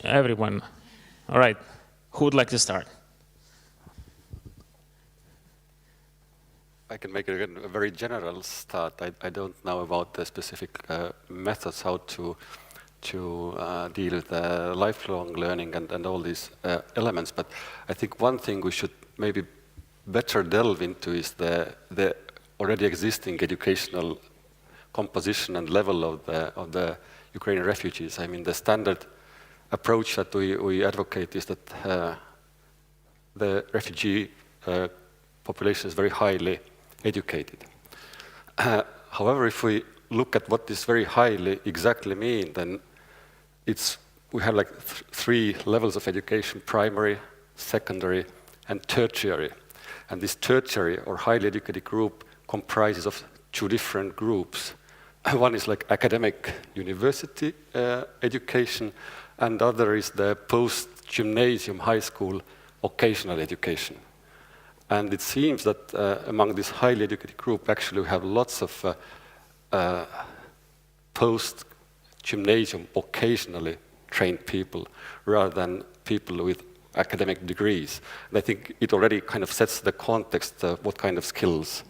everyone. All right, who would like to start? I can make a very general start. I don't know about the specific methods how to deal with lifelong learning and all these elements, but I think one thing we should maybe better delve into is the already existing educational composition and level of the Ukrainian refugees. I mean, the standard approach that we advocate is that the refugee population is very highly educated. However, if we look at what this very highly exactly mean, then we have like three levels of education: primary, secondary, and tertiary. And this tertiary or highly educated group comprises of two different groups. One is like academic university education, and the other is the post-gymnasium high school vocational education. And it seems that among this highly educated group, actually we have lots of post-gymnasium vocationally trained people rather than people with academic degrees. And I think it already kind of sets the context of what kind of skills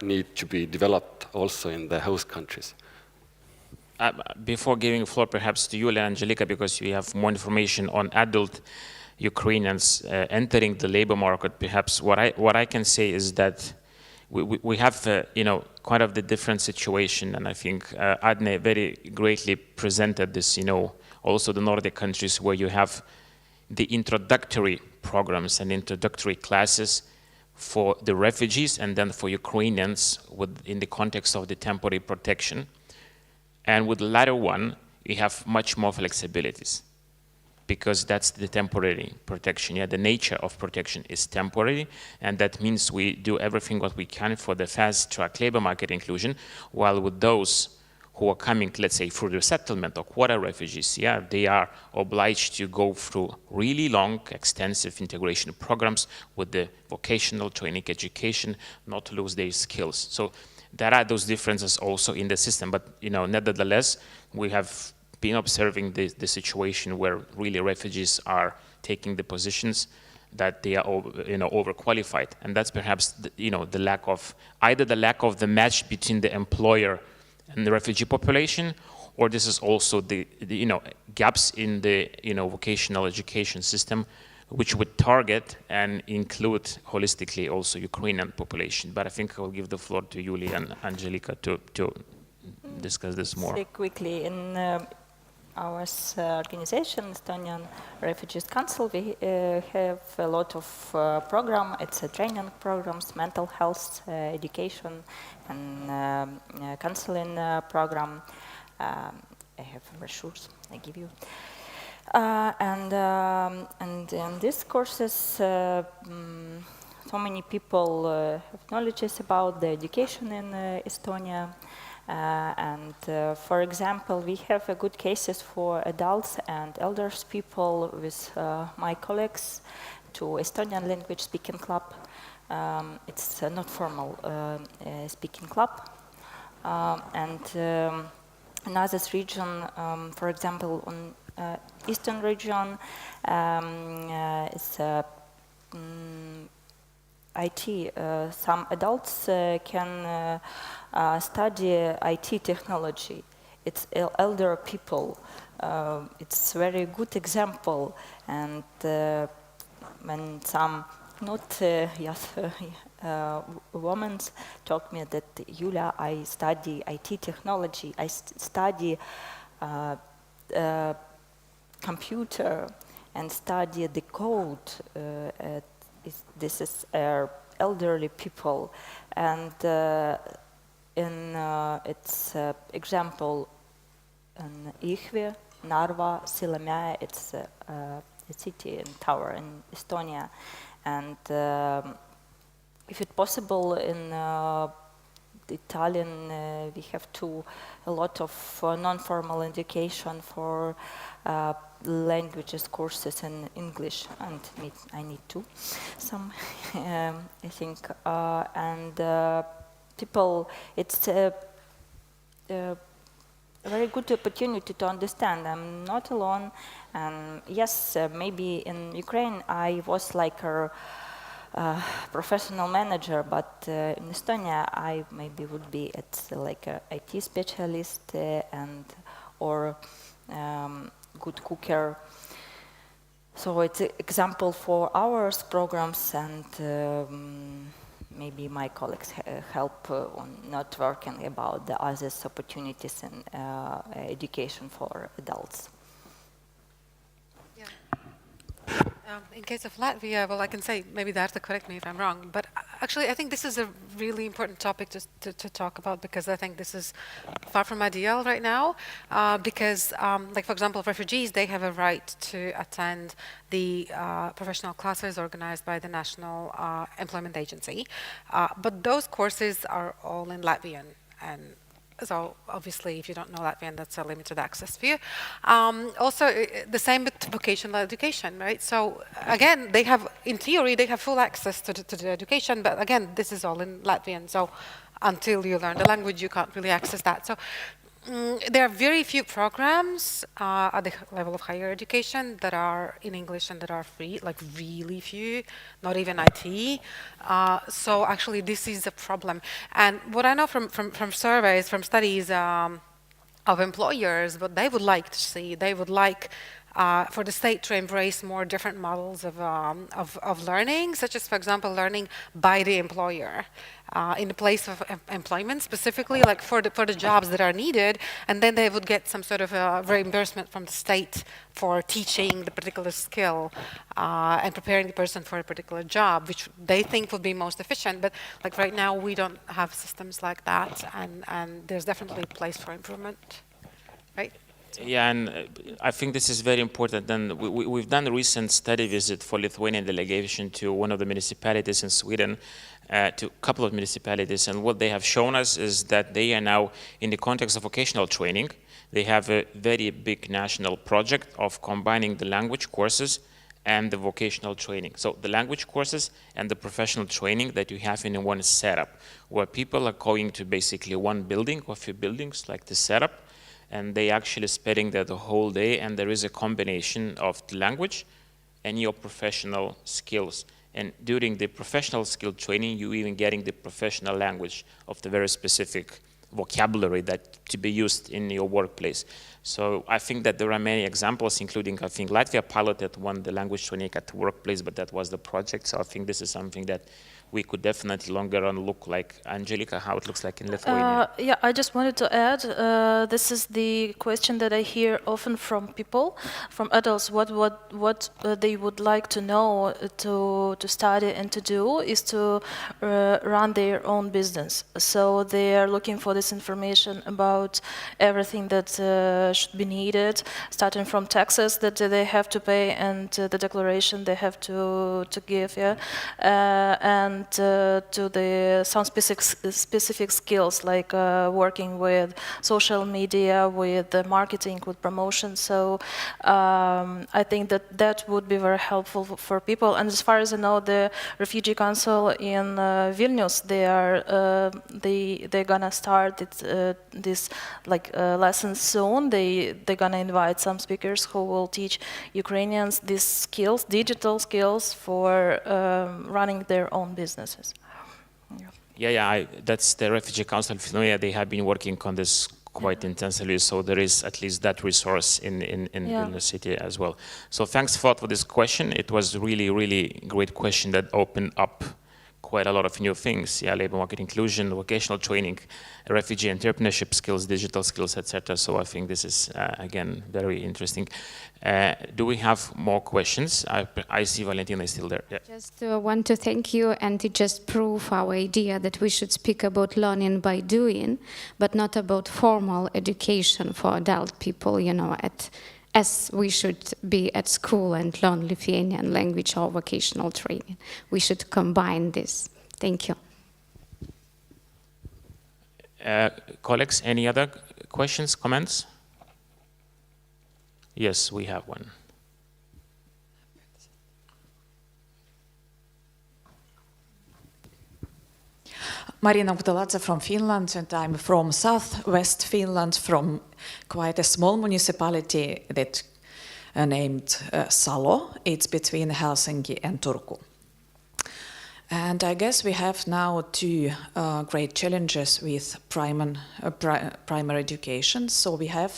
need to be developed also in the host countries. Before giving the floor perhaps to Julia and Angelica, because we have more information on adult Ukrainians entering the labor market, perhaps what I can say is that we have quite of the different situation, and I think Adne very greatly presented this. Also the Nordic countries where you have the introductory programs and introductory classes for the refugees and then for Ukrainians in the context of the temporary protection, and with the latter one you have much more flexibilities, because that's the temporary protection. Yeah, the nature of protection is temporary, and that means we do everything what we can for the fast-track labor market inclusion, while with those who are coming, let's say, through the settlement or quota refugees, yeah, they are obliged to go through really long, extensive integration programs with the vocational training education, not to lose their skills. So there are those differences also in the system, but nevertheless, we have been observing the situation where really refugees are taking the positions that they are overqualified, and that's perhaps the lack of either the lack of the match between the employer and the refugee population, or this is also the gaps in the vocational education system, which would target and include holistically also Ukrainian population. But I think I will give the floor to Julie and Angelika to discuss this more. Say quickly, in our organization, Estonian Refugees Council, we have a lot of program. It's a training programs, mental health, education, and counseling program. I have brochures I give you. And in these courses, so many people have knowledge about the education in Estonia. For example, we have good cases for adults and elders people with my colleagues to Estonian language speaking club. It's a not formal speaking club. Another region, for example, on eastern region, is IT. Some adults can study IT technology. It's elder people. It's a very good example. And when some not women told me that, Julia, I study IT technology, I study computer and study the code. This is elderly people, and in its example in Ihve, Narva, Sillamäe, it's a city and tower in Estonia, and if it's possible in Tallinn, we have a lot of non-formal education for languages courses in English, and I need some, I think, and people, it's a very good opportunity to understand I'm not alone, and yes, maybe in Ukraine I was like a professional manager, but in Estonia I maybe would be like a IT specialist or good cooker. So it's an example for our programs, and maybe my colleagues help on not working about the other opportunities in education for adults. In case of Latvia, well, I can say, maybe Darta, correct me if I'm wrong, but actually I think this is a really important topic to talk about, because I think this is far from ideal right now, because, like, for example, refugees, they have a right to attend the professional classes organized by the National Employment Agency, but those courses are all in Latvian, and so obviously, if you don't know Latvian, that's a limited access for you. Also, the same with vocational education, right? So again, they have, in theory, they have full access to the education, but again, this is all in Latvian. So until you learn the language, you can't really access that. So there are very few programs at the level of higher education that are in English and that are free, like really few, not even IT. So actually this is a problem. And what I know from surveys, from studies of employers, what they would like to see, they would like for the state to embrace more different models of learning, such as, for example, learning by the employer in the place of employment, specifically like for the jobs that are needed, and then they would get some sort of reimbursement from the state for teaching the particular skill and preparing the person for a particular job, which they think would be most efficient. But like right now, we don't have systems like that, and there's definitely a place for improvement, right? Yeah, and I think this is very important. And we've done a recent study visit for Lithuanian delegation to one of the municipalities in Sweden, to a couple of municipalities, and what they have shown us is that they are now, in the context of vocational training, they have a very big national project of combining the language courses and the vocational training. So the language courses and the professional training that you have in one setup, where people are going to basically one building or a few buildings like the setup, and they actually spending there the whole day, and there is a combination of the language and your professional skills. And during the professional skill training, you even getting the professional language of the very specific vocabulary that to be used in your workplace. So I think that there are many examples, including I think Latvia piloted one, the language training at the workplace, but that was the project. So I think this is something that we could definitely longer on look like. Angelica, how it looks like in Lithuania. Yeah, I just wanted to add, this is the question that I hear often from people, from adults, what they would like to know to study and to do is to run their own business. So they are looking for this information about everything that should be needed, starting from taxes that they have to pay and the declaration they have to give, yeah, and to the some specific skills like working with social media, with marketing, with promotion. So I think that would be very helpful for people. And as far as I know, the Refugee Council in Vilnius, they're gonna start this lessons soon. They're gonna invite some speakers who will teach Ukrainians these skills, digital skills for running their own businesses. That's the Refugee Council of Lithuania. They have been working on this quite intensively, so there is at least that resource in Vilnius city as well. So thanks for this question. It was really, really great question that opened up quite a lot of new things. Labor market inclusion, vocational training, refugee entrepreneurship skills, digital skills, etc. So I think this is, again, very interesting. Do we have more questions? I see Valentina is still there. Yeah. Just want to thank you, and to just prove our idea that we should speak about learning by doing, but not about formal education for adult people, as we should be at school and learn Lithuanian language or vocational training. We should combine this. Thank you. Colleagues, any other questions, comments? Yes, we have one. Marina Kutaladze from Finland, and I'm from southwest Finland, from quite a small municipality that named Salo. It's between Helsinki and Turku. And I guess we have now two great challenges with primary education. So we have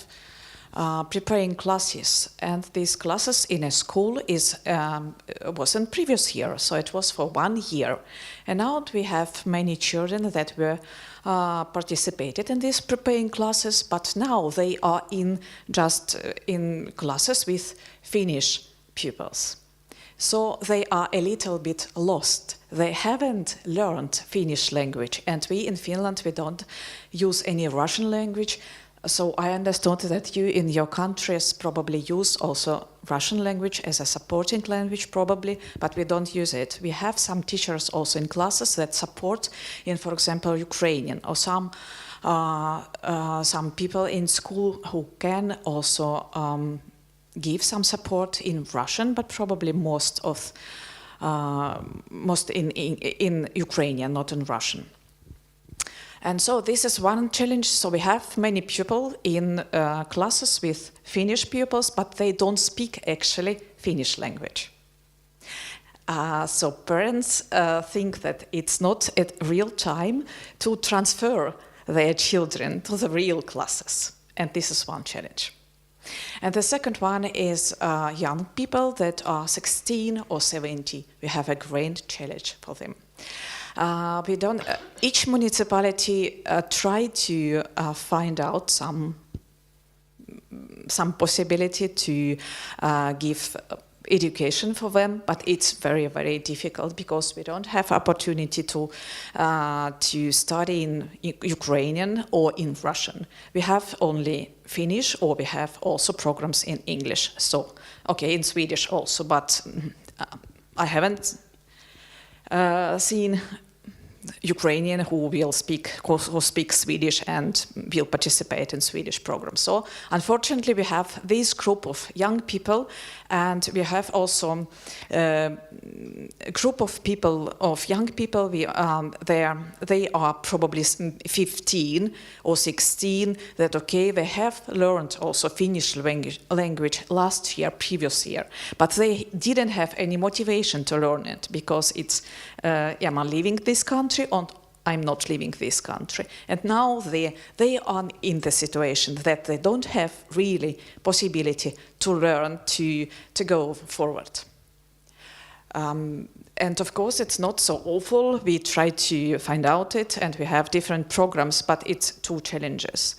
preparing classes, and these classes in a school wasn't previous year, so it was for 1 year. And now we have many children that were participated in these preparing classes, but now they are in classes with Finnish pupils. So they are a little bit lost. They haven't learned Finnish language, and we in Finland, we don't use any Russian language. So I understood that you in your countries probably use also Russian language as a supporting language probably, but we don't use it. We have some teachers also in classes that support in, for example, Ukrainian, or some people in school who can also give some support in Russian, but probably most in Ukrainian, not in Russian. And so this is one challenge. So we have many people in classes with Finnish pupils, but they don't speak actually Finnish language. So parents think that it's not at real time to transfer their children to the real classes. And this is one challenge. And the second one is young people that are 16 or 70. We have a great challenge for them. Each municipality try to find out some possibility to give education for them, but it's very, very difficult because we don't have opportunity to study in Ukrainian or in Russian. We have only Finnish, or we have also programs in English. So, okay, in Swedish also, but I haven't seen Ukrainian who speak Swedish and will participate in Swedish programs. So unfortunately, we have this group of young people, and we have also a group of young people. They are probably 15 or 16. That they have learned also Finnish language last year, previous year, but they didn't have any motivation to learn it because it's am I leaving this country or I'm not leaving this country. And now they are in the situation that they don't have really possibility to learn to go forward. And of course, it's not so awful. We try to find out it, and we have different programs, but it's two challenges.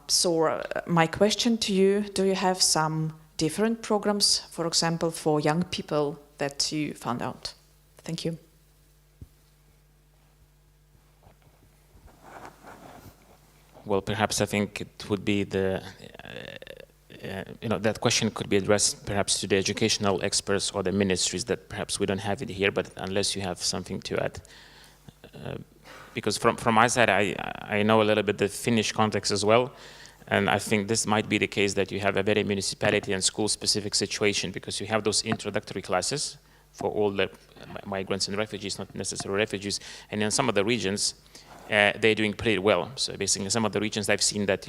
So my question to you, do you have some different programs, for example, for young people that you found out? Thank you. Well, perhaps I think it would be that question could be addressed perhaps to the educational experts or the ministries that perhaps we don't have it here, but unless you have something to add. Because from my side, I know a little bit the Finnish context as well, and I think this might be the case that you have a very municipality and school-specific situation because you have those introductory classes for all the migrants and refugees, not necessarily refugees, and in some of the regions, they're doing pretty well. So basically, in some of the regions, I've seen that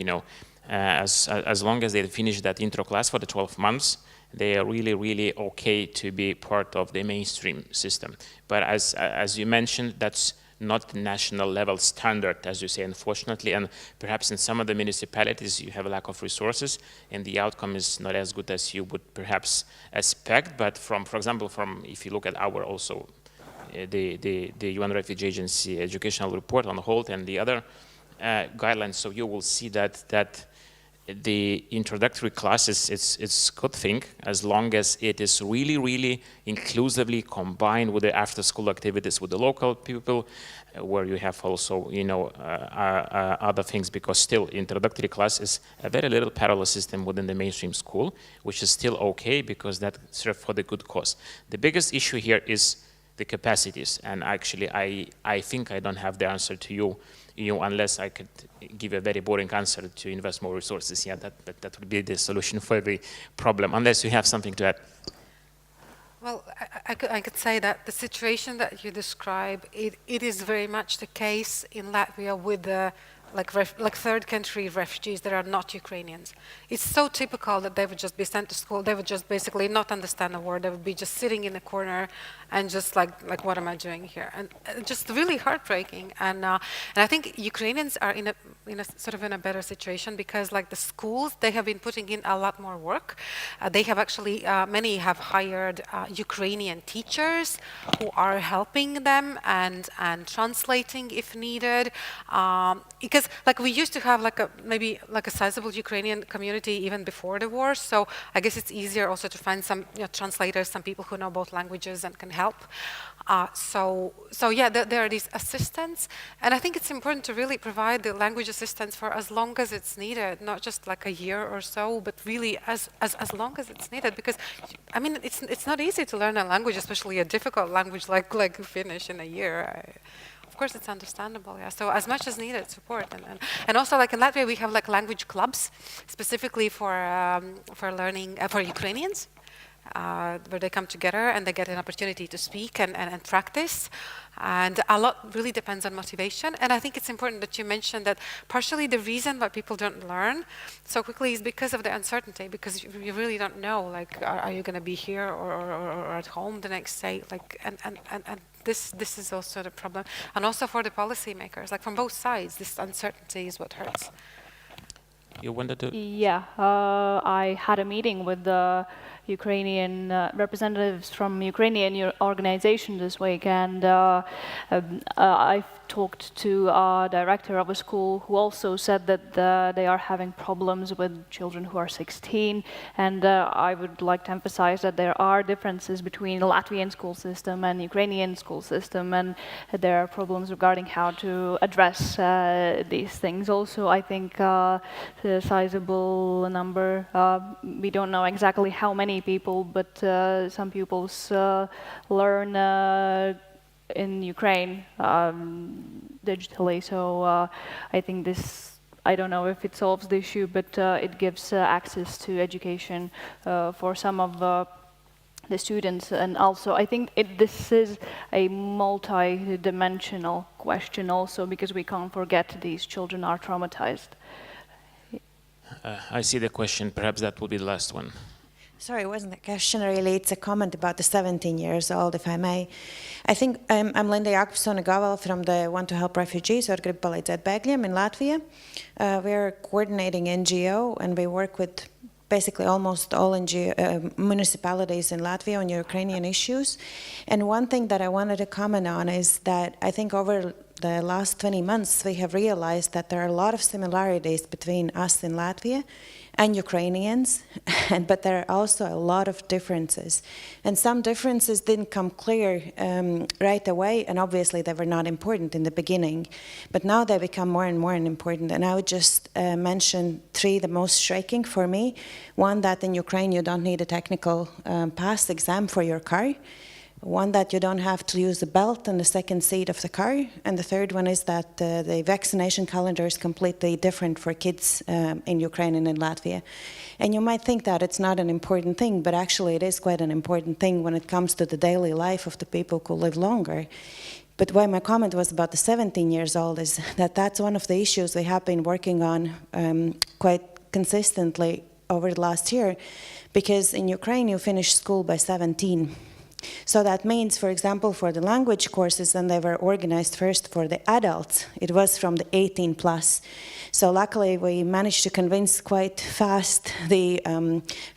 as long as they finish that intro class for the 12 months, they are really, really okay to be part of the mainstream system. But as you mentioned, that's not the national level standard, as you say, unfortunately, and perhaps in some of the municipalities you have a lack of resources, and the outcome is not as good as you would perhaps expect. But for example, if you look at our also the UN Refugee Agency educational report on hold and the other guidelines, so you will see that the introductory classes, it's a good thing as long as it is really, really inclusively combined with the after-school activities with the local people, where you have also, other things, because still introductory class is a very little parallel system within the mainstream school, which is still okay because that serves for the good cause. The biggest issue here is the capacities, and actually I think I don't have the answer to you unless I could give a very boring answer to invest more resources. Yeah, that would be the solution for the problem, unless you have something to add. Well, I could say that the situation that you describe, it is very much the case in Latvia with the like third country refugees that are not Ukrainians. It's so typical that they would just be sent to school. They would just basically not understand a word. They would be just sitting in a corner and just like what am I doing here? And just really heartbreaking. And I think Ukrainians are in a sort of in a better situation because like the schools, they have been putting in a lot more work. They have actually, many have hired Ukrainian teachers who are helping them and translating if needed. Because like we used to have maybe a sizable Ukrainian community even before the war, so I guess it's easier also to find some translators, some people who know both languages and can help. So yeah, there are these assistants, and I think it's important to really provide the language assistance for as long as it's needed, not just like a year or so, but really as long as it's needed, because I mean it's not easy to learn a language, especially a difficult language like Finnish in a year. Of course, it's understandable, yeah. So as much as needed support, and also like in Latvia, we have like language clubs specifically for learning for Ukrainians, where they come together and they get an opportunity to speak and practice. And a lot really depends on motivation. And I think it's important that you mentioned that partially the reason why people don't learn so quickly is because of the uncertainty, because you really don't know, like, are you going to be here or at home the next day? Like, and this is also the problem. And also for the policymakers, like from both sides, this uncertainty is what hurts. You wanted to? Yeah, I had a meeting with the Ukrainian representatives from Ukrainian organization this week, and I've talked to a director of a school who also said that they are having problems with children who are 16, and I would like to emphasize that there are differences between the Latvian school system and Ukrainian school system, and there are problems regarding how to address these things. Also, I think the sizable number, we don't know exactly how many people, but some pupils learn in Ukraine digitally. So I think this, I don't know if it solves the issue, but it gives access to education for some of the students. And also, I think this is a multi-dimensional question also, because we can't forget these children are traumatized. I see the question. Perhaps that will be the last one. Sorry, it wasn't a question really, it's a comment about the 17 years old, if I may. I think I'm Linda Jakobsone-Gavel from the Want to Help Refugees, or Gribu palīdzēt bēgļiem in Latvia. We're coordinating NGO, and we work with basically almost all municipalities in Latvia on Ukrainian issues. And one thing that I wanted to comment on is that I think over the last 20 months we have realized that there are a lot of similarities between us in Latvia and Ukrainians, but there are also a lot of differences. And some differences didn't come clear right away, and obviously they were not important in the beginning, but now they become more and more important. And I would just mention three, the most striking for me. One, that in Ukraine you don't need a technical pass exam for your car. One, that you don't have to use a belt in the second seat of the car. And the third one is that the vaccination calendar is completely different for kids in Ukraine and in Latvia. And you might think that it's not an important thing, but actually it is quite an important thing when it comes to the daily life of the people who live longer. But why my comment was about the 17 years old is that that's one of the issues we have been working on quite consistently over the last year, because in Ukraine you finish school by 17. So that means, for example, for the language courses, and they were organized first for the adults, it was from the 18 plus. So luckily we managed to convince quite fast the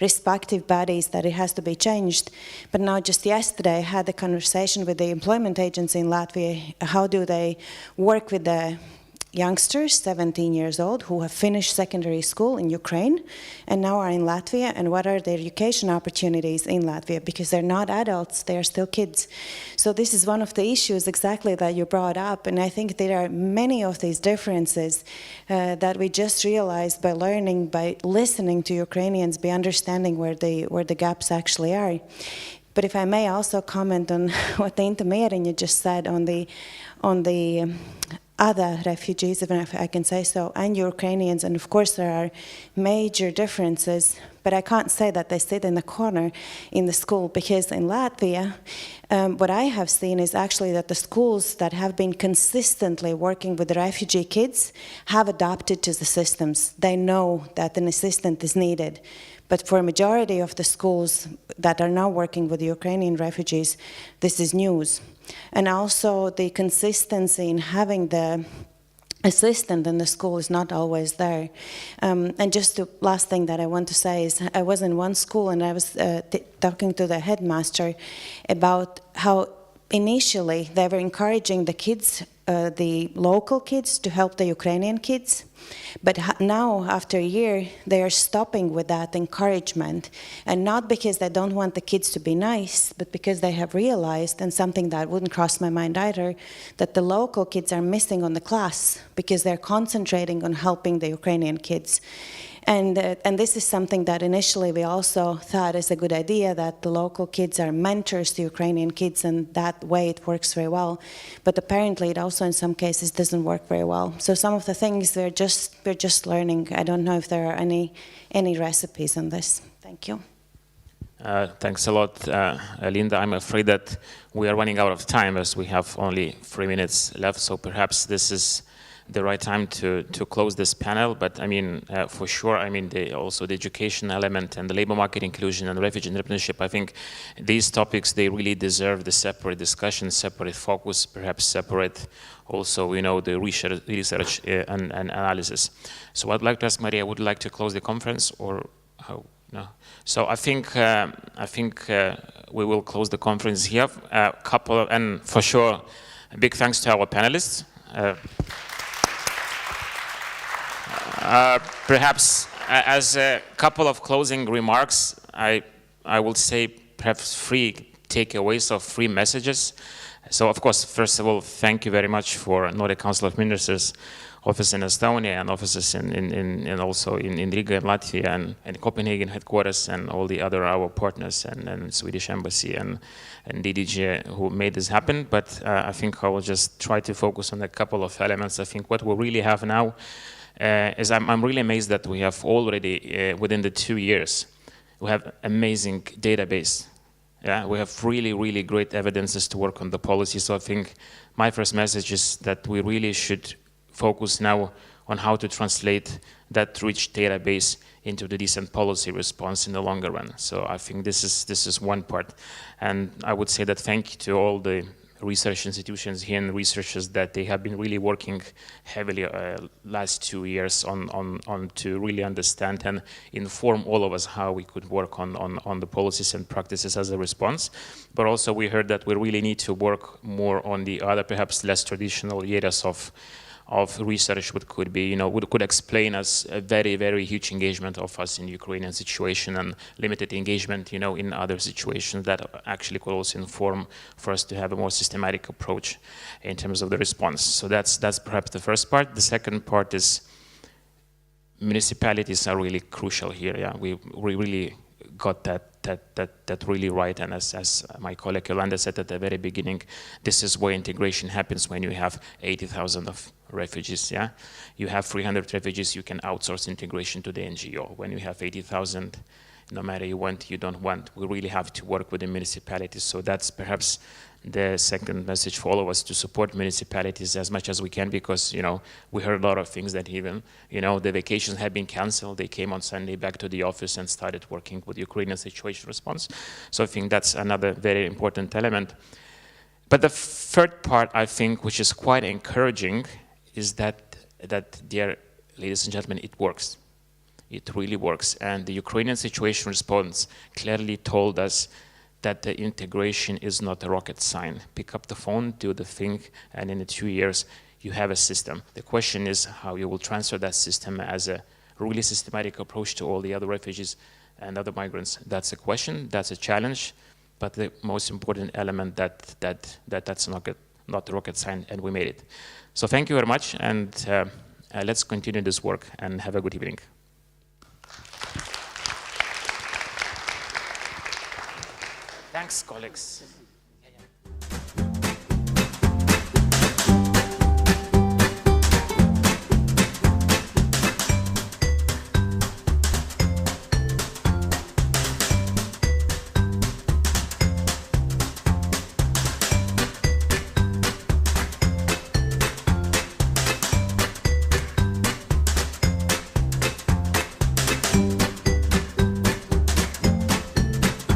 respective bodies that it has to be changed. But now just yesterday I had a conversation with the employment agency in Latvia. How do they work with the youngsters, 17 years old, who have finished secondary school in Ukraine and now are in Latvia, and what are their education opportunities in Latvia? Because they're not adults, they are still kids. So this is one of the issues exactly that you brought up, and I think there are many of these differences that we just realized by learning, by listening to Ukrainians, by understanding where the gaps actually are. But if I may also comment on what the intermediary just said on the other refugees, if I can say so, and Ukrainians, and of course there are major differences, but I can't say that they sit in the corner in the school, because in Latvia, what I have seen is actually that the schools that have been consistently working with the refugee kids have adapted to the systems. They know that an assistant is needed. But for a majority of the schools that are now working with the Ukrainian refugees, this is news. And also the consistency in having the assistant in the school is not always there. And just the last thing that I want to say is I was in one school and I was talking to the headmaster about how initially they were encouraging the kids, the local kids, to help the Ukrainian kids. But now, after a year, they are stopping with that encouragement. And not because they don't want the kids to be nice, but because they have realized, and something that wouldn't cross my mind either, that the local kids are missing on the class because they're concentrating on helping the Ukrainian kids. And this is something that initially we also thought is a good idea, that the local kids are mentors to Ukrainian kids, and that way it works very well. But apparently it also in some cases doesn't work very well. So some of the things we're just learning. I don't know if there are any recipes on this. Thank you. Thanks a lot, Linda. I'm afraid that we are running out of time as we have only 3 minutes left, so perhaps this is the right time to close this panel. But I mean, for sure, I mean, also the education element and the labor market inclusion and refugee entrepreneurship, I think these topics, they really deserve the separate discussion, separate focus, perhaps separate also, you know, the research and analysis. So I'd like to ask Maria, would you like to close the conference, or how? No. So I think we will close the conference here. And for sure, a big thanks to our panelists. Perhaps as a couple of closing remarks, I will say perhaps 3 takeaways or 3 messages. So of course, first of all, thank you very much for Nordic Council of Ministers office in Estonia and offices in also in Riga and Latvia and Copenhagen headquarters and all the other our partners and Swedish embassy and DDG who made this happen. But I think I will just try to focus on a couple of elements. I think what we really have now is I'm really amazed that we have already within the 2 years we have amazing database. Yeah, we have really great evidences to work on the policy. So I think my first message is that we really should focus now on how to translate that rich database into the decent policy response in the longer run. So I think this is one part. And I would say that thank you to all the research institutions here and researchers that they have been really working heavily last 2 years on to really understand and inform all of us how we could work on the policies and practices as a response. But also we heard that we really need to work more on the other perhaps less traditional areas of research, what could be, what could explain us a very huge engagement of us in the Ukrainian situation and limited engagement, in other situations that actually could also inform for us to have a more systematic approach in terms of the response. So that's perhaps the first part. The second part is municipalities are really crucial here. Yeah, we really got that really right, and as my colleague Yolanda said at the very beginning, this is where integration happens when you have 80,000 of refugees. Yeah, you have 300 refugees, you can outsource integration to the NGO. When you have 80,000, no matter you want, you don't want, we really have to work with the municipalities. So that's perhaps the second message for all of us, to support municipalities as much as we can, because we heard a lot of things that even the vacations have been cancelled. They came on Sunday back to the office and started working with Ukrainian situation response. So I think that's another very important element. But the third part, I think, which is quite encouraging, is that dear ladies and gentlemen, it works. It really works. And the Ukrainian situation response clearly told us that the integration is not a rocket science. Pick up the phone, do the thing, and in 2 years, you have a system. The question is how you will transfer that system as a really systematic approach to all the other refugees and other migrants. That's a question, that's a challenge, but the most important element that's not rocket science, and we made it. So thank you very much, and let's continue this work, and have a good evening. Thanks, colleagues.